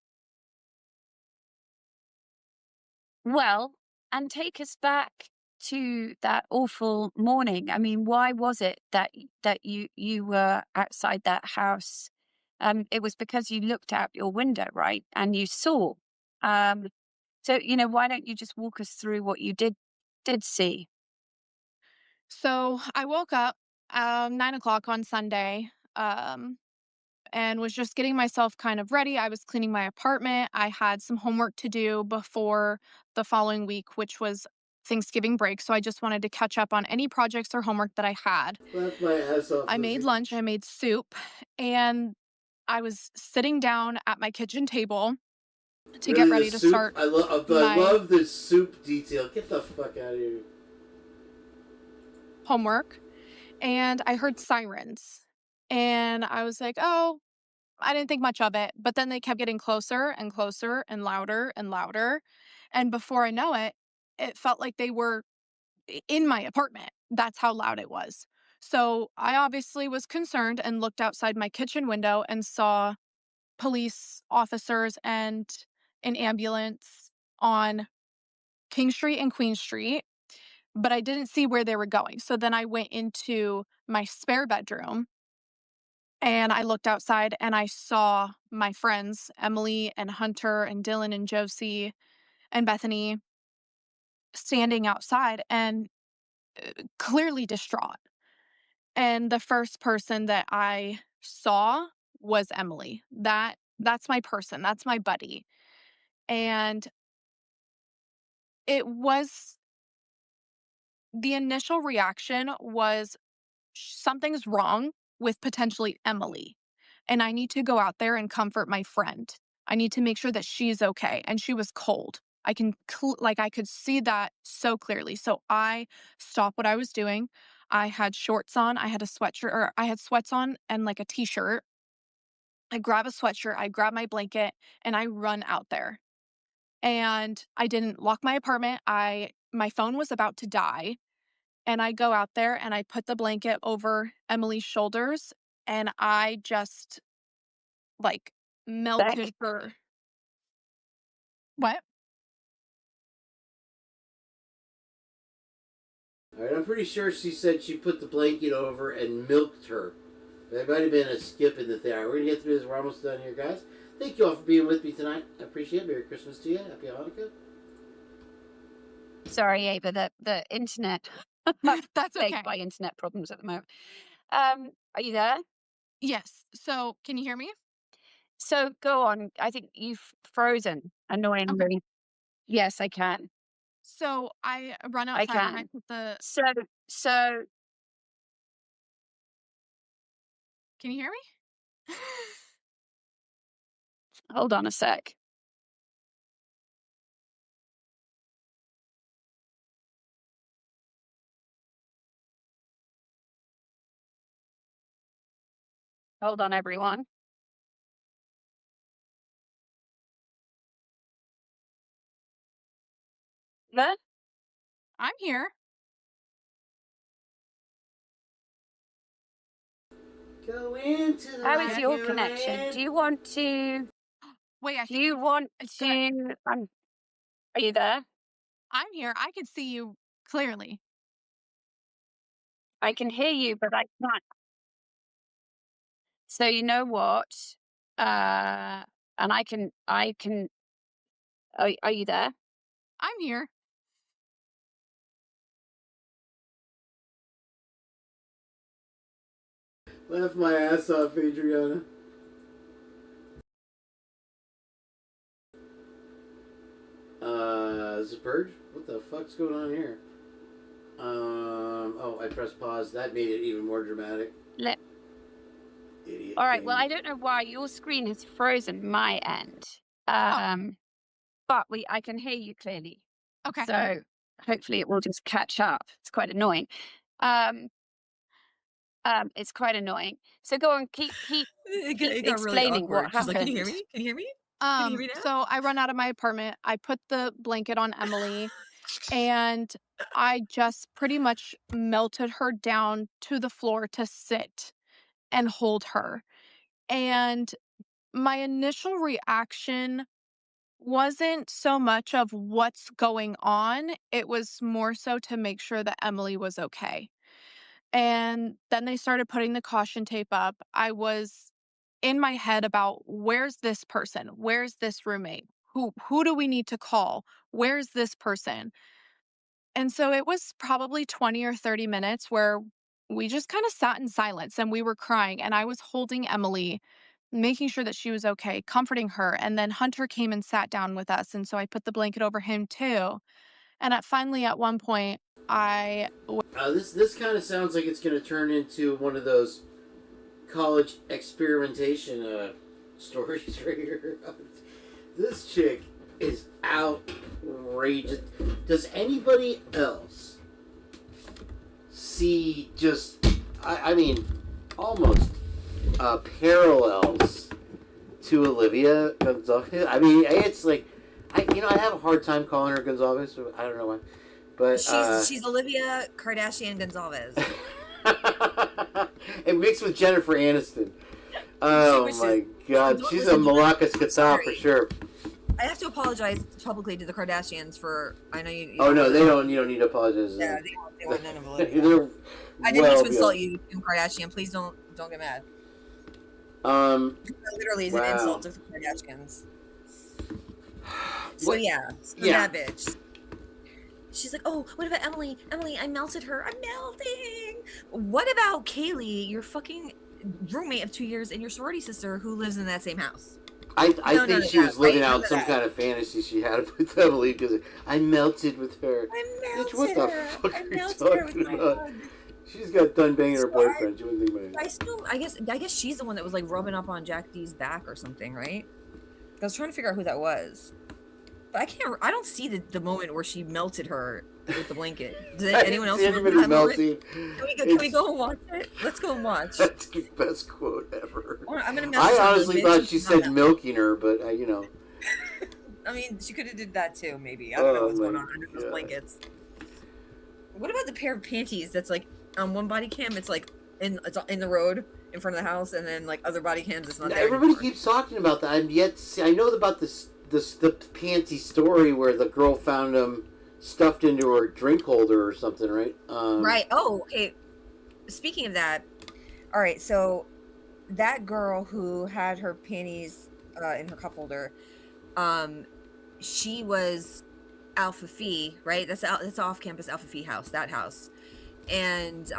Well, and take us back to that awful morning. I mean, why was it that you were outside that house? It was because you looked out your window, right, and you saw. So why don't you just walk us through what you did see? So I woke up 9:00 on Sunday. And was just getting myself kind of ready. I was cleaning my apartment. I had some homework to do before the following week, which was Thanksgiving break. So I just wanted to catch up on any projects or homework that I had. Laugh my ass off. I made lunch. I made soup. And I was sitting down at my kitchen table to get ready to start. I love the soup detail. Get the fuck out of here. Homework. And I heard sirens. And I was like, oh, I didn't think much of it, but then they kept getting closer and closer and louder and louder. And before I know it, it felt like they were in my apartment. That's how loud it was. So I obviously was concerned and looked outside my kitchen window and saw police officers and an ambulance on King Street and Queen Street, but I didn't see where they were going. So then I went into my spare bedroom and I looked outside and I saw my friends, Emily and Hunter and Dylan and Josie and Bethany, standing outside and clearly distraught. And the first person that I saw was Emily. That's my person. That's my buddy. And it was the initial reaction was something's wrong with potentially Emily. And I need to go out there and comfort my friend. I need to make sure that she's okay. And she was cold. I could see that so clearly. So I stopped what I was doing. I had shorts on. I had a sweatshirt, or I had sweats on and like a t-shirt. I grab a sweatshirt. I grab my blanket and I run out there. And I didn't lock my apartment. My phone was about to die. And I go out there and I put the blanket over Emily's shoulders and I just melted her. What? All right, I'm pretty sure she said she put the blanket over and milked her. There might have been a skip in the thing. All right, we're going to get through this. We're almost done here, guys. Thank you all for being with me tonight. I appreciate it. Merry Christmas to you. Happy Hanukkah. Sorry, Ava, the internet. That's okay. By internet problems at the moment. Are you there? Yes. So can you hear me? So go on. I think you've frozen annoyingly. Okay. Yes, I can. So I run outside and I put the. So. Can you hear me? Hold on a sec. Hold on, everyone. There? I'm here. Go into the How is your connection? Do you want to? Wait, do you want to? Are you there? I'm here. I can see you clearly. I can hear you, but I can't. So you know what? And I can. Are you there? I'm here. Laugh my ass off, Adriana. This is Purge? What the fuck's going on here? Oh, I pressed pause. That made it even more dramatic. Idiot. All right. Kane. Well, I don't know why your screen has frozen my end. But I can hear you clearly. Okay. So hopefully it will just catch up. It's quite annoying. It's quite annoying. So go on, keep It got really explaining awkward. what She's happened. like, "Can you hear me? Can you hear me? Can you hear me now?" So I run out of my apartment. I put the blanket on Emily, and I just pretty much melted her down to the floor to sit and hold her. And my initial reaction wasn't so much of what's going on. It was more so to make sure that Emily was okay. And then they started putting the caution tape up. I was in my head about where's this person? Where's this roommate? Who do we need to call? Where's this person? And so it was probably 20 or 30 minutes where we just kind of sat in silence and we were crying. And I was holding Emily, making sure that she was okay, comforting her. And then Hunter came and sat down with us. And so I put the blanket over him too. And finally, at one point, This kind of sounds like it's going to turn into one of those college experimentation stories right here. This chick is outrageous. Does anybody else see just, I mean, almost parallels to Olivia Gonzalez? I mean, it's like, I have a hard time calling her Gonzalez. So I don't know why. But she's Olivia Kardashian Gonzalez. It mixed with Jennifer Aniston. Oh my god, she's a Malaka Skata for sure. I have to apologize publicly to the Kardashians for. I know you. Oh no, they don't. You don't need to apologize. Yeah, they want none of Olivia. I didn't mean to insult you, Kim Kardashian. Please don't get mad. That literally is an insult to the Kardashians. So that bitch. She's like, oh, what about Emily? Emily, I melted her. I'm melting. What about Kaylee, your fucking roommate of 2 years, and your sorority sister who lives in that same house? I think she was living out some kind of fantasy she had with Emily because I melted with her. Bitch, what the fuck are you talking about? She just got done banging her boyfriend. She wouldn't think about it. I guess she's the one that was like rubbing up on Jack D's back or something, right? I was trying to figure out who that was. But I don't see the moment where she melted her with the blanket. Does anyone else remember that moment? Can we go and watch it? Let's go and watch. That's the best quote ever. I'm gonna I honestly thought she said milking her, but I mean, she could have did that too, maybe. I don't know what's going on under those blankets. What about the pair of panties that's like on one body cam? It's like it's in the road in front of the house, and then like other body cams, it's not there. Everybody keeps talking about that, and yet I know about the panty story where the girl found them stuffed into her drink holder or something, right? Right. Oh, okay. Speaking of that, all right. So that girl who had her panties in her cup holder, she was Alpha Phi, right? That's off-campus Alpha Phi house. That house, and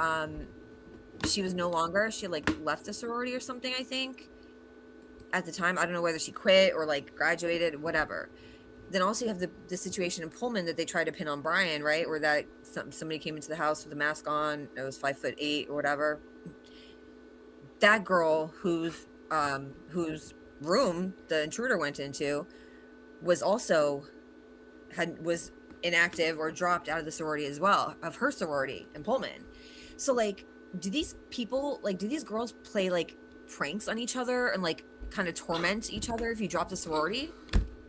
she was no longer. She like left the sorority or something, I think. At the time, I don't know whether she quit or like graduated, whatever. Then also you have the situation in Pullman that they tried to pin on Brian, right? Where that somebody came into the house with a mask on. It was 5'8" or whatever. That girl whose room the intruder went into was also was inactive or dropped out of the sorority as well, of her sorority in Pullman. So like, do these girls play like pranks on each other and like kind of torment each other if you drop the sorority?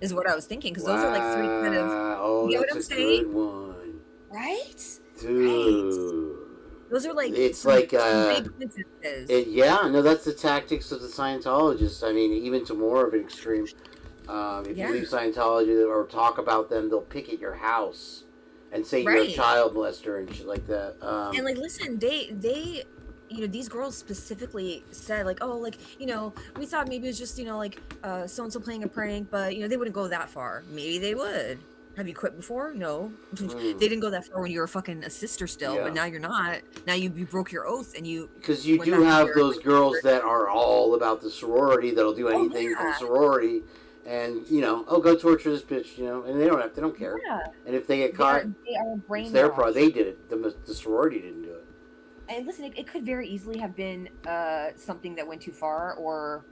Is what I was thinking, because those are like three kind of. You know what I'm saying? Good one. Right? Dude. Right. Those are like. It's like big instances. no, that's the tactics of the Scientologists. I mean, even to more of an extreme. If you leave Scientology or talk about them, they'll pick at your house and say you're a child molester and shit like that. And like, listen, they these girls specifically said like, oh, like, we thought maybe it was just, like, so-and-so playing a prank, but, they wouldn't go that far. Maybe they would. Have you quit before? No. They didn't go that far when you were fucking a sister still, but now you're not. Now you broke your oath and you... Because you do have those girls that are all about the sorority, that'll do anything for the sorority, And, you know, oh, go torture this bitch, you know, and they don't care. Yeah. And if they get caught, They are it's their brainwashed. problem. They did it. The sorority didn't do it. And listen, it could very easily have been something that went too far or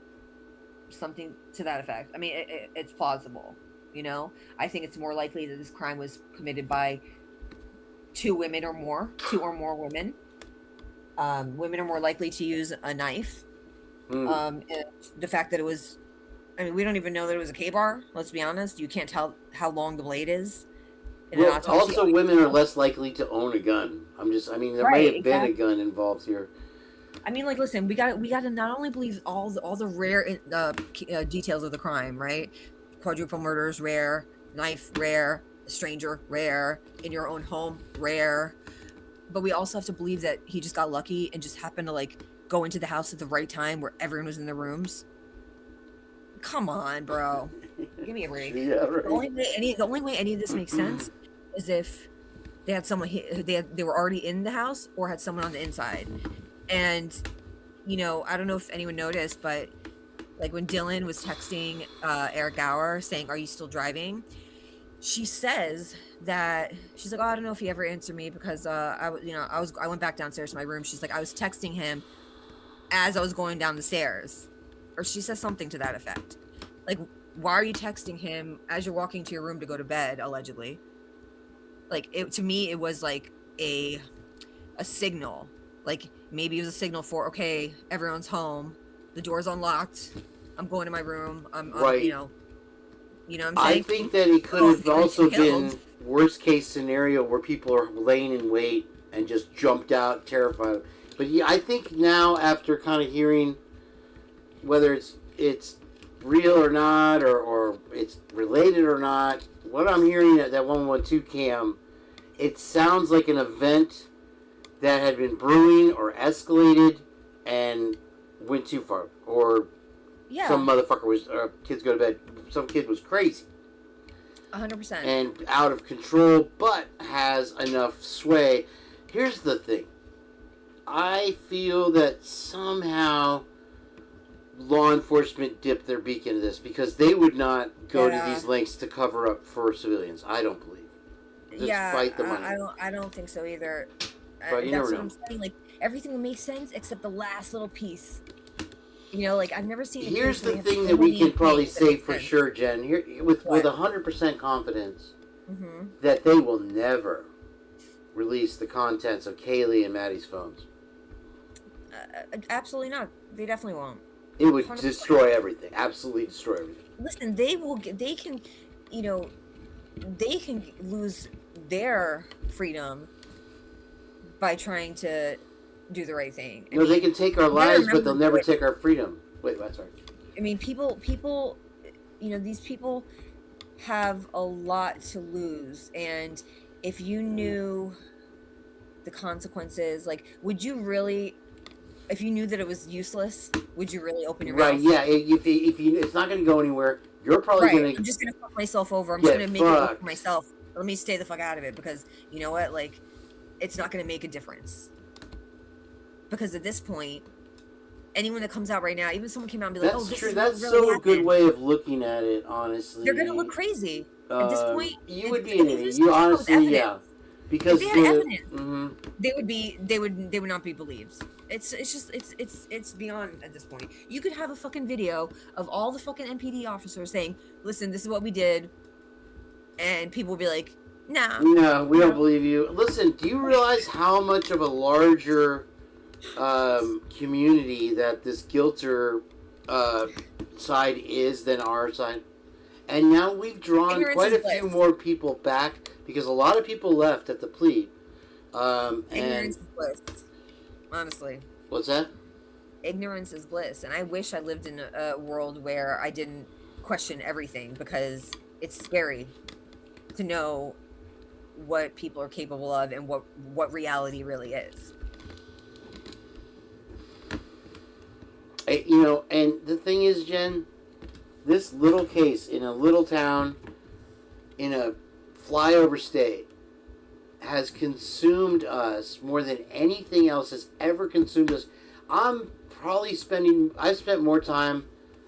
something to that effect. I mean, it's plausible, you know? I think it's more likely that this crime was committed by two or more women. Women are more likely to use a knife. And the fact that it was, I mean, we don't even know that it was a K-bar, let's be honest. You can't tell how long the blade is. Well, also, women are less likely to own a gun. There may have been a gun involved here. I mean, like, listen, we got to not only believe all the rare details of the crime, right? Quadruple murders, rare. Knife, rare. Stranger, rare. In your own home, rare. But we also have to believe that he just got lucky and just happened to, like, go into the house at the right time where everyone was in their rooms. Come on, bro. Give me a break. Yeah, right. The only way any of this makes sense is if they had someone they were already in the house or had someone on the inside. And, you know, I don't know if anyone noticed, but like when Dylan was texting Eric Gower saying, "Are you still driving?" She says that she's like, "Oh, I don't know if he ever answered me because I went back downstairs to my room." She's like, "I was texting him as I was going down the stairs," or she says something to that effect. Like, why are you texting him as you're walking to your room to go to bed? Allegedly, like to me, it was like a signal. Like maybe it was a signal for, okay, everyone's home, the door's unlocked, I'm going to my room. I'm right. You know what I'm saying? I think that it could have also been worst case scenario where people are laying in wait and just jumped out terrified. But yeah, I think now after kind of hearing whether it's real or not or it's related or not, what I'm hearing at that 112 cam, it sounds like an event that had been brewing or escalated and went too far, or some motherfucker was, kids go to bed, some kid was crazy 100% and out of control, but has enough sway. Here's the thing, I feel that somehow law enforcement dipped their beak into this because they would not go to these lengths to cover up for civilians. I don't believe, despite the money. I don't think so either. But you that's never what know. I'm saying. Like, everything makes sense except the last little piece. You know, like, I've never seen. Here's the thing that we can probably say for sure, Jen. Here, with 100% confidence, that they will never release the contents of Kaylee and Maddie's phones. Absolutely not. They definitely won't. It would 100%. Destroy everything. Absolutely destroy everything. Listen, they can, you know, they can lose their freedom by trying to do the right thing. No, they can take our lives, but they'll never take our freedom. Wait, what? Sorry. I mean, people, you know, these people have a lot to lose, and if you knew the consequences, like, would you really, if you knew that it was useless, would you really open your mouth? Right, yeah. If you, it's not going to go anywhere. You're probably going to... I'm just going to fuck myself over. I'm just going to make it work for myself. Let me stay the fuck out of it, because, you know what, like, it's not going to make a difference. Because at this point, anyone that comes out right now, even someone came out and be like, that's "Oh, this true. is That's what really so a good happened." way of looking at it, honestly. They're going to look crazy. At this point, you would be an idiot. You honestly, yeah. Because if they had evidence, they would not be believed. It's beyond at this point. You could have a fucking video of all the fucking MPD officers saying, "Listen, this is what we did," and people will be like, "Nah, no, we don't believe you." Listen, do you realize how much of a larger community that this guilter side is than our side? And now we've drawn quite a few more people back because a lot of people left at the plea. Ignorance is bliss. Honestly. What's that? Ignorance is bliss. And I wish I lived in a world where I didn't question everything, because it's scary to know what people are capable of and what reality really is. You know, and the thing is, Jen, this little case in a little town in a flyover state has consumed us more than anything else has ever consumed us. I've spent more time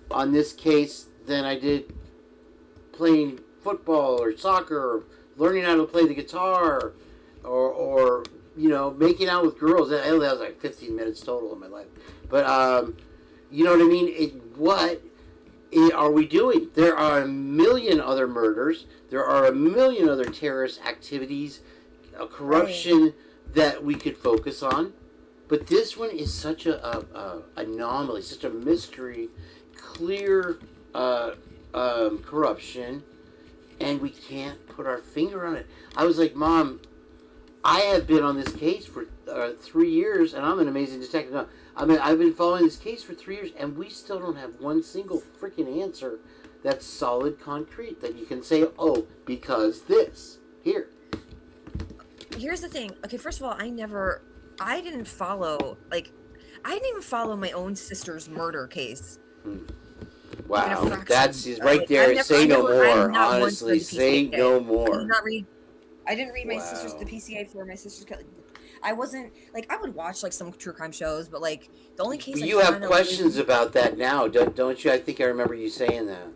on this case than I did playing football or soccer, or learning how to play the guitar, or you know, making out with girls. That was like 15 minutes total in my life. But you know what I mean? What are we doing? There are a million other murders. There are a million other terrorist activities, corruption that we could focus on. But this one is such a anomaly, such a mystery, clear corruption, and we can't put our finger on it. I was like, Mom, I have been on this case for 3 years, and I'm an amazing detective. No, I mean, I've been following this case for 3 years, and we still don't have one single freaking answer that's solid, concrete, that you can say, oh, because this. Here. Here's the thing. Okay, first of all, I didn't follow, like, I didn't even follow my own sister's murder case. Wow, that's right there. Say no more. Honestly, say no more. I didn't read my sister's, the PCA for my sister's. I wasn't, like, I would watch, like, some true crime shows, but, like, the only case you have questions about that now, don't you? I think I remember you saying that.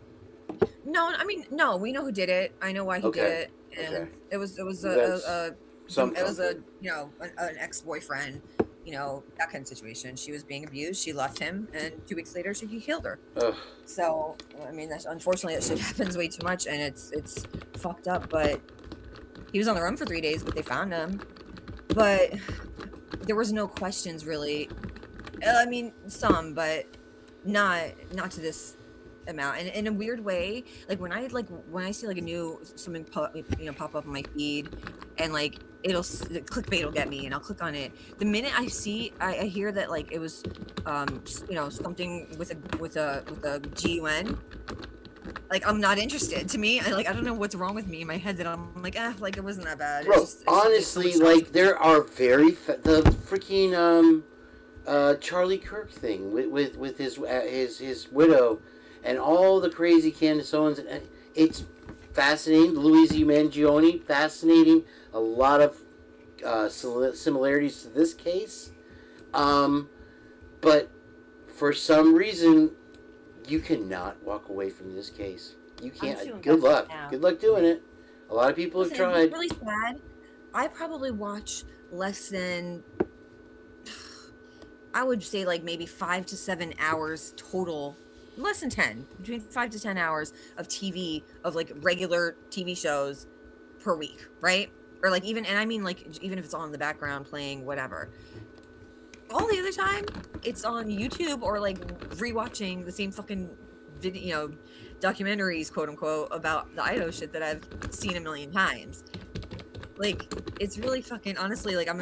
No, I mean, no, we know who did it. I know why he did it. And it was a you know, an ex-boyfriend, you know, that kind of situation. She was being abused. She left him, and 2 weeks later, he killed her. Ugh. So, I mean, that's unfortunately that shit happens way too much, and it's fucked up. But he was on the run for 3 days, but they found him. But there was no questions really. I mean, some, but not to this amount. And in a weird way, like when I see like a new something pop up on my feed, and like the clickbait will get me, and I'll click on it. The minute I hear that like it was you know, something with a GUN, like I'm not interested. To me, I don't know what's wrong with me in my head that I'm like, like it wasn't that bad. Bro, honestly, like there are the freaking Charlie Kirk thing with his widow and all the crazy Candace Owens, and it's fascinating. Louise Mangione, fascinating. A lot of similarities to this case, but for some reason, you cannot walk away from this case. You can't. Good luck. Good luck doing it. A lot of people have tried. It's really sad. I probably watch less than, I would say like maybe 5 to 7 hours total. Less than 10, between 5 to 10 hours of TV, of like regular TV shows per week, right? Or like even, and I mean like even if it's on in the background playing whatever. All the other time, it's on YouTube or like rewatching the same fucking video, you know, documentaries, quote unquote, about the Idaho shit that I've seen a million times. Like, it's really fucking, honestly, like I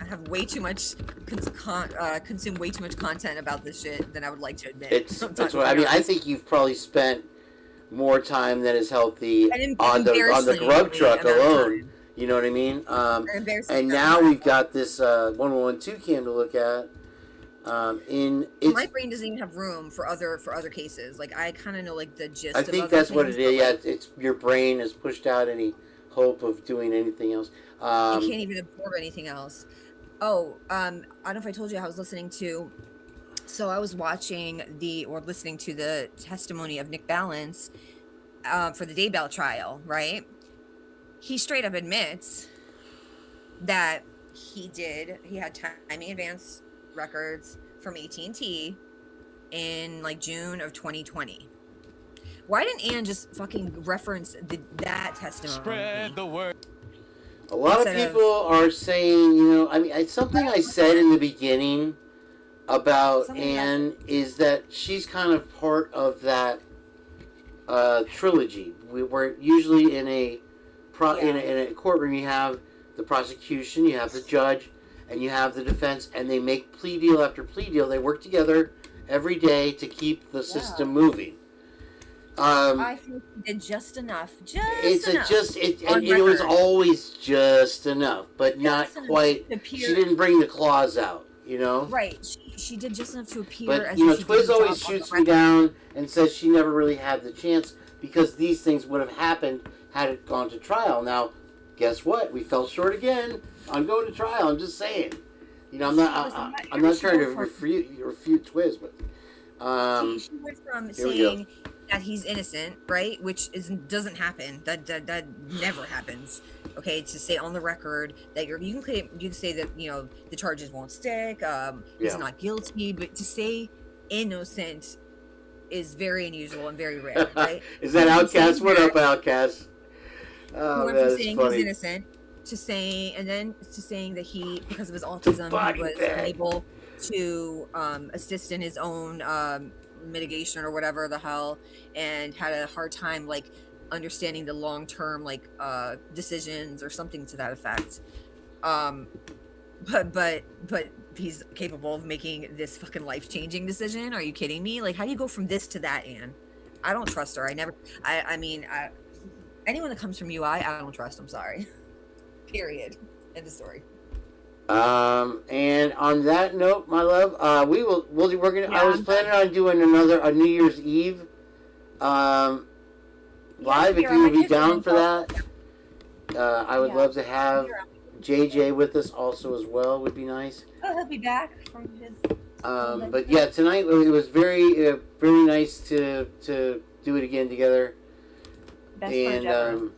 have way too much consume way too much content about this shit than I would like to admit. That's what I mean. I think you've probably spent more time than is healthy on the grub truck alone. You know what I mean? And now we've got this 1112 cam to look at. My brain doesn't even have room for other cases. Like I kind of know like the gist. I think that's what it is. Yeah, it's your brain has pushed out any hope of doing anything else. You can't even absorb anything else. Oh, I don't know if I told you I was listening to. So I was listening to the testimony of Nick Balance for the Daybell trial, right? He straight up admits that he had timing advance records from AT&T in like June of 2020. Why didn't Ann just fucking reference that testimony? Spread the word. A lot of people are saying, you know, I mean, it's something I said in the beginning about Ann is that she's kind of part of that trilogy. We're usually in a courtroom, you have the prosecution, you have the judge, and you have the defense, and they make plea deal after plea deal. They work together every day to keep the system moving. I think he did just enough. It was always just enough, but not quite. She didn't bring the claws out, you know? Right. She did just enough to appear. But, you know, Twiz always shoots me down and says she never really had the chance because these things would have happened had it gone to trial. Now, guess what? We fell short again on going to trial. I'm just saying. You know, I'm not trying to refute Twiz, but she went from saying that he's innocent, right? Which doesn't happen. That never happens. Okay, to say on the record that you can say that, you know, the charges won't stick, he's not guilty, but to say innocent is very unusual and very rare, right? Is that Outcast? What up, Outcast? Oh, went from that's saying funny. he's innocent to saying, and then to saying that he, because of his autism, he was unable to assist in his own mitigation or whatever the hell, and had a hard time like understanding the long-term like decisions or something to that effect. But he's capable of making this fucking life-changing decision. Are you kidding me? Like, how do you go from this to that, Anne? I don't trust her. I mean, anyone that comes from UI, I don't trust. I'm sorry. Period. End of story. And on that note, my love, I was planning on doing a New Year's Eve live, if you would be down for that. I would love to have JJ with us also as well. Would be nice. Oh, he'll be back from his. But yeah, tonight it was very nice to do it again together. Best And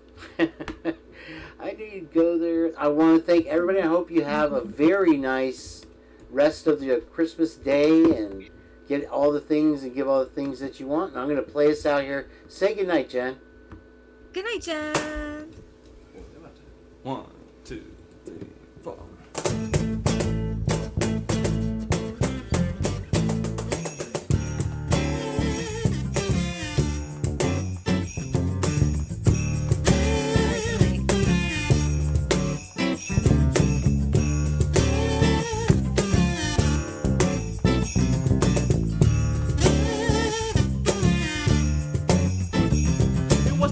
I need to go there. I want to thank everybody. I hope you have a very nice rest of the Christmas day and get all the things and give all the things that you want. And I'm going to play us out here. Say goodnight, Jen. Good night, Jen. 1, 2, 3, 4.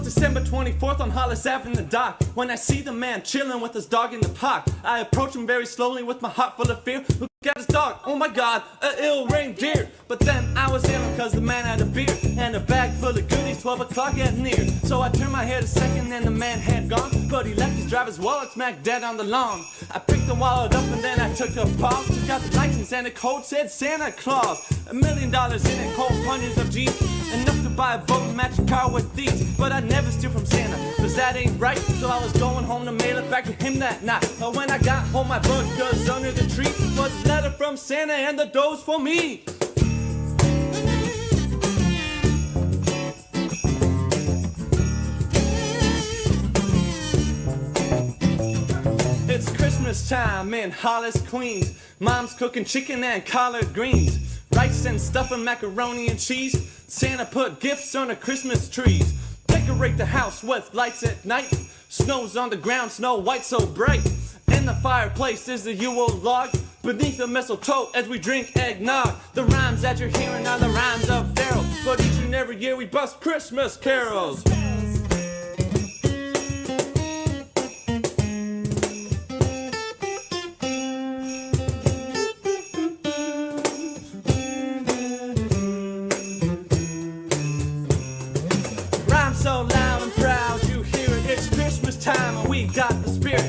December 24th on Hollis Ave in the dock. When I see the man chilling with his dog in the park, I approach him very slowly with my heart full of fear. Look at his dog, oh my god, a ill reindeer. But then I was ill because the man had a beard and a bag full of goodies, 12 o'clock at near. So I turned my head a second and the man had gone, but he left his driver's wallet smack dead on the lawn. I picked the wallet up and then I took a pause, took out the license and the code said Santa Claus. $1 million in it, cold hundreds of G's, enough to buy a boat and match a car with these. But I never steal from Santa, cause that ain't right. So I was going home to mail it back to him that night. But when I got home, my book was under the tree, was a letter from Santa and the doors for me. It's Christmas time in Hollis, Queens. Mom's cooking chicken and collard greens, rice and stuffing, macaroni and cheese. Santa put gifts on the Christmas trees. Decorate the house with lights at night. Snow's on the ground, snow white so bright. In the fireplace is the Yule log. Beneath the mistletoe as we drink eggnog. The rhymes that you're hearing are the rhymes of Daryl, but each and every year we bust Christmas carols. So loud and proud, you hear it, it's Christmas time and we got the spirit.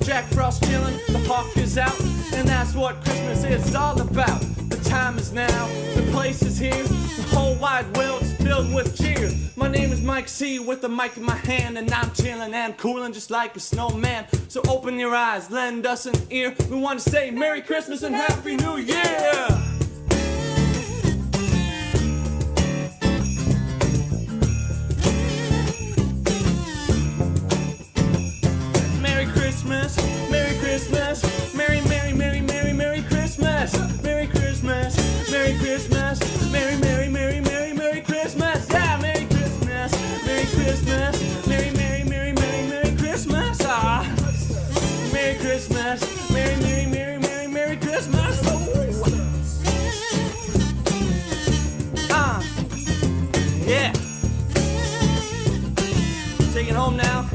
Jack Frost chillin', the hawk is out, and that's what Christmas is all about. The time is now, the place is here, the whole wide world's filled with cheer. My name is Mike C with the mic in my hand, and I'm chillin' and coolin' just like a snowman. So open your eyes, lend us an ear, we want to say Merry Christmas and Happy New Year! Merry Christmas, Merry Christmas, Merry, Merry, Merry, Merry, Merry Christmas, Merry Christmas, Merry Christmas, Merry, Merry, Merry, Merry, Merry Christmas, yeah, Merry Christmas, Merry Christmas, Merry, Merry, Merry, Merry, Merry Christmas, ah, Merry Christmas, Merry, Merry, Merry, Merry, Merry Christmas, yeah, take it home now.